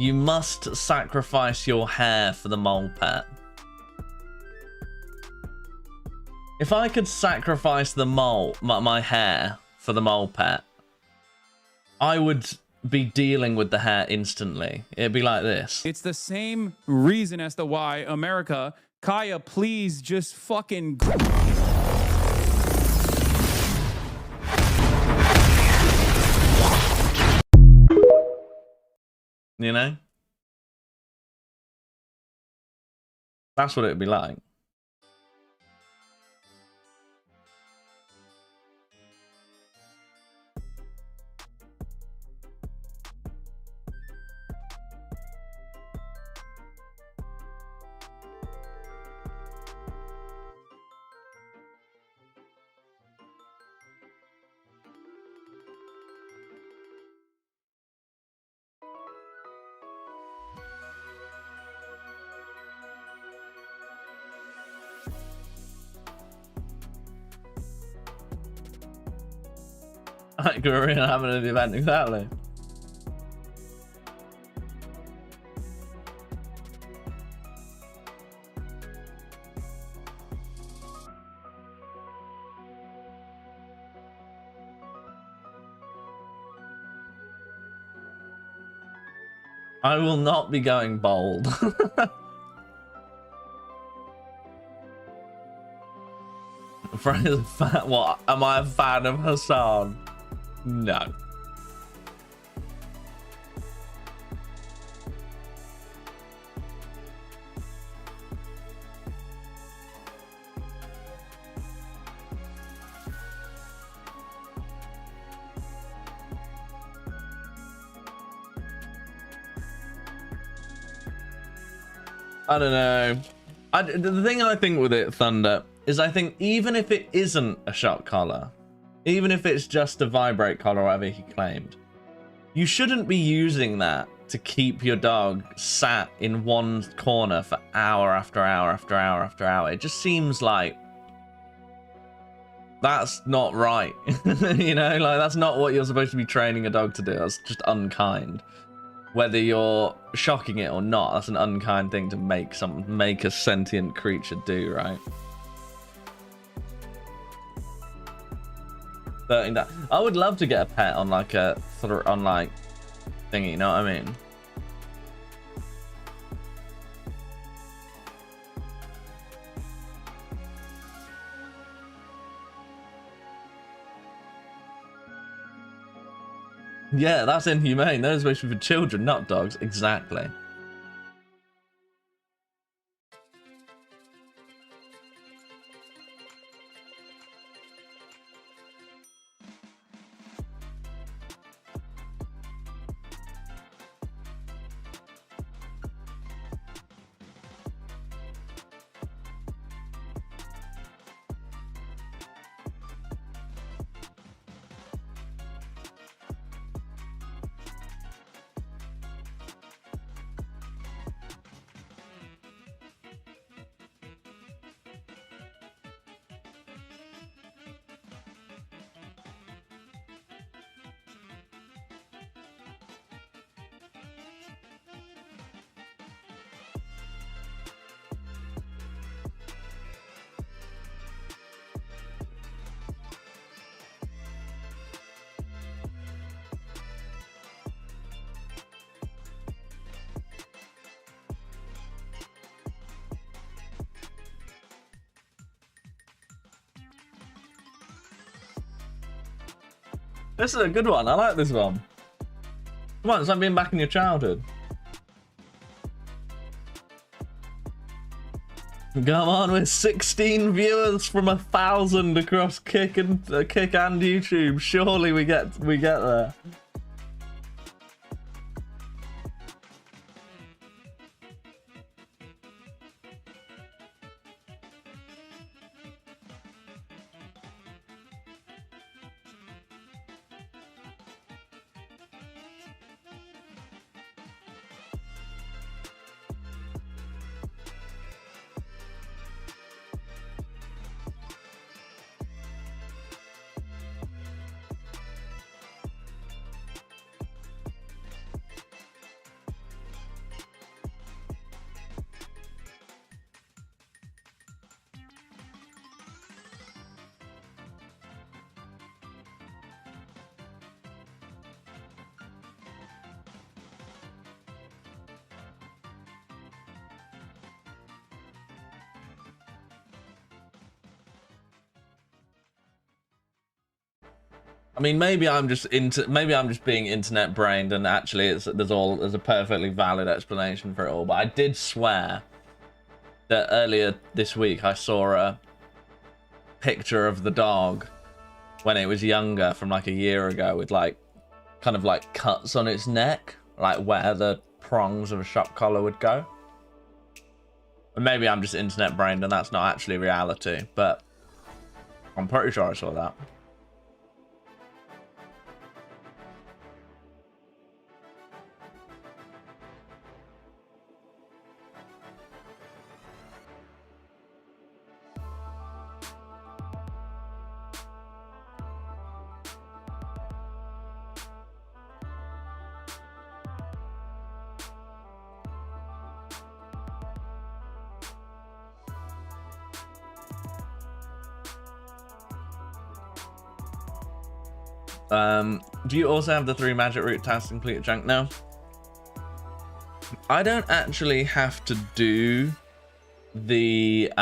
You must sacrifice your hair for the mole pet. If I could sacrifice the mole, my hair for the mole pet, I would be dealing with the hair instantly. It'd be like this. It's the same reason as to why America, Kaya, please just fucking... You know? That's what it'd be like. Like we're having an event, exactly. I will not be going bold. What? Am I a fan of Hassan? No. I don't know. The thing I think with it, Thunder, is I think even if it isn't a shock collar, even if it's just a vibrate collar or whatever he claimed, you shouldn't be using that to keep your dog sat in one corner for hour after hour after hour after hour. It just seems like that's not right. You know, like that's not what you're supposed to be training a dog to do. That's just unkind. Whether you're shocking it or not, that's an unkind thing to make a sentient creature do, right? I would love to get a pet on like a on like thingy, you know what I mean? Yeah, that's inhumane. Those are supposed to be for children, not dogs. Exactly. This is a good one. I like this one. Come on, it's like being back in your childhood. Come on, with 16 viewers from 1,000 across Kick and YouTube. Surely we get there. I mean, maybe I'm just being internet brained, and actually, there's a perfectly valid explanation for it all. But I did swear that earlier this week I saw a picture of the dog when it was younger from like a year ago, with like kind of like cuts on its neck, like where the prongs of a shock collar would go. And maybe I'm just internet brained, and that's not actually reality. But I'm pretty sure I saw that. Do you also have the 3 magic route tasks completed, Chunk? No. I don't actually have to do the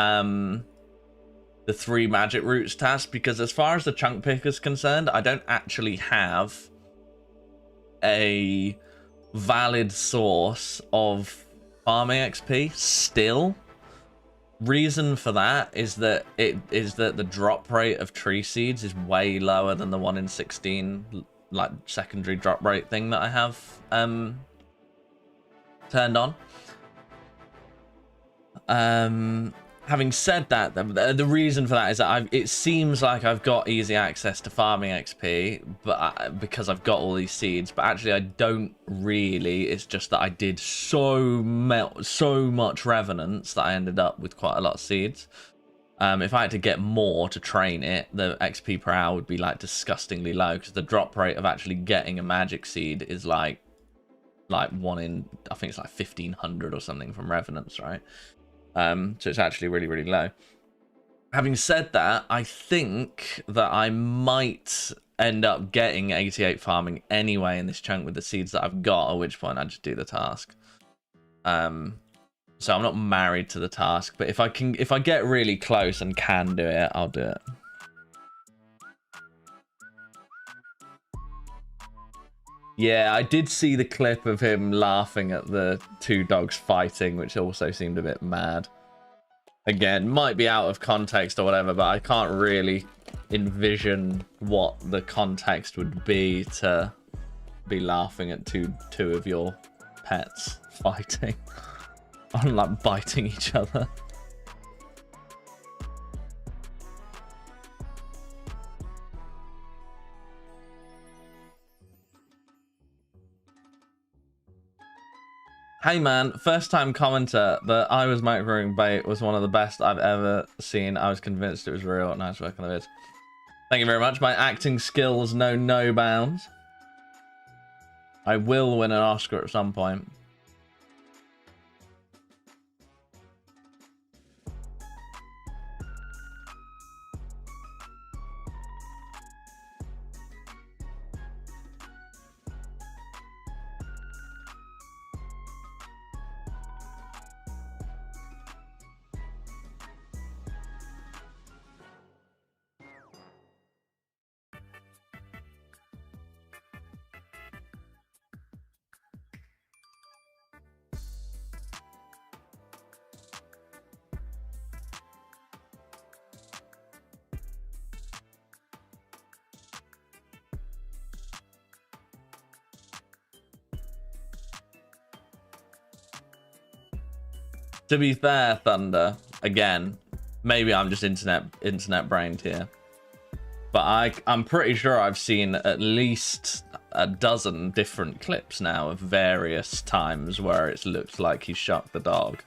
3 magic routes task, because as far as the chunk pick is concerned, I don't actually have a valid source of farming XP still. Reason for that is that the drop rate of tree seeds is way lower than the 1 in 16 like secondary drop rate thing that I have turned on. Having said that, the reason for that is that it seems like I've got easy access to farming XP, but because I've got all these seeds, but actually I don't really. It's just that I did so much Revenants that I ended up with quite a lot of seeds. If I had to get more to train it, the XP per hour would be like disgustingly low, because the drop rate of actually getting a magic seed is like 1 in, I think it's like 1,500 or something from Revenants, right? So it's actually really, really low. Having said that, I think that I might end up getting 88 farming anyway in this chunk with the seeds that I've got, at which point I just do the task. So I'm not married to the task, but if I get really close and can do it, I'll do it. Yeah, I did see the clip of him laughing at the 2 dogs fighting, which also seemed a bit mad. Again, might be out of context or whatever, but I can't really envision what the context would be to be laughing at two of your pets fighting. I'm like biting each other. Hey man, first time commenter, the I was microing bait was one of the best I've ever seen. I was convinced it was real. Nice work on the vids. Thank you very much. My acting skills know no bounds. I will win an Oscar at some point. To be fair, Thunder, again, maybe I'm just internet brained here, but I'm pretty sure I've seen at least a dozen different clips now of various times where it's looked like he shocked the dog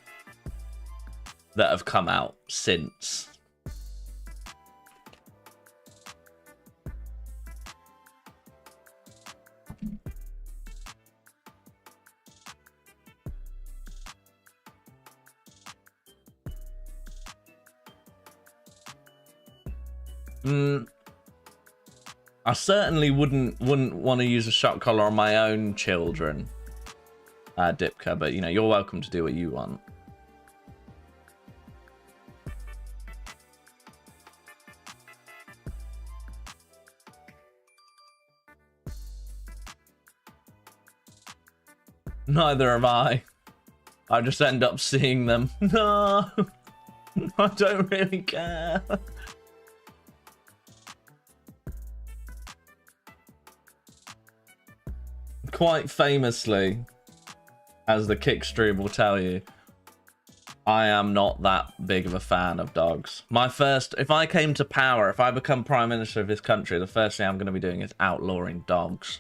that have come out since. I certainly wouldn't want to use a shock collar on my own children, Dipka, but you know, you're welcome to do what you want. Neither am I. I just end up seeing them. No, I don't really care. Quite famously, as the kick stream will tell you, I am not that big of a fan of dogs. If I came to power, if I become prime minister of this country, the first thing I'm going to be doing is outlawing dogs.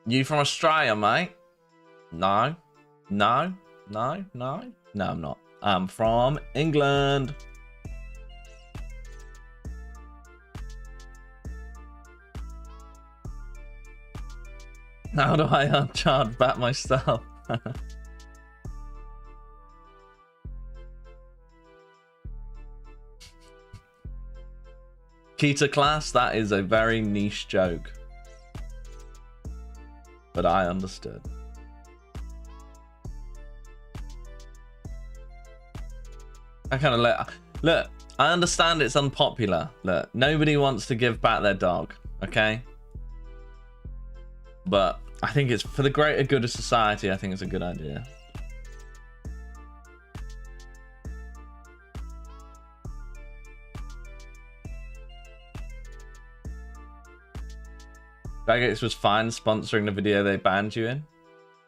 You from Australia, mate? No, no, no, no, no, I'm not. I'm from England. How do I charge back my stuff? Kita class, that is a very niche joke. But I understood. I kind of look, I understand it's unpopular. Look, nobody wants to give back their dog, okay? But I think it's for the greater good of society. I think it's a good idea. Baggates was fine sponsoring the video they banned you in.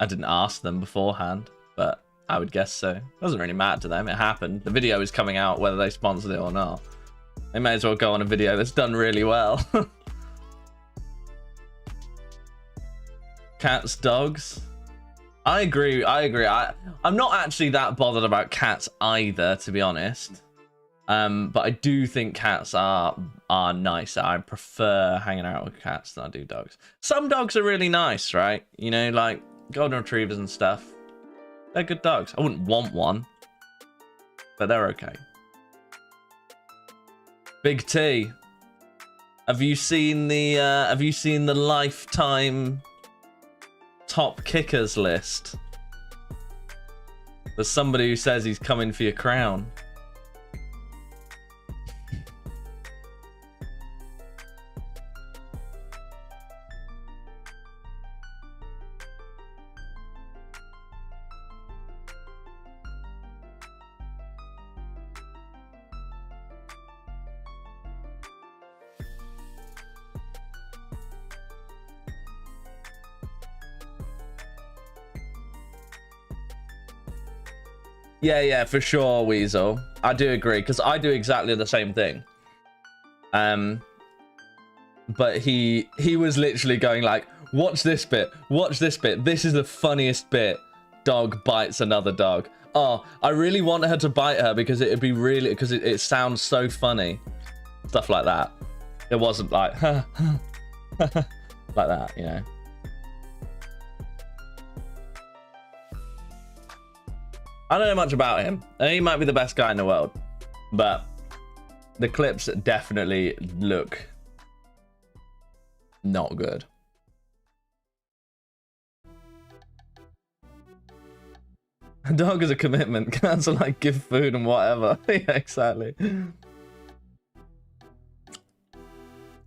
I didn't ask them beforehand, but I would guess so. It doesn't really matter to them. It happened. The video is coming out whether they sponsored it or not. They may as well go on a video that's done really well. Cats, dogs. I agree. I'm not actually that bothered about cats either, to be honest. But I do think cats are nicer. I prefer hanging out with cats than I do dogs. Some dogs are really nice, right? You know, like golden retrievers and stuff. They're good dogs. I wouldn't want one, but they're okay. Big T, have you seen the lifetime top kickers list? There's somebody who says he's coming for your crown. Yeah, for sure, Weasel. I do agree, because I do exactly the same thing. But he was literally going like, watch this bit, this is the funniest bit. Dog bites another dog. Oh, I really want her to bite her because it'd be really, because it sounds so funny. Stuff like that. It wasn't like, like that, you know. I don't know much about him. He might be the best guy in the world, but the clips definitely look not good. A dog is a commitment. Cats are like give food and whatever. Yeah, exactly.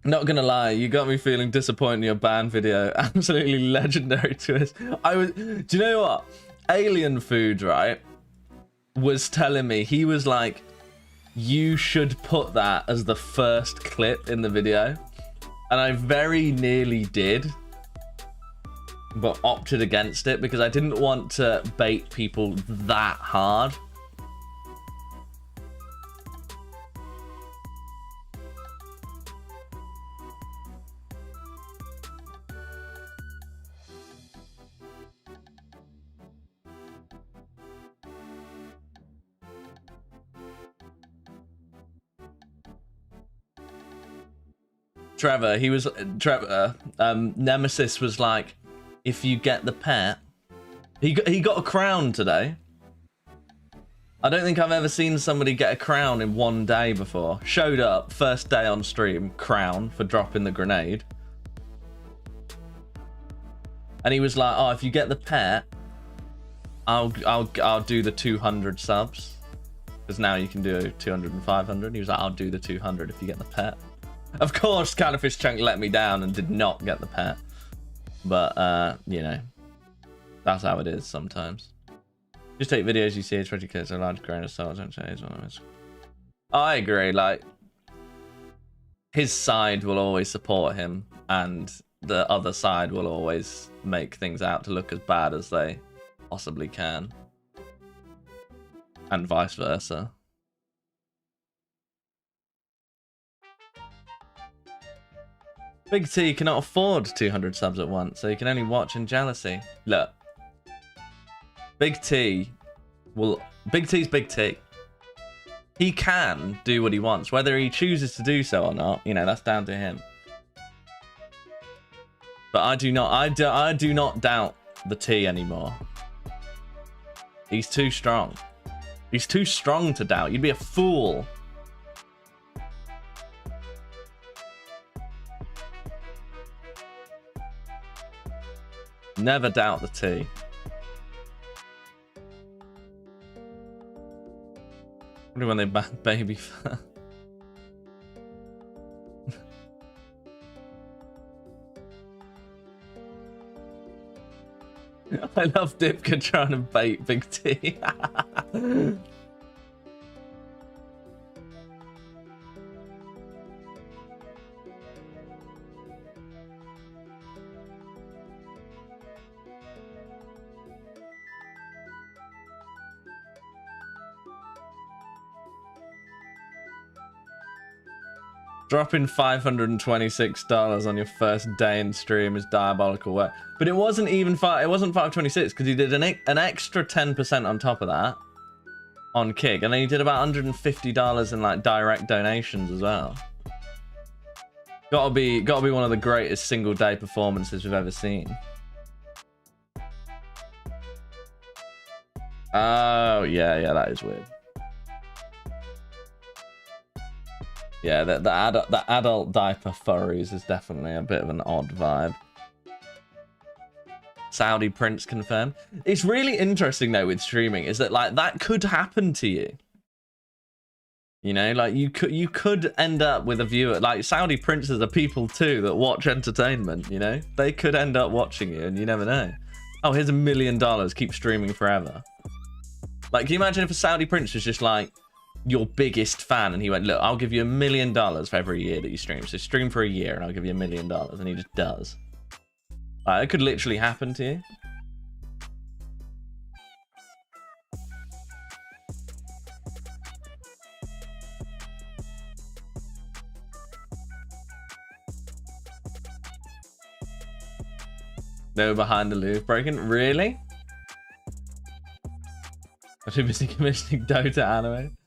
Not gonna lie, you got me feeling disappointed in your band video. Absolutely legendary twist. Do you know what? Alien Food, right, was telling me, he was like, you should put that as the first clip in the video. And I very nearly did, but opted against it because I didn't want to bait people that hard. Trevor, Nemesis was like, if you get the pet, he got a crown today. I don't think I've ever seen somebody get a crown in one day before. Showed up, first day on stream, crown for dropping the grenade. And he was like, oh, if you get the pet, I'll do the 200 subs. Because now you can do 200 and 500. He was like, I'll do the 200 if you get the pet. Of course, Canifis Chunk let me down and did not get the pet. But, you know, that's how it is sometimes. Just take videos you see as 20 kids, a large grain of salt. I agree, like, his side will always support him, and the other side will always make things out to look as bad as they possibly can. And vice versa. Big T cannot afford 200 subs at once, so he can only watch in jealousy. Look. Big T's Big T. He can do what he wants. Whether he chooses to do so or not, you know, that's down to him. But I do not doubt the T anymore. He's too strong. He's too strong to doubt. You'd be a fool. Never doubt the T. Only when they ban baby fat. I love Dipka trying to bait Big T. Dropping $526 on your first day in stream is diabolical work. But it wasn't even it wasn't 526 because he did an extra 10% on top of that on Kick, and then he did about $150 in like direct donations as well. Gotta be one of the greatest single day performances we've ever seen. Oh yeah, that is weird. Yeah, the adult diaper furries is definitely a bit of an odd vibe. Saudi Prince confirmed. It's really interesting though with streaming is that like that could happen to you. You know, like you could end up with a viewer like Saudi princes are people too that watch entertainment. You know, they could end up watching you, and you never know. Oh, here's $1 million. Keep streaming forever. Like, can you imagine if a Saudi prince was just like your biggest fan and he went, look, I'll give you $1 million for every year that you stream. So stream for a year and I'll give you $1 million. And he just does. It could literally happen to you. They were behind the Louvre breaking. Really? I'm too busy commissioning Dota anime.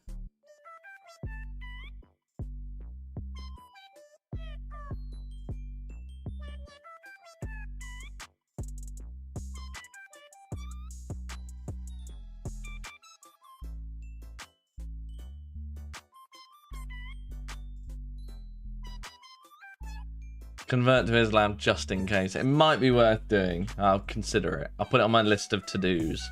Convert to Islam just in case. It might be worth doing. I'll consider it. I'll put it on my list of to-dos.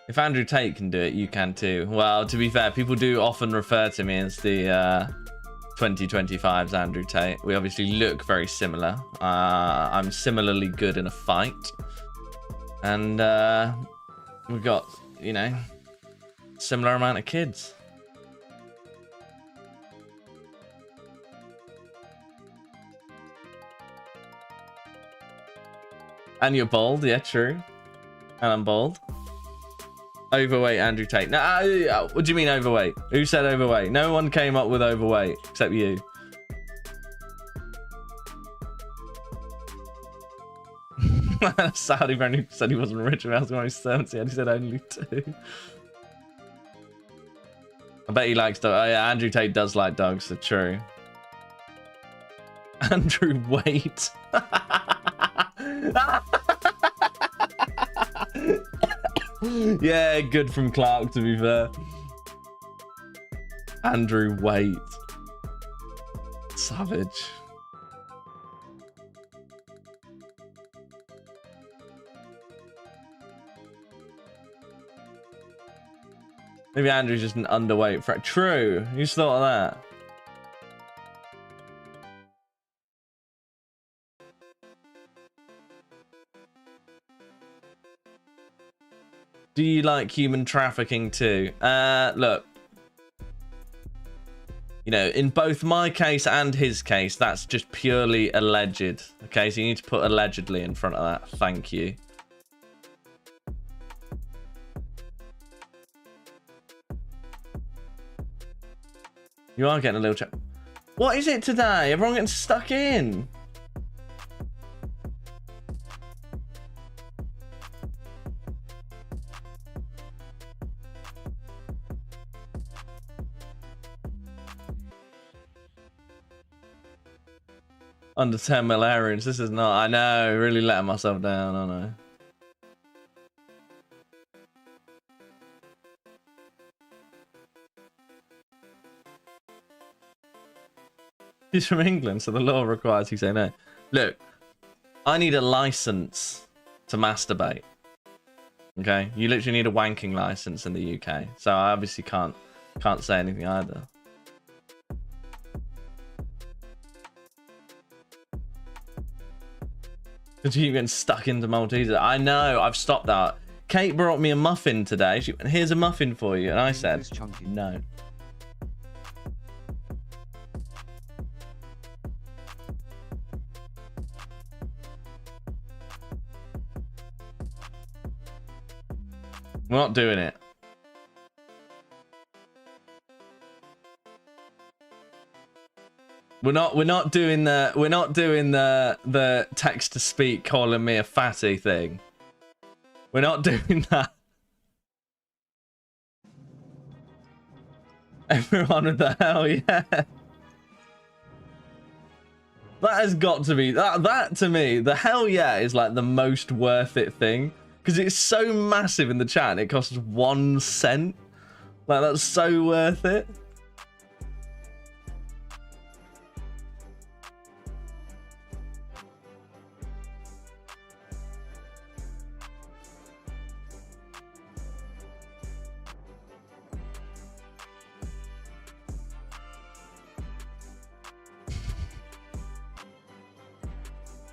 If Andrew Tate can do it, you can too. Well, to be fair, people do often refer to me as the 2025's Andrew Tate. We obviously look very similar. I'm similarly good in a fight. And we've got, you know, similar amount of kids. And you're bald, yeah, true. And I'm bald. Overweight Andrew Tate. No, what do you mean overweight? Who said overweight? No one came up with overweight except you. Saudi friend who said he wasn't rich when I was only 70 and he said only 2. I bet he likes dogs. Oh yeah, Andrew Tate does like dogs, so true. Andrew Wait. Yeah, good from Clark, to be fair. Andrew Wait. Savage. Maybe Andrew's just an underweight for true. You just thought of that. Do you like human trafficking too? Look. You know, in both my case and his case, that's just purely alleged. Okay, so you need to put allegedly in front of that. Thank you. You are getting a little chat. What is it today? Everyone getting stuck in. Under 10 Malarians. This is not. I know. Really letting myself down. I know. He's from England, so the law requires he say no. Look, I need a license to masturbate. Okay, you literally need a wanking license in the UK, so I obviously can't say anything either. Did you get stuck into Maltesers? I know, I've stopped that. Kate brought me a muffin today. She went, "Here's a muffin for you," and I said, "No." We're not doing it. We're not doing the text to speak calling me a fatty thing. We're not doing that. Everyone with the hell yeah. That has got to be that to me, the hell yeah is like the most worth it thing. Because it's so massive in the chat and it costs 1 cent. Like, that's so worth it.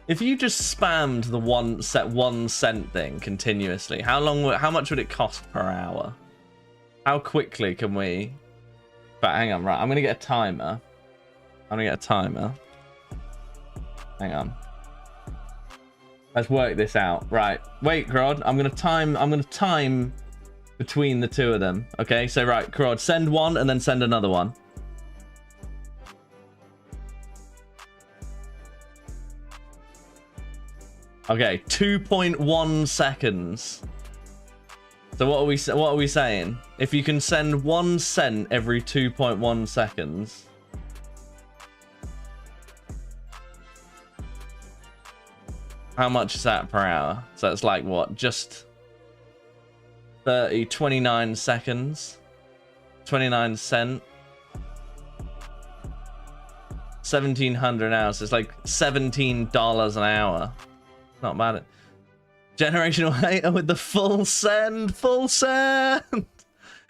If you just spammed the 1 cent thing continuously, how much would it cost per hour? How quickly can we? But hang on, right? I'm gonna get a timer. Hang on. Let's work this out. Right. Wait, Crod. I'm gonna time between the two of them. Okay. So right, Crod, send one and then send another one. Okay, 2.1 seconds. So what are we saying? If you can send 1 cent every 2.1 seconds. How much is that per hour? So it's like what? Just 29 seconds. 29 cent. 1,700 an hour. So it's like $17 an hour. Not bad. Generational hater with the full send, full send.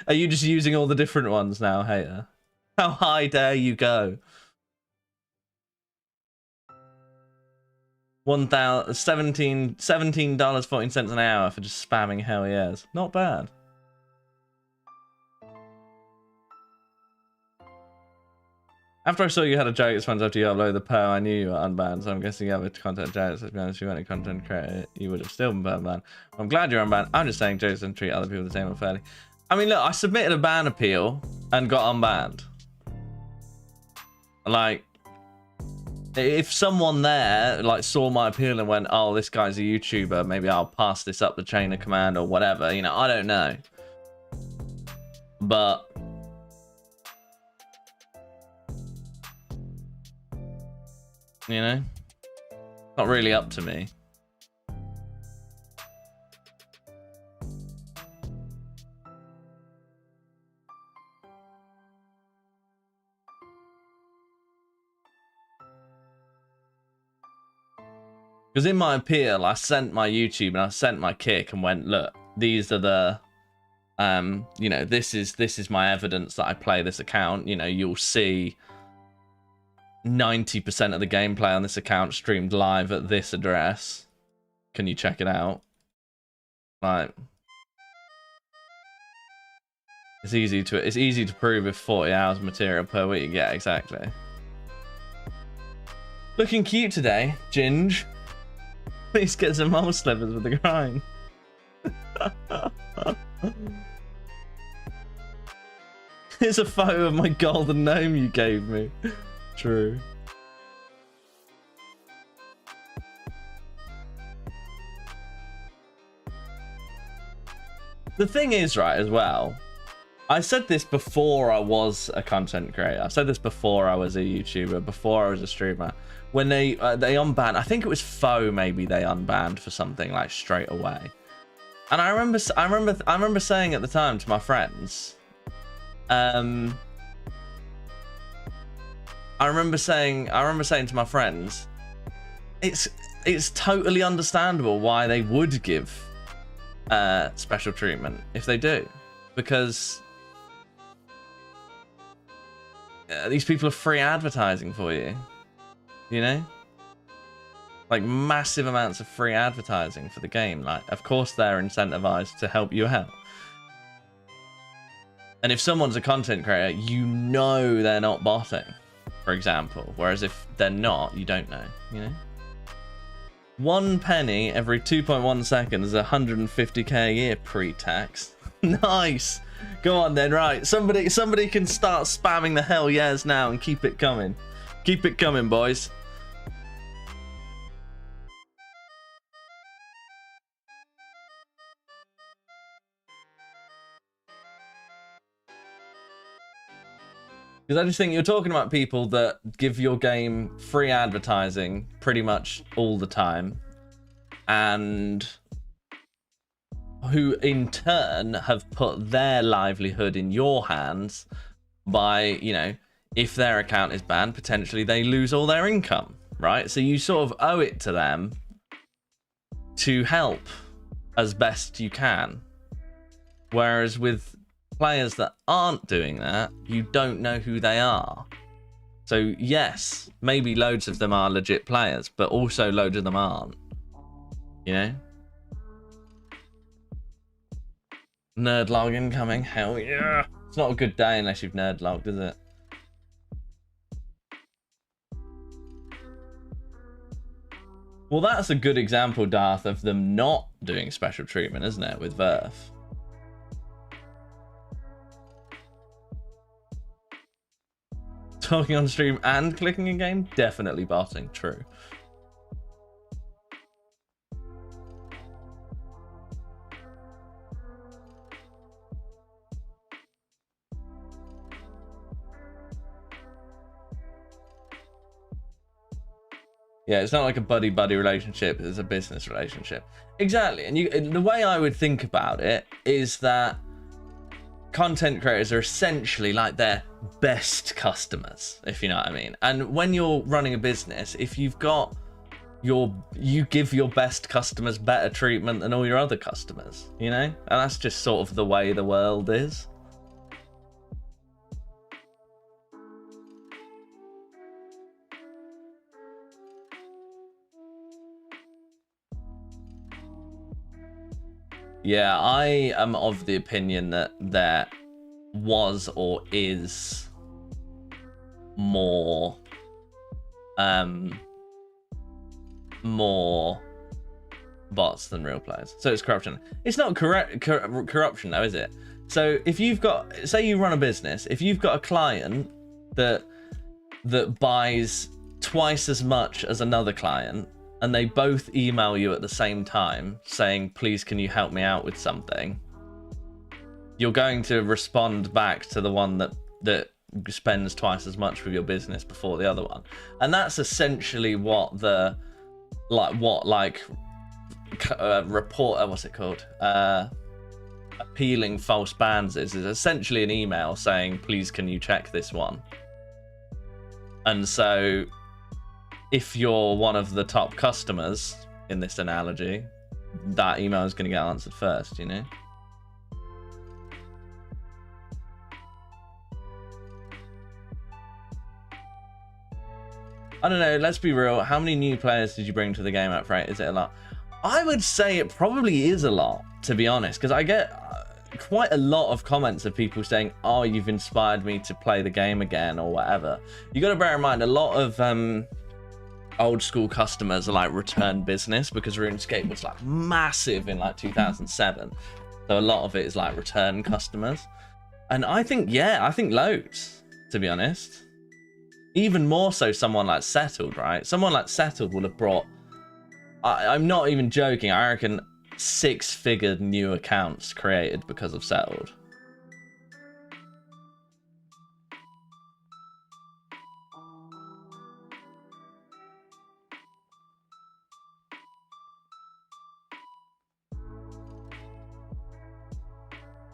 Are you just using all the different ones now, hater? How high dare you go? $17.14 an hour for just spamming hell yes. Not bad. After I saw you had a joke response after you uploaded the poem, I knew you were unbanned, so I'm guessing you have a content jokes. To be honest, if you weren't a content creator, you would have still been banned. I'm glad you're unbanned. I'm just saying jokes and treat other people the same unfairly. I mean, look, I submitted a ban appeal and got unbanned. Like, if someone there like saw my appeal and went, oh, this guy's a YouTuber, maybe I'll pass this up the chain of command or whatever, you know, I don't know. But you know, not really up to me. Because in my appeal, I sent my YouTube and I sent my kick and went, look, these are the, you know, this is my evidence that I play this account. You know, you'll see 90% of the gameplay on this account streamed live at this address. Can you check it out? Like, it's easy to prove if 40 hours of material per week. Yeah, exactly. Looking cute today, Ginge. Please get some mole slippers with the grind. Here's a photo of my golden gnome you gave me. True. The thing is, right, as well, I said this before I was a content creator. I said this before I was a YouTuber, before I was a streamer. When they unbanned, I think it was Foe, maybe they unbanned for something like straight away. And I remember saying at the time to my friends, I remember saying to my friends, it's totally understandable why they would give special treatment if they do, because these people are free advertising for you, you know, like massive amounts of free advertising for the game. Like, of course they're incentivized to help you out. And if someone's a content creator, you know they're not botting, for example. Whereas if they're not, you don't know, you know? 1 penny every 2.1 seconds is 150k a year pre-tax. Nice. Go on then, right. Somebody can start spamming the hell yes now and keep it coming. Keep it coming, boys. Because I just think you're talking about people that give your game free advertising pretty much all the time, and who in turn have put their livelihood in your hands by, you know, if their account is banned, potentially they lose all their income, right? So you sort of owe it to them to help as best you can. Whereas with players that aren't doing that, you don't know who they are. So yes, maybe loads of them are legit players, but also loads of them aren't, you know? Nerd log incoming, hell yeah. It's not a good day unless you've nerd logged, is it? Well, that's a good example, Darth, of them not doing special treatment, isn't it, with Verf? Talking on stream and clicking in game? Definitely botting, true. Yeah, it's not like a buddy-buddy relationship, it's a business relationship. Exactly, and the way I would think about it is that content creators are essentially like their best customers, if you know what I mean. And when you're running a business, if you've got you give your best customers better treatment than all your other customers, you know? And that's just sort of the way the world is. Yeah, I am of the opinion that there was or is more more bots than real players. So it's corruption. It's not corruption though, is it? So if you've got, say you run a business, if you've got a client that buys twice as much as another client, and they both email you at the same time saying, please can you help me out with something, you're going to respond back to the one that spends twice as much with your business before the other one. And that's essentially what the report, what's it called, appealing false bans is essentially an email saying, please can you check this one. And so if you're one of the top customers in this analogy, that email is going to get answered first, you know? I don't know, let's be real. How many new players did you bring to the game at Freight? Is it a lot? I would say it probably is a lot, to be honest, because I get quite a lot of comments of people saying, oh, you've inspired me to play the game again or whatever. You got to bear in mind, a lot of old school customers are like return business, because RuneScape was like massive in like 2007. So a lot of it is like return customers. And I think, yeah, I think loads, to be honest. Even more so someone like Settled, right? Someone like Settled would have brought, I'm not even joking, I reckon 6-figure new accounts created because of Settled.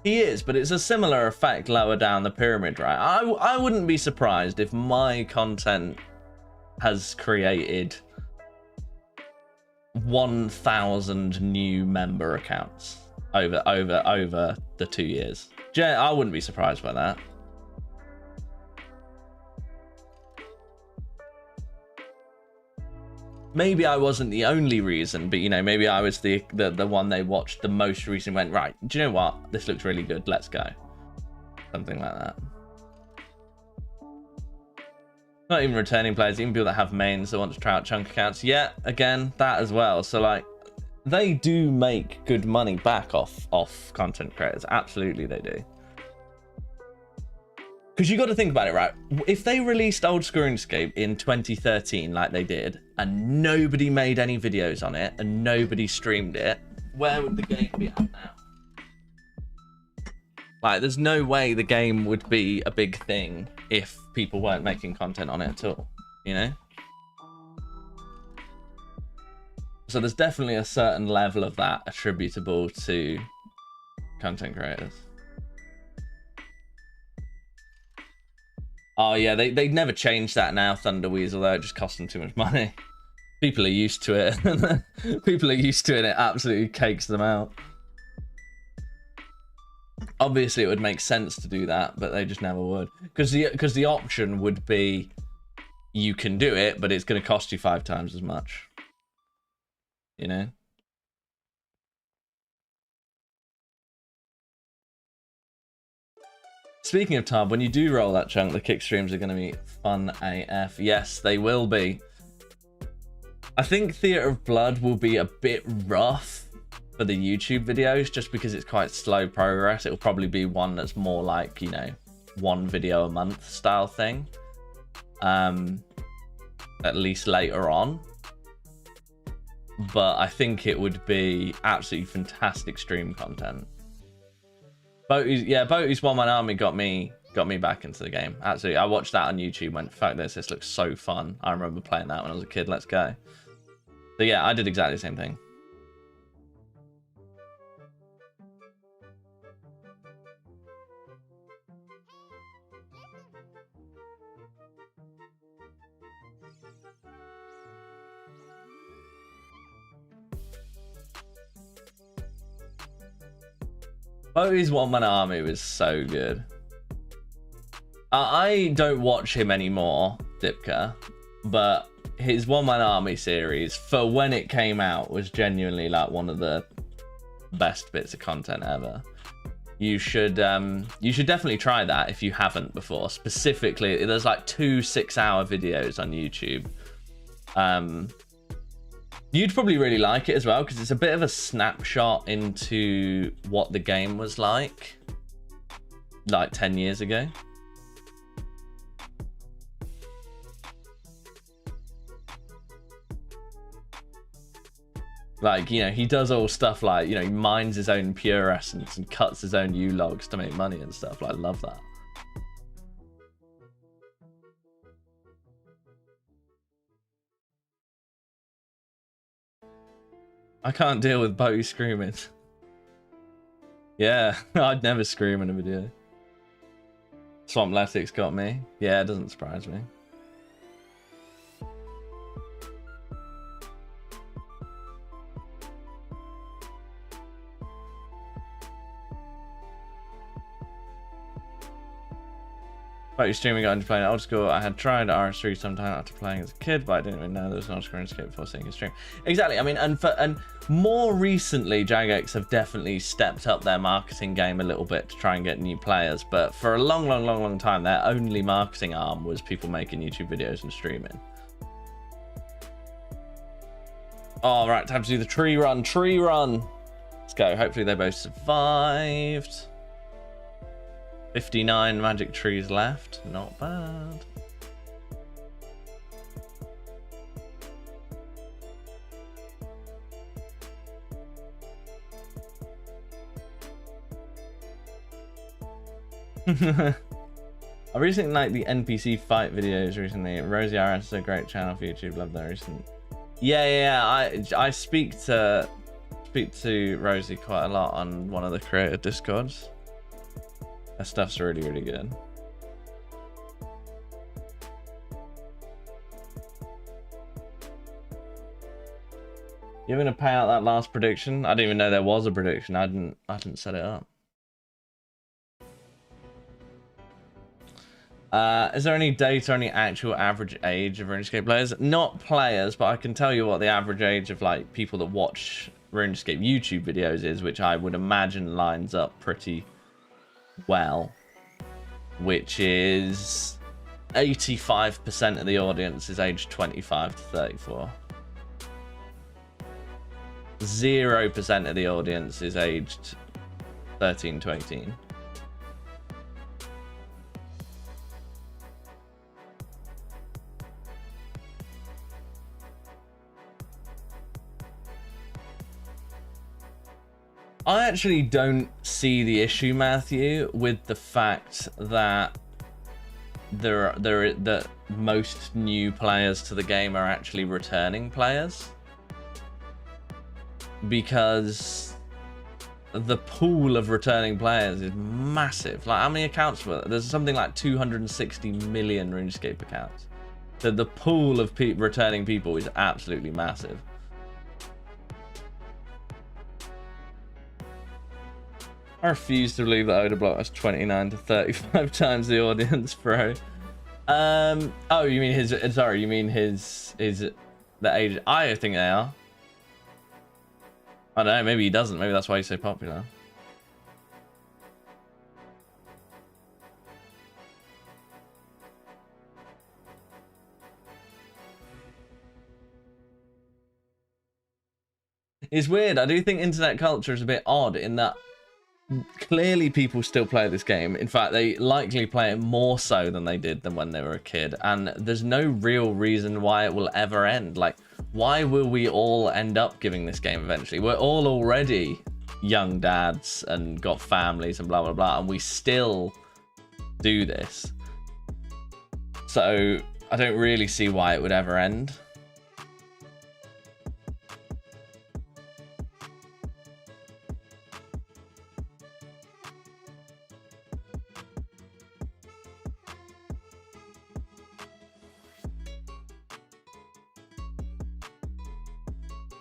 He is, but it's a similar effect lower down the pyramid, right? I wouldn't be surprised if my content has created 1,000 new member accounts over the 2 years. I wouldn't be surprised by that. Maybe I wasn't the only reason, but you know, maybe I was the one they watched the most recently, went, right, do you know what? This looks really good, let's go. Something like that. Not even returning players, even people that have mains that want to try out chunk accounts. Yeah, again, that as well. So like, they do make good money back off content creators. Absolutely they do. Because you got to think about it, right? If they released Old School RuneScape in 2013 like they did, and nobody made any videos on it, and nobody streamed it, where would the game be at now? Like, there's no way the game would be a big thing if people weren't making content on it at all, you know? So there's definitely a certain level of that attributable to content creators. Oh yeah, they never changed that now, Thunderweasel, though. It just cost them too much money. People are used to it. People are used to it, and it absolutely cakes them out. Obviously, it would make sense to do that, but they just never would. Because the option would be, you can do it, but it's going to cost you 5 times as much. You know? Speaking of Tab, when you do roll that chunk, the kick streams are going to be fun AF. Yes, they will be. I think Theatre of Blood will be a bit rough for the YouTube videos, just because it's quite slow progress. It'll probably be one that's more like, you know, 1 video a month style thing. At least later on. But I think it would be absolutely fantastic stream content. Boaty's One Man Army got me back into the game. Absolutely. I watched that on YouTube, went, fuck this looks so fun. I remember playing that when I was a kid, let's go. So yeah, I did exactly the same thing. Bowie's One Man Army was so good. I don't watch him anymore, Dipka, but his One Man Army series, for when it came out, was genuinely like one of the best bits of content ever. You should definitely try that if you haven't before. Specifically, there's like 2 6-hour videos on YouTube. You'd probably really like it as well because it's a bit of a snapshot into what the game was like 10 years ago. Like, you know, he does all stuff like, you know, he mines his own pure essence and cuts his own U-logs to make money and stuff. Like, I love that. I can't deal with Bowie screaming. Yeah, I'd never scream in a video. Swamp Letics got me. Yeah, it doesn't surprise me. About your streaming got into playing old school. I had tried RS3 sometime after playing as a kid, but I didn't even know there was an old-school RuneScape before seeing a stream. Exactly. I mean, and more recently, Jagex have definitely stepped up their marketing game a little bit to try and get new players. But for a long time, their only marketing arm was people making YouTube videos and streaming. All right, time to do the tree run. Tree run. Let's go. Hopefully they both survived. 59 magic trees left. Not bad. I recently liked the NPC fight videos recently. Rosie RS is a great channel for YouTube. Love that recent. Yeah. I speak to Rosie quite a lot on one of the creator discords. That stuff's really good. You're gonna pay out that last prediction? I didn't even know there was a prediction. I didn't set it up. Is there any data, any actual average age of RuneScape players? Not players, but I can tell you what the average age of like people that watch RuneScape YouTube videos is, which I would imagine lines up pretty well, which is 85% of the audience is aged 25 to 34. 0% of the audience is aged 13 to 18. I actually don't see the issue, Matthew, with the fact that that most new players to the game are actually returning players, because the pool of returning players is massive. Like, how many accounts were there? There's something like 260 million RuneScape accounts. So the pool of returning people is absolutely massive. I refuse to believe that Odablock has 29 to 35 times the audience, bro. Oh, you mean his? Sorry, you mean his the age? I think they are. I don't know. Maybe he doesn't. Maybe that's why he's so popular. It's weird. I do think internet culture is a bit odd in that clearly people still play this game. In fact, they likely play it more so than they did when they were a kid, and there's no real reason why it will ever end. Like, why will we all end up giving this game eventually? We're all already young dads and got families and blah blah blah, and we still do this. So I don't really see why it would ever end.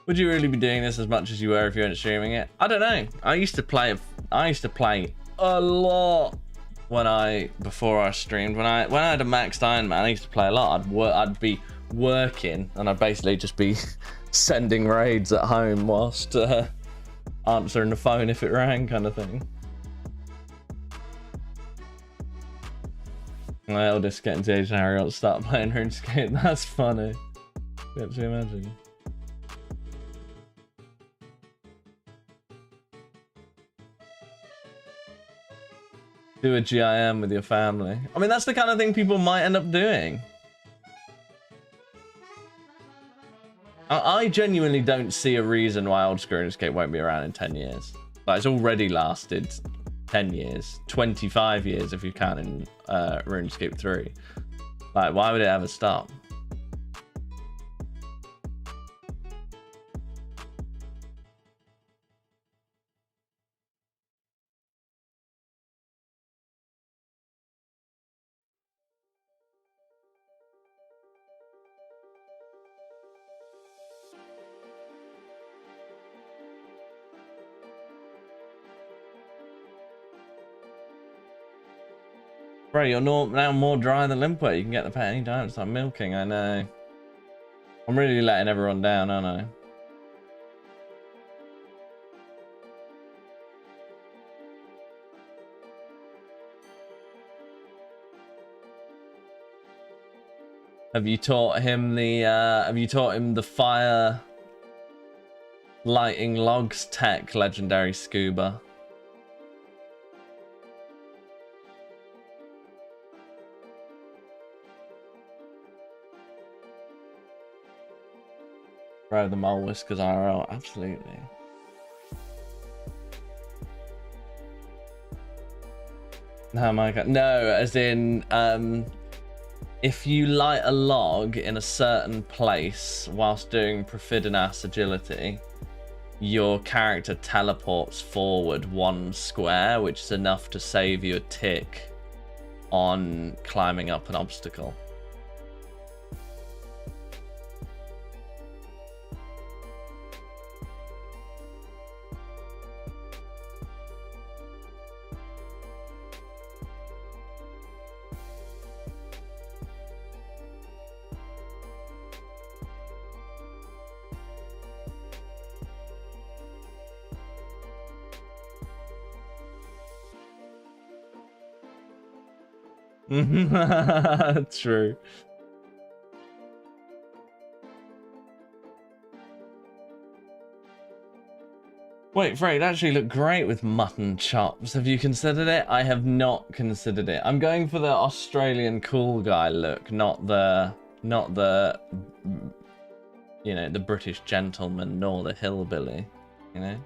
Would you really be doing this as much as you were if you weren't streaming it? I don't know. I used to play I used to play a lot before I streamed. When I had a maxed Iron Man, I used to play a lot. I'd be working and I'd basically just be sending raids at home whilst answering the phone if it rang, kind of thing. My eldest getting to age Harry to start playing RuneScape. That's funny. You have to imagine. Do a GIM with your family. I mean, that's the kind of thing people might end up doing. I genuinely don't see a reason why old school RuneScape won't be around in 10 years. Like, it's already lasted 10 years, 25 years if you're counting RuneScape 3. Like, why would it ever stop? Bro, you're now more dry than Limpwet. You can get the pet anytime. It's like milking, I know. I'm really letting everyone down, aren't I? Have you taught him the fire lighting logs tech, legendary scuba? Bro, the mole whiskers IRL, absolutely. No, my God. No, as in, if you light a log in a certain place whilst doing Profidinas agility, your character teleports forward 1 square, which is enough to save you a tick on climbing up an obstacle. True. Wait, Frey, it actually looked great with mutton chops. Have you considered it? I have not considered it. I'm going for the Australian cool guy look, not the you know, the British gentleman nor the hillbilly, you know?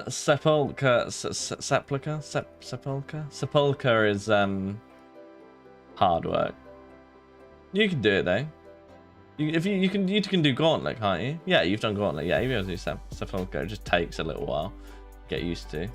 Sepulchre is hard work. You can do it though. You can do Gauntlet, can't you? Yeah, you've done Gauntlet. Yeah, you'll be able to do Sepulchre. It just takes a little while to get used to.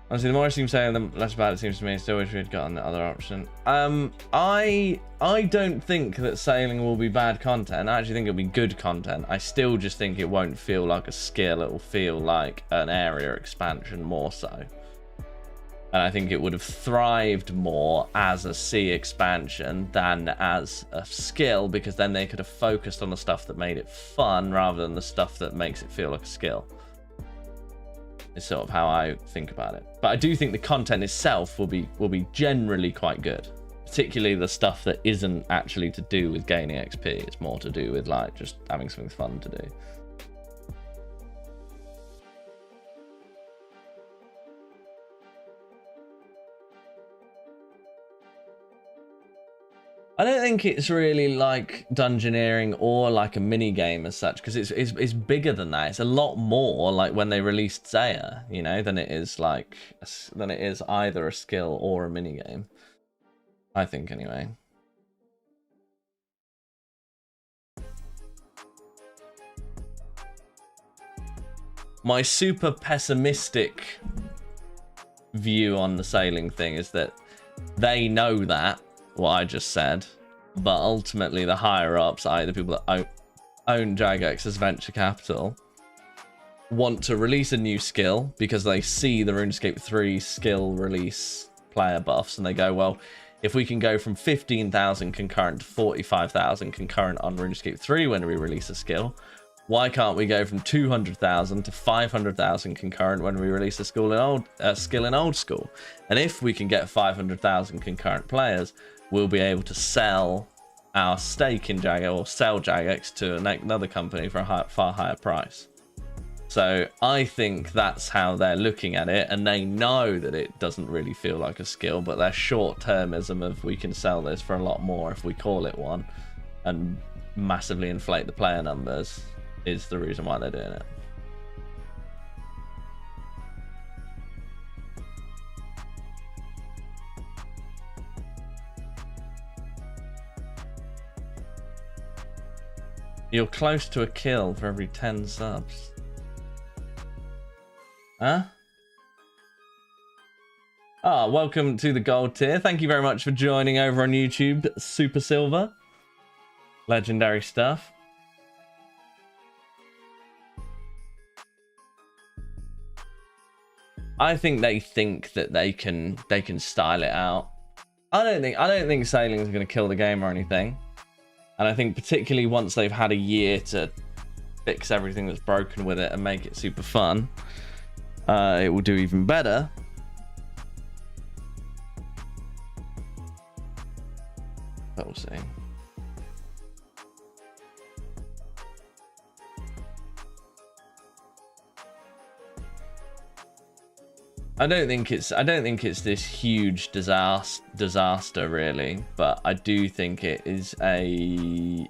Honestly, the more I seem saying, the less bad it seems to me. I still wish we had gotten the other option. I don't think that sailing will be bad content. I actually think it'll be good content. I still just think it won't feel like a skill. It will feel like an area expansion more so. And I think it would have thrived more as a sea expansion than as a skill, because then they could have focused on the stuff that made it fun rather than the stuff that makes it feel like a skill. Is sort of how I think about it. But I do think the content itself will be generally quite good. Particularly the stuff that isn't actually to do with gaining XP. It's more to do with like just having something fun to do. I don't think it's really like dungeoneering or like a mini game as such, because it's bigger than that. It's a lot more like when they released Zaya, you know, than it is either a skill or a mini game. I think anyway. My super pessimistic view on the sailing thing is that they know that. What I just said, but ultimately the higher ups, i.e. the people that own Jagex as venture capital, want to release a new skill because they see the RuneScape 3 skill release player buffs, and they go, well, if we can go from 15,000 concurrent to 45,000 concurrent on RuneScape 3 when we release a skill, why can't we go from 200,000 to 500,000 concurrent when we release a skill in old school? And if we can get 500,000 concurrent players, we'll be able to sell our stake in Jagex, or sell Jagex to another company for a far higher price. So I think that's how they're looking at it, and they know that it doesn't really feel like a skill, but their short-termism of we can sell this for a lot more if we call it one and massively inflate the player numbers is the reason why they're doing it. You're close to a kill for every 10 subs. Huh? Ah, welcome to the gold tier. Thank you very much for joining over on YouTube, Super Silver. Legendary stuff. I think that they can style it out. I don't think sailing is going to kill the game or anything. And I think particularly once they've had a year to fix everything that's broken with it and make it super fun, it will do even better. But we'll see. I don't think it's this huge disaster really, but I do think it is I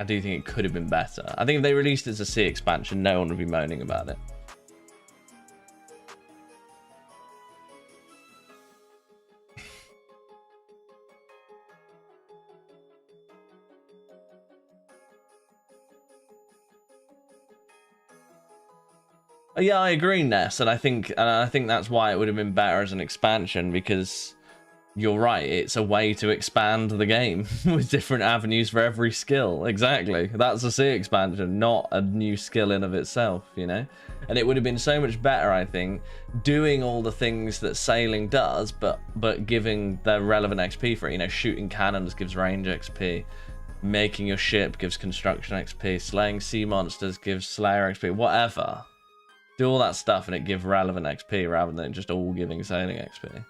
do think it could have been better. I think if they released it as a C expansion, no one would be moaning about it. Yeah, I agree, Ness, and I think that's why it would have been better as an expansion, because you're right, it's a way to expand the game with different avenues for every skill. Exactly. That's a C expansion, not a new skill in of itself, you know? And it would have been so much better, I think, doing all the things that sailing does, but giving the relevant XP for it. You know, shooting cannons gives range XP. Making your ship gives construction XP. Slaying sea monsters gives slayer XP. Whatever. Do all that stuff and it give relevant XP rather than just all giving sailing XP.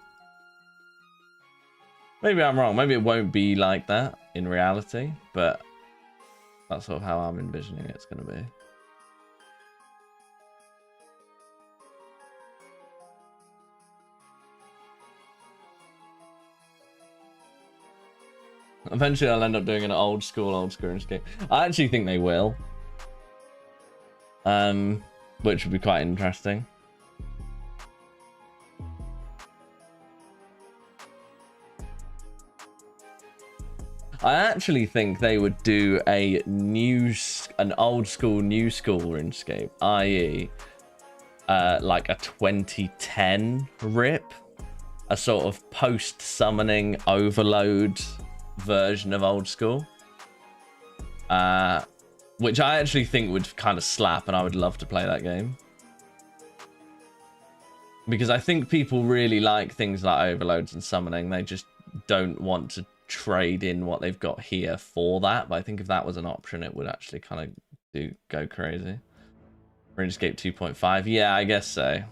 Maybe I'm wrong. Maybe it won't be like that in reality, but that's sort of how I'm envisioning it's going to be. Eventually I'll end up doing an old school RuneScape. I actually think they will. Which would be quite interesting. I actually think they would do an old school, new school RuneScape, i.e. like a 2010 rip, a sort of post-summoning overload version of old school. Which I actually think would kind of slap, and I would love to play that game. Because I think people really like things like overloads and summoning. They just don't want to trade in what they've got here for that. But I think if that was an option, it would actually kind of go crazy. RuneScape 2.5. Yeah, I guess so.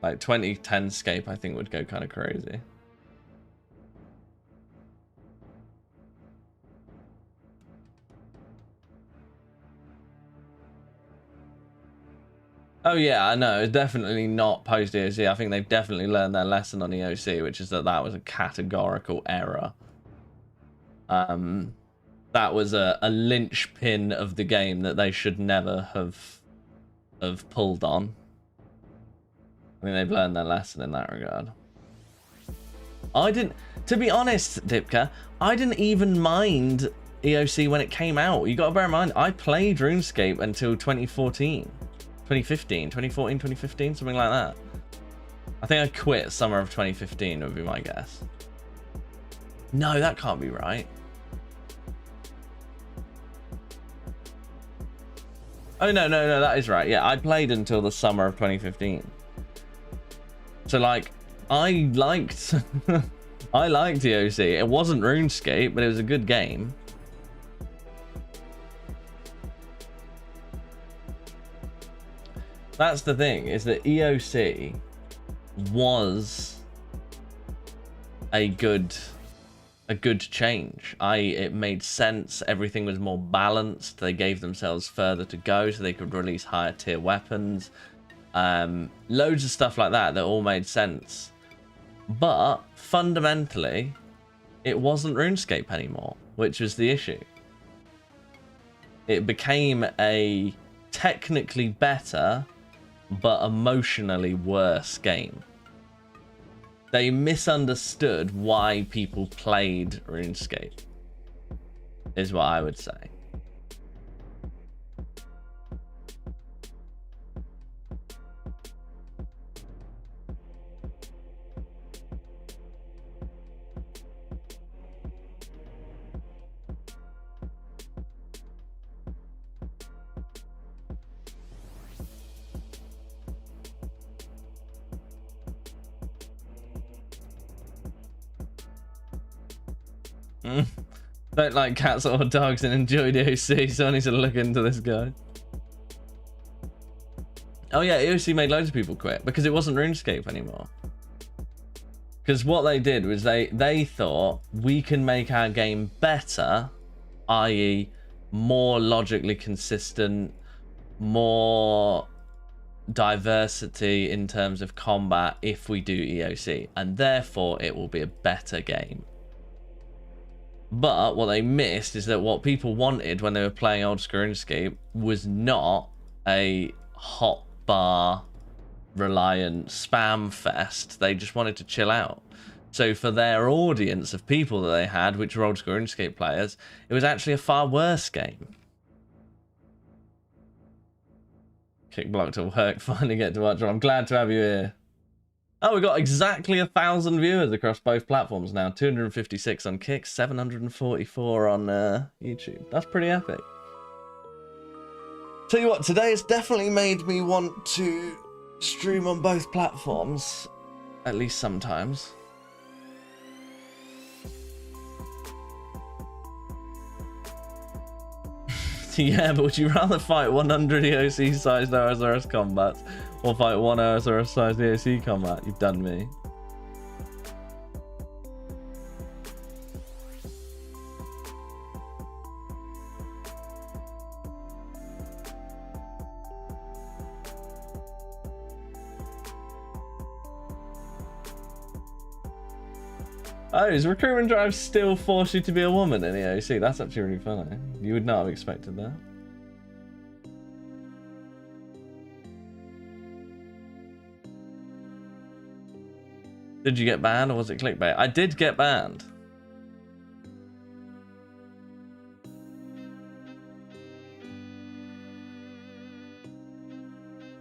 Like 2010 Scape, I think would go kind of crazy. Oh yeah, I know. It's definitely not post EOC. I think they've definitely learned their lesson on EOC, which is that was a categorical error. That was a linchpin of the game that they should never have pulled on. I mean, they've learned their lesson in that regard. To be honest, Dipka, I didn't even mind EOC when it came out. You got to bear in mind, I played RuneScape until 2014, 2015, 2014, 2015, something like that. I think I quit summer of 2015 would be my guess. No, that can't be right. Oh, no, that is right. Yeah, I played until the summer of 2015. So, like, I liked... I liked EOC. It wasn't RuneScape, but it was a good game. That's the thing, is that EOC was a good change. It made sense. Everything was more balanced. They gave themselves further to go so they could release higher tier weapons. Loads of stuff like that all made sense. But fundamentally, it wasn't RuneScape anymore, which was the issue. It became a technically better but emotionally worse game. They misunderstood why people played RuneScape, is what I would say. Don't like cats or dogs and enjoy EOC, so I need to look into this guy. Oh yeah, EOC made loads of people quit because it wasn't RuneScape anymore. Because what they did was they thought we can make our game better, i.e. more logically consistent, more diversity in terms of combat if we do EOC, and therefore it will be a better game. But what they missed is that what people wanted when they were playing old school RuneScape was not a hotbar reliant spam fest. They just wanted to chill out. So for their audience of people that they had, which were old school RuneScape players, it was actually a far worse game. Kick block to work, finally get to watch. I'm glad to have you here. Oh, we got exactly 1,000 viewers across both platforms now. 256 on Kick, 744 on YouTube. That's pretty epic. Tell you what, today has definitely made me want to stream on both platforms, at least sometimes. Yeah, but would you rather fight 100 EOC-sized OSRS combats or fight one OSRS-sized EOC combat? You've done me. Oh, does recruitment drive still force you to be a woman in EOC? That's actually really funny. You would not have expected that. Did you get banned or was it clickbait? I did get banned.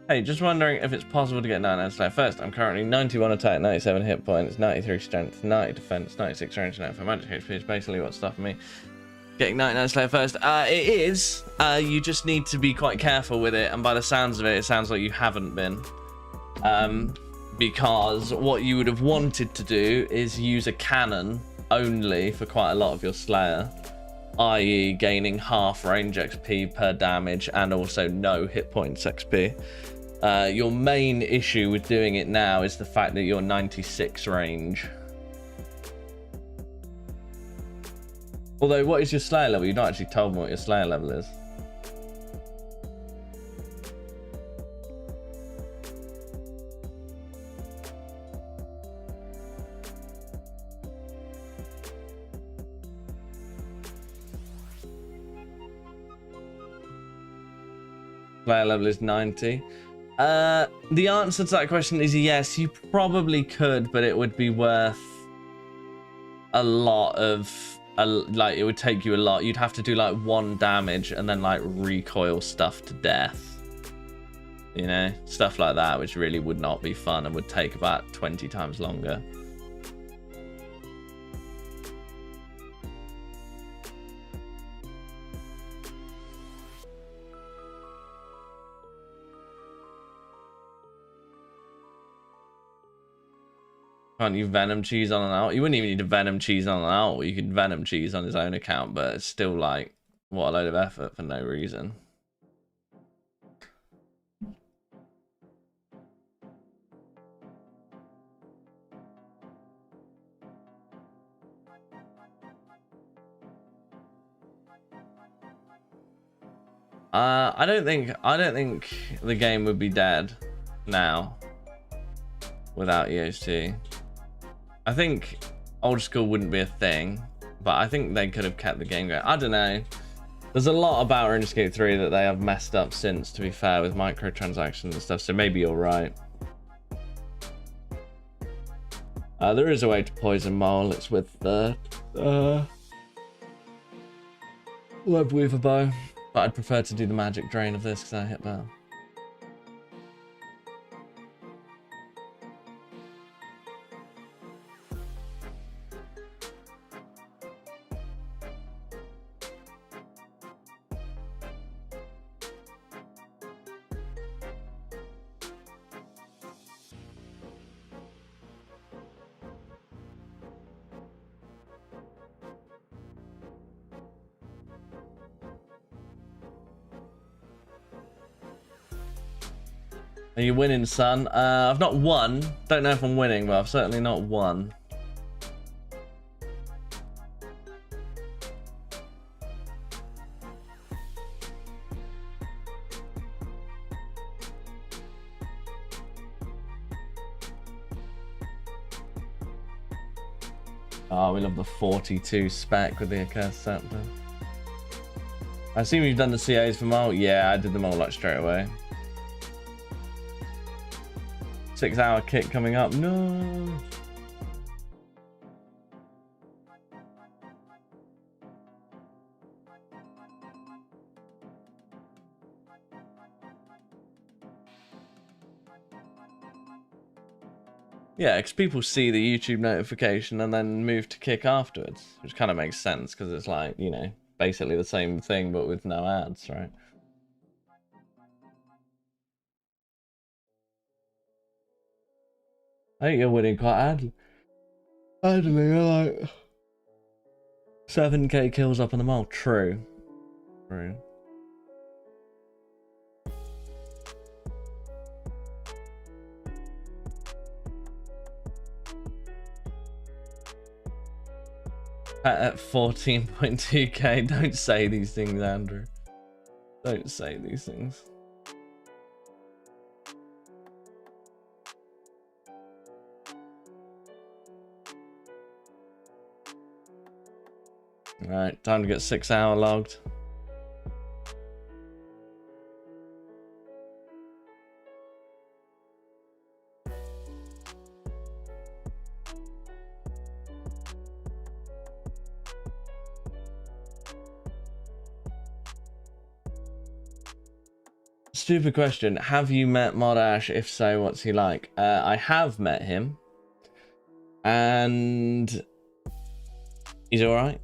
Hey, just wondering if it's possible to get 99 slash first. I'm currently 91 attack, 97 hit points, 93 strength, 90 defense, 96 range, 95 magic HP is basically what's stopping me getting 99 slash first. It is. You just need to be quite careful with it, and by the sounds of it, it sounds like you haven't been. Because what you would have wanted to do is use a cannon only for quite a lot of your Slayer, i.e. gaining half range XP per damage and also no hit points XP. Your main issue with doing it now is the fact that you're 96 range. Although, what is your Slayer level? You've not actually told me what your Slayer level is. Slayer level is 90. The answer to that question is yes, you probably could, but it would be worth a lot of like it would take you a lot. You'd have to do like 1 damage and then like recoil stuff to death. You know, stuff like that, which really would not be fun and would take about 20 times longer. Can't you venom cheese on an alt? You wouldn't even need to venom cheese on an alt. You could venom cheese on his own account, but it's still like, what a load of effort for no reason. I don't think the game would be dead now without EOT. I think old school wouldn't be a thing, but I think they could have kept the game going. I don't know. There's a lot about RuneScape 3 that they have messed up since, to be fair, with microtransactions and stuff, so maybe you're right. There is a way to poison Mole. It's with the Web Weaver bow, but I'd prefer to do the magic drain of this because I hit better. Are you winning, son? I've not won. Don't know if I'm winning, but I've certainly not won. Oh, we love the 42 spec with the Accursed Scepter. I assume you've done the CAs for them all? Yeah, I did them all like straight away. 6-hour kit coming up. No. Yeah, because people see the YouTube notification and then move to kick afterwards, which kind of makes sense because it's like, you know, basically the same thing but with no ads, right? I think you're winning quite adly. You're like 7k kills up on the mole. True. True. At 14.2k. Don't say these things, Andrew. Don't say these things. Alright, time to get 6-hour logged. Stupid question. Have you met Modash? If so, what's he like? I have met him. And he's alright.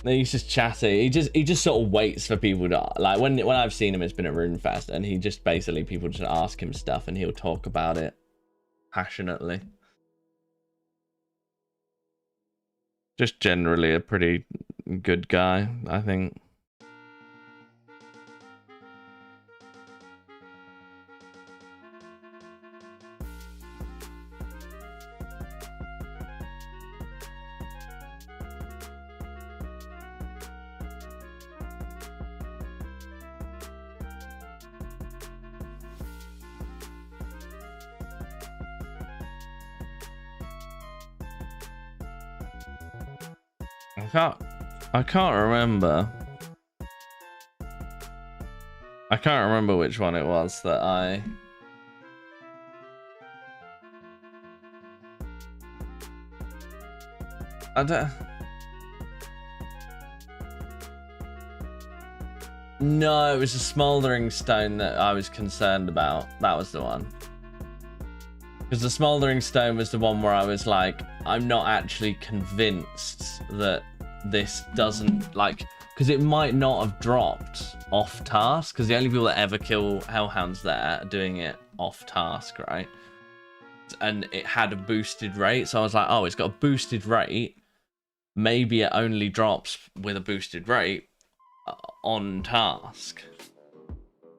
No, he's just chatty. He just sort of waits for people to, like, when I've seen him, it's been at RuneFest, and he just basically, people just ask him stuff and he'll talk about it passionately. Just generally a pretty good guy, I think. I can't remember. I can't remember which one it was that I... I don't. No, it was a smouldering stone that I was concerned about. That was the one. Because the smouldering stone was the one where I was like, I'm not actually convinced that this doesn't, like, because it might not have dropped off task, because the only people that ever kill hellhounds there are doing it off task, right? And it had a boosted rate, so I was like, oh, it's got a boosted rate. Maybe it only drops with a boosted rate on task.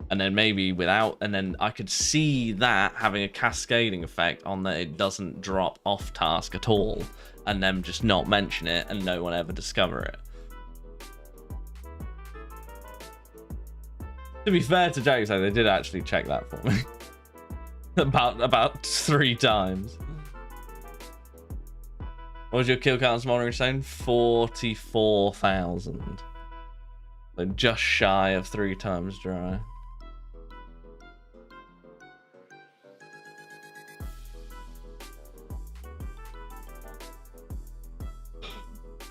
And then maybe without, and then I could see that having a cascading effect on that it doesn't drop off task at all, and them just not mention it and no one ever discover it. To be fair to Jokes, though, they did actually check that for me. about 3 times. What was your kill count on Smoldering Stone? 44,000. So just shy of 3 times dry.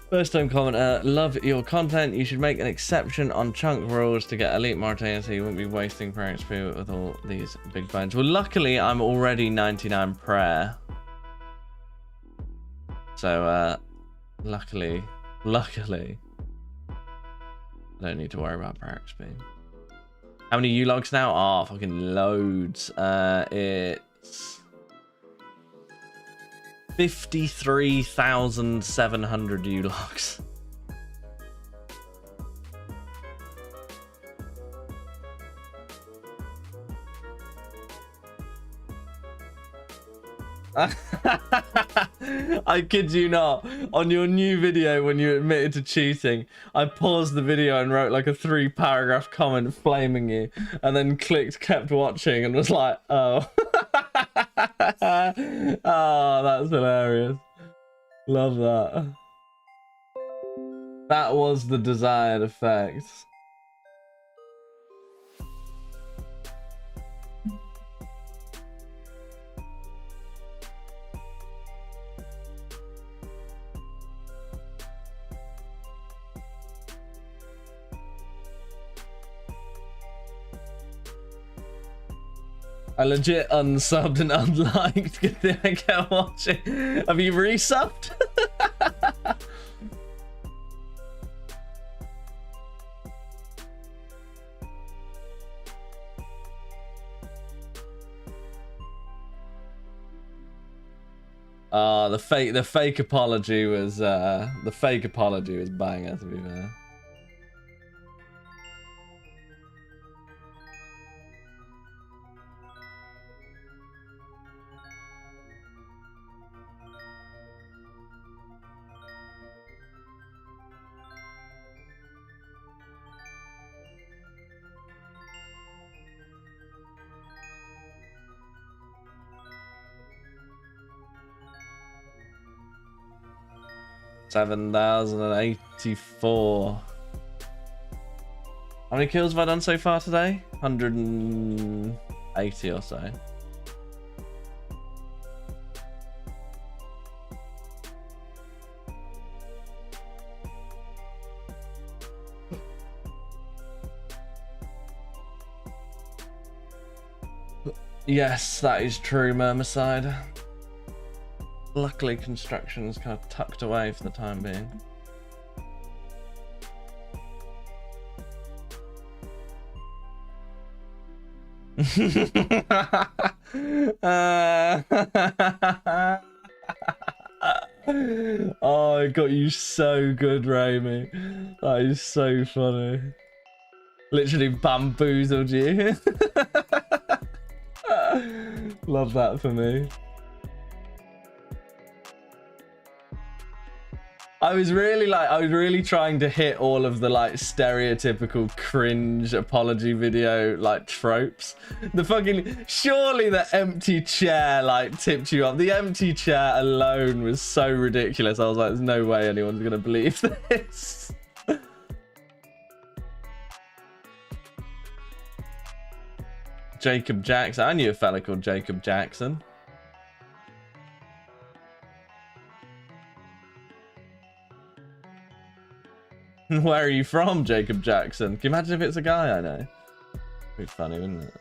First time commenter, love your content. You should make an exception on chunk rules to get elite Mauritania so you wouldn't be wasting prayer XP with all these big bones. Well, luckily I'm already 99 prayer. So, luckily, I don't need to worry about prayer XP. How many U-logs now? Oh, fucking loads. It's 53,700 U-logs. I kid you not. On your new video when you admitted to cheating, I paused the video and wrote like a 3-paragraph comment flaming you, and then kept watching and was like, oh. Oh, that's hilarious. Love that. That was the desired effect. I legit unsubbed and unliked. Good thing I kept watching. Have you resubbed? The fake apology was banger, to be fair. $7,084. How many kills have I done so far today? 180 or so. Yes, that is true, Mermicide. Luckily, construction is kind of tucked away for the time being. Oh, I got you so good, Raimi. That is so funny. Literally bamboozled you. Love that for me. I was really trying to hit all of the like stereotypical cringe apology video like tropes. The fucking, surely the empty chair like tipped you off. The empty chair alone was so ridiculous. I was like, there's no way anyone's gonna believe this. Jacob Jackson. I knew a fella called Jacob Jackson. Where are you from, Jacob Jackson? Can you imagine if it's a guy I know? Pretty funny, wouldn't it?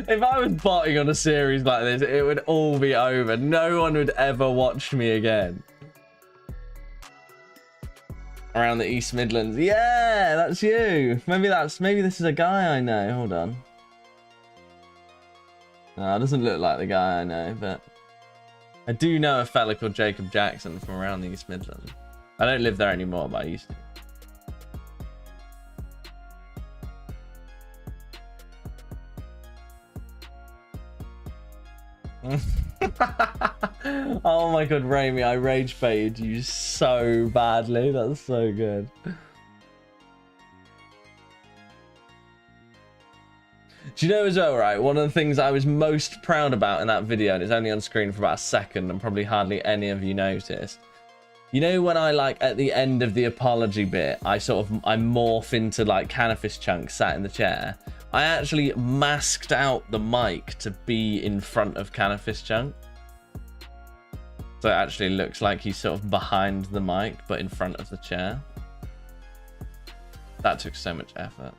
If I was botting on a series like this, it would all be over. No one would ever watch me again. Around the East Midlands. Yeah, that's you. Maybe this is a guy I know. Hold on. No, it doesn't look like the guy I know, but I do know a fella called Jacob Jackson from around the East Midlands. I don't live there anymore, but I used to. Oh my god, Raimi, I rage baited you so badly. That's so good. Do you know as well, right? One of the things I was most proud about in that video, and it's only on screen for about a second, and probably hardly any of you noticed. You know when I, like, at the end of the apology bit, I morph into, like, Canifis Chunk sat in the chair. I actually masked out the mic to be in front of Canifis Chunk. So it actually looks like he's sort of behind the mic, but in front of the chair. That took so much effort.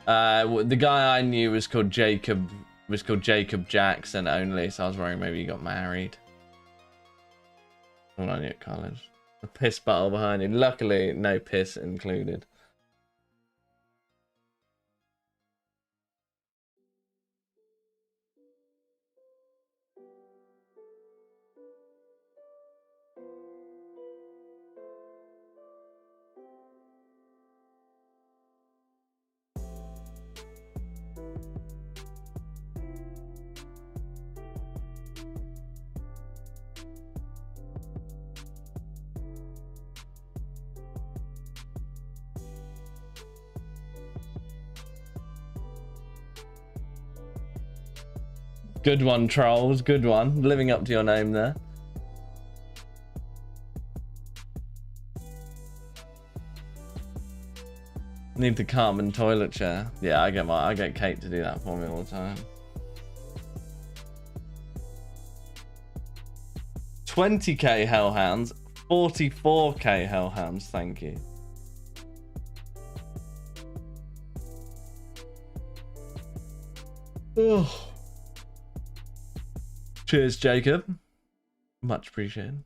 The guy I knew was called Jacob Jackson only, so I was worrying maybe he got married. When I knew at college. A piss bottle behind him. Luckily, no piss included. Good one, trolls. Good one. Living up to your name there. Need the Carmen toilet chair. Yeah, I get Kate to do that for me all the time. 20k hellhounds, 44k hellhounds. Thank you. Oh. Cheers, Jacob. Much appreciated.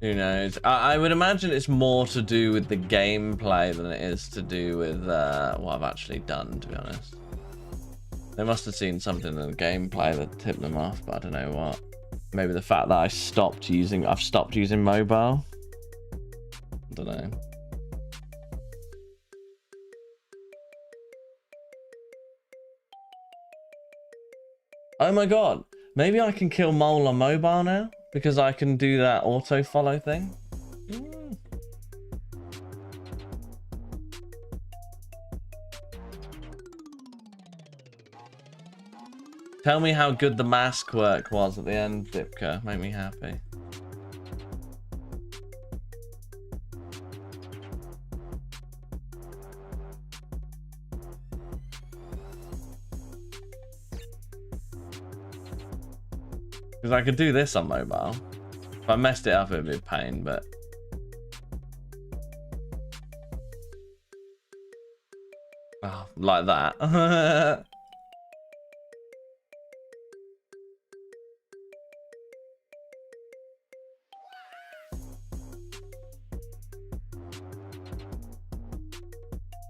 Who knows? I would imagine it's more to do with the gameplay than it is to do with what I've actually done, to be honest. They must have seen something in the gameplay that tipped them off, but I don't know what. Maybe the fact that I've stopped using mobile. I don't know. Oh my god. Maybe I can kill Mole on mobile now because I can do that auto follow thing. Tell me how good the mask work was at the end, Dipka. Make me happy. Because I could do this on mobile. If I messed it up, it would be a pain, but... Oh, like that.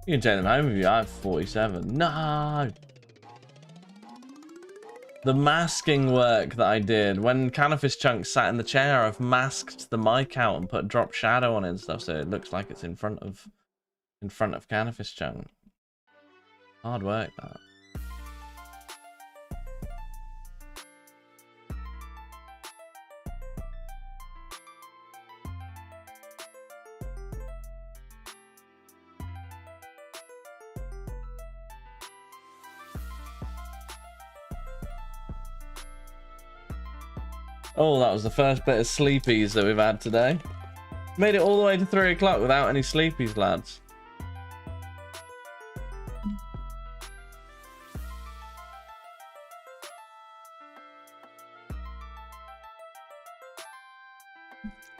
You can take them home with you. I have 47. No! The masking work that I did when Canifis Chunk sat in the chair, I've masked the mic out and put drop shadow on it and stuff, so it looks like it's in front of Canifis Chunk. Hard work, that. Oh, that was the first bit of sleepies that we've had today. Made it all the way to 3 o'clock without any sleepies, lads.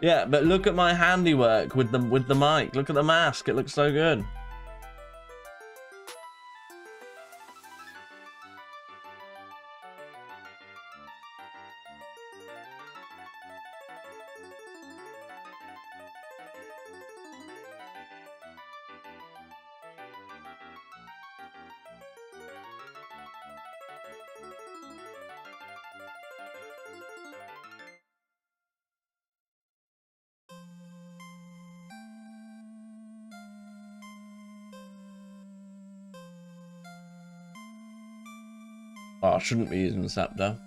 Yeah, but look at my handiwork with the mic. Look at the mask. It looks so good. Oh, I shouldn't be using the scepter.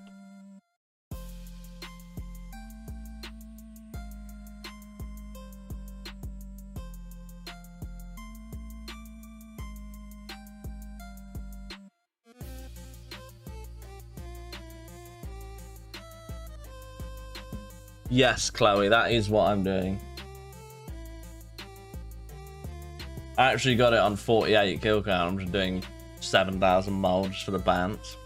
Yes, Chloe, that is what I'm doing. I actually got it on 48 kill count. I'm just doing 7,000 molds for the bans.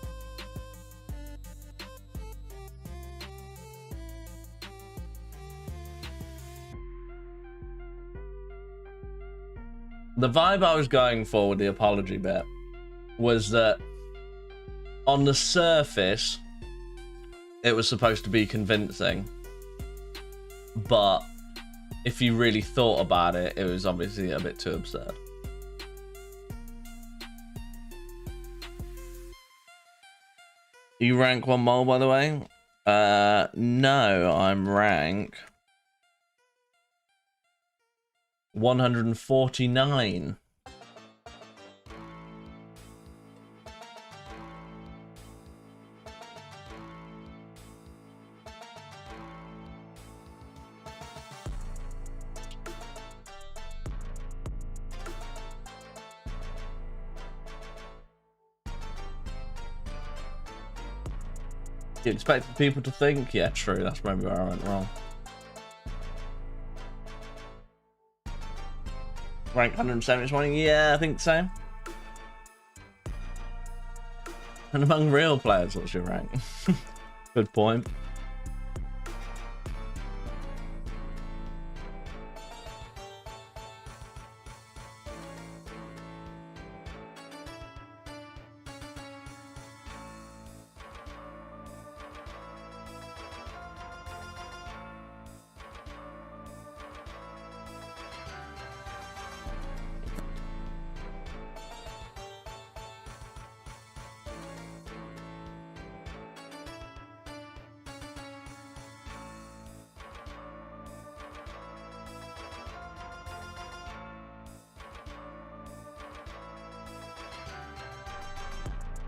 The vibe I was going for with the apology bit was that on the surface, it was supposed to be convincing. But if you really thought about it, it was obviously a bit too absurd. You rank 1 mole, by the way? No, I'm rank 149. You expected people to think? Yeah, true. That's maybe where I went wrong. Rank 170 this morning? Yeah, I think so. And among real players, what's your rank? Good point.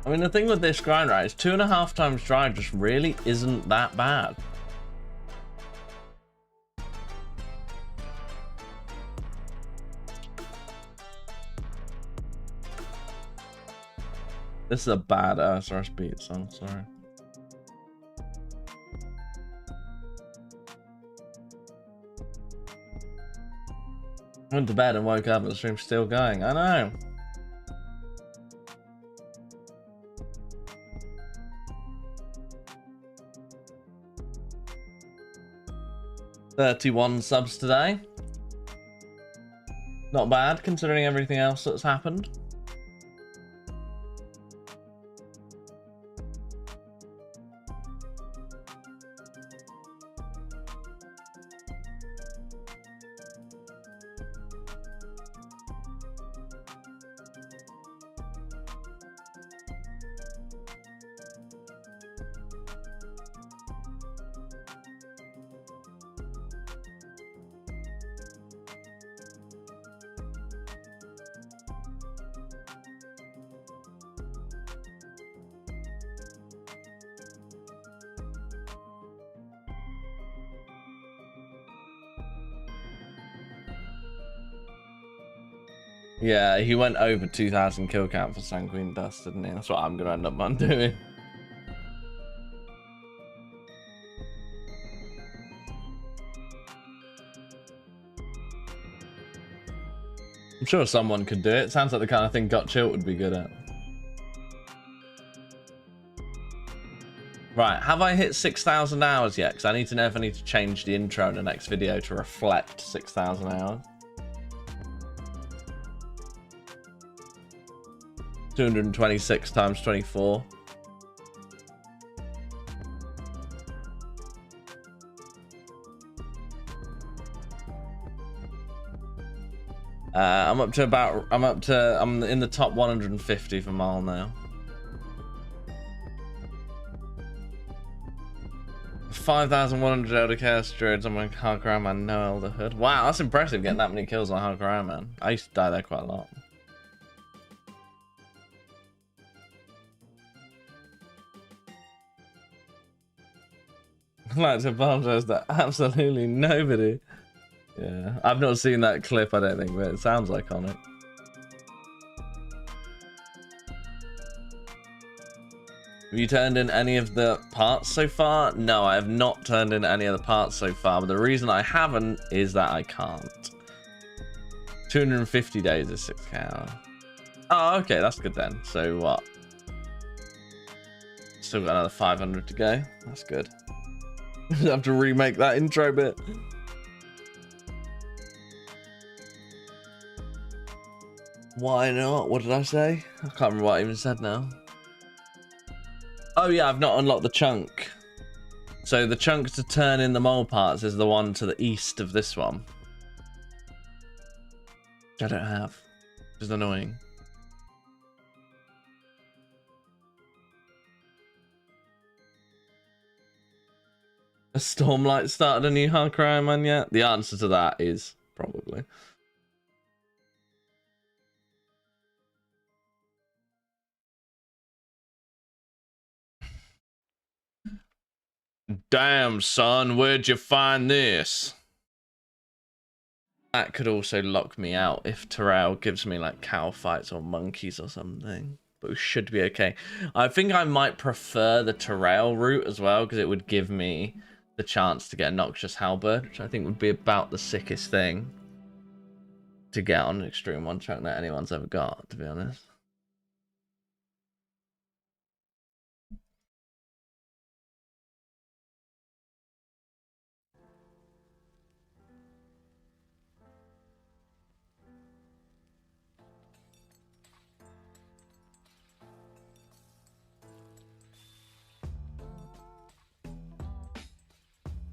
I mean, the thing with this grind, right, is 2.5 times dry just really isn't that bad. This is a bad SRS beat song, sorry. Went to bed and woke up and the stream's still going. I know. $31 subs today. Not bad considering everything else that's happened. Yeah, he went over 2,000 kill count for Sanguine Dust, didn't he? That's what I'm going to end up on doing. I'm sure someone could do it. Sounds like the kind of thing Gotchilt would be good at. Right, have I hit 6,000 hours yet? Because I need to know if I need to change the intro in the next video to reflect 6,000 hours. 226 times 24. I'm in the top 150 for mile now. 5,100 Elder Chaos Druids on my Hardcore Iron Man, no Elderhood. Wow, that's impressive getting that many kills on Hardcore Iron Man. I used to die there quite a lot. I'd like to apologize to absolutely nobody. Yeah, I've not seen that clip, I don't think, but it sounds iconic. Have you turned in any of the parts so far? No, I have not turned in any of the parts so far, but the reason I haven't is that I can't. 250 days is 6k. Oh, okay, that's good then. So what? Still got another 500 to go. That's good. I have to remake that intro bit. Why not? What did I say? I can't remember what I even said now. Oh yeah, I've not unlocked the chunk. So the chunk to turn in the mole parts is the one to the east of this one. Which I don't have. Which is annoying. A Stormlight started a new Hardcore Iron Man yet? The answer to that is probably. Damn, son, where'd you find this? That could also lock me out if Terrell gives me like cow fights or monkeys or something. But we should be okay. I think I might prefer the Terrell route as well, because it would give me the chance to get a Noxious Halberd, which I think would be about the sickest thing to get on an Extreme One Chunk that anyone's ever got, to be honest.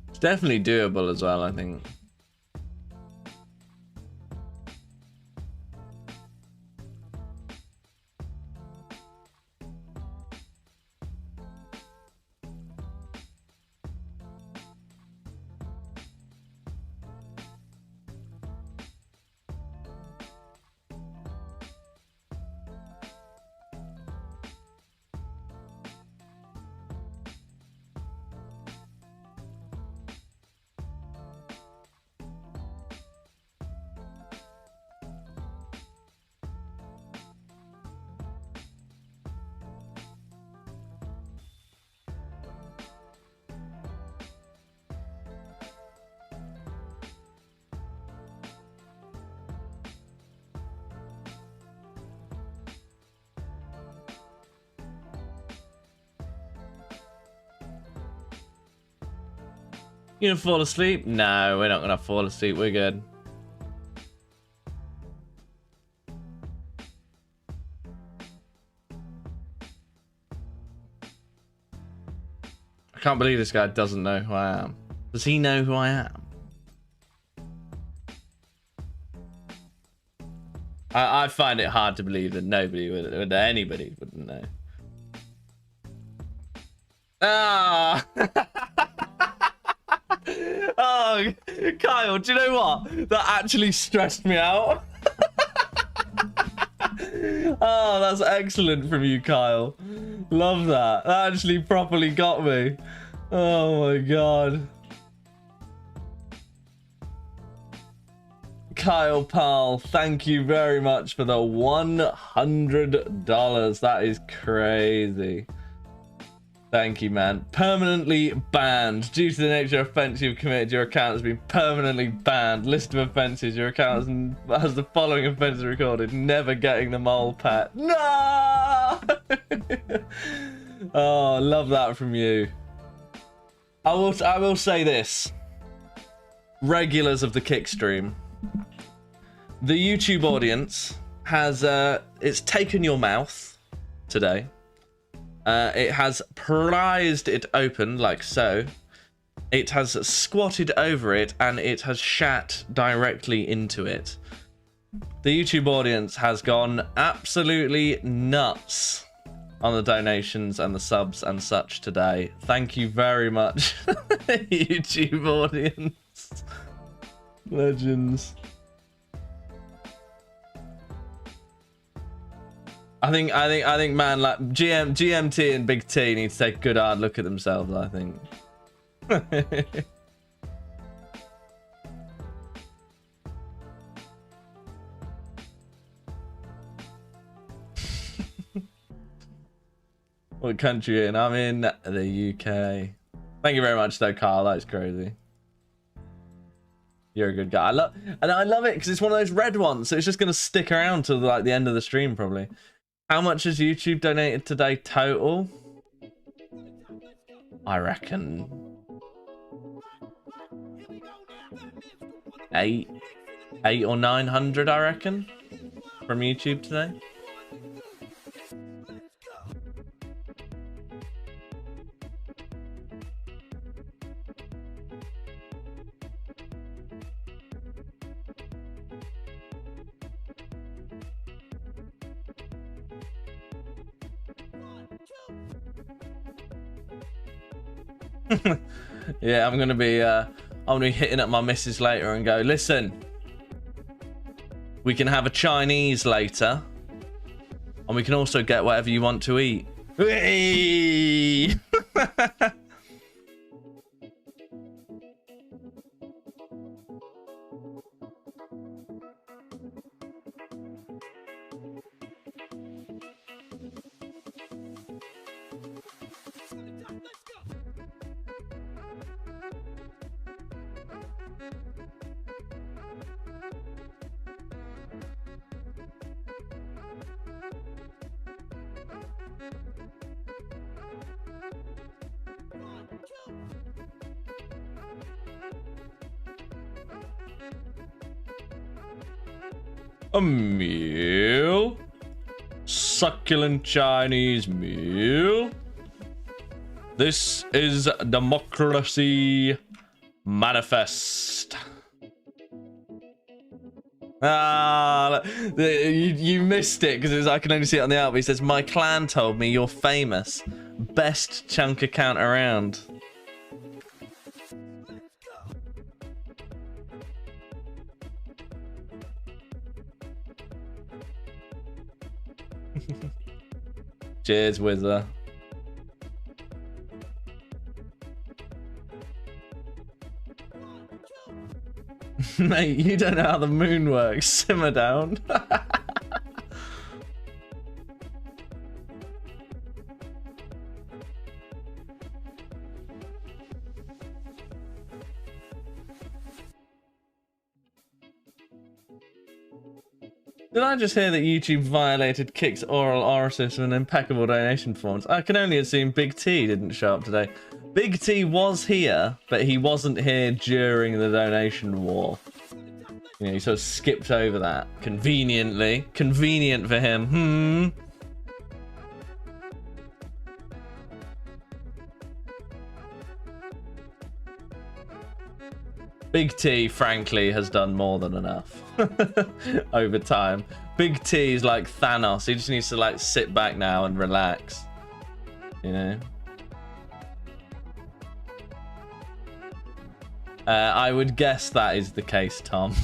It's definitely doable as well, I think. You gonna fall asleep? No, we're not gonna fall asleep. We're good. I can't believe this guy doesn't know who I am. Does he know who I am? I find it hard to believe that nobody would, anybody wouldn't know. Ah! Oh, Kyle, do you know what? That actually stressed me out. Oh, that's excellent from you, Kyle. Love that. That actually properly got me. Oh my god. Kyle Pal, thank you very much for the $100. That is crazy. Thank you, man. Permanently banned. Due to the nature of offense you've committed, your account has been permanently banned. List of offenses. Your account has the following offenses recorded. Never getting the mole pet. No! Oh, love that from you. I will say this. Regulars of the kick stream. The YouTube audience has it's taken your mouth today. It has prized it open like so. It has squatted over it and it has shat directly into it. The YouTube audience has gone absolutely nuts on the donations and the subs and such today. Thank you very much, YouTube audience. Legends. I think, man, like GMT and Big T need to take a good hard look at themselves, I think. What country are you in? I'm in the UK. Thank you very much, though, Carl. That's crazy. You're a good guy. I love it because it's one of those red ones, so it's just gonna stick around till like the end of the stream, probably. How much has YouTube donated today total? I reckon 8 or 900. I reckon from YouTube today. Yeah, I'm gonna be hitting up my missus later and go, listen, we can have a Chinese later, and we can also get whatever you want to eat. Hey! A meal. Succulent Chinese meal. This is Democracy Manifest. Ah, you missed it because I can only see it on the out. But he says, my clan told me you're famous. Best chunk account around. Cheers, Wizard. Mate, you don't know how the moon works. Simmer down. Did I just hear that YouTube violated Kick's oral oratus with an impeccable donation performance? I can only assume Big T didn't show up today. Big T was here, but he wasn't here during the donation war. You know, he sort of skipped over that. Conveniently. Convenient for him. Big T, frankly, has done more than enough over time. Big T is like Thanos. He just needs to like sit back now and relax. You know? I would guess that is the case, Tom.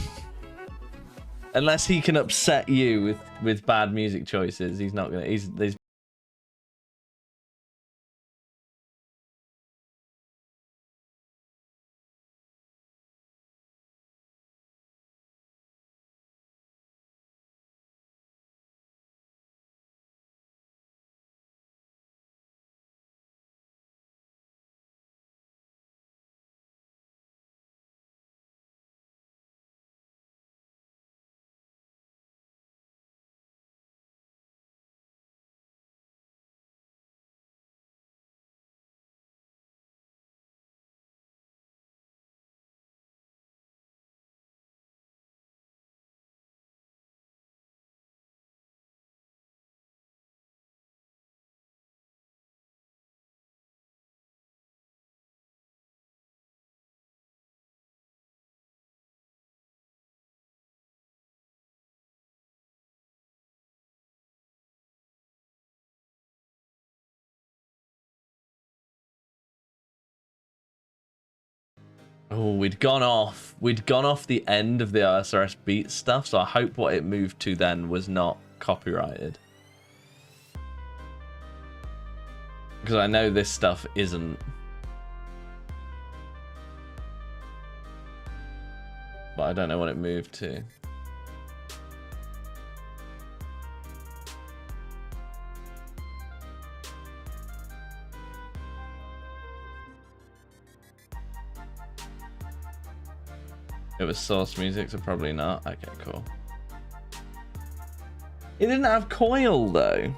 Unless he can upset you with bad music choices, he's not gonna. He's Oh, we'd gone off the end of the OSRS beat stuff, so I hope what it moved to then was not copyrighted. Because I know this stuff isn't. But I don't know what it moved to. It was source music, so probably not. Okay, cool. It didn't have Coil though.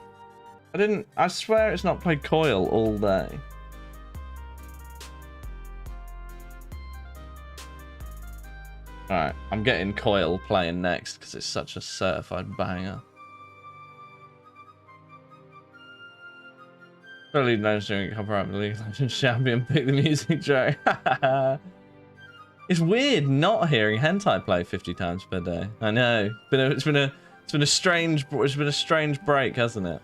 I swear it's not played Coil all day. Alright, I'm getting Coil playing next because it's such a certified banger. Probably no doing copyright the League of Legends champion, pick the music track. It's weird not hearing hentai play 50 times per day. I know. It's been a strange break, hasn't it?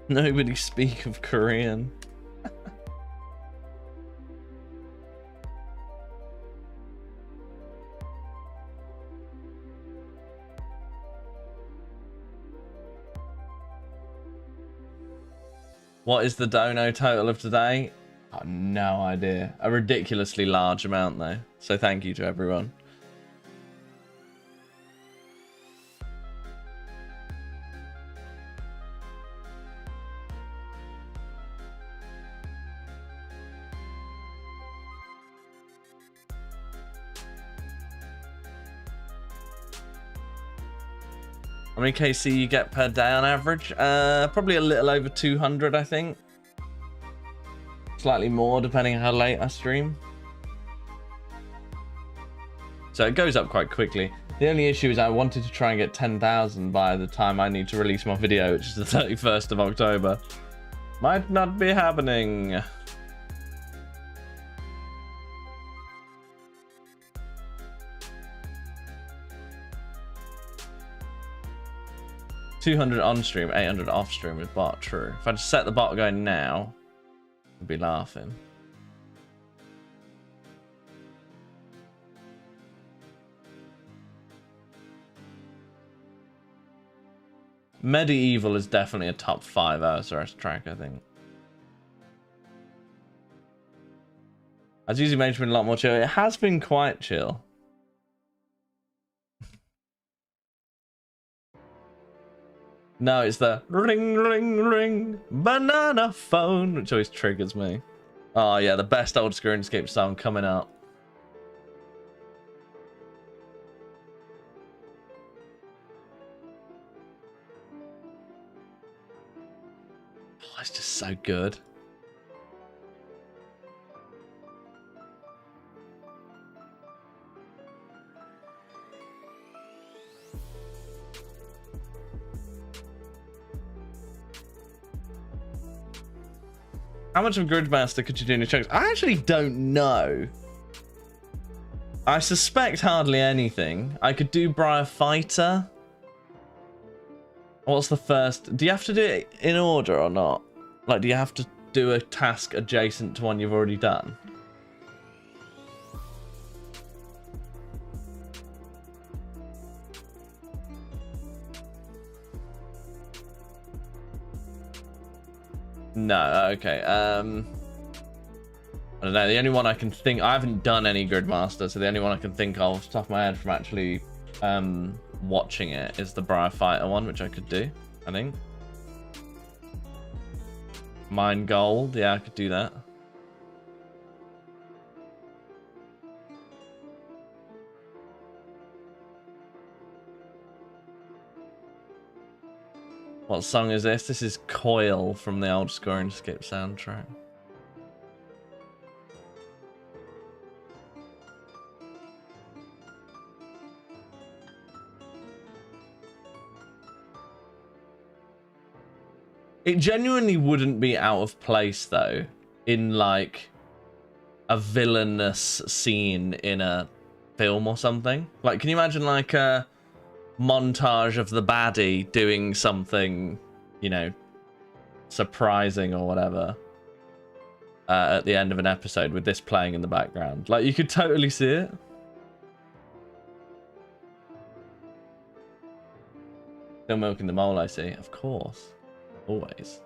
Nobody speak of Korean. What is the dono total of today? Oh, no idea. A ridiculously large amount though. So thank you to everyone. How many KC you get per day on average? Probably a little over 200, I think. Slightly more depending on how late I stream. So it goes up quite quickly. The only issue is I wanted to try and get 10,000 by the time I need to release my video, which is the 31st of October. Might not be happening. 200 on stream, 800 off stream with bot. True. If I just set the bot going now, I'd be laughing. Medieval is definitely a top 5 OSRS track, I think. As usually Mage been a lot more chill. It has been quite chill. No, it's the ring, ring, ring, banana phone, which always triggers me. Oh yeah, the best old RuneScape song coming up. Oh, it's just so good. How much of Gridmaster could you do in your chunks? I actually don't know. I suspect hardly anything. I could do Briar Fighter. What's the first? Do you have to do it in order or not? Like, do you have to do a task adjacent to one you've already done? No, okay. I don't know. The only one I can think, I haven't done any Gridmaster, so the only one I can think of off the top of my head from actually watching it is the Briar Fighter one, which I could do, I think. Mine Gold, yeah, I could do that. What song is this? This is Coil from the old RuneScape soundtrack. It genuinely wouldn't be out of place though in like a villainous scene in a film or something. Like, can you imagine like a montage of the baddie doing something, you know, surprising or whatever at the end of an episode with this playing in the background? Like, you could totally see it. Still milking the mole, I see. Of course. Always.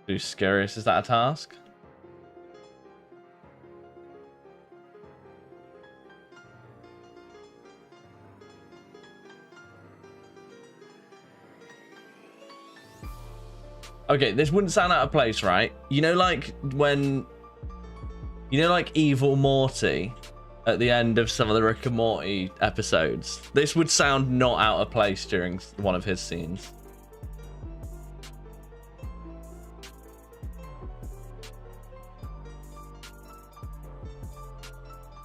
Do scariest, is that a task? Okay, this wouldn't sound out of place, right? You know, like when, you know, like Evil Morty at the end of some of the Rick and Morty episodes. This would sound not out of place during one of his scenes.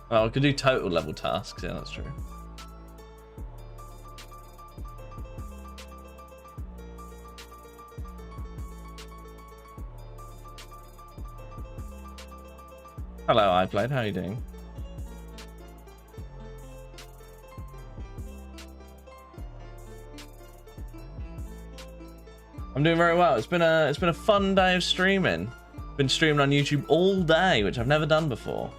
Oh, I could do total level tasks. Yeah, that's true. Hello, iPlayed. How are you doing? I'm doing very well. It's been a fun day of streaming. Been streaming on YouTube all day, which I've never done before.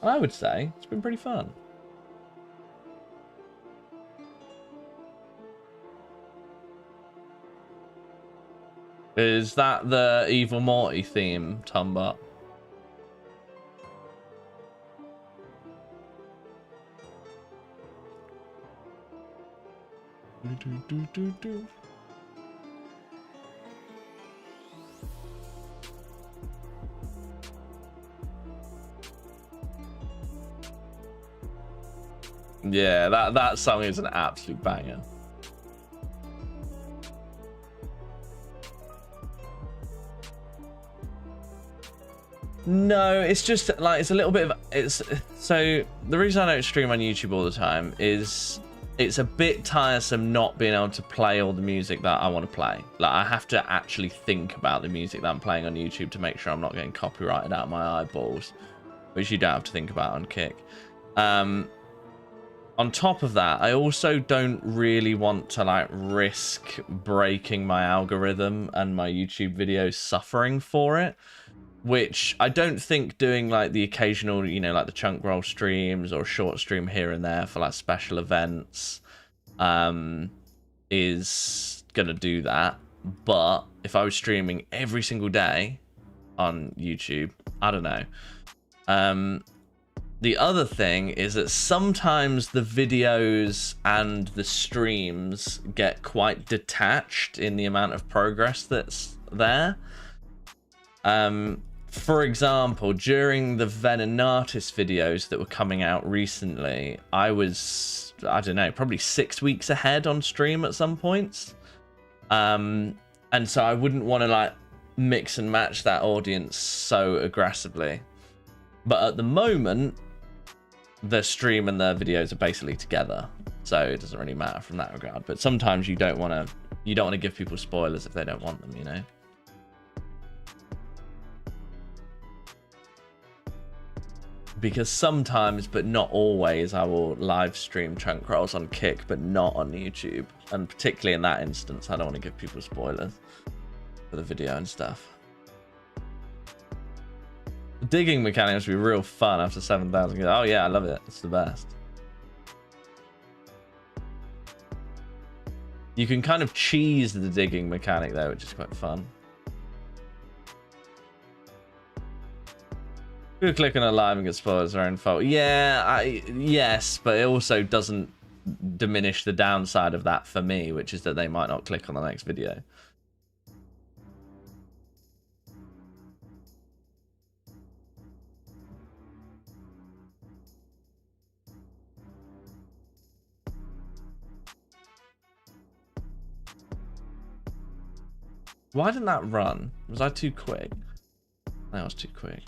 And I would say it's been pretty fun. Is that the Evil Morty theme, Tombot? Yeah, that song is an absolute banger. No, it's just like it's a little bit of it's so the reason I don't stream on YouTube all the time is it's a bit tiresome not being able to play all the music that I want to play. Like, I have to actually think about the music that I'm playing on YouTube to make sure I'm not getting copyrighted out of my eyeballs, which you don't have to think about on Kick. On top of that, I also don't really want to like risk breaking my algorithm and my YouTube videos suffering for it, which I don't think doing like the occasional, you know, like the chunk roll streams or a short stream here and there for like special events is gonna do that. But if I was streaming every single day on YouTube, I don't know. The other thing is that sometimes the videos and the streams get quite detached in the amount of progress that's there. For example, during the Venenatis videos that were coming out recently, I was, I don't know, probably 6 weeks ahead on stream at some points. And so I wouldn't want to like mix and match that audience so aggressively. But at the moment, the stream and the videos are basically together, so it doesn't really matter from that regard. But sometimes you don't want to give people spoilers if they don't want them, you know. Because sometimes, but not always, I will live stream chunk rolls on Kick, but not on YouTube. And particularly in that instance, I don't want to give people spoilers for the video and stuff. The digging mechanic must be real fun after 7,000. Oh yeah, I love it. It's the best. You can kind of cheese the digging mechanic though, which is quite fun. You click on a live and get spoilers their own fault. Yeah, yes, but it also doesn't diminish the downside of that for me, which is that they might not click on the next video. Why didn't that run? Was I too quick? I was too quick.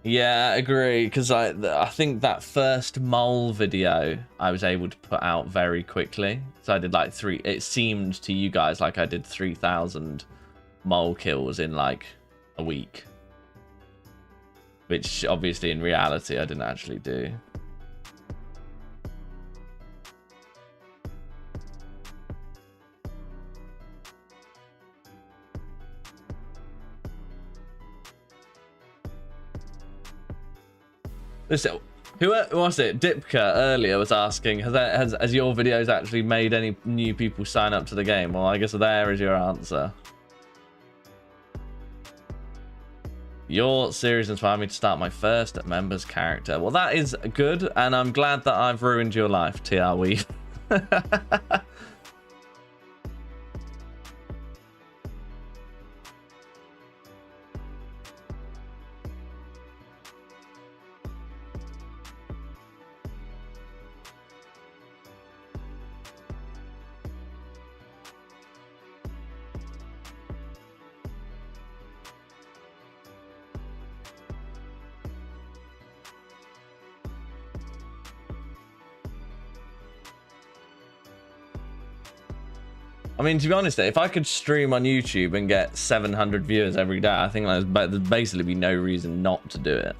Yeah, I agree, because I think that first mole video I was able to put out very quickly. So I did like it seemed to you guys like I did 3,000 mole kills in like a week. Which obviously in reality I didn't actually do. Listen, who was it? Dipka earlier was asking, has your videos actually made any new people sign up to the game? Well, I guess there is your answer. Your series inspired me to start my first members character. Well, that is good, and I'm glad that I've ruined your life, TR Weave. I mean, to be honest, if I could stream on YouTube and get 700 viewers every day, I think there'd basically be no reason not to do it.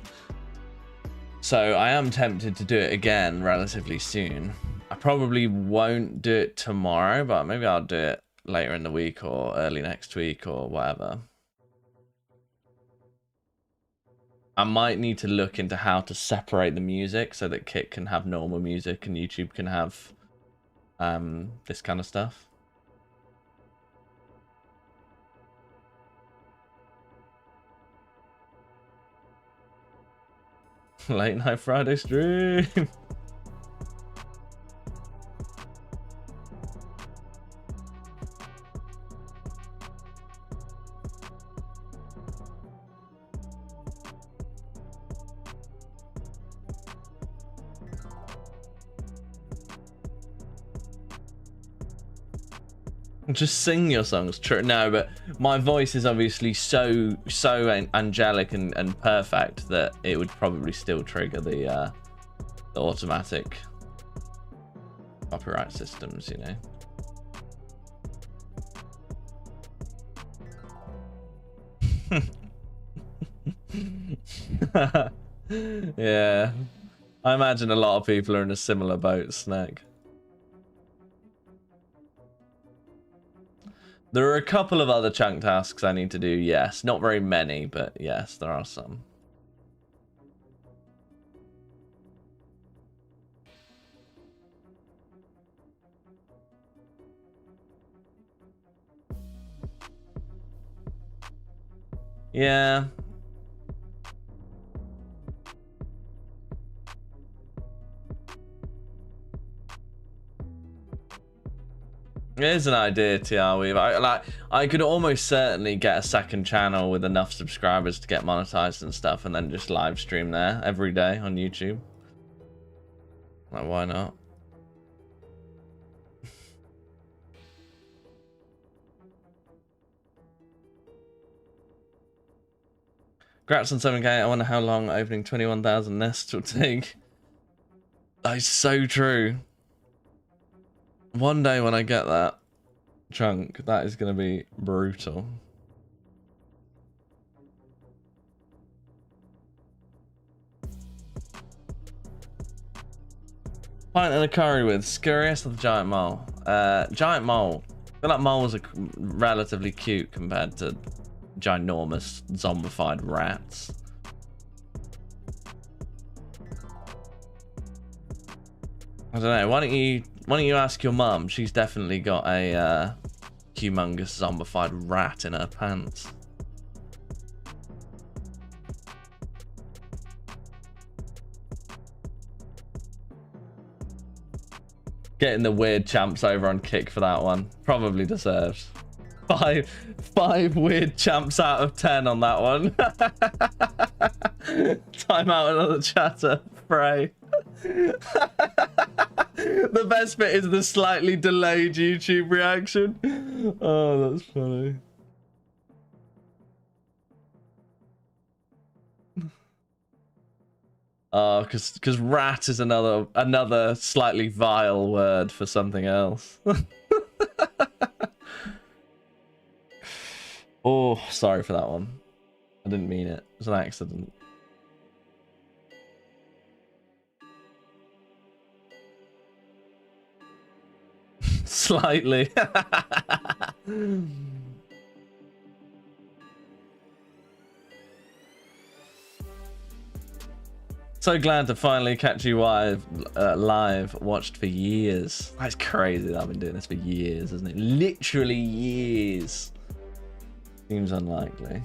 So I am tempted to do it again relatively soon. I probably won't do it tomorrow, but maybe I'll do it later in the week or early next week or whatever. I might need to look into how to separate the music so that Kit can have normal music and YouTube can have this kind of stuff. Late night Friday stream. Just sing your songs. True. No, but my voice is obviously so angelic and perfect that it would probably still trigger the automatic copyright systems, you know. Yeah, I imagine a lot of people are in a similar boat, Snack. There are a couple of other chunk tasks I need to do, yes. Not very many, but yes, there are some. Yeah. Here's an idea, TR Weave. I could almost certainly get a second channel with enough subscribers to get monetized and stuff, and then just live stream there every day on YouTube. Like, why not? Congrats on 7K. I wonder how long opening 21,000 nests will take. That is so true. One day when I get that chunk, that is going to be brutal. Pint and a curry with Scurrius or the giant mole? Giant mole. I feel like moles are relatively cute compared to ginormous zombified rats. I don't know. Why don't you ask your mum? She's definitely got a humongous zombified rat in her pants. Getting the weird champs over on Kick for that one. Probably deserves. Five weird champs out of 10 on that one. Time out another chatter. Pray. The best bit is the slightly delayed YouTube reaction. Oh, that's funny. Oh, because rat is another slightly vile word for something else. Oh, sorry for that one. I didn't mean it. It was an accident. Slightly. So glad to finally catch you live. Watched for years. That's crazy that I've been doing this for years, isn't it? Literally years. Seems unlikely.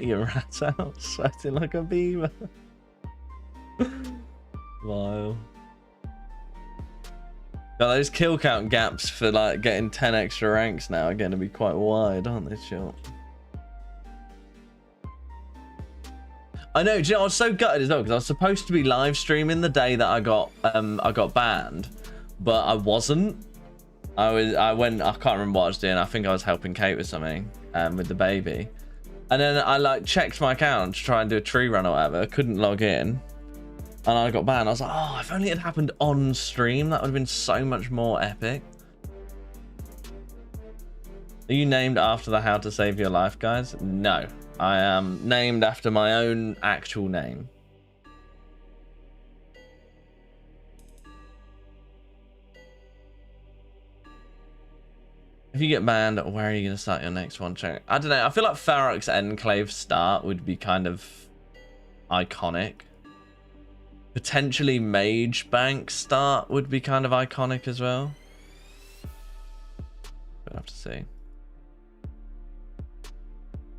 Your rat out, sweating like a beaver. Wow. Now, those kill count gaps for like getting 10 extra ranks now are going to be quite wide, aren't they, Short? I know. Do you know, I was so gutted as well because I was supposed to be live streaming the day that I got banned, but I wasn't. I went. I can't remember what I was doing. I think I was helping Kate with something, with the baby, and then I like checked my account to try and do a tree run or whatever. Couldn't log in. And I got banned. I was like, oh, if only it had happened on stream, that would have been so much more epic. Are you named after the How to Save Your Life guys? No, I am named after my own actual name. If you get banned, where are you going to start your next one, Chunk? I don't know. I feel like Farrock's Enclave start would be kind of iconic. Potentially Mage Bank start would be kind of iconic as well. We'll have to see.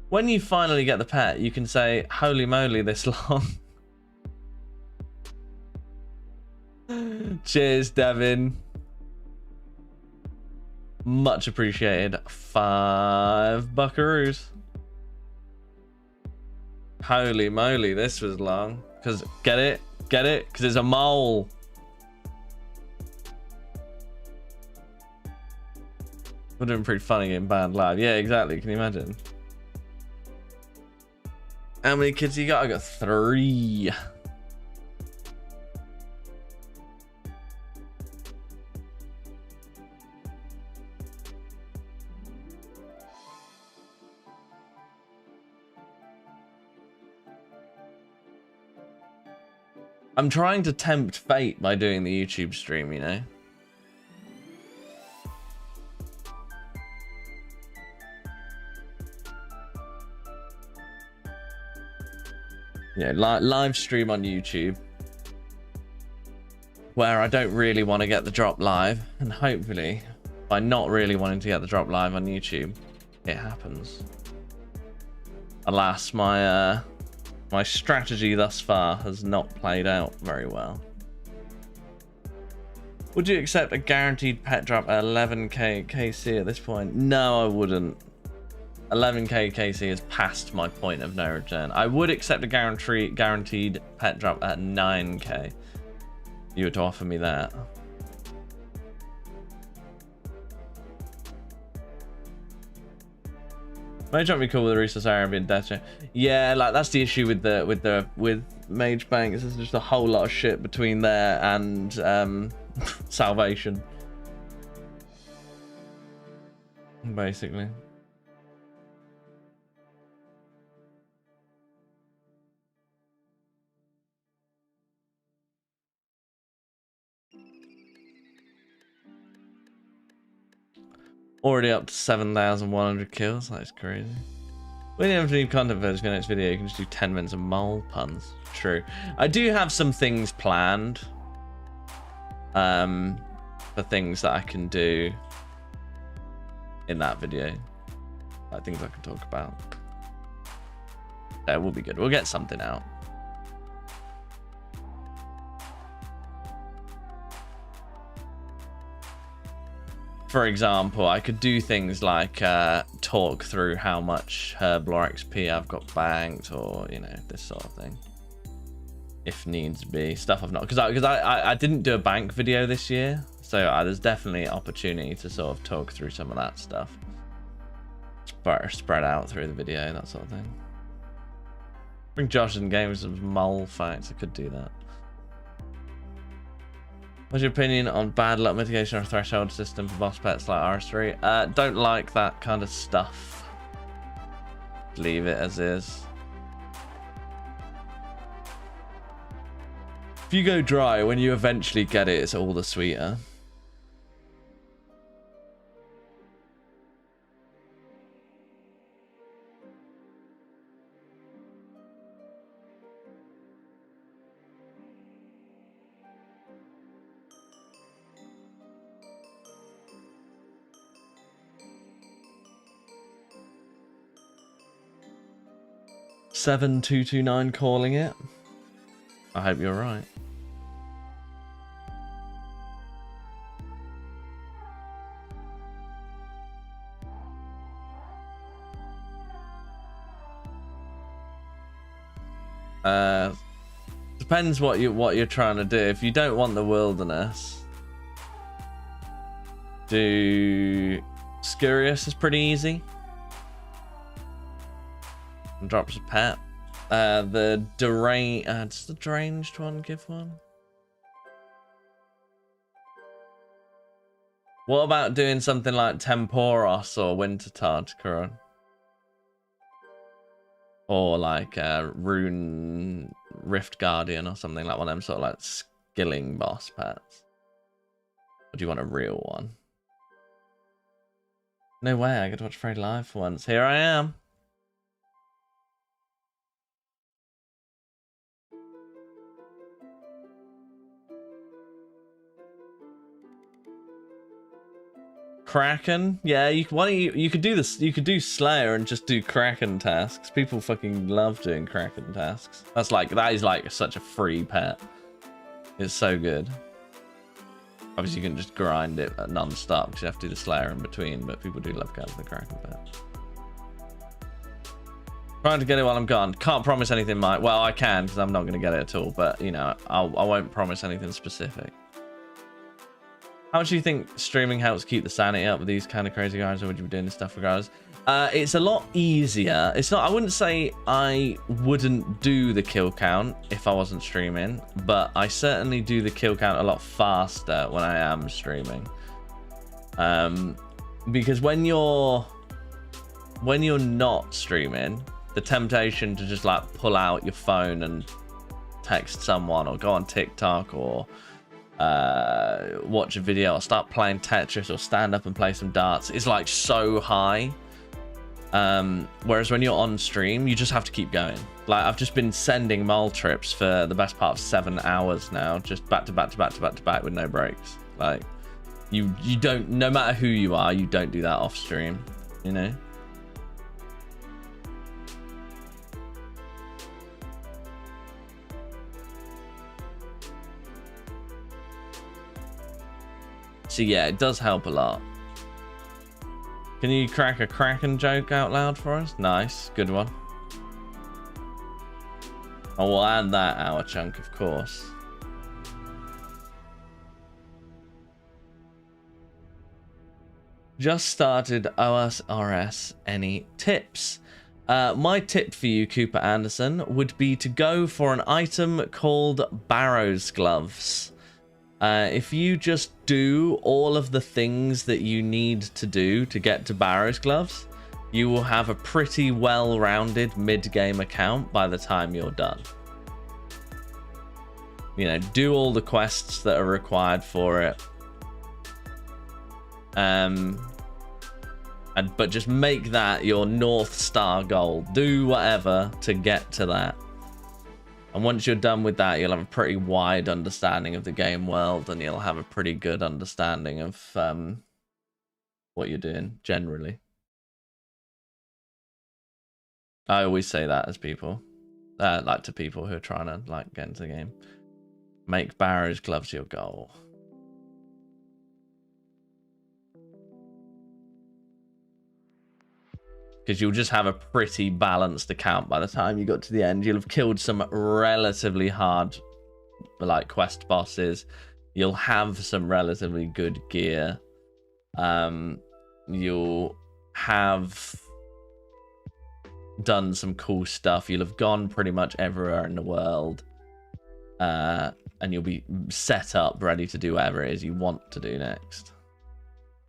When you finally get the pet, you can say, holy moly, this long. Cheers, Devin. Much appreciated. 5 buckaroos. Holy moly, this was long. Because, get it? Get it? Because it's a mole. Would have been pretty funny getting banned live. Yeah, exactly. Can you imagine? How many kids you got? I got 3. I'm trying to tempt fate by doing the YouTube stream, you know? Yeah, live stream on YouTube. Where I don't really want to get the drop live. And hopefully, by not really wanting to get the drop live on YouTube, it happens. Alas, my strategy thus far has not played out very well. Would you accept a guaranteed pet drop at 11k KC at this point? No, I wouldn't. 11k KC is past my point of no return. I would accept a guaranteed pet drop at 9k. You were to offer me that. Mage Bank be cool with the resource area being death. Yeah, like that's the issue with Mage Banks. There's just a whole lot of shit between there and Salvation, basically. Already up to 7,100 kills. That's crazy. We don't have to do content for the next video. You can just do 10 minutes of mole puns. True. I do have some things planned. For things that I can do in that video. Like things I can talk about. That will be good. We'll get something out. For example, I could do things like talk through how much herb lore XP I've got banked, or you know, this sort of thing, if needs be. Stuff I've not, because I didn't do a bank video this year, so there's definitely opportunity to sort of talk through some of that stuff, spread out through the video, that sort of thing. Bring Josh in games of mole facts. I could do that. What's your opinion on bad luck mitigation or threshold system for boss pets like RS3? Don't like that kind of stuff. Leave it as is. If you go dry, when you eventually get it, it's all the sweeter. $7,229 calling it. I hope you're right. Depends what you're trying to do. If you don't want the wilderness, do Scurious is pretty easy. And drops a pet. The does the deranged one give one? What about doing something like Temporos or Wintertard, Karan? Or like Rune Rift Guardian or something, like one of them sort of like skilling boss pets? Or do you want a real one? No way, I get to watch Freddy live for once. Here I am. Kraken, yeah. You could do this. You could do Slayer and just do Kraken tasks. People fucking love doing Kraken tasks. That is like such a free pet. It's so good. Obviously, you can just grind it non-stop because you have to do the Slayer in between. But people do love getting the Kraken pet. Trying to get it while I'm gone. Can't promise anything, Mike. Well, I can because I'm not going to get it at all. But you know, I won't promise anything specific. How much do you think streaming helps keep the sanity up with these kind of crazy guys, or would you be doing this stuff regardless? It's a lot easier. It's not. I wouldn't say I wouldn't do the kill count if I wasn't streaming, but I certainly do the kill count a lot faster when I am streaming. Because when you're not streaming, the temptation to just like pull out your phone and text someone or go on TikTok or watch a video or start playing Tetris or stand up and play some darts is like so high. Whereas when you're on stream, you just have to keep going. Like I've just been sending mole trips for the best part of 7 hours now, just back to back to back to back to back with no breaks. Like you don't, no matter who you are, you don't do that off stream, you know. So yeah, it does help a lot. Can you crack a Kraken joke out loud for us? Nice, good one. I will add that hour chunk, of course. Just started OSRS. Any tips? My tip for you, Cooper Anderson, would be to go for an item called Barrow's Gloves. If you just do all of the things that you need to do to get to Barrow's Gloves, you will have a pretty well-rounded mid-game account by the time you're done. You know, do all the quests that are required for it. But just make that your North Star goal. Do whatever to get to that. And once you're done with that, you'll have a pretty wide understanding of the game world, and you'll have a pretty good understanding of what you're doing generally. I always say that as people, like to people who are trying to like get into the game. Make Barrow's Gloves your goal. because you'll just have a pretty balanced account by the time you got to the end. You'll have killed some relatively hard, like, quest bosses. You'll have some relatively good gear. You'll have done some cool stuff. You'll have gone pretty much everywhere in the world. And you'll be set up, ready to do whatever it is you want to do next.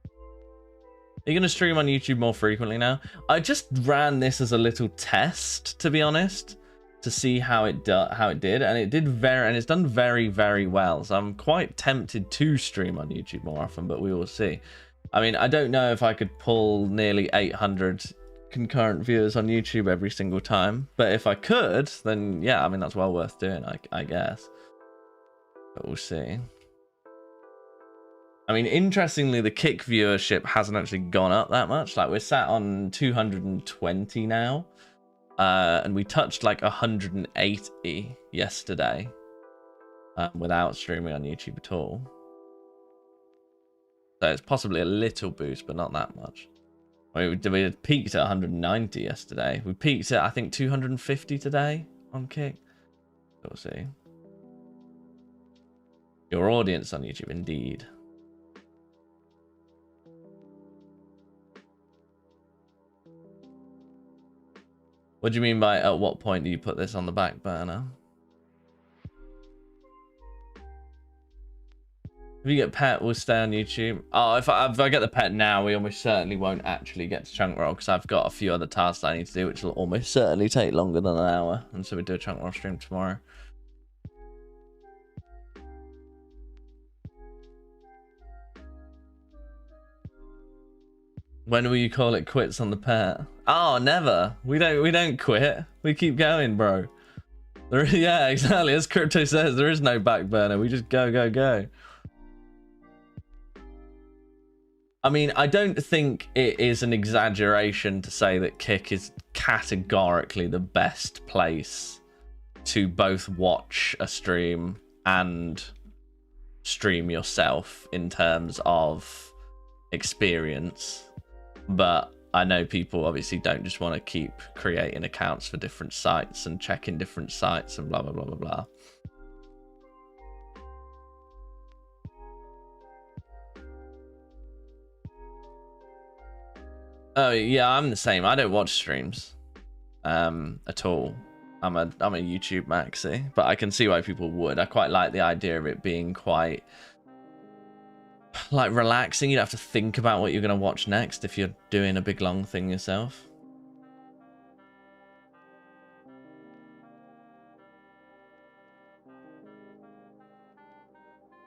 Are you going to stream on YouTube more frequently now? I just ran this as a little test, to be honest, to see how it did, and it's done very, very well. So I'm quite tempted to stream on YouTube more often, but we will see. I mean, I don't know if I could pull nearly 800 concurrent viewers on YouTube every single time, but if I could, then yeah, I mean, that's well worth doing, I guess. But we'll see. I mean, interestingly, the Kick viewership hasn't actually gone up that much. Like, we're sat on 220 now, and we touched like 180 yesterday without streaming on YouTube at all. So it's possibly a little boost, but not that much. I mean, we peaked at 190 yesterday. We peaked at, I think, 250 today on Kick. We'll see. Your audience on YouTube, indeed. What do you mean by at what point do you put this on the back burner? If you get pet, we'll stay on YouTube. Oh, if I get the pet now, we almost certainly won't actually get to chunk roll because I've got a few other tasks I need to do, which will almost certainly take longer than an hour. And so we do a chunk roll stream tomorrow. When will you call it quits on the pet? Oh, never. We don't quit. We keep going, bro. Yeah, exactly. As Crypto says, there is no back burner. We just go, go, go. I mean, I don't think it is an exaggeration to say that Kick is categorically the best place to both watch a stream and stream yourself in terms of experience. But I know people obviously don't just want to keep creating accounts for different sites and checking different sites and blah, blah, blah, blah, blah. Oh, yeah, I'm the same. I don't watch streams at all. I'm a YouTube maxi, but I can see why people would. I quite like the idea of it being quite like relaxing. You don't have to think about what you're going to watch next if you're doing a big long thing yourself.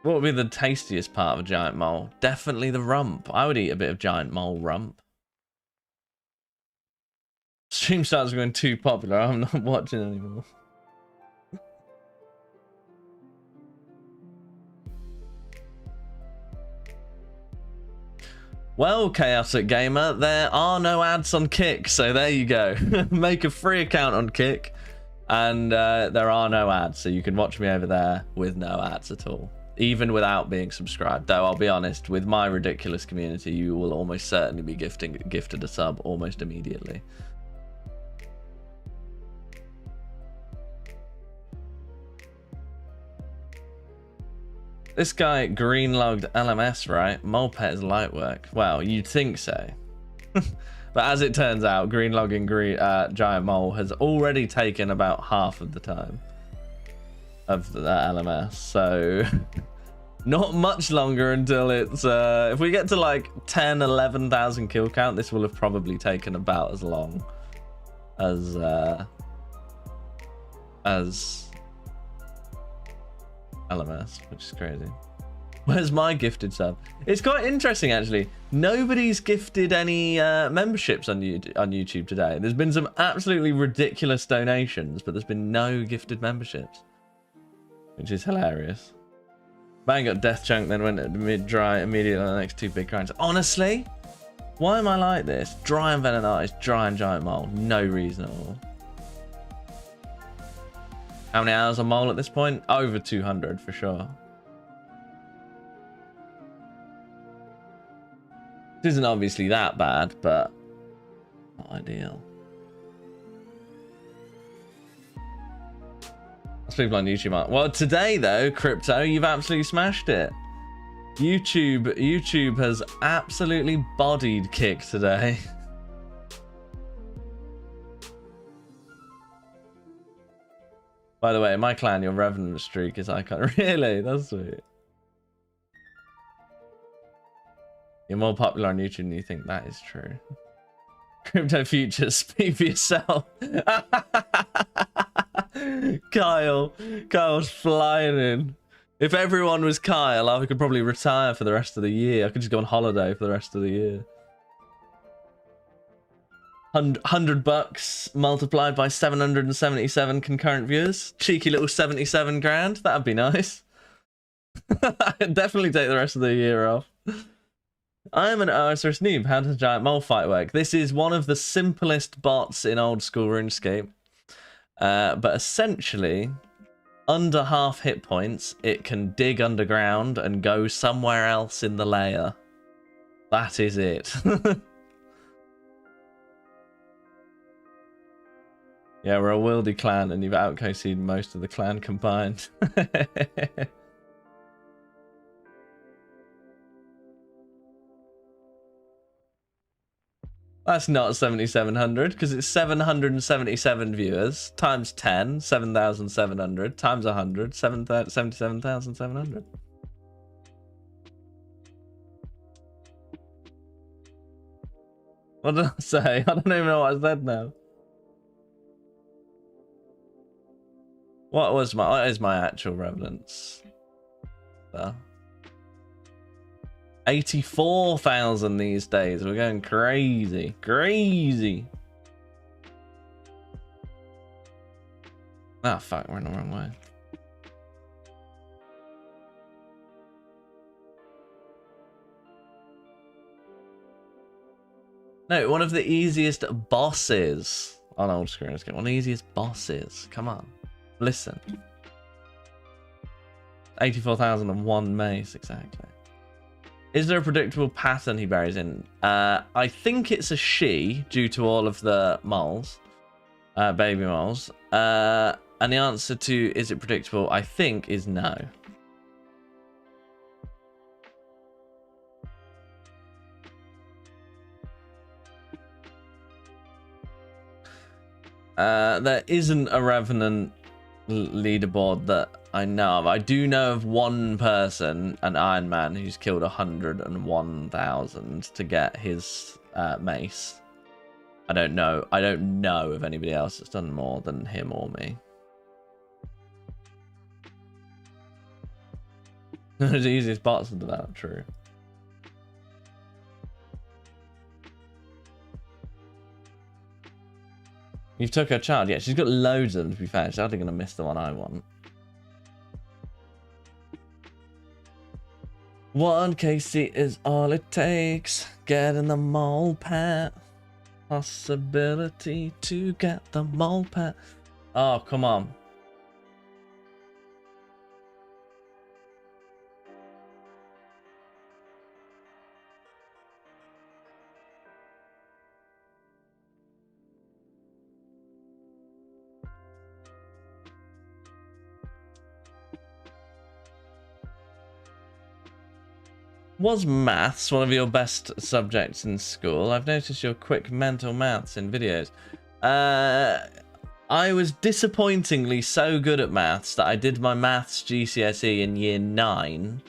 What would be the tastiest part of a giant mole? Definitely the rump. I would eat a bit of giant mole rump. Stream starts going too popular. I'm not watching anymore. Well, Chaotic Gamer, there are no ads on Kick, so there you go. Make a free account on Kick, and there are no ads, so you can watch me over there with no ads at all, even without being subscribed. Though I'll be honest, with my ridiculous community, you will almost certainly be gifted a sub almost immediately. This guy green-logged LMS, right? Molpet is light work. Well, you'd think so. But as it turns out, green-logging Giant Mole has already taken about half of the time of the LMS. So not much longer until it's... if we get to like 10, 11,000 kill count, this will have probably taken about as long as LMS, which is crazy. Where's my gifted sub? It's quite interesting, actually. Nobody's gifted any memberships on YouTube today. There's been some absolutely ridiculous donations, but there's been no gifted memberships, which is hilarious. Man got Death Chunk, then went at mid-dry immediately on the next two big grinds. Honestly, why am I like this? Dry and Venonat, dry and Giant Mole. No reason at all. How many hours on Mole at this point? Over 200 for sure. It isn't obviously that bad, but Not ideal. That's people on YouTube are. Well, today though, Crypto, you've absolutely smashed it. YouTube has absolutely bodied Kick today. By the way, in my clan, your Revenant streak is icon. Really? That's sweet. You're more popular on YouTube than you think. That is true. Crypto Futures, speak for yourself. Kyle's flying in. If everyone was Kyle, I could probably retire for the rest of the year. I could just go on holiday for the rest of the year. $100 multiplied by 777 concurrent viewers. Cheeky little 77 grand. That'd be nice. I'd definitely take the rest of the year off. I'm an OSRS noob. How does Giant Mole Fight work? This is one of the simplest bots in old school RuneScape. But essentially, under half hit points, it can dig underground and go somewhere else in the layer. That is it. Yeah, we're a wildy clan and you've out-KC'd most of the clan combined. That's not 7,700 because it's 777 viewers times 10, 7,700 times 100, 77,700. What did I say? I don't even know what I said now. What is my actual Revenants? 84,000 these days. We're going crazy. Crazy. Ah, fuck, we're in the wrong way. No, one of the easiest bosses on old screen. Let's get one of the easiest bosses. Come on. Listen. 84,001 mace, exactly. Is there a predictable pattern he buries in? I think it's a she, due to all of the moles. Baby moles. And the answer to is it predictable, I think, is no. There isn't a Revenant leaderboard that I know of. I do know of one person, an Iron Man, who's killed 101,000 to get his mace. I don't know of anybody else that's done more than him or me. The easiest bots to develop, true. You've took her child. Yeah, she's got loads of them, to be fair. She's hardly going to miss the one I want. 1 KC is all it takes. Get in the mole pet. Possibility to get the mole pet. Oh, come on. Was maths one of your best subjects in school? I've noticed your quick mental maths in videos. I was disappointingly so good at maths that I did my maths GCSE in year 9.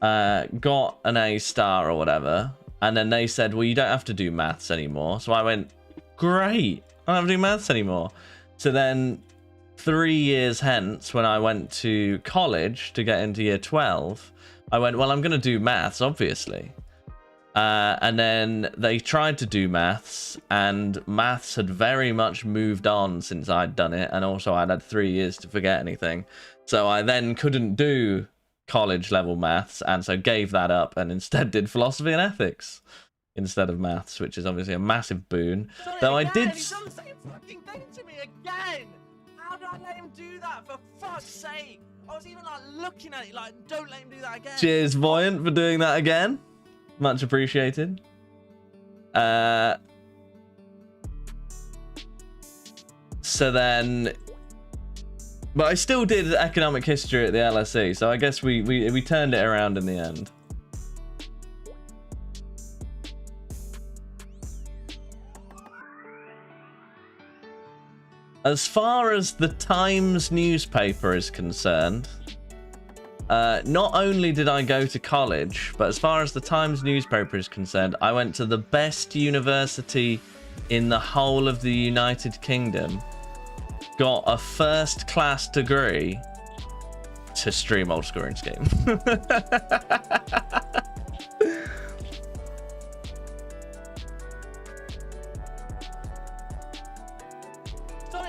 Got an A star or whatever. And then they said, well, you don't have to do maths anymore. So I went, great. I don't have to do maths anymore. So then 3 years hence, when I went to college to get into year 12, I went, well, I'm going to do maths, obviously. And then they tried to do maths, and maths had very much moved on since I'd done it. And also I'd had 3 years to forget anything. So I then couldn't do college level maths, and so gave that up and instead did philosophy and ethics instead of maths, which is obviously a massive boon. Though I did... He's done the same fucking thing to me again! How did I let him do that, for fuck's sake? I was even like looking at it like, don't let him do that again. Cheers, Voyant, for doing that again. Much appreciated. So then, but I still did economic history at the LSE. So I guess we turned it around in the end. As far as the Times newspaper is concerned, not only did I go to college, but as far as the Times newspaper is concerned, I went to the best university in the whole of the United Kingdom, got a first-class degree to stream old scoring scheme.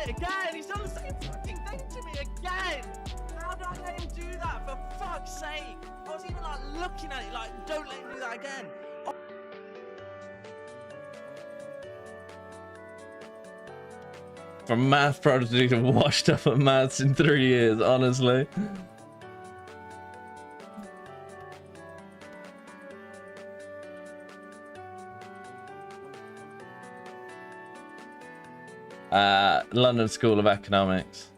Again, he's done the same fucking thing to me again. How did I let him do that? For fuck's sake! I was even like looking at it, like, don't let him do that again. From math prodigy to washed up at maths in 3 years, honestly. London School of Economics.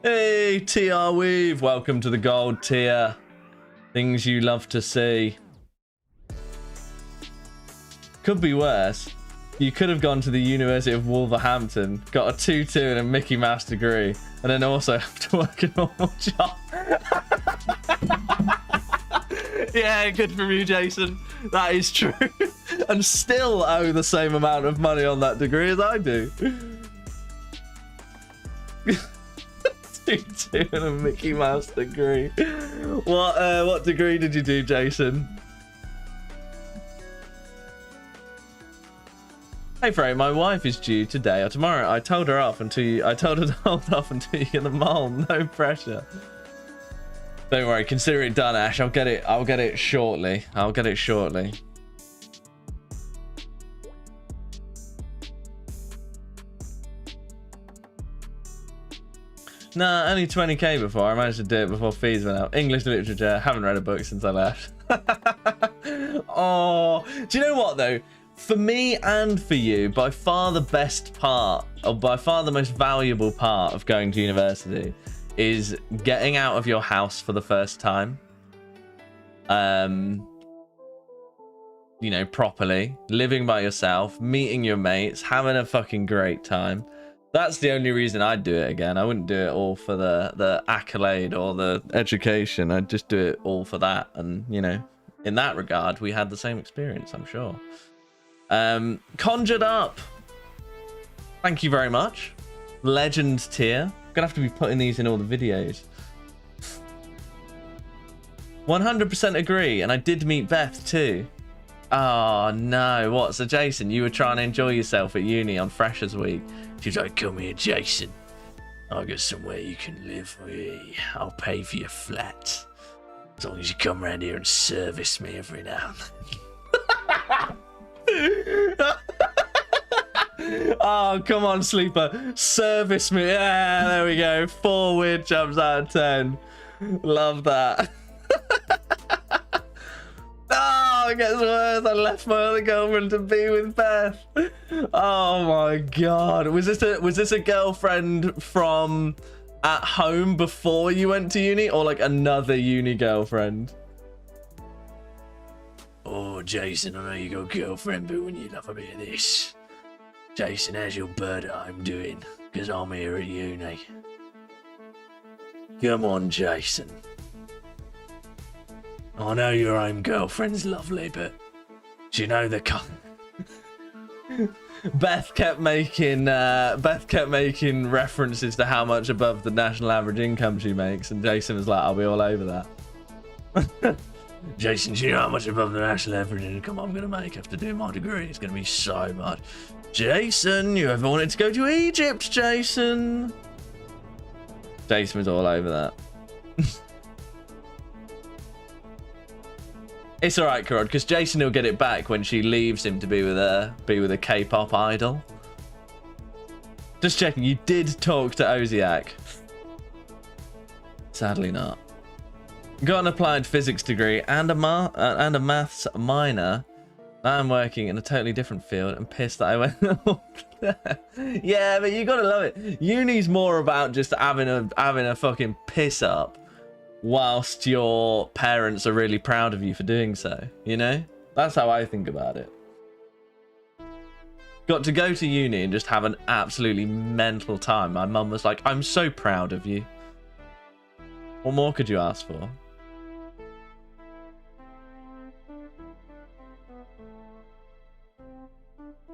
Hey, TR Weave, welcome to the gold tier. Things you love to see. Could be worse. You could have gone to the University of Wolverhampton, got a 2-2 and a Mickey Mouse degree, and then also have to work a normal job. Yeah, good for you, Jason. That is true. And still owe the same amount of money on that degree as I do. 2-2 and a Mickey Mouse degree. What degree did you do, Jason? Hey Frey, my wife is due today or tomorrow. I told her to hold off until you get the mole. No pressure. Don't worry, consider it done, Ash. I'll get it shortly. Nah, only 20k before. I managed to do it before fees went out. English literature. Haven't read a book since I left. Oh, do you know what though? For me and for you, by far the best part, or by far the most valuable part of going to university is getting out of your house for the first time. You know, properly. Living by yourself, meeting your mates, having a fucking great time. That's the only reason I'd do it again. I wouldn't do it all for the accolade or the education. I'd just do it all for that. And, you know, in that regard, we had the same experience, I'm sure. Conjured Up. Thank you very much. Legend tier. Gonna have to be putting these in all the videos. 100% agree. And I did meet Beth too. Oh no, what? So Jason, you were trying to enjoy yourself at uni on Freshers Week. She's like, come here, Jason. I'll get somewhere you can live. I'll pay for your flat. As long as you come around here and service me every now and then. Oh, come on, Sleeper. Service me. Yeah, there we go. 4 weird jumps out of 10. Love that. Oh, it gets worse. I left my other girlfriend to be with Beth. Oh my god. Was this a girlfriend from at home before you went to uni, or like another uni girlfriend? Oh, Jason, I know you got a girlfriend, but when you love a bit of this. Jason, how's your bird at home doing? Because I'm here at uni. Come on, Jason. I know your own girlfriend's lovely, but do you know the Beth kept making references to how much above the national average income she makes, and Jason was like, I'll be all over that. Jason, do you know how much above the national average income I'm gonna make after doing my degree? It's gonna be so much. Jason, you ever wanted to go to Egypt, Jason? Jason was all over that. It's alright, Karod, because Jason will get it back when she leaves him to be with a K-pop idol. Just checking, you did talk to Oziak. Sadly not. Got an applied physics degree and a maths minor. I'm working in a totally different field and pissed that I went. Yeah, but you gotta love it. Uni's more about just having a fucking piss up, whilst your parents are really proud of you for doing so. You know, that's how I think about it. Got to go to uni and just have an absolutely mental time. My mum was like, "I'm so proud of you." What more could you ask for?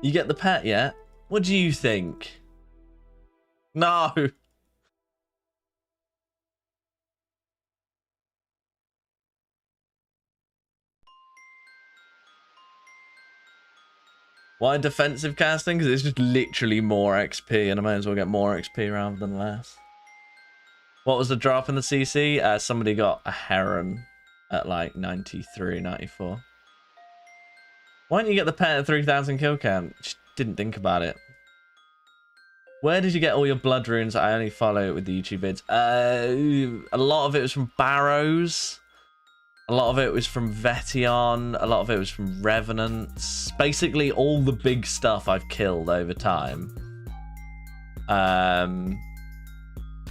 You get the pet yet? What do you think? No. Why defensive casting? Because it's just literally more XP, and I might as well get more XP rather than less. What was the drop in the CC? Somebody got a heron at like 93, 94. Why don't you get the pet at 3,000 kill count? Just didn't think about it. Where did you get all your blood runes? I only follow it with the YouTube vids. A lot of it was from Barrows. A lot of it was from Vetion. A lot of it was from Revenants. Basically, all the big stuff I've killed over time.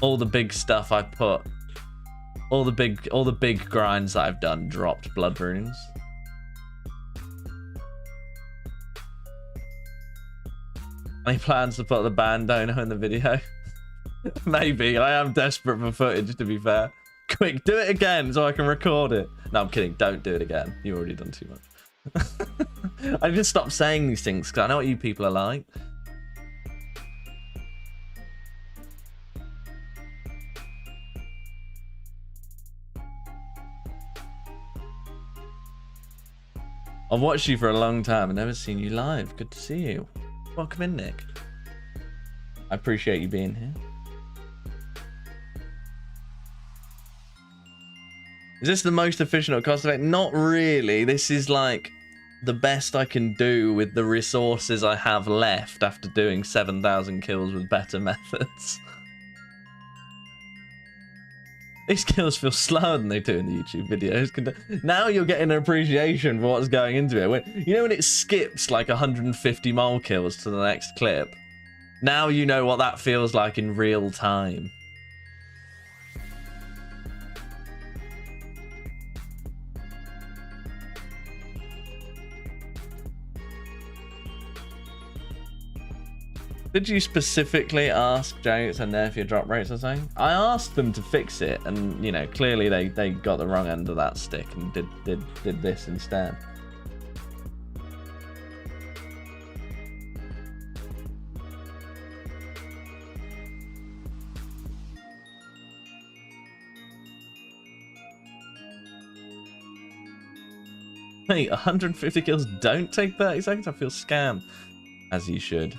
All the big stuff I put. All the big grinds that I've done dropped blood runes. Any plans to put the bandana in the video? Maybe. I am desperate for footage, to be fair. Quick, do it again so I can record it. No, I'm kidding. Don't do it again. You've already done too much. I just stopped saying these things because I know what you people are like. I've watched you for a long time and never seen you live. Good to see you. Welcome in, Nick. I appreciate you being here. Is this the most efficient or cost effective? Not really. This is like the best I can do with the resources I have left after doing 7,000 kills with better methods. These kills feel slower than they do in the YouTube videos. Now you're getting an appreciation for what's going into it. You know when it skips like 150 mole kills to the next clip? Now you know what that feels like in real time. Did you specifically ask James and nerf your drop rates or something? I asked them to fix it, and you know, clearly they got the wrong end of that stick and did this instead. Hey, 150 kills don't take 30 seconds? I feel scammed. As you should.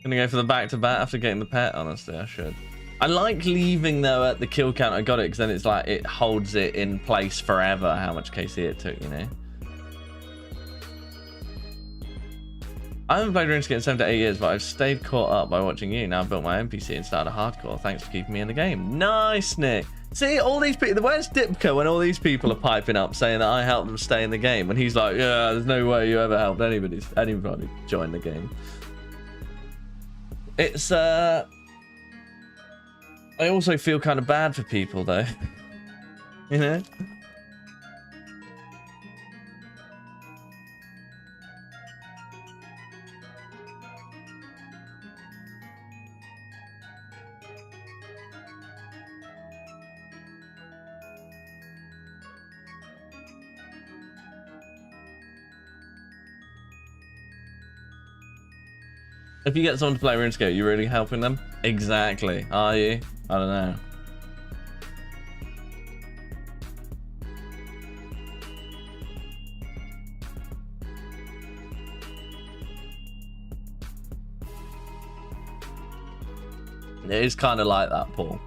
Gonna go for the back-to-back after getting the pet. Honestly, I should. I like leaving though at the kill count I got it, because then it's like it holds it in place forever how much KC it took, you know. I haven't played RuneScape in 7 to 8 years, but I've stayed caught up by watching you. Now I've built my NPC and started hardcore. Thanks for keeping me in the game. Nice, Nick. See, all these people, where's Dipka when all these people are piping up saying that I helped them stay in the game? And he's like, yeah, there's no way you ever helped anybody join the game. It's, I also feel kind of bad for people, though. You know? If you get someone to play RuneScape, you're really helping them? Exactly. Are you? I don't know. It is kind of like that, Paul.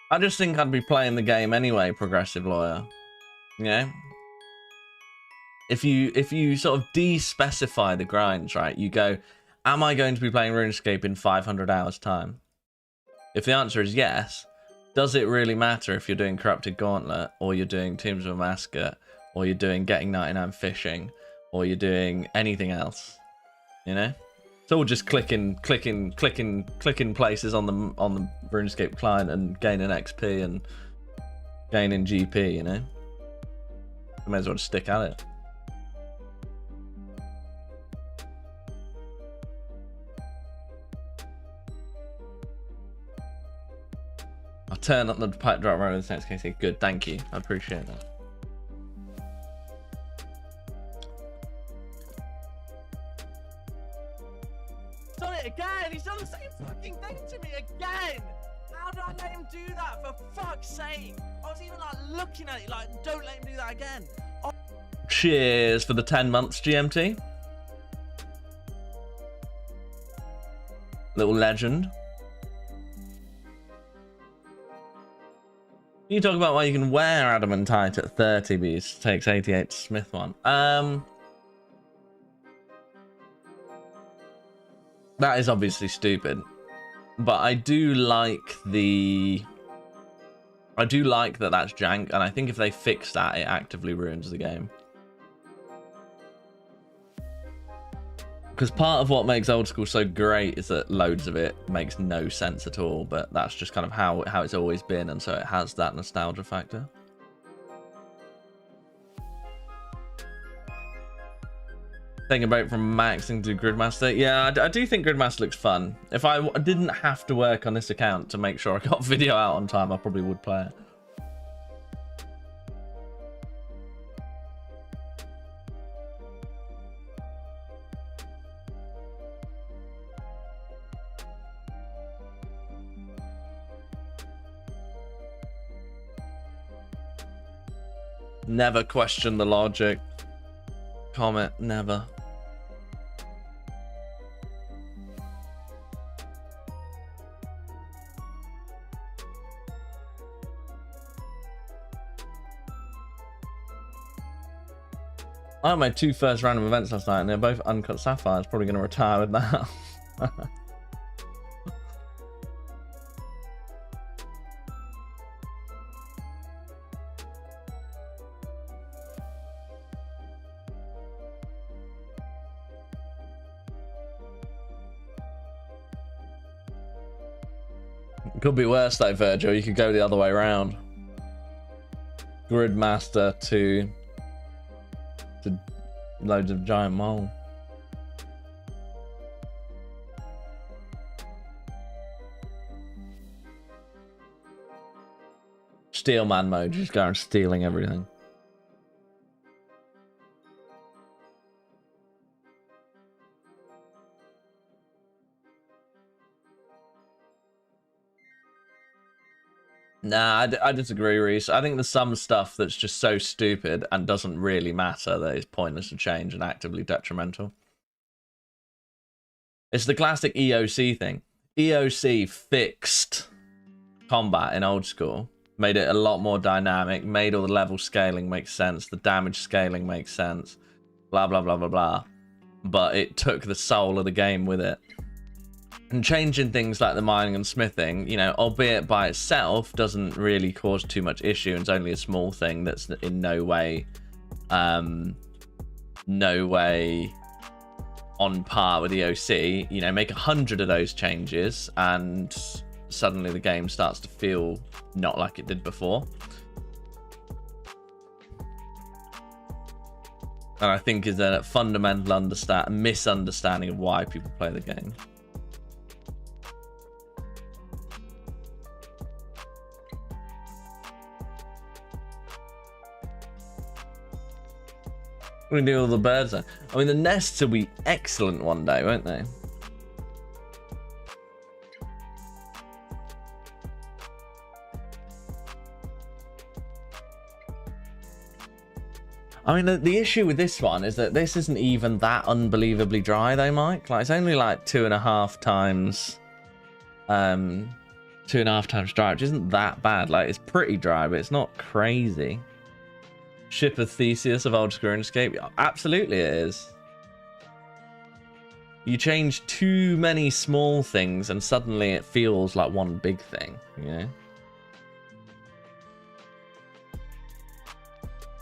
I just think I'd be playing the game anyway, progressive lawyer. Yeah. If you sort of de-specify the grinds, right? You go, am I going to be playing RuneScape in 500 hours time? If the answer is yes, does it really matter if you're doing Corrupted Gauntlet, or you're doing Tombs of Amascut, or you're doing Getting 99 Fishing, or you're doing anything else? You know? It's all just clicking places on the RuneScape client and gaining XP and gaining GP, you know? I may as well just stick at it. I'll turn up the pipe drop road in the next case. Good, thank you. I appreciate that. He's done it again! He's done the same fucking thing to me again! How did I let him do that, for fuck's sake? I was even like looking at it like, don't let him do that again. Oh. Cheers for the 10 months, GMT. Little legend. You talk about why you can wear Adamantite at 30, but it takes 88 to Smith one. That is obviously stupid, but I do like that that's jank, and I think if they fix that, it actively ruins the game. Because part of what makes old school so great is that loads of it makes no sense at all, but that's just kind of how it's always been, and so it has that nostalgia factor. Taking a break from maxing to Gridmaster. Yeah, I do think Gridmaster looks fun. If I didn't have to work on this account to make sure I got video out on time, I probably would play it. Never question the logic. Comment, never. I had my 2 first random events last night, and they're both uncut sapphires. Probably going to retire with that. It could be worse though, Virgil. You could go the other way around. Gridmaster to loads of giant mole. Steel man mode, just going stealing everything. Nah, I disagree, Reese. I think there's some stuff that's just so stupid and doesn't really matter that it's pointless to change and actively detrimental. It's the classic EOC thing. EOC fixed combat in old school, made it a lot more dynamic, made all the level scaling make sense, the damage scaling makes sense, blah, blah, blah, blah, blah. But it took the soul of the game with it. And changing things like the mining and smithing, you know, albeit by itself, doesn't really cause too much issue. It's only a small thing that's in no way on par with the OC. You know, make 100 of those changes and suddenly the game starts to feel not like it did before. And I think is a fundamental misunderstanding of why people play the game. We can do all the birds. I mean, the nests will be excellent one day, won't they? I mean, the issue with this one is that this isn't even that unbelievably dry, though, Mike. Like, it's only like 2.5 times 2.5 times dry, which isn't that bad. Like, it's pretty dry, but it's not crazy. Ship of Theseus of Old Screenscape? Absolutely it is. You change too many small things and suddenly it feels like one big thing, you know?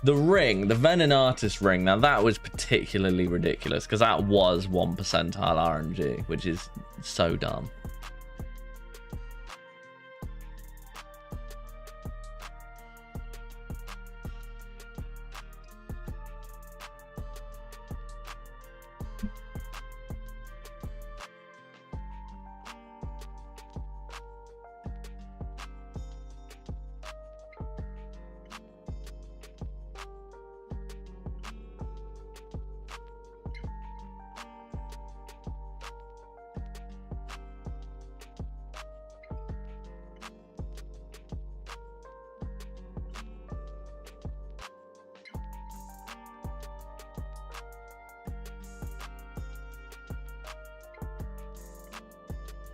The ring, the Venom Artist ring, now that was particularly ridiculous because that was 1 percentile RNG, which is so dumb.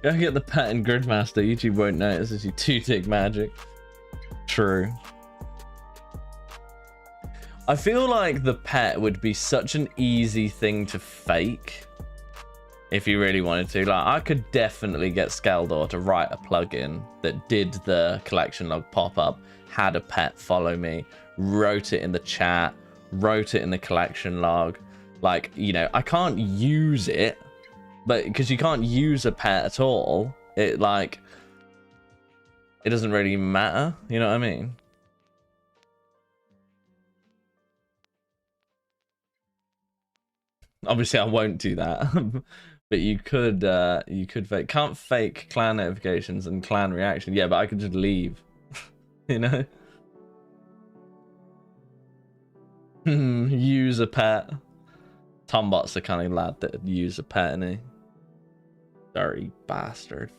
Go get the pet in Gridmaster. YouTube won't notice as you two-tick magic. True. I feel like the pet would be such an easy thing to fake if you really wanted to. Like, I could definitely get Skeldor to write a plugin that did the collection log pop-up, had a pet follow me, wrote it in the chat, wrote it in the collection log. Like, you know, I can't use it, but because you can't use a pet at all, it like, it doesn't really matter. You know what I mean? Obviously, I won't do that, but you could fake. Can't fake clan notifications and clan reaction. Yeah, but I could just leave. You know? Use a pet. Tombot's the kind of lad that use a pet, isn't he? Dirty bastard.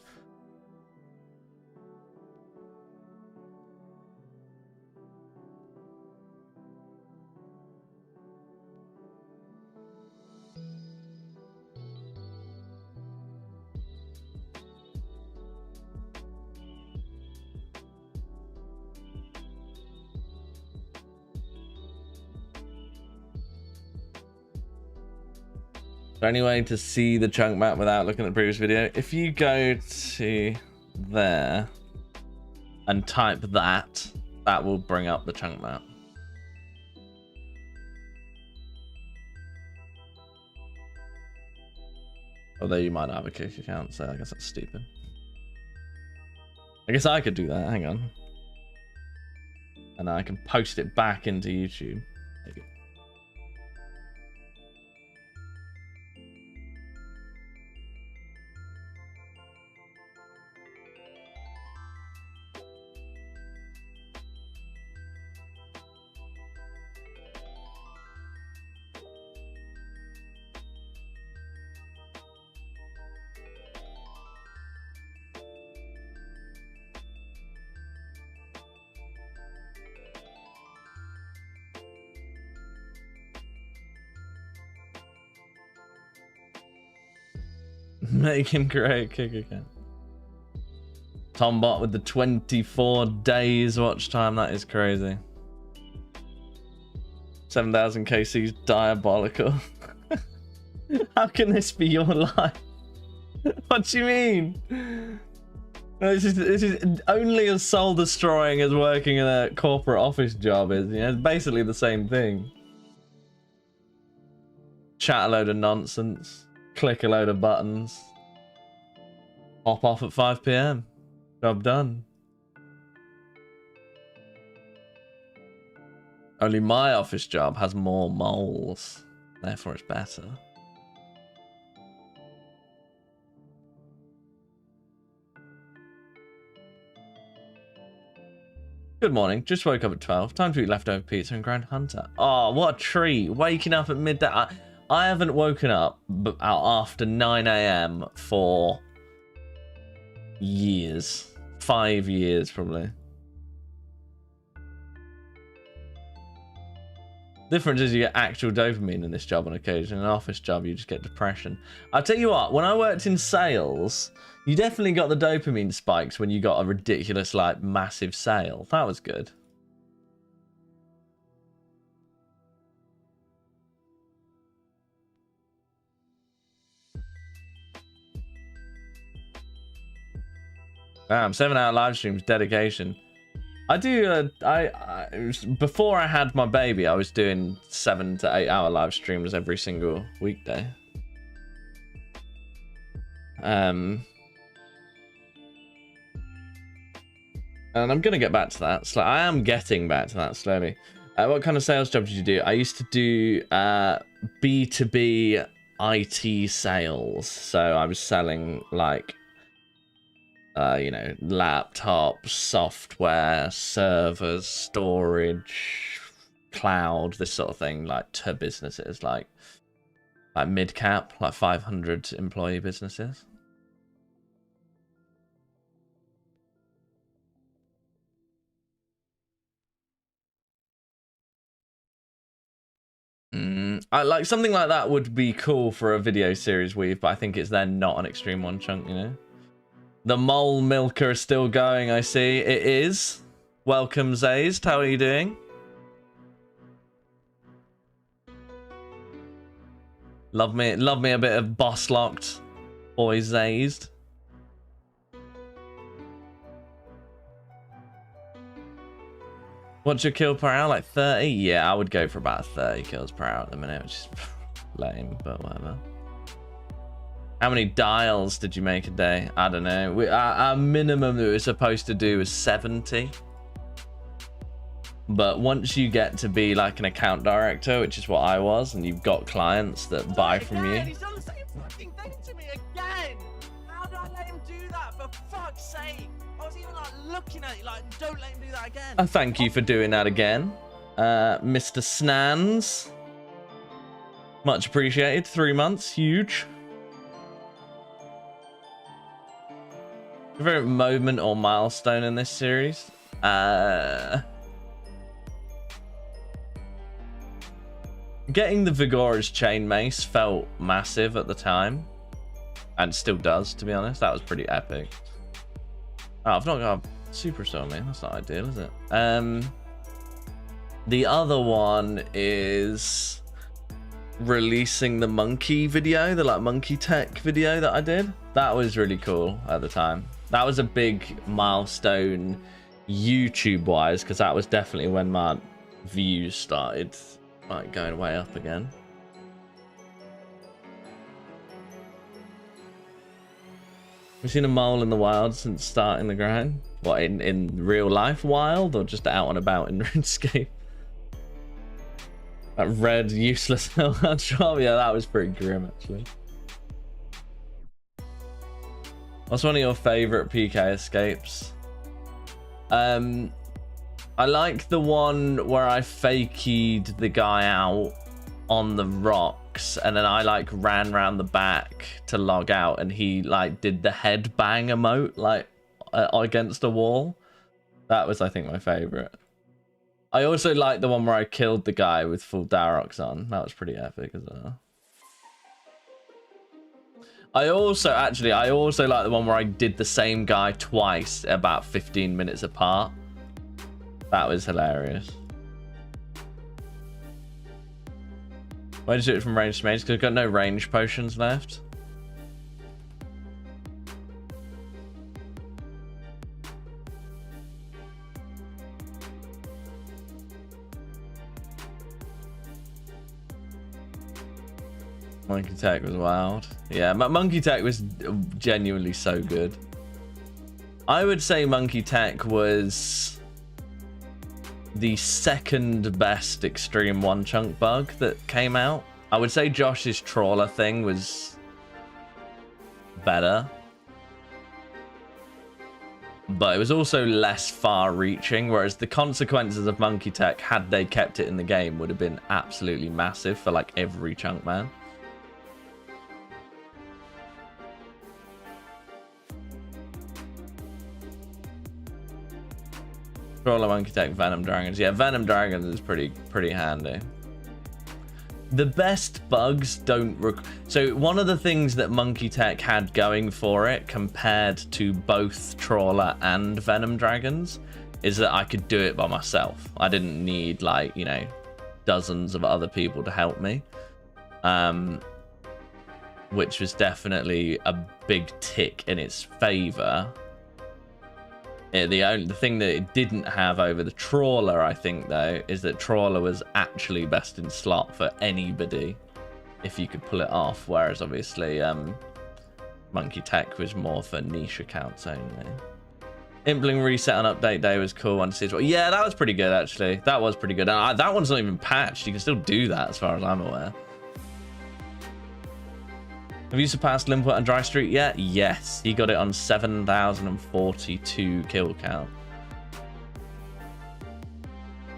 Any way to see the chunk map without looking at the previous video? If you go to there and type that, that will bring up the chunk map. Although you might not have a Kick account, so I guess that's stupid. I guess I could do that. Hang on. And I can post it back into YouTube. There you go. Make him create a Kick account. Tombot with the 24 days watch time. That is crazy. 7,000 KC's diabolical. How can this be your life? What do you mean? This is only as soul destroying as working in a corporate office job is. You know, it's basically the same thing. Chat a load of nonsense. Click a load of buttons. Hop off at 5 PM. Job done. Only my office job has more moles. Therefore it's better. Good morning. Just woke up at 12. Time to eat leftover pizza and grind hunter. Oh, what a treat. Waking up at midday. I haven't woken up after 9 AM for years. 5 years, probably. Difference is you get actual dopamine in this job on occasion. In an office job, you just get depression. I'll tell you what, when I worked in sales, you definitely got the dopamine spikes when you got a ridiculous, like, massive sale. That was good. Damn, 7-hour live streams, dedication. I do, before I had my baby, I was doing 7 to 8 hour live streams every single weekday. And I'm going to get back to that. I am getting back to that slowly. What kind of sales job did you do? I used to do B2B IT sales. So I was selling, like, you know, laptops, software, servers, storage, cloud, this sort of thing, like, to businesses, like mid-cap, like 500 employee businesses. I like something like that would be cool for a video series, Weave, but I think it's then not an Extreme One Chunk, you know? The mole milker is still going, I see. It is. Welcome, Zazed. How are you doing? Love me a bit of boss locked. Boy Zazed. What's your kill per hour? Like 30? Yeah, I would go for about 30 kills per hour at the minute, which is lame, but whatever. How many dials did you make a day? I don't know. Our minimum that we were supposed to do was 70. But once you get to be like an account director, which is what I was, and you've got clients that buy from you. He's done the same fucking thing to me again. How did I let him do that? For fuck's sake! I was even like looking at it, like, don't let him do that again. Thank you for doing that again, Mr. Snans. Much appreciated. 3 months, huge. Favorite moment or milestone in this series? Getting the Vigora's chain mace felt massive at the time, and still does, to be honest. That was pretty epic. Oh, I've not got a superstar, man. That's not ideal, is it? The other one is releasing the monkey video, the like monkey tech video that I did. That was really cool at the time. That was a big milestone YouTube wise, because that was definitely when my views started like going way up again. Have you seen a mole in the wild since starting the grind? What, in real life wild, or just out and about in RuneScape? That red useless shop, yeah, that was pretty grim actually. What's one of your favorite PK escapes? I like the one where I fakeyed the guy out on the rocks, and then I like ran around the back to log out, and he like did the head bang emote like against a wall. That was, I think, my favorite. I also like the one where I killed the guy with full Darox on. That was pretty epic as well. I also like the one where I did the same guy twice about 15 minutes apart. That was hilarious. Why did you do it from range to mage? Because I've got no range potions left. Monkey Tech was wild. Yeah, Monkey Tech was genuinely so good. I would say Monkey Tech was the second best Extreme One Chunk bug that came out. I would say Josh's trawler thing was better, but it was also less far-reaching, whereas the consequences of Monkey Tech, had they kept it in the game, would have been absolutely massive for like every chunk man. Trawler, Monkey Tech, Venom Dragons. Yeah, Venom Dragons is pretty handy. The best bugs don't so one of the things that Monkey Tech had going for it compared to both Trawler and Venom Dragons is that I could do it by myself. I didn't need, like, you know, dozens of other people to help me, which was definitely a big tick in its favor. The thing that it didn't have over the Trawler, I think, though, is that Trawler was actually best in slot for anybody if you could pull it off, whereas obviously Monkey Tech was more for niche accounts only. Impling reset on update day was cool. Yeah, that was pretty good, actually. That was pretty good. And that one's not even patched. You can still do that as far as I'm aware. Have you surpassed Limpet and Dry Street yet? Yes, he got it on 7,042 kill count.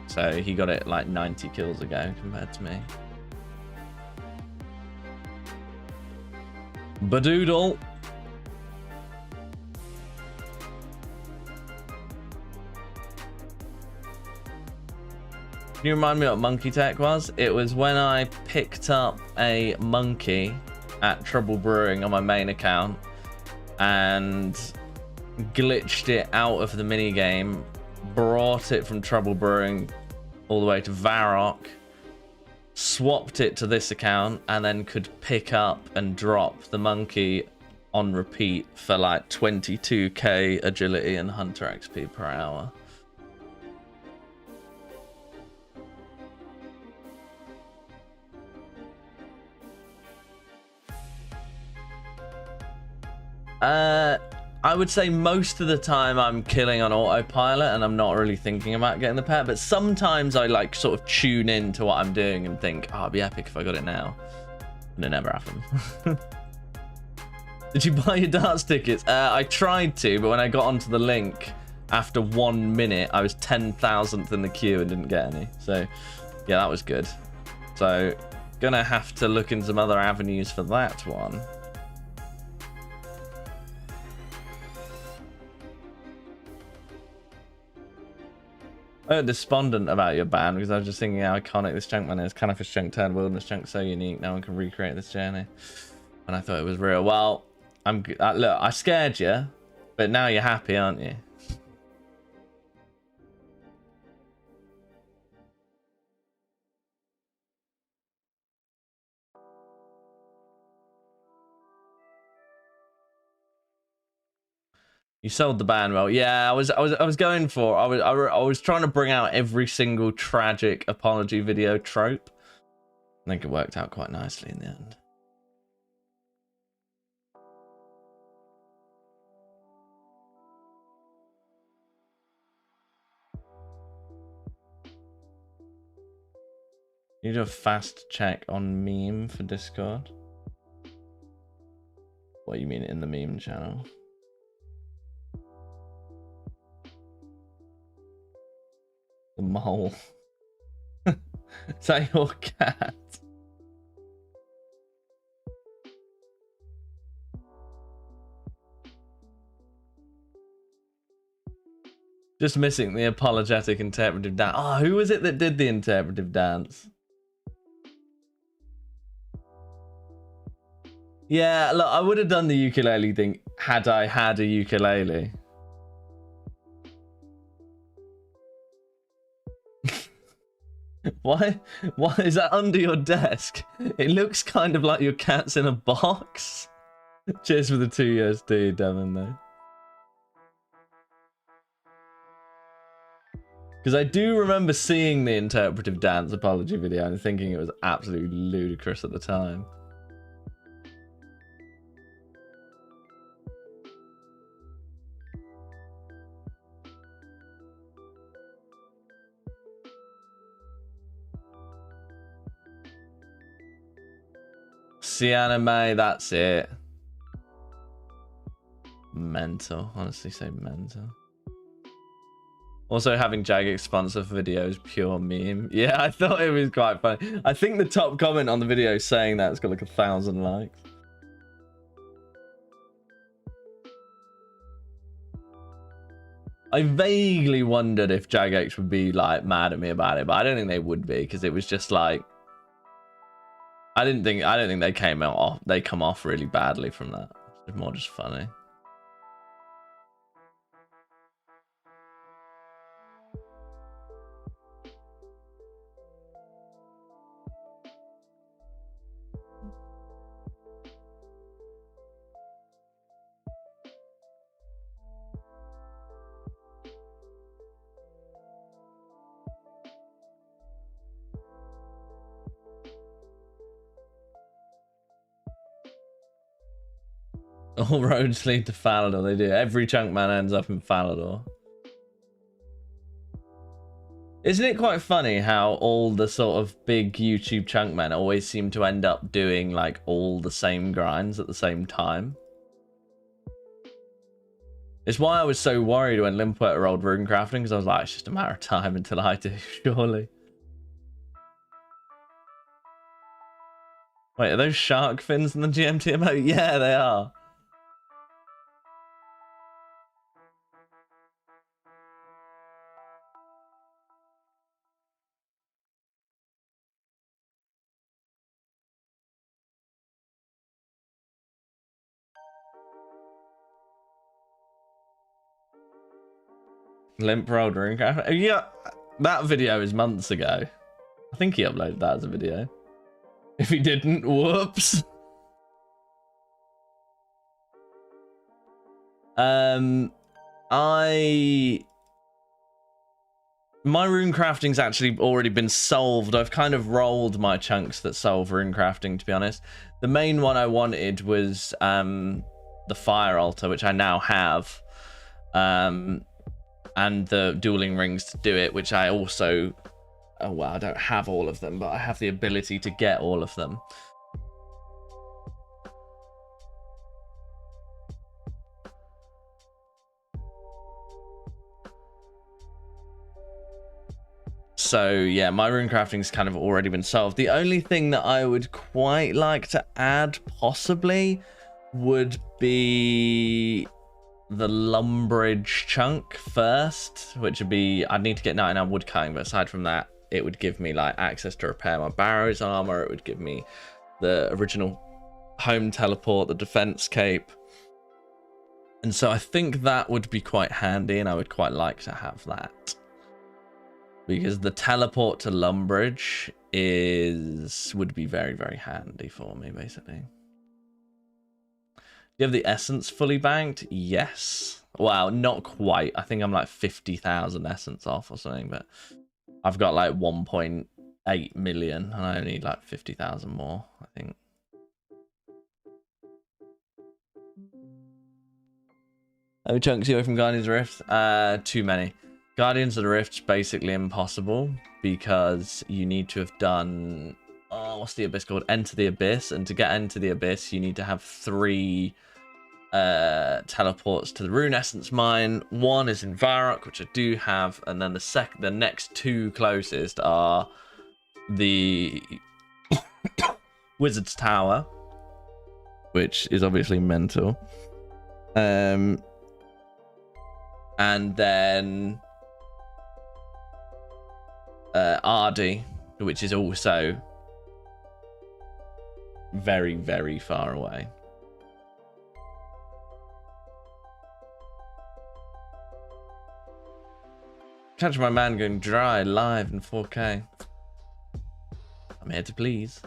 So he got it like 90 kills ago compared to me. Badoodle. Can you remind me what Monkey Tech was? It was when I picked up a monkey at Trouble Brewing on my main account and glitched it out of the minigame, brought it from Trouble Brewing all the way to Varrock, swapped it to this account, and then could pick up and drop the monkey on repeat for like 22k agility and hunter XP per hour. I would say most of the time I'm killing on autopilot and I'm not really thinking about getting the pet, but sometimes I like sort of tune in to what I'm doing and think, oh, it'd be epic if I got it now. And it never happened. Did you buy your darts tickets? I tried to, but when I got onto the link, after 1 minute, I was 10,000th in the queue and didn't get any. So yeah, that was good. So gonna have to look in some other avenues for that one. Despondent about your ban because I was just thinking how iconic this chunk man is. Canifis Chunk turned Wilderness Chunk so unique. No one can recreate this journey. And I thought it was real. Well, look, I scared you, but now you're happy, aren't you? You sold the ban well. Yeah, I was going for. I was trying to bring out every single tragic apology video trope. I think it worked out quite nicely in the end. You do a fast check on meme for Discord. What you mean in the meme channel? The mole. Is that your cat? Just missing the apologetic interpretive dance. Oh, who was it that did the interpretive dance? Yeah, look, I would have done the ukulele thing had I had a ukulele. Why is that under your desk? It looks kind of like your cat's in a box. Cheers for the 2 USD, Devon, though. Because I do remember seeing the interpretive dance apology video and thinking it was absolutely ludicrous at the time. See anime, that's it. Mental, honestly, so mental. Also, having Jagex sponsor videos, pure meme. Yeah, I thought it was quite funny. I think the top comment on the video saying that's got like 1,000 likes. I vaguely wondered if Jagex would be like mad at me about it, but I don't think they would be because it was just like I don't think they came out off. They come off really badly from that. It's more just funny. All roads lead to Falador. They do. Every chunk man ends up in Falador. Isn't it quite funny how all the sort of big YouTube chunk men always seem to end up doing like all the same grinds at the same time? It's why I was so worried when Limpwet rolled rune crafting, because I was like, it's just a matter of time until I do, surely. Wait, are those shark fins in the GMTMO? Yeah, they are. Limp rolled rune crafting. Yeah, that video is months ago. I think he uploaded that as a video. If he didn't, whoops. My rune crafting's actually already been solved. I've kind of rolled my chunks that solve rune crafting, to be honest. The main one I wanted was the fire altar, which I now have, and the dueling rings to do it, which I also, oh well, I don't have all of them, but I have the ability to get all of them. So yeah, my rune crafting's kind of already been solved. The only thing that I would quite like to add possibly would be the Lumbridge chunk first, which would be, I'd need to get 99 wood cutting, but aside from that, it would give me like access to repair my Barrow's armor. It would give me the original home teleport, the defense cape. And so I think that would be quite handy, and I would quite like to have that. Because the teleport to Lumbridge would be very, very handy for me, basically. Do you have the essence fully banked? Yes. Wow, not quite. I think I'm like 50,000 essence off or something, but I've got like 1.8 million and I only need like 50,000 more, I think. How many chunks away from Guardians of the Rift? Too many. Guardians of the Rift's basically impossible because you need to have done, what's the abyss called? Enter the Abyss, and to get into the Abyss you need to have 3 teleports to the Rune Essence Mine. One is in Varrock, which I do have, and then the next 2 closest are the Wizard's Tower, which is obviously mental, and then Ardy, which is also very, very far away. Catch my man going dry live in 4K. I'm here to please.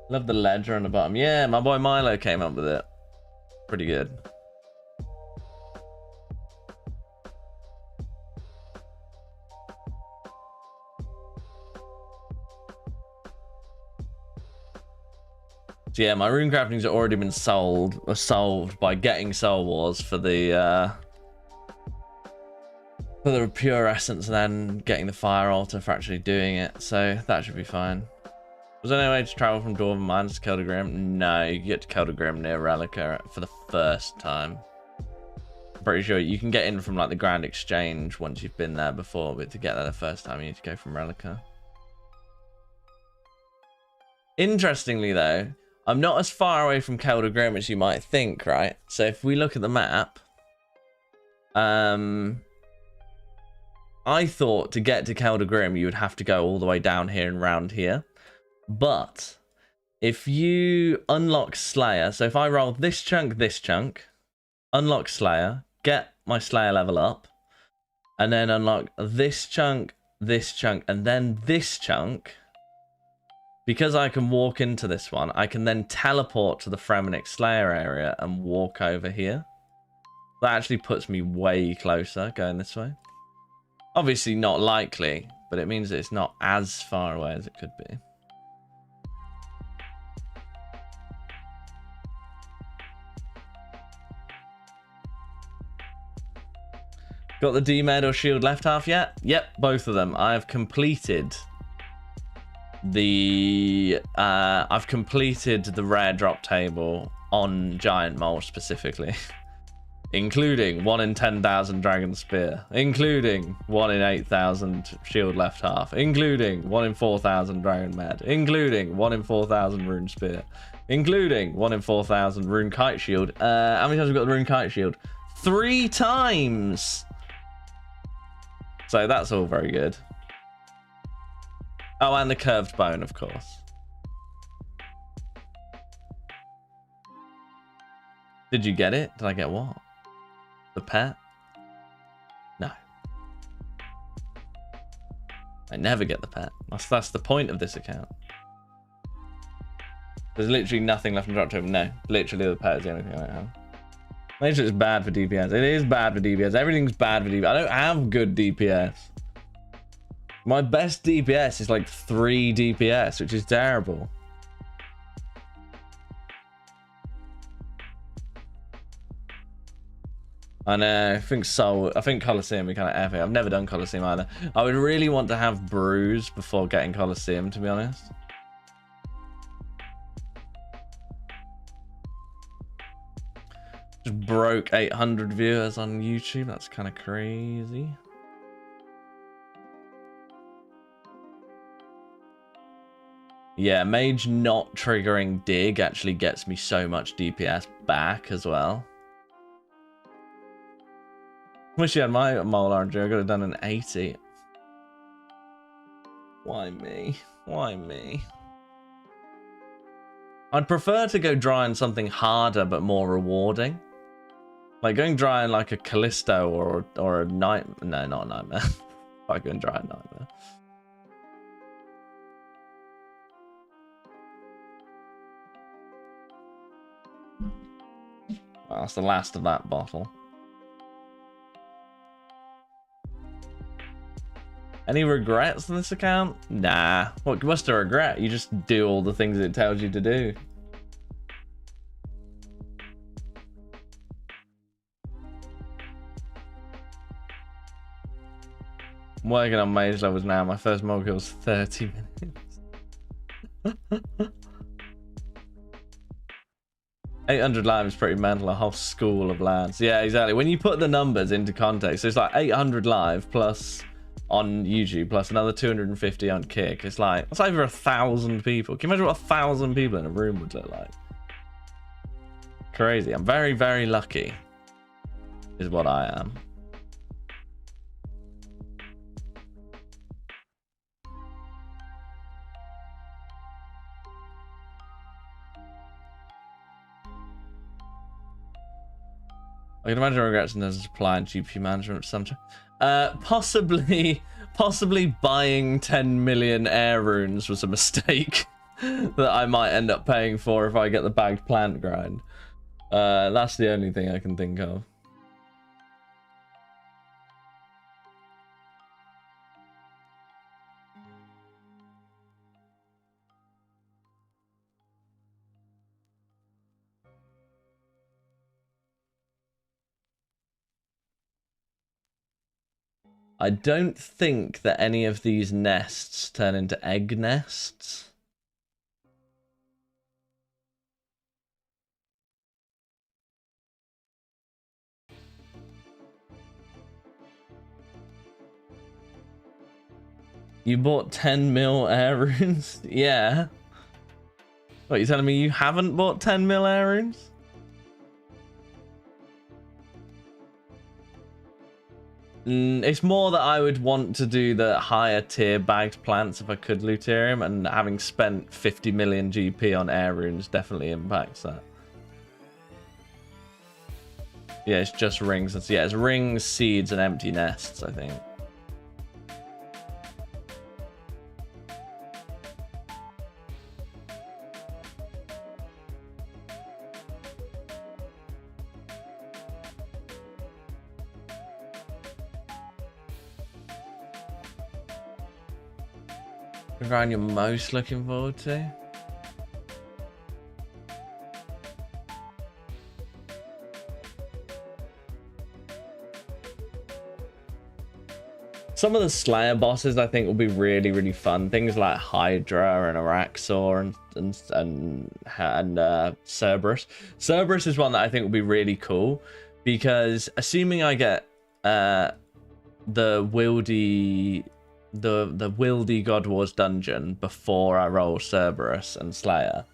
Love the ledger on the bottom. Yeah, my boy Milo came up with it. Pretty good. So yeah, my rune crafting's already been solved by getting Soul Wars for the pure essence, and then getting the fire altar for actually doing it. So that should be fine. Was there any way to travel from Dwarven Mines to Keldagrim? No, you get to Keldagrim near Relica for the first time. I'm pretty sure you can get in from like the Grand Exchange once you've been there before, but to get there the first time you need to go from Relica. Interestingly though, I'm not as far away from Keldagrim as you might think, right? So if we look at the map, I thought to get to Keldagrim you would have to go all the way down here and round here. But if you unlock Slayer, so if I roll this chunk, unlock Slayer, get my Slayer level up, and then unlock this chunk, and then this chunk, because I can walk into this one, I can then teleport to the Fremennik Slayer area and walk over here. That actually puts me way closer going this way. Obviously not likely, but it means that it's not as far away as it could be. Got the D-Med or shield left half yet? Yep, both of them. I have completed the rare drop table on Giant Mole specifically. Including 1 in 10,000 Dragon Spear, including 1 in 8,000 Shield Left Half, including 1 in 4,000 Dragon Med, including 1 in 4,000 Rune Spear, including 1 in 4,000 Rune Kite Shield. How many times have we got the Rune Kite Shield? 3 times! So that's all very good. Oh, and the Curved Bone, of course. Did you get it? Did I get what? The pet? No. I never get the pet. That's the point of this account. There's literally nothing left in the drop table. No, literally the pet is the only thing I don't have. Maybe it's bad for DPS. It is bad for DPS. Everything's bad for DPS. I don't have good DPS. My best DPS is like 3 DPS, which is terrible. I know, I think Colosseum would be kind of epic. I've never done Colosseum either. I would really want to have Bruise before getting Colosseum, to be honest. Just broke 800 viewers on YouTube. That's kind of crazy. Yeah, Mage not triggering Dig actually gets me so much DPS back as well. Wish you had my mole RNG. I could have done an 80. Why me? Why me? I'd prefer to go dry on something harder but more rewarding. Like going dry on like a Callisto or a Nightmare. No, not a Nightmare. I'm going dry on Nightmare. Well, that's the last of that bottle. Any regrets on this account? Nah. What's the regret? You just do all the things it tells you to do. I'm working on mage levels now. My first mole kill was 30 minutes. 800 live is pretty mental. A whole school of lads. Yeah, exactly. When you put the numbers into context, it's like 800 live plus on YouTube plus another 250 on Kick. It's like, that's over 1,000 people. Can you imagine what 1,000 people in a room would look like? Crazy. I'm very, very lucky is what I am. I can imagine regrets in terms of supply and GPU management sometimes. Possibly buying 10 million air runes was a mistake that I might end up paying for if I get the bagged plant grind. That's the only thing I can think of. I don't think that any of these nests turn into egg nests. You bought 10 mil air runes? Yeah. What, you telling me you haven't bought 10 mil air runes? It's more that I would want to do the higher tier bagged plants if I could Lutarium, and having spent 50 million GP on air runes definitely impacts that. Yeah, it's just rings. Yeah, it's rings, seeds, and empty nests, I think. The grind you're most looking forward to? Some of the Slayer bosses I think will be really, really fun. Things like Hydra and Araxor and Cerberus. Cerberus is one that I think will be really cool because assuming I get the Wildy God Wars dungeon before I roll Cerberus and Slayer,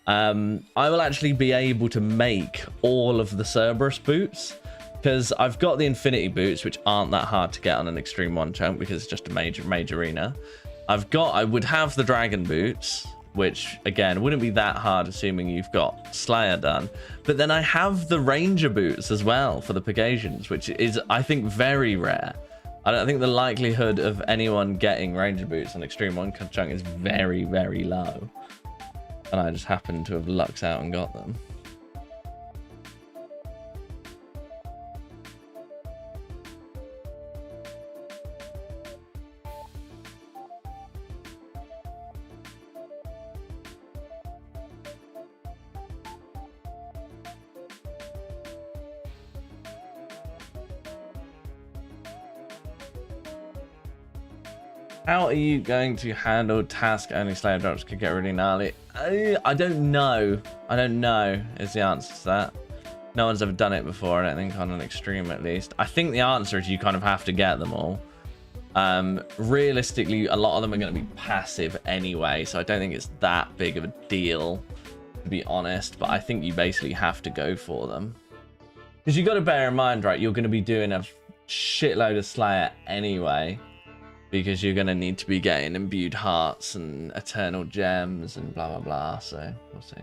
I will actually be able to make all of the Cerberus boots. Because I've got the Infinity Boots, which aren't that hard to get on an Extreme 1 chunk because it's just a major arena. I would have the Dragon Boots, which, again, wouldn't be that hard assuming you've got Slayer done. But then I have the Ranger Boots as well for the Pegasians, which is, I think, very rare. I don't think the likelihood of anyone getting Ranger Boots on Extreme 1 chunk is very, very low. And I just happened to have lucked out and got them. How are you going to handle task only Slayer drops could get really gnarly? I don't know. I don't know is the answer to that. No one's ever done it before, I don't think, on an extreme at least. I think the answer is you kind of have to get them all. Realistically, a lot of them are going to be passive anyway, so I don't think it's that big of a deal, to be honest. But I think you basically have to go for them. Because you've got to bear in mind, right, you're going to be doing a shitload of Slayer anyway. Because you're going to need to be getting imbued hearts and eternal gems and blah, blah, blah. So, we'll see.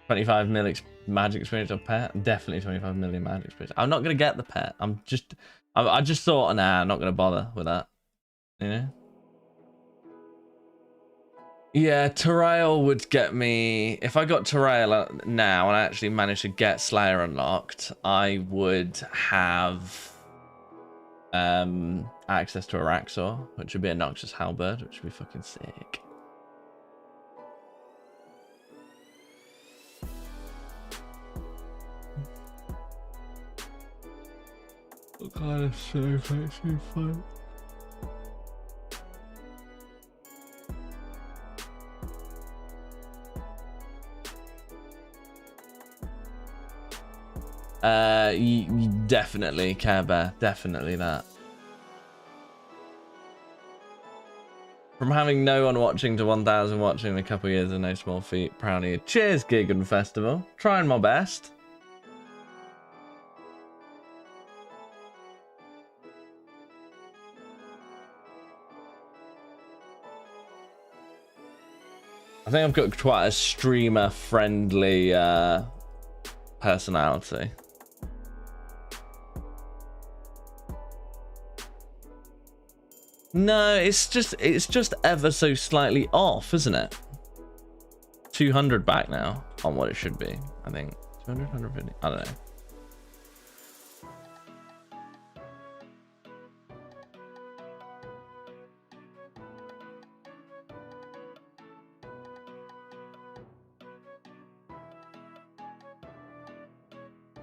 25 mil magic experience of pet? Definitely 25 million magic experience. I'm not going to get the pet. I just thought, nah, I'm not going to bother with that. You know? Yeah, Terrail would get me... If I got Terrail now and I actually managed to get Slayer unlocked, I would have... access to Araxor, which would be a Noxious Halberd, which would be fucking sick. What kind of show makes you fun? Definitely Care Bear, definitely that. From having no one watching to 1,000 watching in a couple of years is no small feat. Proud of you. Cheers, Gig and Festival. Trying my best. I think I've got quite a streamer-friendly personality. No, it's just ever so slightly off, isn't it? 200 back now on what it should be, I think. 200, 150, I don't know.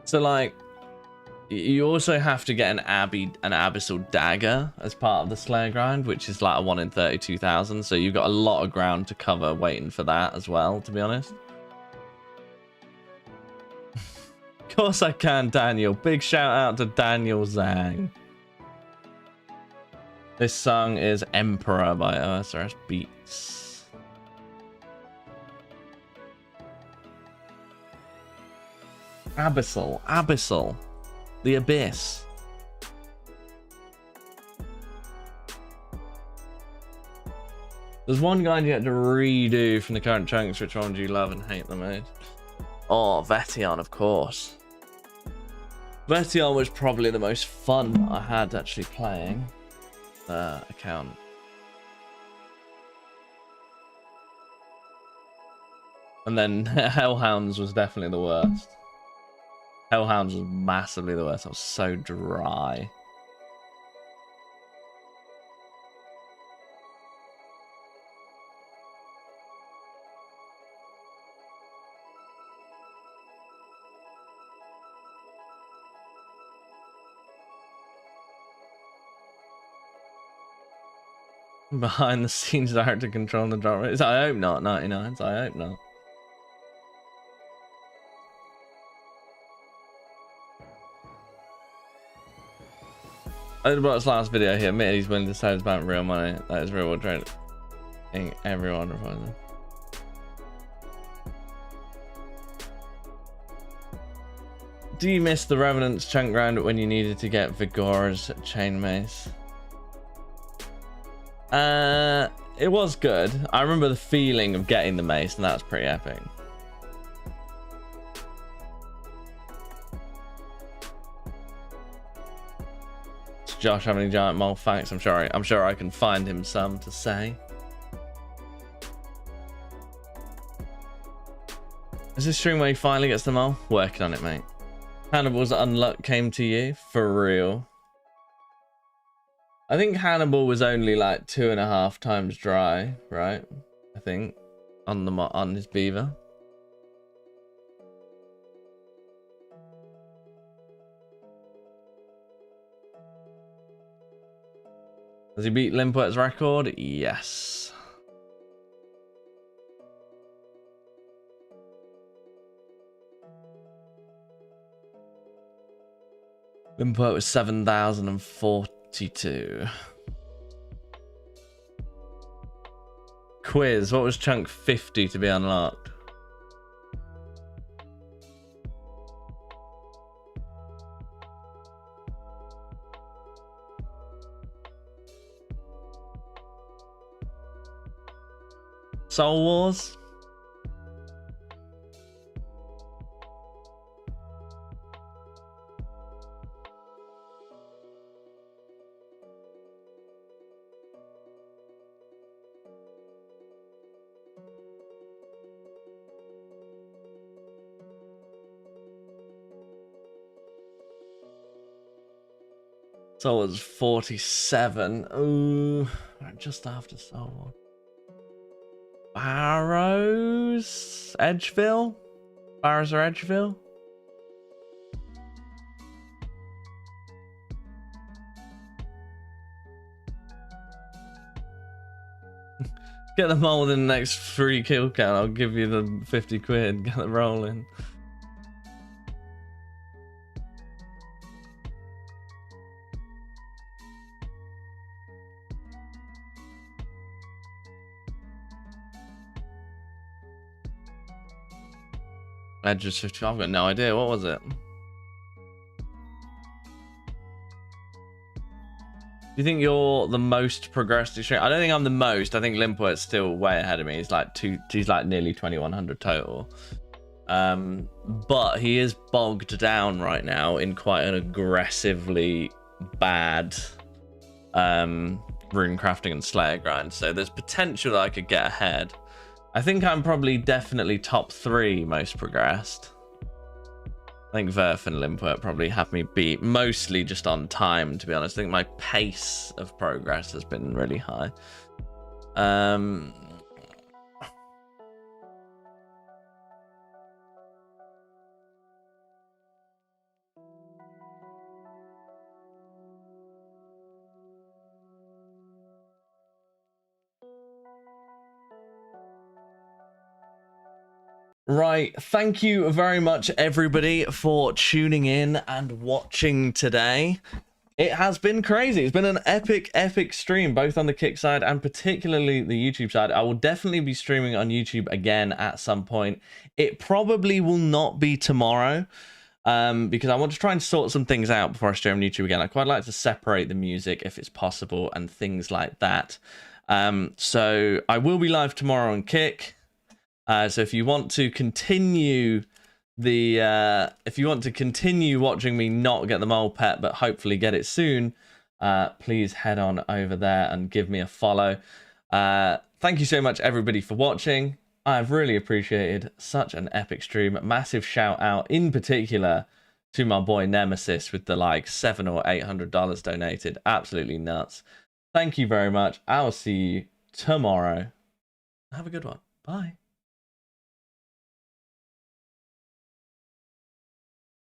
So like, you also have to get an Abyssal Dagger as part of the Slayer grind, which is like a 1 in 32,000. So you've got a lot of ground to cover waiting for that as well, to be honest. Of course I can, Daniel. Big shout out to Daniel Zhang. This song is Emperor by OSRS Beats. Abyssal. The Abyss. There's one guide you had to redo from the current chunks. Which one do you love and hate the most? Oh, Vetion, of course. Vetion was probably the most fun I had actually playing the account. And then Hellhounds was definitely the worst. Hellhounds was massively the worst. I was so dry. Behind the scenes director controlling the drama. I hope not, 99s. I hope not. Odebot's last video, he admitted he's willing to sell his bank real money. That is real world trading. Everyone replies. Do you miss the Revenant's chunk round when you needed to get Vigor's chain mace? It was good. I remember the feeling of getting the mace, and that's pretty epic. Does Josh have any giant mole facts? I'm sure I can find him some to say. Is this stream where he finally gets the mole? Working on it, mate. Hannibal's unluck came to you for real. I think Hannibal was only like 2.5 times dry, right? I think on his beaver. Does he beat Limpoet's record? Yes. Limpoet was 7,042. Quiz, what was chunk 50 to be unlocked? Soul Wars? Soul was 47. Ooh, just after Soul Wars. Barrows? Edgeville? Barrows or Edgeville? Get the mold in the next 3 kill count. I'll give you the 50 quid. Get it rolling. Edge's 50. I've got no idea. What was it? Do you think you're the most progressed extreme? I don't think I'm the most. I think Limpoet's still way ahead of me. He's like nearly 2100 total. But he is bogged down right now in quite an aggressively bad rune crafting and slayer grind. So there's potential that I could get ahead. I think I'm probably definitely top 3 most progressed. I think Verf and Limpoet probably have me beat, mostly just on time, to be honest. I think my pace of progress has been really high. Right, thank you very much everybody for tuning in and watching today. It has been crazy. It's been an epic stream, both on the Kick side and particularly the YouTube side. I will definitely be streaming on YouTube again at some point. It probably will not be tomorrow, because I want to try and sort some things out before I stream on YouTube again. I quite like to separate the music if it's possible and things like that. So I will be live tomorrow on Kick. So if you want to continue watching me not get the mole pet, but hopefully get it soon, please head on over there and give me a follow. Thank you so much, everybody, for watching. I've really appreciated such an epic stream. Massive shout out in particular to my boy Nemesis with the like $700 or $800 donated. Absolutely nuts. Thank you very much. I will see you tomorrow. Have a good one. Bye.